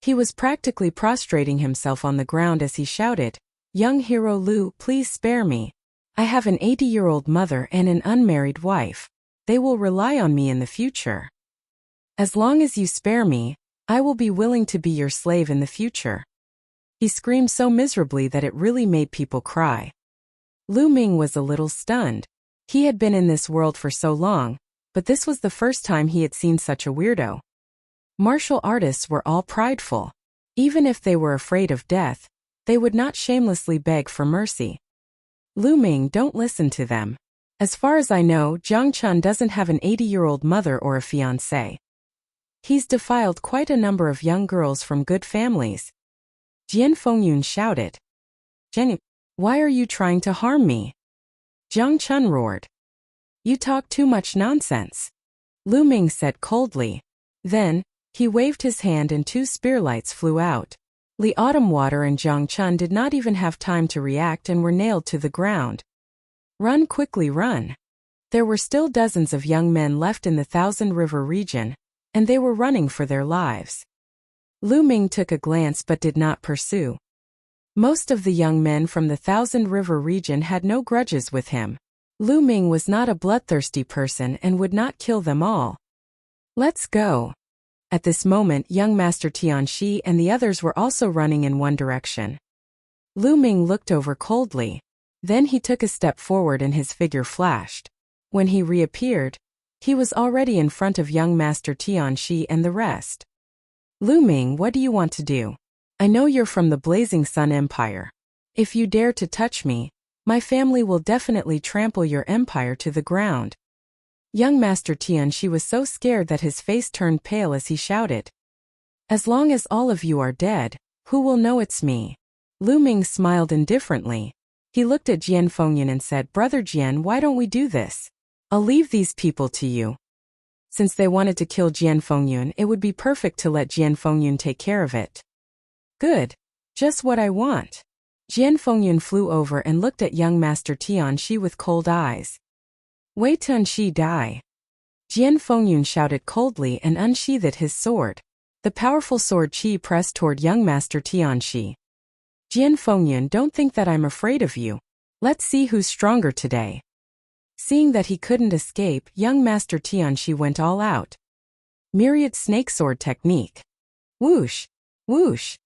He was practically prostrating himself on the ground as he shouted, Young hero Lu, please spare me. I have an 80-year-old mother and an unmarried wife. They will rely on me in the future. As long as you spare me, I will be willing to be your slave in the future. He screamed so miserably that it really made people cry. Lu Ming was a little stunned. He had been in this world for so long, but this was the first time he had seen such a weirdo. Martial artists were all prideful. Even if they were afraid of death, they would not shamelessly beg for mercy. Lu Ming, don't listen to them. As far as I know, Zhang Chun doesn't have an 80-year-old mother or a fiancé. He's defiled quite a number of young girls from good families. Jian Fengyun shouted. Jenny, why are you trying to harm me? Zhang Chun roared. You talk too much nonsense. Lu Ming said coldly. Then, he waved his hand and 2 spearlights flew out. Li Autumn Water and Zhang Chun did not even have time to react and were nailed to the ground. Run quickly, run. There were still dozens of young men left in the Thousand River region, and they were running for their lives. Lu Ming took a glance but did not pursue. Most of the young men from the Thousand River region had no grudges with him. Lu Ming was not a bloodthirsty person and would not kill them all. Let's go. At this moment, young Master Tianxi and the others were also running in one direction. Lu Ming looked over coldly. Then he took a step forward and his figure flashed. When he reappeared, he was already in front of young Master Tianxi and the rest. Lu Ming, what do you want to do? I know you're from the Blazing Sun Empire. If you dare to touch me, my family will definitely trample your empire to the ground. Young Master Tianxi was so scared that his face turned pale as he shouted. As long as all of you are dead, who will know it's me? Lu Ming smiled indifferently. He looked at Jian Fengyun and said, Brother Jian, why don't we do this? I'll leave these people to you. Since they wanted to kill Jian Fengyun, it would be perfect to let Jian Fengyun take care of it. Good. Just what I want. Jian Fengyun flew over and looked at young Master Tianxi with cold eyes. Wei Tunxi die. Jian Fengyun shouted coldly and unsheathed his sword. The powerful sword Qi pressed toward young Master Tianxi. Jian Fengyun, don't think that I'm afraid of you. Let's see who's stronger today. Seeing that he couldn't escape, young Master Tianxi went all out. Myriad snake sword technique. Whoosh! Whoosh!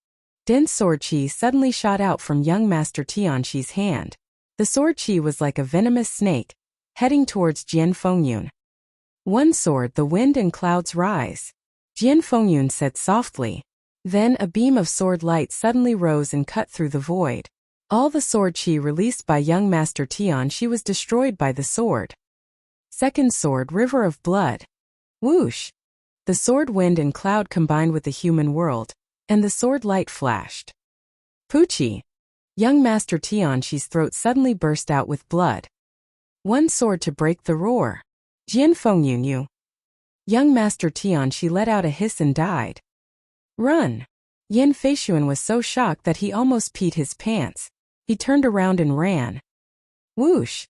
Dense sword Qi suddenly shot out from young Master Tianxi's hand. The sword Qi was like a venomous snake, heading towards Jian Fengyun. One sword, the wind and clouds rise. Jian Fengyun said softly. Then a beam of sword light suddenly rose and cut through the void. All the sword Qi released by young Master Tianxi was destroyed by the sword. Second sword, River of Blood. Whoosh! The sword wind and cloud combined with the human world, and the sword light flashed. Puchi! Young Master Tianxi's throat suddenly burst out with blood. One sword to break the roar. Jian Fengyun, you. Young Master Tianxi let out a hiss and died. Run! Yan Feishuan was so shocked that he almost peed his pants. He turned around and ran. Whoosh!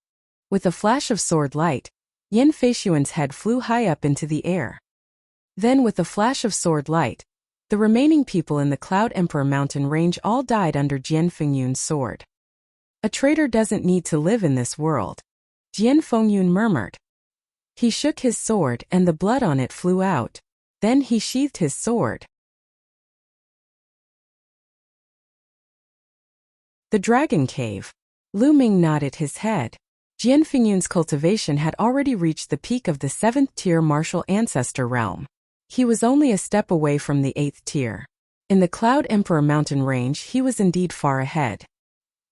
With a flash of sword light, Yan Feishuan's head flew high up into the air. Then with a flash of sword light, the remaining people in the Cloud Emperor mountain range all died under Jian Fengyun's sword. A traitor doesn't need to live in this world. Jian Fengyun murmured. He shook his sword and the blood on it flew out. Then he sheathed his sword. The Dragon Cave. Lu Ming nodded his head. Jian Fengyun's cultivation had already reached the peak of the 7th tier martial ancestor realm. He was only a step away from the 8th tier. In the Cloud Emperor mountain range he was indeed far ahead.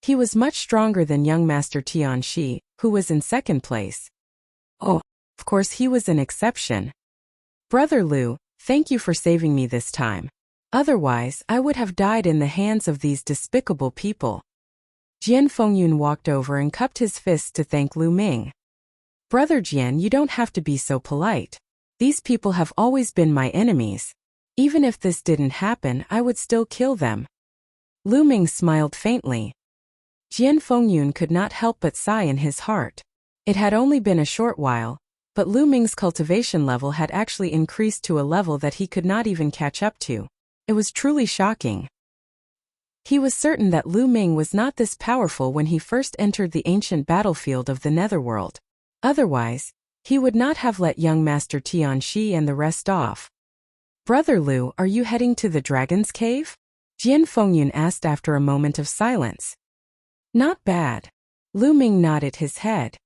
He was much stronger than young Master Tianxi, who was in 2nd place. Oh, of course he was an exception. Brother Lu, thank you for saving me this time. Otherwise, I would have died in the hands of these despicable people. Jian Fengyun walked over and cupped his fists to thank Lu Ming. Brother Jian, you don't have to be so polite. These people have always been my enemies. Even if this didn't happen, I would still kill them. Lu Ming smiled faintly. Jian Fengyun could not help but sigh in his heart. It had only been a short while, but Lu Ming's cultivation level had actually increased to a level that he could not even catch up to. It was truly shocking. He was certain that Lu Ming was not this powerful when he first entered the ancient battlefield of the Netherworld. Otherwise, he would not have let young Master Tianxi and the rest off. Brother Lu, are you heading to the Dragon's Cave? Jian Fengyun asked after a moment of silence. Not bad. Lu Ming nodded his head.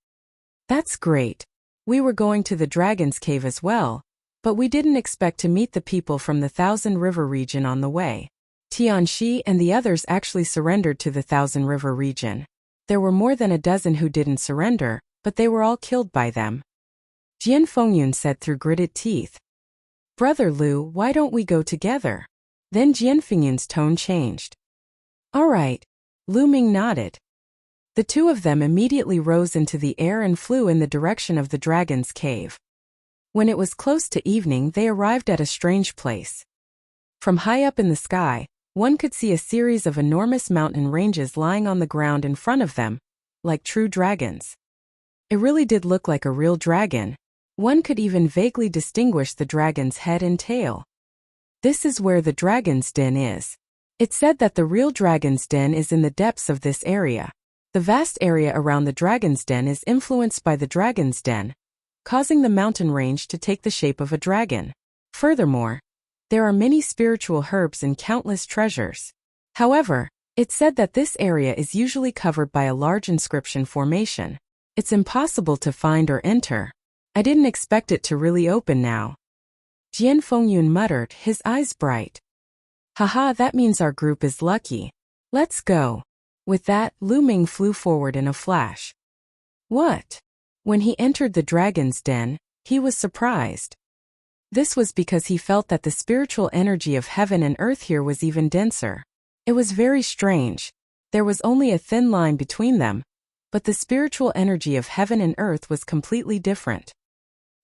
That's great. We were going to the Dragon's Cave as well, but we didn't expect to meet the people from the Thousand River region on the way. Tianxi and the others actually surrendered to the Thousand River region. There were more than a dozen who didn't surrender, but they were all killed by them. Jian Fengyun said through gritted teeth. Brother Lu, why don't we go together? Then Jian Fengyun's tone changed. All right. Lu Ming nodded. The two of them immediately rose into the air and flew in the direction of the Dragon's Cave. When it was close to evening, they arrived at a strange place. From high up in the sky, one could see a series of enormous mountain ranges lying on the ground in front of them, like true dragons. It really did look like a real dragon. One could even vaguely distinguish the dragon's head and tail. This is where the dragon's den is. It said that the real dragon's den is in the depths of this area. The vast area around the dragon's den is influenced by the dragon's den, causing the mountain range to take the shape of a dragon. Furthermore, there are many spiritual herbs and countless treasures. However, it said that this area is usually covered by a large inscription formation. It's impossible to find or enter. I didn't expect it to really open now. Jian Fengyun muttered, his eyes bright. Haha, that means our group is lucky. Let's go. With that, Lu Ming flew forward in a flash. What? When he entered the dragon's den, he was surprised. This was because he felt that the spiritual energy of heaven and earth here was even denser. It was very strange. There was only a thin line between them, but the spiritual energy of heaven and earth was completely different.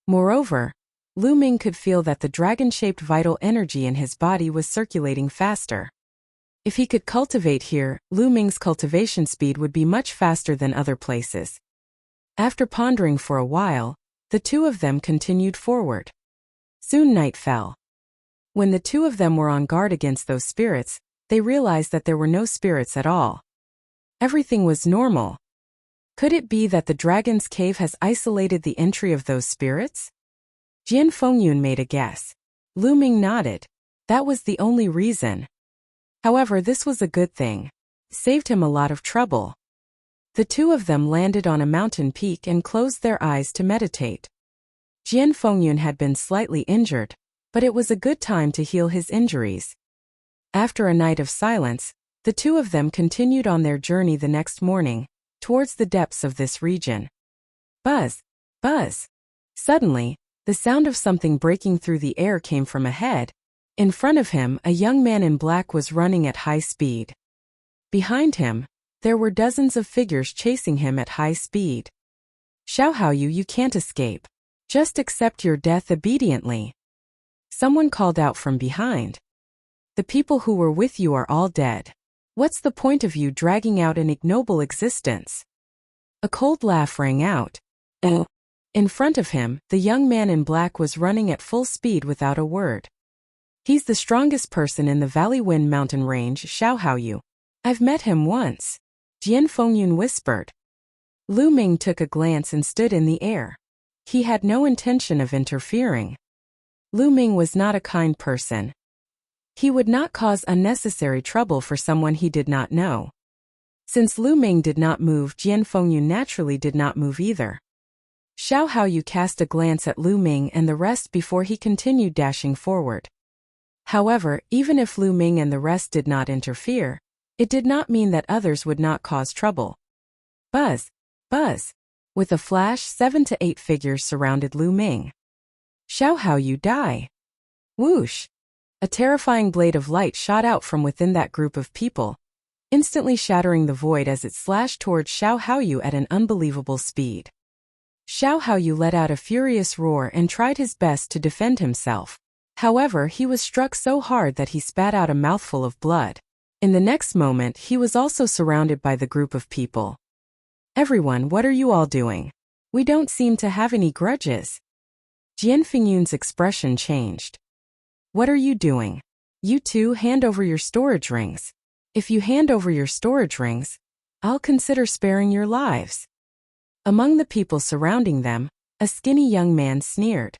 Moreover, Lu Ming could feel that the dragon-shaped vital energy in his body was circulating faster. If he could cultivate here, Lu Ming's cultivation speed would be much faster than other places. After pondering for a while, the two of them continued forward. Soon night fell. When the two of them were on guard against those spirits, they realized that there were no spirits at all. Everything was normal. Could it be that the dragon's cave has isolated the entry of those spirits? Jian Fengyun made a guess. Lu Ming nodded. That was the only reason. However, this was a good thing. Saved him a lot of trouble. The two of them landed on a mountain peak and closed their eyes to meditate. Jian Fengyun had been slightly injured, but it was a good time to heal his injuries. After a night of silence, the two of them continued on their journey the next morning, towards the depths of this region. Buzz! Buzz! Suddenly, the sound of something breaking through the air came from ahead. In front of him, a young man in black was running at high speed. Behind him, there were dozens of figures chasing him at high speed. Xiaohaoyu, you can't escape. Just accept your death obediently. Someone called out from behind. The people who were with you are all dead. What's the point of you dragging out an ignoble existence? A cold laugh rang out. In front of him, the young man in black was running at full speed without a word. He's the strongest person in the Valley Wind Mountain Range, Xiaohaoyu. I've met him once. Jian Fengyun whispered. Lu Ming took a glance and stood in the air. He had no intention of interfering. Lu Ming was not a kind person. He would not cause unnecessary trouble for someone he did not know. Since Lu Ming did not move, Jian Fengyun naturally did not move either. Xiaohaoyu cast a glance at Lu Ming and the rest before he continued dashing forward. However, even if Lu Ming and the rest did not interfere, it did not mean that others would not cause trouble. Buzz! Buzz! With a flash, 7 to 8 figures surrounded Lu Ming. Xiaohaoyu, die! Whoosh! A terrifying blade of light shot out from within that group of people, instantly shattering the void as it slashed towards Xiaohaoyu at an unbelievable speed. Xiaohaoyu let out a furious roar and tried his best to defend himself. However, he was struck so hard that he spat out a mouthful of blood. In the next moment, he was also surrounded by the group of people. Everyone, what are you all doing? We don't seem to have any grudges. Jian Fengyun's expression changed. What are you doing? You two, hand over your storage rings. If you hand over your storage rings, I'll consider sparing your lives. Among the people surrounding them, a skinny young man sneered.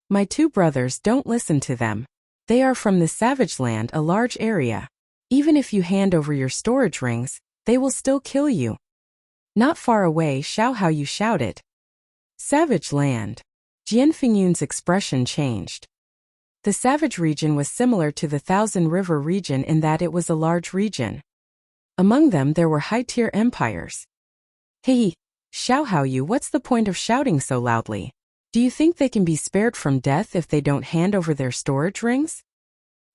My two brothers, don't listen to them. They are from the Savage Land, a large area. Even if you hand over your storage rings, they will still kill you. Not far away, Xiaohaoyu shouted. Savage Land. Jian Fengyun's expression changed. The Savage region was similar to the Thousand River region in that it was a large region. Among them there were high-tier empires. Hey, Xiaohaoyu, what's the point of shouting so loudly? Do you think they can be spared from death if they don't hand over their storage rings?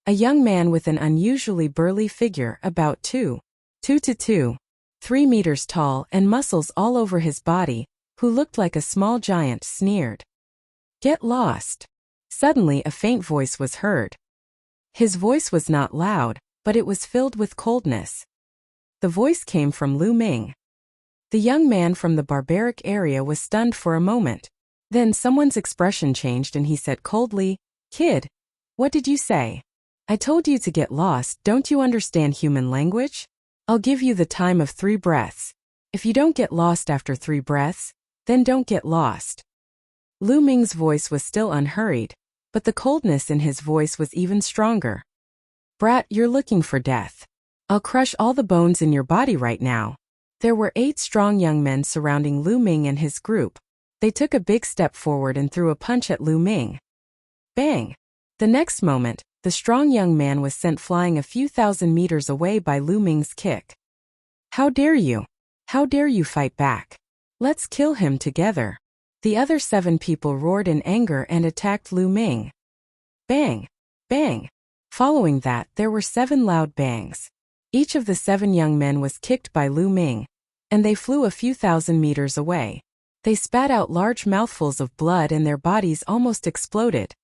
A young man with an unusually burly figure, about 2 to 3 meters tall and muscles all over his body, who looked like a small giant, sneered. Get lost. Suddenly a faint voice was heard. His voice was not loud, but it was filled with coldness. The voice came from Lu Ming. The young man from the barbaric area was stunned for a moment. Then someone's expression changed and he said coldly, Kid, what did you say? I told you to get lost. Don't you understand human language? I'll give you the time of 3 breaths. If you don't get lost after 3 breaths, then don't get lost. Lu Ming's voice was still unhurried, but the coldness in his voice was even stronger. Brat, you're looking for death. I'll crush all the bones in your body right now. There were 8 strong young men surrounding Lu Ming and his group. They took a big step forward and threw a punch at Lu Ming. Bang! The next moment, the strong young man was sent flying a few thousand meters away by Lu Ming's kick. How dare you? How dare you fight back? Let's kill him together. The other 7 people roared in anger and attacked Lu Ming. Bang! Bang! Following that, there were 7 loud bangs. Each of the 7 young men was kicked by Lu Ming, and they flew a few thousand meters away. They spat out large mouthfuls of blood and their bodies almost exploded.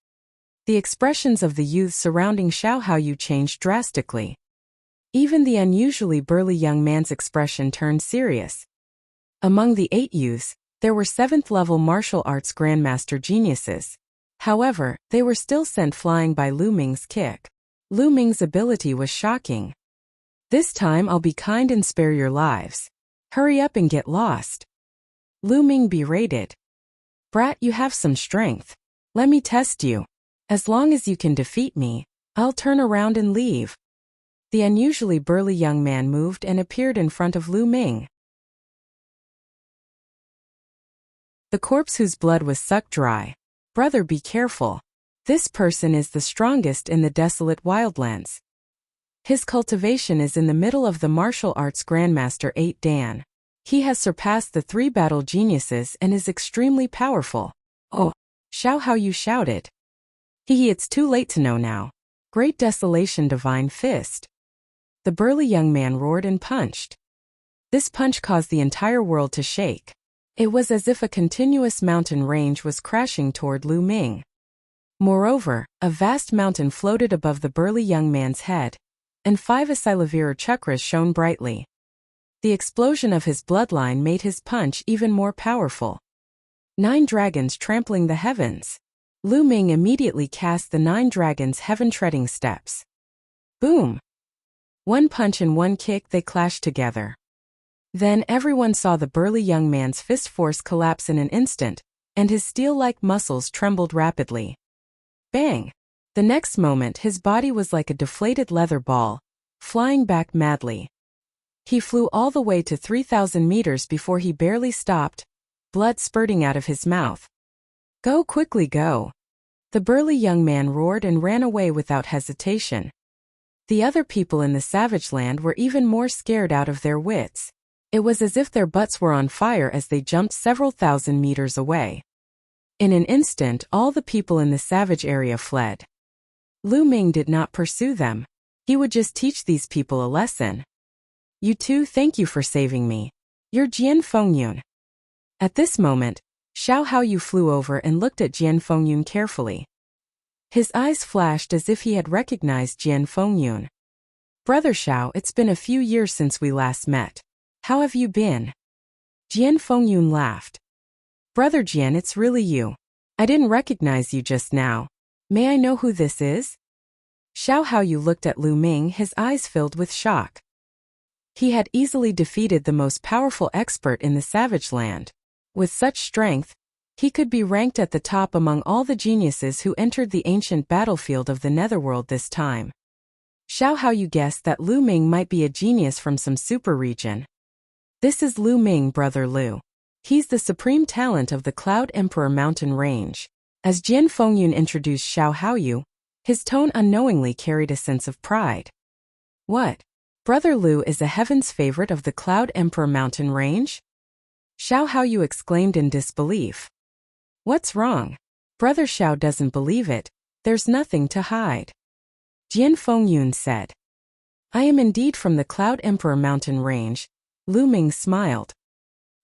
The expressions of the youths surrounding Xiao Haoyu changed drastically. Even the unusually burly young man's expression turned serious. Among the 8 youths, there were 7th-level martial arts grandmaster geniuses. However, they were still sent flying by Lu Ming's kick. Lu Ming's ability was shocking. This time I'll be kind and spare your lives. Hurry up and get lost. Lu Ming berated. Brat, you have some strength. Let me test you. As long as you can defeat me, I'll turn around and leave. The unusually burly young man moved and appeared in front of Lu Ming. The corpse whose blood was sucked dry. Brother, be careful. This person is the strongest in the desolate wildlands. His cultivation is in the middle of the martial arts grandmaster 8 Dan. He has surpassed the 3 battle geniuses and is extremely powerful. Oh! Xiao Haoyu shouted. It's too late to know now. Great desolation, divine fist. The burly young man roared and punched. This punch caused the entire world to shake. It was as if a continuous mountain range was crashing toward Lu Ming. Moreover, a vast mountain floated above the burly young man's head, and 5 Asilavira chakras shone brightly. The explosion of his bloodline made his punch even more powerful. 9 dragons trampling the heavens. Lu Ming immediately cast the 9 dragons' heaven-treading steps. Boom! 1 punch and 1 kick, they clashed together. Then everyone saw the burly young man's fist force collapse in an instant, and his steel-like muscles trembled rapidly. Bang! The next moment his body was like a deflated leather ball, flying back madly. He flew all the way to 3,000 meters before he barely stopped, blood spurting out of his mouth. Go quickly, go! The burly young man roared and ran away without hesitation. The other people in the savage land were even more scared out of their wits. It was as if their butts were on fire as they jumped several thousand meters away. In an instant, all the people in the savage area fled. Lu Ming did not pursue them. He would just teach these people a lesson. You two, thank you for saving me. You're Jian Fengyun. At this moment, Xiao Haoyu flew over and looked at Jian Fengyun carefully. His eyes flashed as if he had recognized Jian Fengyun. Brother Xiao, it's been a few years since we last met. How have you been? Jian Fengyun laughed. Brother Jian, it's really you. I didn't recognize you just now. May I know who this is? Xiao Haoyu looked at Lu Ming, his eyes filled with shock. He had easily defeated the most powerful expert in the savage land. With such strength, he could be ranked at the top among all the geniuses who entered the ancient battlefield of the Netherworld this time. Xiao Haoyu guessed that Lu Ming might be a genius from some super region. This is Lu Ming, Brother Lu. He's the supreme talent of the Cloud Emperor mountain range. As Jian Fengyun introduced Xiao Haoyu, his tone unknowingly carried a sense of pride. What? Brother Lu is a heaven's favorite of the Cloud Emperor mountain range? Xiao Haoyu exclaimed in disbelief. What's wrong? Brother Xiao doesn't believe it. There's nothing to hide. Jian Fengyun said. I am indeed from the Cloud Emperor mountain range. Lu Ming smiled.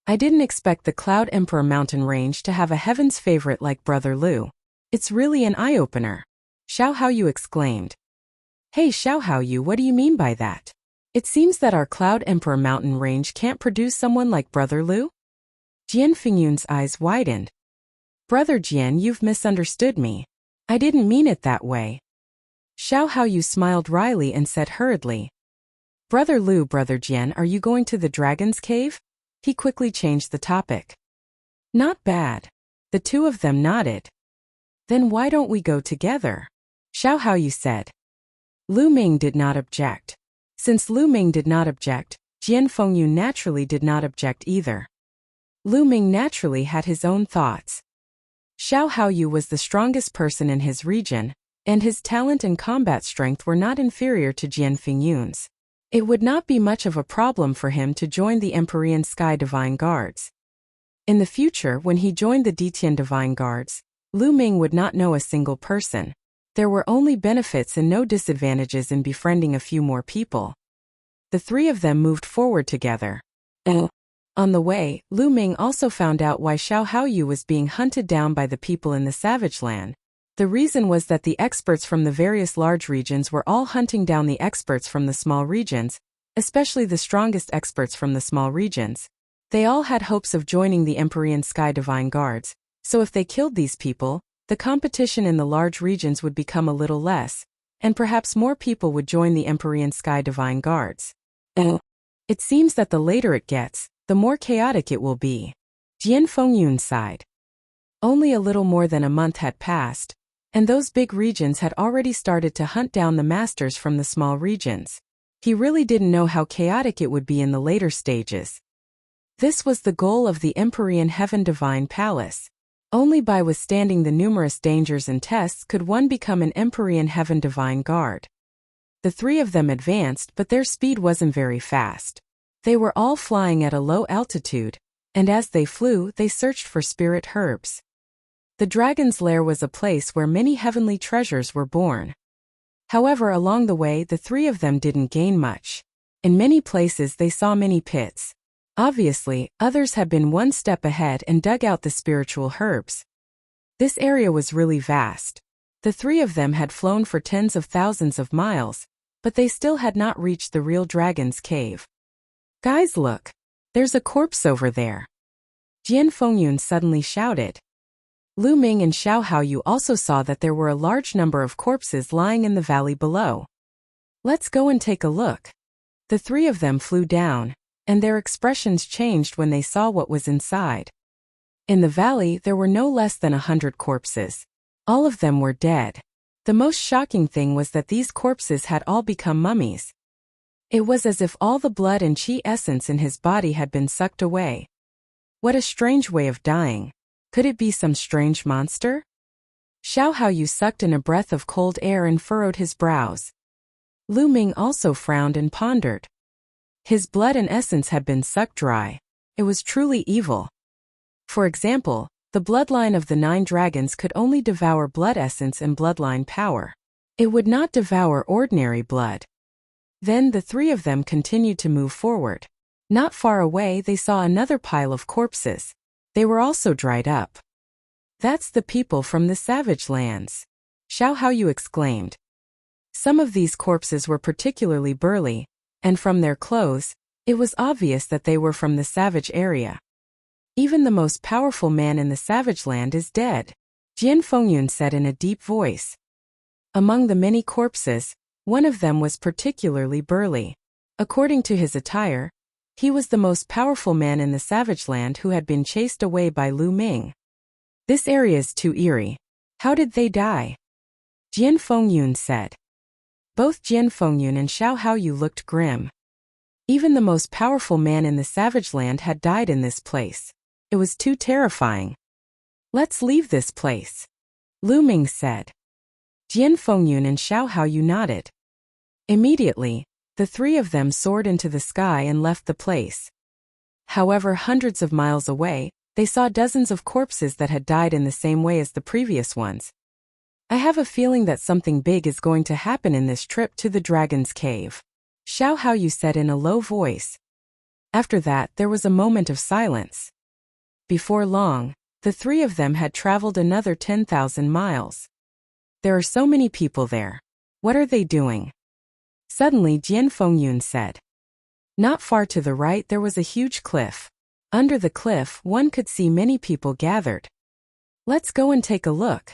I didn't expect the Cloud Emperor mountain range to have a heaven's favorite like Brother Lu. It's really an eye-opener. Xiao Haoyu exclaimed. Hey Xiao Haoyu, what do you mean by that? It seems that our Cloud Emperor mountain range can't produce someone like Brother Lu? Jian Fengyun's eyes widened. Brother Jian, you've misunderstood me. I didn't mean it that way. Xiao Haoyu smiled wryly and said hurriedly. Brother Lu, Brother Jian, are you going to the Dragon's Cave? He quickly changed the topic. Not bad. The two of them nodded. Then why don't we go together? Xiao Haoyu said. Lu Ming did not object. Since Lu Ming did not object, Jian Fengyun naturally did not object either. Lu Ming naturally had his own thoughts. Xiao Haoyu was the strongest person in his region, and his talent and combat strength were not inferior to Jian Fingyun's. It would not be much of a problem for him to join the Empyrean Sky Divine Guards. In the future, when he joined the Detian Divine Guards, Lu Ming would not know a single person. There were only benefits and no disadvantages in befriending a few more people. The three of them moved forward together. On the way, Lu Ming also found out why Xiao Haoyu was being hunted down by the people in the Savage Land. The reason was that the experts from the various large regions were all hunting down the experts from the small regions, especially the strongest experts from the small regions. They all had hopes of joining the Empyrean Sky Divine Guards, so if they killed these people, the competition in the large regions would become a little less, and perhaps more people would join the Empyrean Sky Divine Guards. It seems that the later it gets, the more chaotic it will be. Jian Fengyun sighed. Only a little more than a month had passed, and those big regions had already started to hunt down the masters from the small regions. He really didn't know how chaotic it would be in the later stages. This was the goal of the Empyrean Heaven Divine Palace. Only by withstanding the numerous dangers and tests could one become an Empyrean Heaven Divine Guard. The three of them advanced, but their speed wasn't very fast. They were all flying at a low altitude, and as they flew, they searched for spirit herbs. The dragon's lair was a place where many heavenly treasures were born. However, along the way, the three of them didn't gain much. In many places they saw many pits. Obviously, others had been one step ahead and dug out the spiritual herbs. This area was really vast. The three of them had flown for tens of thousands of miles, but they still had not reached the real dragon's cave. Guys, look! There's a corpse over there! Jian Fengyun suddenly shouted. Lu Ming and Xiao Haoyu also saw that there were a large number of corpses lying in the valley below. Let's go and take a look. The three of them flew down, and their expressions changed when they saw what was inside. In the valley there were no less than 100 corpses. All of them were dead. The most shocking thing was that these corpses had all become mummies. It was as if all the blood and qi essence in his body had been sucked away. What a strange way of dying. Could it be some strange monster? Xiao Haoyu sucked in a breath of cold air and furrowed his brows. Lu Ming also frowned and pondered. His blood and essence had been sucked dry. It was truly evil. For example, the bloodline of the 9 dragons could only devour blood essence and bloodline power. It would not devour ordinary blood. Then the three of them continued to move forward. Not far away they saw another pile of corpses. They were also dried up. That's the people from the savage lands, Xiao Haoyu exclaimed. Some of these corpses were particularly burly, and from their clothes, it was obvious that they were from the savage area. Even the most powerful man in the savage land is dead, Jian Fengyun said in a deep voice. Among the many corpses, one of them was particularly burly. According to his attire, he was the most powerful man in the savage land who had been chased away by Lu Ming. This area is too eerie. How did they die? Jian Fengyun said. Both Jian Fengyun and Xiao Haoyu looked grim. Even the most powerful man in the savage land had died in this place. It was too terrifying. Let's leave this place, Lu Ming said. Jian Fengyun and Xiao Haoyu nodded. Immediately, the three of them soared into the sky and left the place. However, hundreds of miles away, they saw dozens of corpses that had died in the same way as the previous ones. I have a feeling that something big is going to happen in this trip to the dragon's cave, Xiao Haoyu said in a low voice. After that, there was a moment of silence. Before long, the three of them had traveled another 10,000 miles. There are so many people there. What are they doing? Suddenly Jian Fengyun said. Not far to the right there was a huge cliff. Under the cliff one could see many people gathered. Let's go and take a look,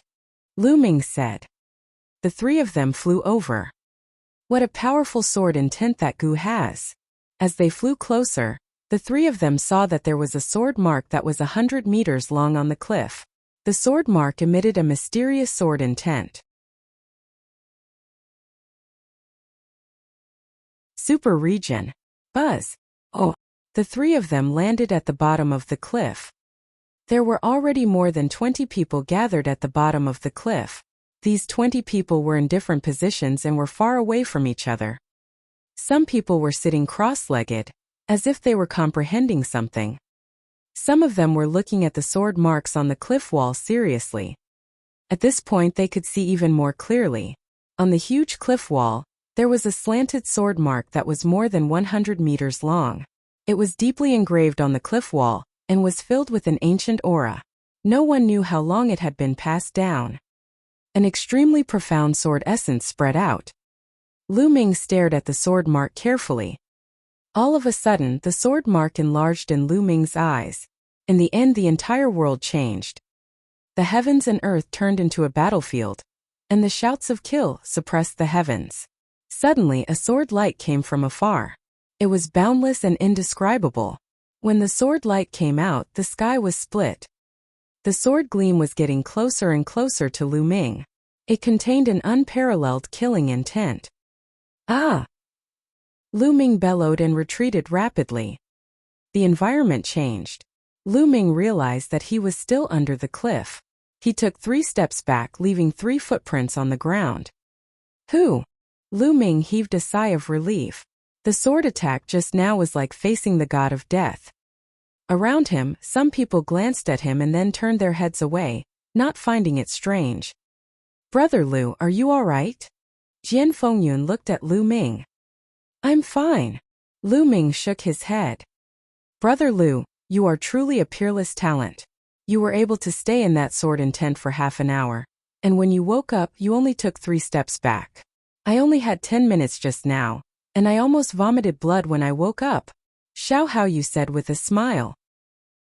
Lu Ming said. The three of them flew over. What a powerful sword intent that Gu has. As they flew closer, the three of them saw that there was a sword mark that was 100 meters long on the cliff. The sword mark emitted a mysterious sword intent. Super region. Buzz. Oh. The three of them landed at the bottom of the cliff. There were already more than 20 people gathered at the bottom of the cliff. These 20 people were in different positions and were far away from each other. Some people were sitting cross-legged, as if they were comprehending something. Some of them were looking at the sword marks on the cliff wall seriously. At this point they could see even more clearly. On the huge cliff wall, there was a slanted sword mark that was more than 100 meters long. It was deeply engraved on the cliff wall, and was filled with an ancient aura. No one knew how long it had been passed down. An extremely profound sword essence spread out. Lu Ming stared at the sword mark carefully. All of a sudden, the sword mark enlarged in Lu Ming's eyes. In the end, the entire world changed. The heavens and earth turned into a battlefield, and the shouts of kill suppressed the heavens. Suddenly, a sword light came from afar. It was boundless and indescribable. When the sword light came out, the sky was split. The sword gleam was getting closer and closer to Lu Ming. It contained an unparalleled killing intent. Ah! Lu Ming bellowed and retreated rapidly. The environment changed. Lu Ming realized that he was still under the cliff. He took 3 steps back, leaving 3 footprints on the ground. Who? Lu Ming heaved a sigh of relief. The sword attack just now was like facing the god of death. Around him, some people glanced at him and then turned their heads away, not finding it strange. Brother Lu, are you all right? Jian Fengyun looked at Lu Ming. I'm fine. Lu Ming shook his head. Brother Lu, you are truly a peerless talent. You were able to stay in that sword intent for half an hour, and when you woke up, you only took 3 steps back. I only had 10 minutes just now, and I almost vomited blood when I woke up. Xiao Hao Yu said with a smile.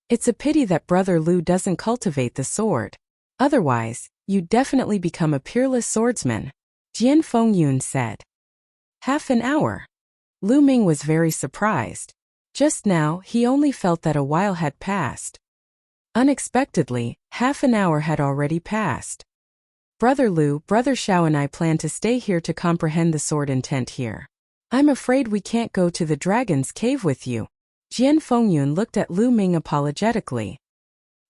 It's a pity that Brother Lu doesn't cultivate the sword. Otherwise, you'd definitely become a peerless swordsman, Jian Fengyun said. Half an hour. Lu Ming was very surprised. Just now, he only felt that a while had passed. Unexpectedly, half an hour had already passed. Brother Lu, Brother Xiao and I plan to stay here to comprehend the sword intent here. I'm afraid we can't go to the dragon's cave with you. Jian Fengyun looked at Lu Ming apologetically.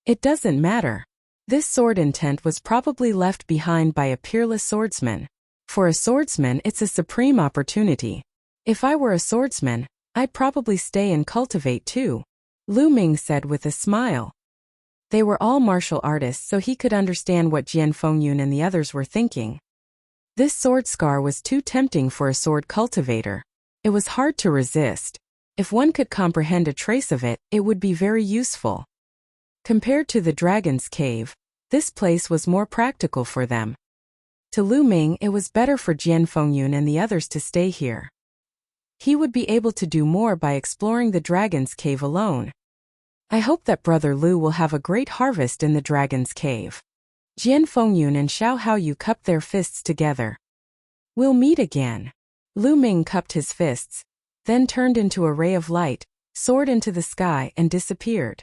It doesn't matter. This sword intent was probably left behind by a peerless swordsman. For a swordsman, it's a supreme opportunity. If I were a swordsman, I'd probably stay and cultivate too, Lu Ming said with a smile. They were all martial artists, so he could understand what Jian Fengyun and the others were thinking. This sword scar was too tempting for a sword cultivator. It was hard to resist. If one could comprehend a trace of it, it would be very useful. Compared to the dragon's cave, this place was more practical for them. To Lu Ming, it was better for Jian Fengyun and the others to stay here. He would be able to do more by exploring the dragon's cave alone. I hope that Brother Lu will have a great harvest in the dragon's cave. Jian Fengyun and Xiao Hao Yu cupped their fists together. We'll meet again. Lu Ming cupped his fists, then turned into a ray of light, soared into the sky and disappeared.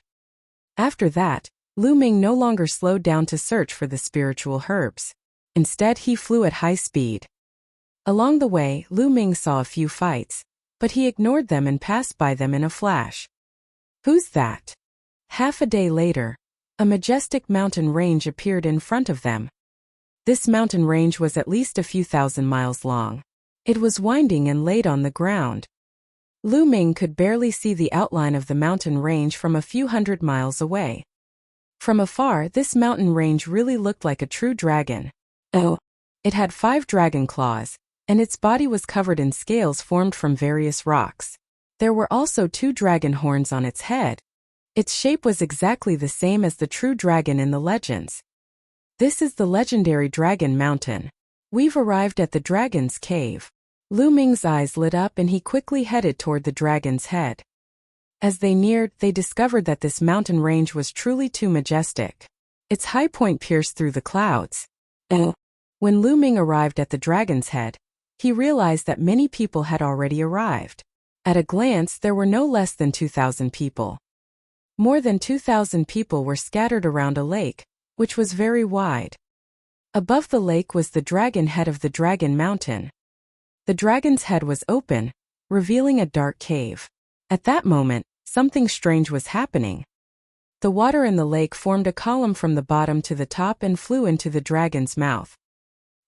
After that, Lu Ming no longer slowed down to search for the spiritual herbs. Instead, he flew at high speed. Along the way, Lu Ming saw a few fights, but he ignored them and passed by them in a flash. Who's that? Half a day later, a majestic mountain range appeared in front of them. This mountain range was at least a few thousand miles long. It was winding and laid on the ground. Lu Ming could barely see the outline of the mountain range from a few hundred miles away. From afar, this mountain range really looked like a true dragon. Oh, it had 5 dragon claws, and its body was covered in scales formed from various rocks. There were also 2 dragon horns on its head. Its shape was exactly the same as the true dragon in the legends. This is the legendary Dragon Mountain. We've arrived at the dragon's cave. Lu Ming's eyes lit up and he quickly headed toward the dragon's head. As they neared, they discovered that this mountain range was truly too majestic. Its high point pierced through the clouds. When Lu Ming arrived at the dragon's head, he realized that many people had already arrived. At a glance, there were no less than 2,000 people. More than 2,000 people were scattered around a lake, which was very wide. Above the lake was the dragon head of the Dragon Mountain. The dragon's head was open, revealing a dark cave. At that moment, something strange was happening. The water in the lake formed a column from the bottom to the top and flew into the dragon's mouth.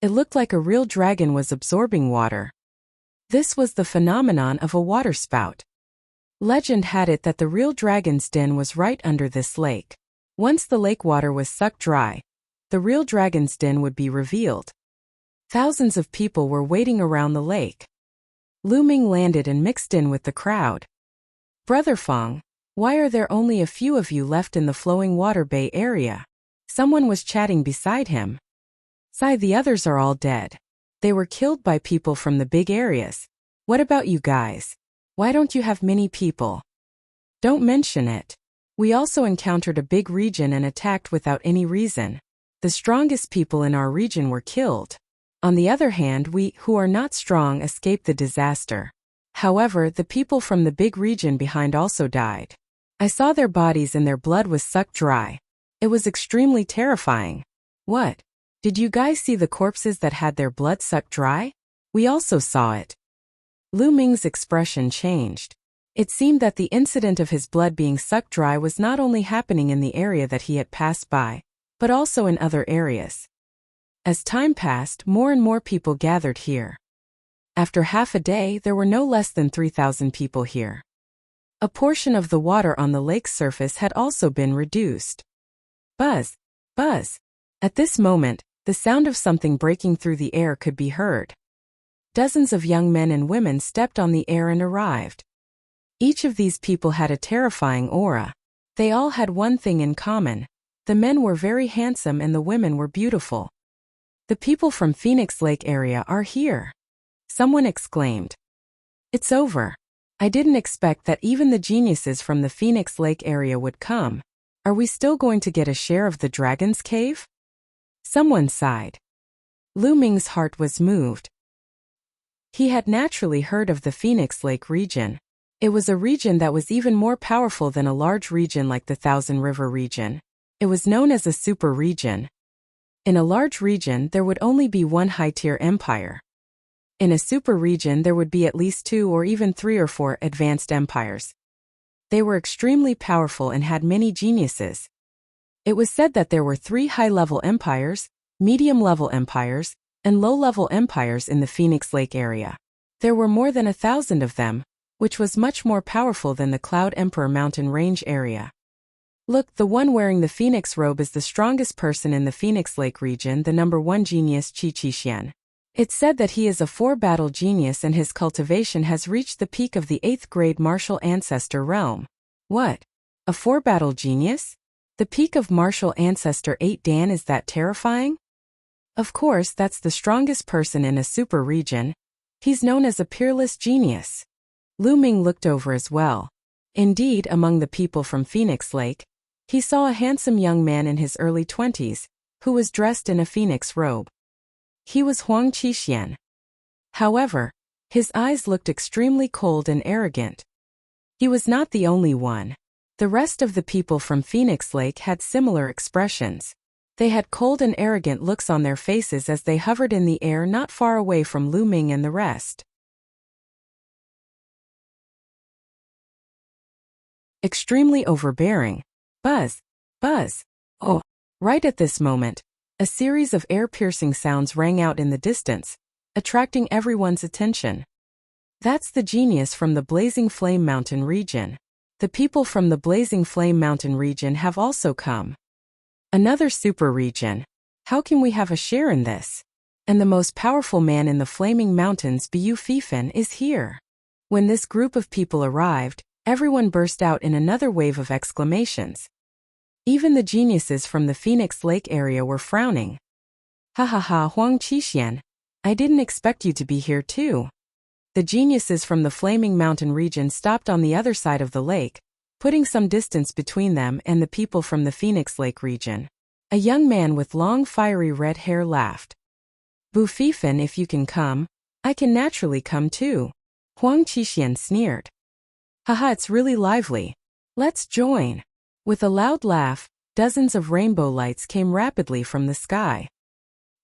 It looked like a real dragon was absorbing water. This was the phenomenon of a waterspout. Legend had it that the real dragon's den was right under this lake. Once the lake water was sucked dry, the real dragon's den would be revealed. Thousands of people were waiting around the lake. Lu Ming landed and mixed in with the crowd. "Brother Feng, why are there only a few of you left in the flowing water bay area?" Someone was chatting beside him. "Sai, the others are all dead. They were killed by people from the big areas. What about you guys? Why don't you have many people?" "Don't mention it. We also encountered a big region and attacked without any reason. The strongest people in our region were killed. On the other hand, we, who are not strong, escaped the disaster. However, the people from the big region behind also died. I saw their bodies and their blood was sucked dry. It was extremely terrifying." "What? Did you guys see the corpses that had their blood sucked dry?" "We also saw it." Lu Ming's expression changed. It seemed that the incident of his blood being sucked dry was not only happening in the area that he had passed by, but also in other areas. As time passed, more and more people gathered here. After half a day, there were no less than 3,000 people here. A portion of the water on the lake's surface had also been reduced. Buzz, buzz. At this moment, the sound of something breaking through the air could be heard. Dozens of young men and women stepped on the air and arrived. Each of these people had a terrifying aura. They all had one thing in common. The men were very handsome and the women were beautiful. "The people from Phoenix Lake area are here," someone exclaimed. "It's over. I didn't expect that even the geniuses from the Phoenix Lake area would come. Are we still going to get a share of the Dragon's Cave?" Someone sighed. Lu Ming's heart was moved. He had naturally heard of the Phoenix Lake region. It was a region that was even more powerful than a large region like the Thousand River region. It was known as a super region. In a large region, there would only be one high-tier empire. In a super region, there would be at least 2 or even 3 or 4 advanced empires. They were extremely powerful and had many geniuses. It was said that there were 3 high-level empires, medium-level empires, and low-level empires in the Phoenix Lake area. There were more than 1,000 of them, which was much more powerful than the Cloud Emperor mountain range area. "Look, the one wearing the Phoenix robe is the strongest person in the Phoenix Lake region, the number 1 genius Qi Qixian. It's said that he is a 4-battle genius and his cultivation has reached the peak of the 8th grade martial ancestor realm." "What? A 4-battle genius? The peak of martial ancestor 8 Dan, is that terrifying?" "Of course, that's the strongest person in a super region. He's known as a peerless genius." Lu Ming looked over as well. Indeed, among the people from Phoenix Lake, he saw a handsome young man in his early 20s, who was dressed in a phoenix robe. He was Huang Qixian. However, his eyes looked extremely cold and arrogant. He was not the only one. The rest of the people from Phoenix Lake had similar expressions. They had cold and arrogant looks on their faces as they hovered in the air not far away from Lu Ming and the rest. Extremely overbearing. Buzz, buzz. Oh, right at this moment, a series of air-piercing sounds rang out in the distance, attracting everyone's attention. That's the genius from the Blazing Flame Mountain region. The people from the Blazing Flame Mountain region have also come. Another super region. How can we have a share in this? And the most powerful man in the Flaming Mountains, Bu Fifan, is here. When this group of people arrived, everyone burst out in another wave of exclamations. Even the geniuses from the Phoenix Lake area were frowning. "Ha ha ha, Huang Qixian. I didn't expect you to be here too." The geniuses from the Flaming Mountain region stopped on the other side of the lake, putting some distance between them and the people from the Phoenix Lake region. A young man with long fiery red hair laughed. "Bu Fifan, if you can come, I can naturally come too." Huang Qixian sneered. "Haha, it's really lively. Let's join." With a loud laugh, dozens of rainbow lights came rapidly from the sky.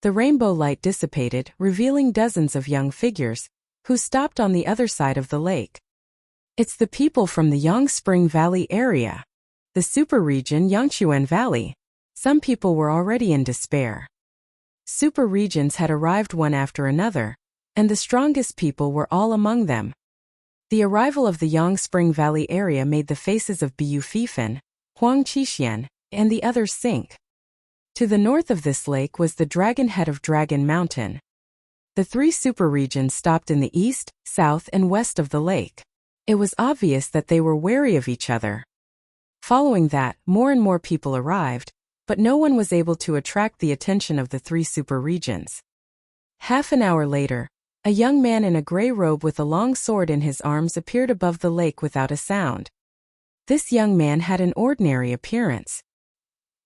The rainbow light dissipated, revealing dozens of young figures, who stopped on the other side of the lake. It's the people from the Yangspring Valley area. The super region Yangchuan Valley. Some people were already in despair. Super regions had arrived one after another, and the strongest people were all among them. The arrival of the Yang Spring Valley area made the faces of Bu Fifan, Huang Qixian, and the others sink. To the north of this lake was the dragon head of Dragon Mountain. The three super regions stopped in the east, south, and west of the lake. It was obvious that they were wary of each other. Following that, more and more people arrived, but no one was able to attract the attention of the three super regions. Half an hour later, a young man in a gray robe with a long sword in his arms appeared above the lake without a sound. This young man had an ordinary appearance.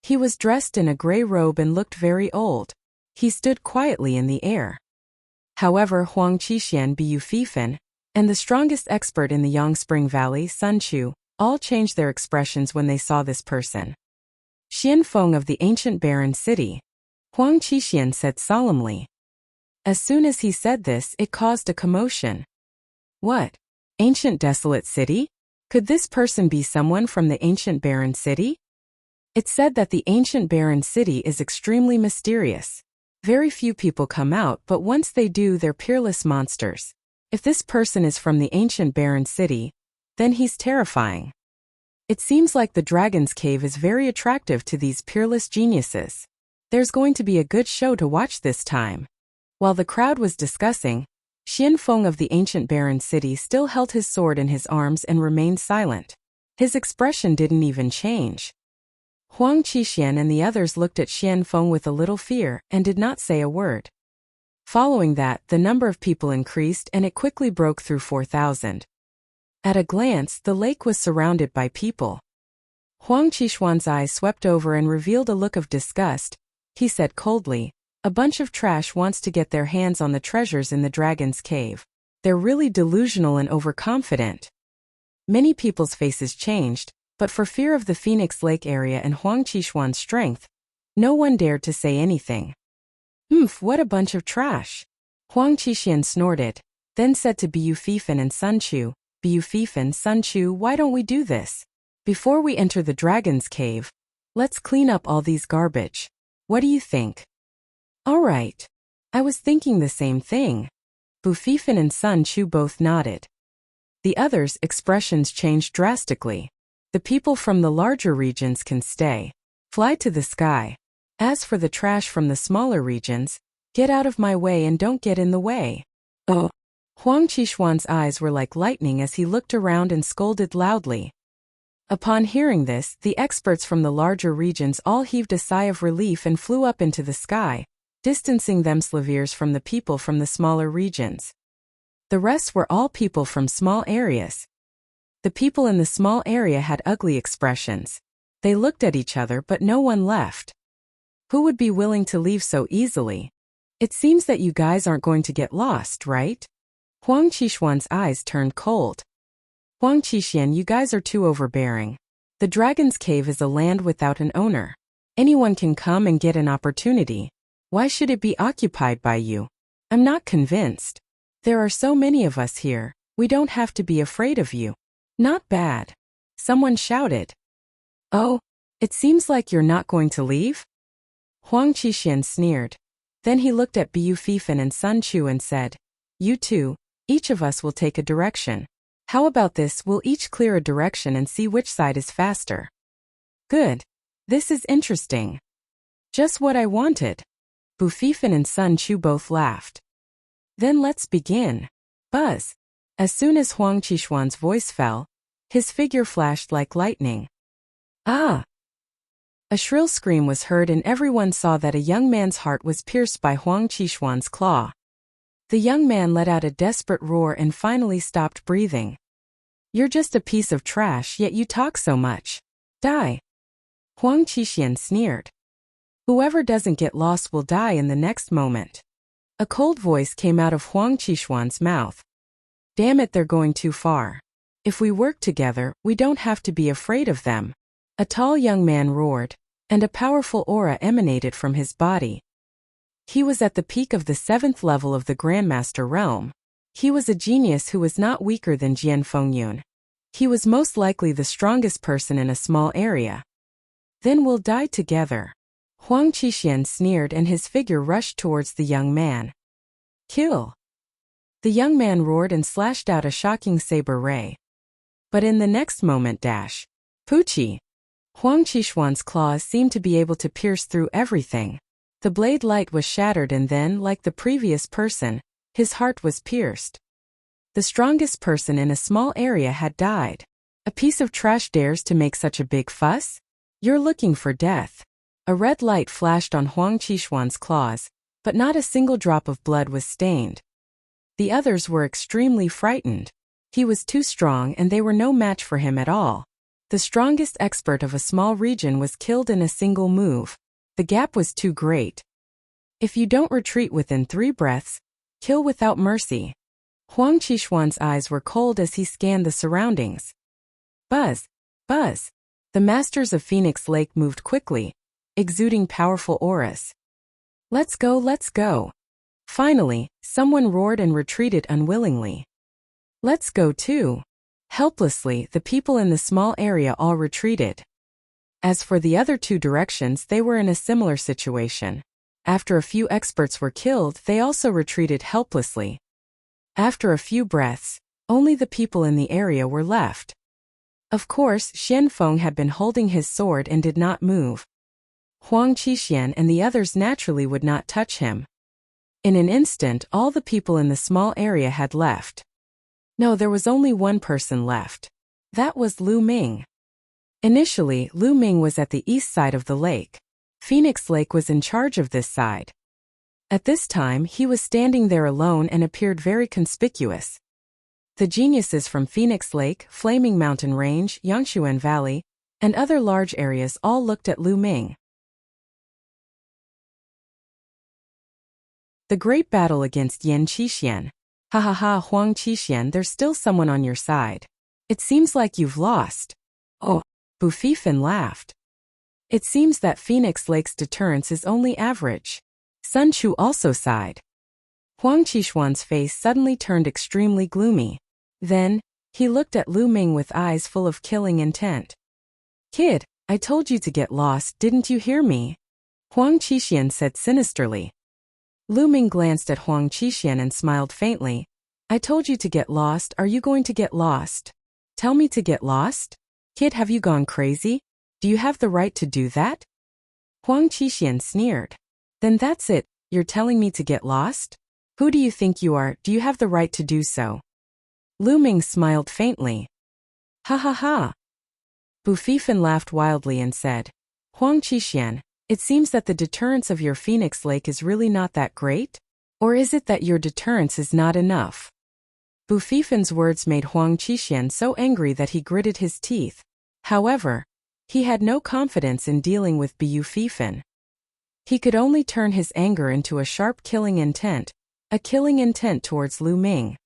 He was dressed in a gray robe and looked very old. He stood quietly in the air. However, Huang Qixian, Bu Fifan, and the strongest expert in the Yang Spring Valley, Sun Chu, all changed their expressions when they saw this person. Xian Feng of the ancient barren city, Huang Qixian said solemnly. As soon as he said this, it caused a commotion. What? Ancient desolate city? Could this person be someone from the ancient barren city? It's said that the ancient barren city is extremely mysterious. Very few people come out, but once they do, they're peerless monsters. If this person is from the ancient barren city, then he's terrifying. It seems like the Dragon's Cave is very attractive to these peerless geniuses. There's going to be a good show to watch this time. While the crowd was discussing, Xian Feng of the ancient barren city still held his sword in his arms and remained silent. His expression didn't even change. Huang Qixian and the others looked at Xian Feng with a little fear and did not say a word. Following that, the number of people increased and it quickly broke through 4,000. At a glance, the lake was surrounded by people. Huang Qixuan's eyes swept over and revealed a look of disgust. He said coldly, "A bunch of trash wants to get their hands on the treasures in the Dragon's Cave. They're really delusional and overconfident." Many people's faces changed, but for fear of the Phoenix Lake area and Huang Qixuan's strength, no one dared to say anything. What a bunch of trash." Huang Qixian snorted, then said to Bu Fifan and Sun Chu, "Bu Fifan, Sun Chu, why don't we do this? Before we enter the Dragon's Cave, let's clean up all these garbage. What do you think?" "All right. I was thinking the same thing." Bu Fifan and Sun Chu both nodded. The others' expressions changed drastically. The people from the larger regions can stay. Fly to the sky. As for the trash from the smaller regions, get out of my way and don't get in the way. Oh. Huang Qixuan's eyes were like lightning as he looked around and scolded loudly. Upon hearing this, the experts from the larger regions all heaved a sigh of relief and flew up into the sky, distancing themselves from the people from the smaller regions. The rest were all people from small areas. The people in the small area had ugly expressions. They looked at each other, but no one left. Who would be willing to leave so easily? It seems that you guys aren't going to get lost, right? Huang Qixuan's eyes turned cold. Huang Qixian, you guys are too overbearing. The Dragon's Cave is a land without an owner. Anyone can come and get an opportunity. Why should it be occupied by you? I'm not convinced. There are so many of us here, we don't have to be afraid of you. Not bad. Someone shouted. Oh, it seems like you're not going to leave? Huang Qixian sneered. Then he looked at Bu Fifan and Sun Chu and said, "You two, each of us will take a direction. How about this, we'll each clear a direction and see which side is faster." "Good. This is interesting. Just what I wanted." Bu Fifan and Sun Chu both laughed. "Then let's begin." Buzz. As soon as Huang Qixuan's voice fell, his figure flashed like lightning. Ah! A shrill scream was heard and everyone saw that a young man's heart was pierced by Huang Qixuan's claw. The young man let out a desperate roar and finally stopped breathing. "You're just a piece of trash, yet you talk so much. Die." Huang Qixian sneered. "Whoever doesn't get lost will die in the next moment." A cold voice came out of Huang Qixuan's mouth. "Damn it, they're going too far. If we work together, we don't have to be afraid of them." A tall young man roared, and a powerful aura emanated from his body. He was at the peak of the 7th level of the Grandmaster realm. He was a genius who was not weaker than Jian Fengyun. He was most likely the strongest person in a small area. "Then we'll die together." Huang Qixuan sneered and his figure rushed towards the young man. Kill! The young man roared and slashed out a shocking saber ray. But in the next moment Poochie! Huang Qixuan's claws seemed to be able to pierce through everything. The blade light was shattered and then, like the previous person, his heart was pierced. The strongest person in a small area had died. A piece of trash dares to make such a big fuss? You're looking for death. A red light flashed on Huang Qixuan's claws, but not a single drop of blood was stained. The others were extremely frightened. He was too strong and they were no match for him at all. The strongest expert of a small region was killed in a single move. The gap was too great. If you don't retreat within 3 breaths, kill without mercy. Huang Qixuan's eyes were cold as he scanned the surroundings. Buzz! Buzz! The masters of Phoenix Lake moved quickly, exuding powerful auras. Let's go, let's go! Finally, someone roared and retreated unwillingly. Let's go too! Helplessly, the people in the small area all retreated. As for the other 2 directions, they were in a similar situation. After a few experts were killed, they also retreated helplessly. After a few breaths, only the people in the area were left. Of course, Xianfeng had been holding his sword and did not move. Huang Qixuan and the others naturally would not touch him. In an instant, all the people in the small area had left. No, there was only one person left. That was Lu Ming. Initially, Lu Ming was at the east side of the lake. Phoenix Lake was in charge of this side. At this time, he was standing there alone and appeared very conspicuous. The geniuses from Phoenix Lake, Flaming Mountain Range, Yangshuan Valley, and other large areas all looked at Lu Ming. The great battle against Yan Qixuan. Ha ha ha, Huang Qixuan, there's still someone on your side. It seems like you've lost. Oh, Bu Fifan laughed. It seems that Phoenix Lake's deterrence is only average. Sun Chu also sighed. Huang Qixuan's face suddenly turned extremely gloomy. Then, he looked at Lu Ming with eyes full of killing intent. Kid, I told you to get lost, didn't you hear me? Huang Qixuan said sinisterly. Lu Ming glanced at Huang Qixuan and smiled faintly. I told you to get lost, are you going to get lost? Tell me to get lost? Kid, have you gone crazy? Do you have the right to do that? Huang Qixuan sneered. Then that's it, you're telling me to get lost? Who do you think you are, do you have the right to do so? Lu Ming smiled faintly. Ha ha ha. Bu Fifan laughed wildly and said, Huang Qixuan, it seems that the deterrence of your Phoenix Lake is really not that great? Or is it that your deterrence is not enough? Bu Fifan's words made Huang Qixuan so angry that he gritted his teeth. However, he had no confidence in dealing with Bu Fifan. He could only turn his anger into a sharp killing intent towards Lu Ming.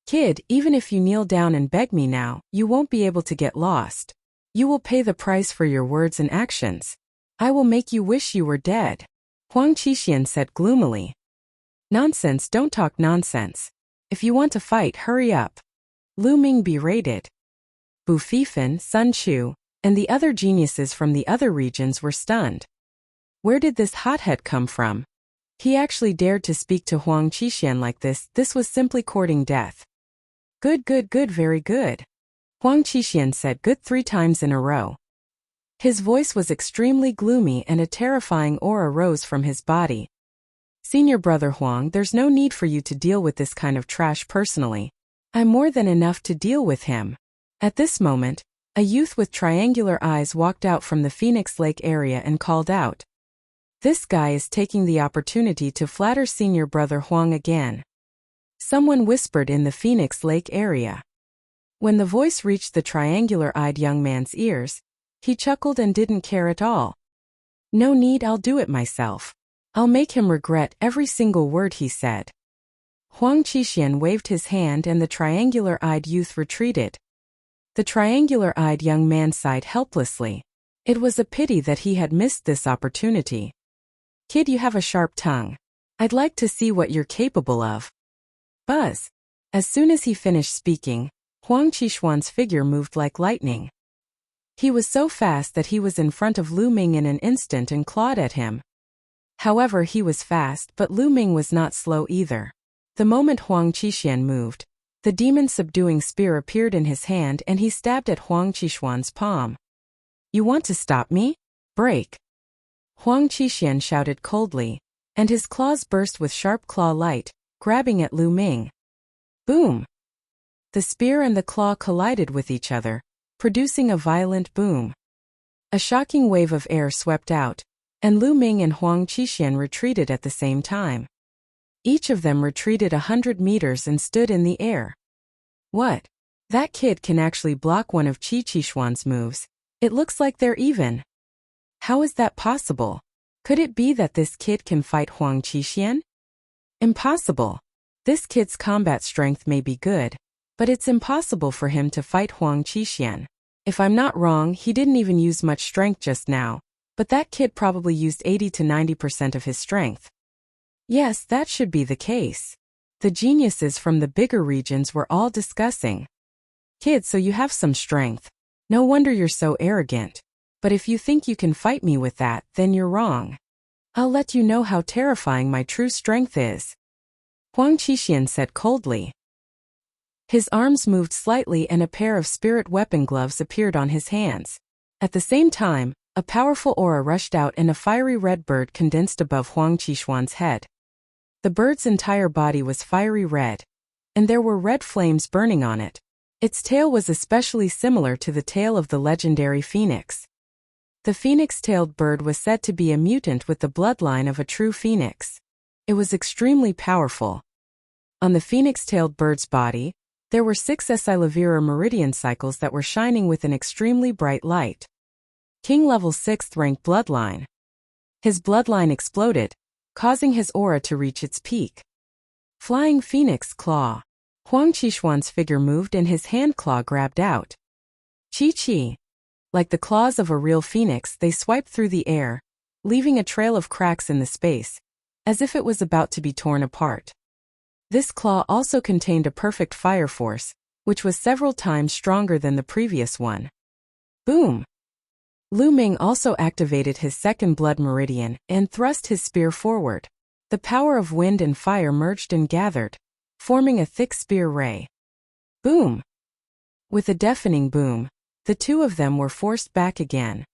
Kid, even if you kneel down and beg me now, you won't be able to get lost. You will pay the price for your words and actions. I will make you wish you were dead. Huang Qixuan said gloomily. Nonsense, don't talk nonsense. If you want to fight, hurry up. Lu Ming berated. Bu Fifan, Sun Chu, and the other geniuses from the other regions were stunned. Where did this hothead come from? He actually dared to speak to Huang Qixuan like this was simply courting death. Good, good, good, very good. Huang Qixuan said good 3 times in a row. His voice was extremely gloomy and a terrifying aura rose from his body. Senior brother Huang, there's no need for you to deal with this kind of trash personally. I'm more than enough to deal with him. At this moment, a youth with triangular eyes walked out from the Phoenix Lake area and called out. This guy is taking the opportunity to flatter senior brother Huang again. Someone whispered in the Phoenix Lake area. When the voice reached the triangular-eyed young man's ears, he chuckled and didn't care at all. No need, I'll do it myself. I'll make him regret every single word he said. Huang Qixuan waved his hand and the triangular-eyed youth retreated. The triangular-eyed young man sighed helplessly. It was a pity that he had missed this opportunity. Kid, you have a sharp tongue. I'd like to see what you're capable of. Buzz. As soon as he finished speaking, Huang Qixuan's figure moved like lightning. He was so fast that he was in front of Lu Ming in an instant and clawed at him. However, he was fast, but Lu Ming was not slow either. The moment Huang Qixuan moved, the demon-subduing spear appeared in his hand and he stabbed at Huang Qixuan's palm. "You want to stop me? Break!" Huang Qixuan shouted coldly, and his claws burst with sharp claw light, grabbing at Lu Ming. Boom! The spear and the claw collided with each other, producing a violent boom. A shocking wave of air swept out, and Lu Ming and Huang Qixuan retreated at the same time. Each of them retreated 100 meters and stood in the air. What? That kid can actually block one of Qi Qixuan's moves. It looks like they're even. How is that possible? Could it be that this kid can fight Huang Qixuan? Impossible. This kid's combat strength may be good, but it's impossible for him to fight Huang Qixuan. If I'm not wrong, he didn't even use much strength just now, but that kid probably used 80 to 90% of his strength. Yes, that should be the case. The geniuses from the bigger regions were all discussing. Kid, so you have some strength. No wonder you're so arrogant. But if you think you can fight me with that, then you're wrong. I'll let you know how terrifying my true strength is. Huang Qixuan said coldly. His arms moved slightly and a pair of spirit weapon gloves appeared on his hands. At the same time, a powerful aura rushed out and a fiery red bird condensed above Huang Qixuan's head. The bird's entire body was fiery red, and there were red flames burning on it. Its tail was especially similar to the tail of the legendary phoenix. The phoenix-tailed bird was said to be a mutant with the bloodline of a true phoenix. It was extremely powerful. On the phoenix-tailed bird's body, there were 6 Esilavira meridian cycles that were shining with an extremely bright light. King level 6th rank bloodline. His bloodline exploded, causing his aura to reach its peak. Flying Phoenix Claw. Huang Qixuan's figure moved and his hand claw grabbed out. Chi-chi. Like the claws of a real phoenix, they swiped through the air, leaving a trail of cracks in the space, as if it was about to be torn apart. This claw also contained a perfect fire force, which was several times stronger than the previous one. Boom! Lu Ming also activated his second blood meridian and thrust his spear forward. The power of wind and fire merged and gathered, forming a thick spear ray. Boom! With a deafening boom, the two of them were forced back again.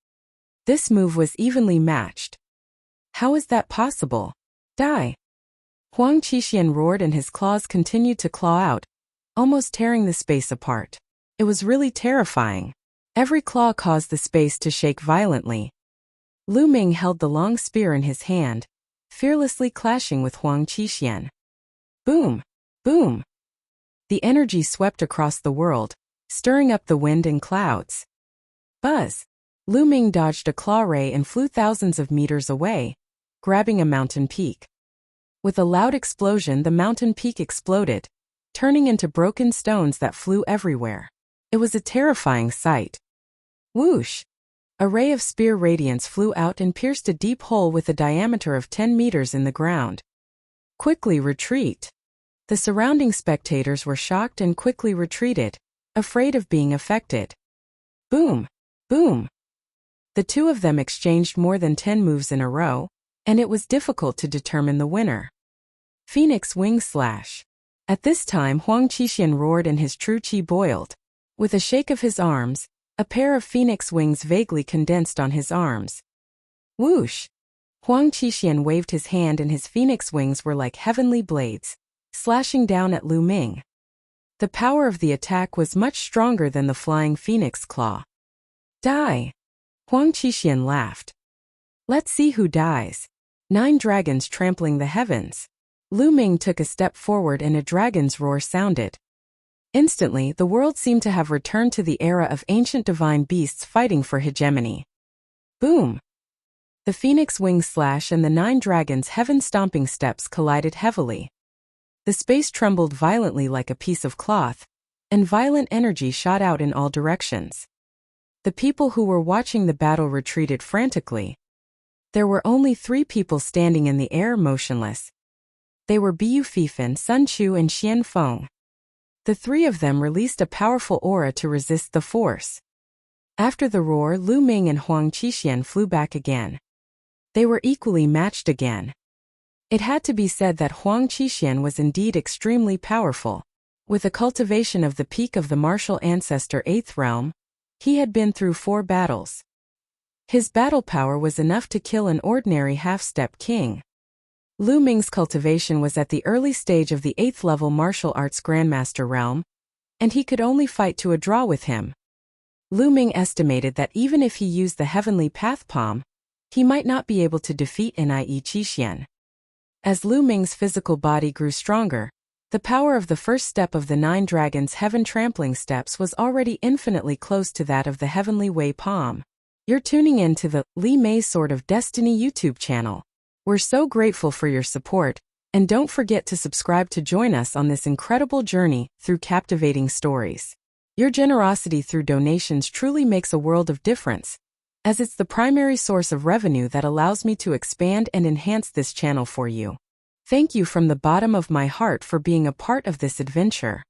This move was evenly matched. How is that possible? Die! Huang Qixuan roared and his claws continued to claw out, almost tearing the space apart. It was really terrifying. Every claw caused the space to shake violently. Lu Ming held the long spear in his hand, fearlessly clashing with Huang Qixuan. Boom! Boom! The energy swept across the world, stirring up the wind and clouds. Buzz! Lu Ming dodged a claw ray and flew thousands of meters away, grabbing a mountain peak. With a loud explosion, the mountain peak exploded, turning into broken stones that flew everywhere. It was a terrifying sight. Whoosh! A ray of spear radiance flew out and pierced a deep hole with a diameter of 10 meters in the ground. Quickly retreat! The surrounding spectators were shocked and quickly retreated, afraid of being affected. Boom! Boom! The two of them exchanged more than 10 moves in a row, and it was difficult to determine the winner. Phoenix Wing Slash. At this time Huang Qixuan roared and his true qi boiled. With a shake of his arms, a pair of phoenix wings vaguely condensed on his arms. Whoosh! Huang Qixuan waved his hand and his phoenix wings were like heavenly blades, slashing down at Lu Ming. The power of the attack was much stronger than the flying phoenix claw. Die! Huang Qixuan laughed. Let's see who dies. 9 dragons trampling the heavens. Lu Ming took a step forward and a dragon's roar sounded. Instantly, the world seemed to have returned to the era of ancient divine beasts fighting for hegemony. Boom! The phoenix wing slash and the 9 dragons' heaven-stomping steps collided heavily. The space trembled violently like a piece of cloth, and violent energy shot out in all directions. The people who were watching the battle retreated frantically. There were only 3 people standing in the air motionless. They were Biu Fifan, Sun Chu and Xian Feng. The 3 of them released a powerful aura to resist the force. After the roar, Lu Ming and Huang Qixuan flew back again. They were equally matched again. It had to be said that Huang Qixuan was indeed extremely powerful. With a cultivation of the peak of the martial ancestor 8th realm, he had been through 4 battles. His battle power was enough to kill an ordinary half-step king. Lu Ming's cultivation was at the early stage of the 8th level martial arts grandmaster realm, and he could only fight to a draw with him. Lu Ming estimated that even if he used the heavenly path palm, he might not be able to defeat Nie Qixuan. As Lu Ming's physical body grew stronger, the power of the first step of the 9 dragons' heaven trampling steps was already infinitely close to that of the heavenly way palm. You're tuning in to the Li Mei's Sword of Destiny YouTube channel. We're so grateful for your support, and don't forget to subscribe to join us on this incredible journey through captivating stories. Your generosity through donations truly makes a world of difference, as it's the primary source of revenue that allows me to expand and enhance this channel for you. Thank you from the bottom of my heart for being a part of this adventure.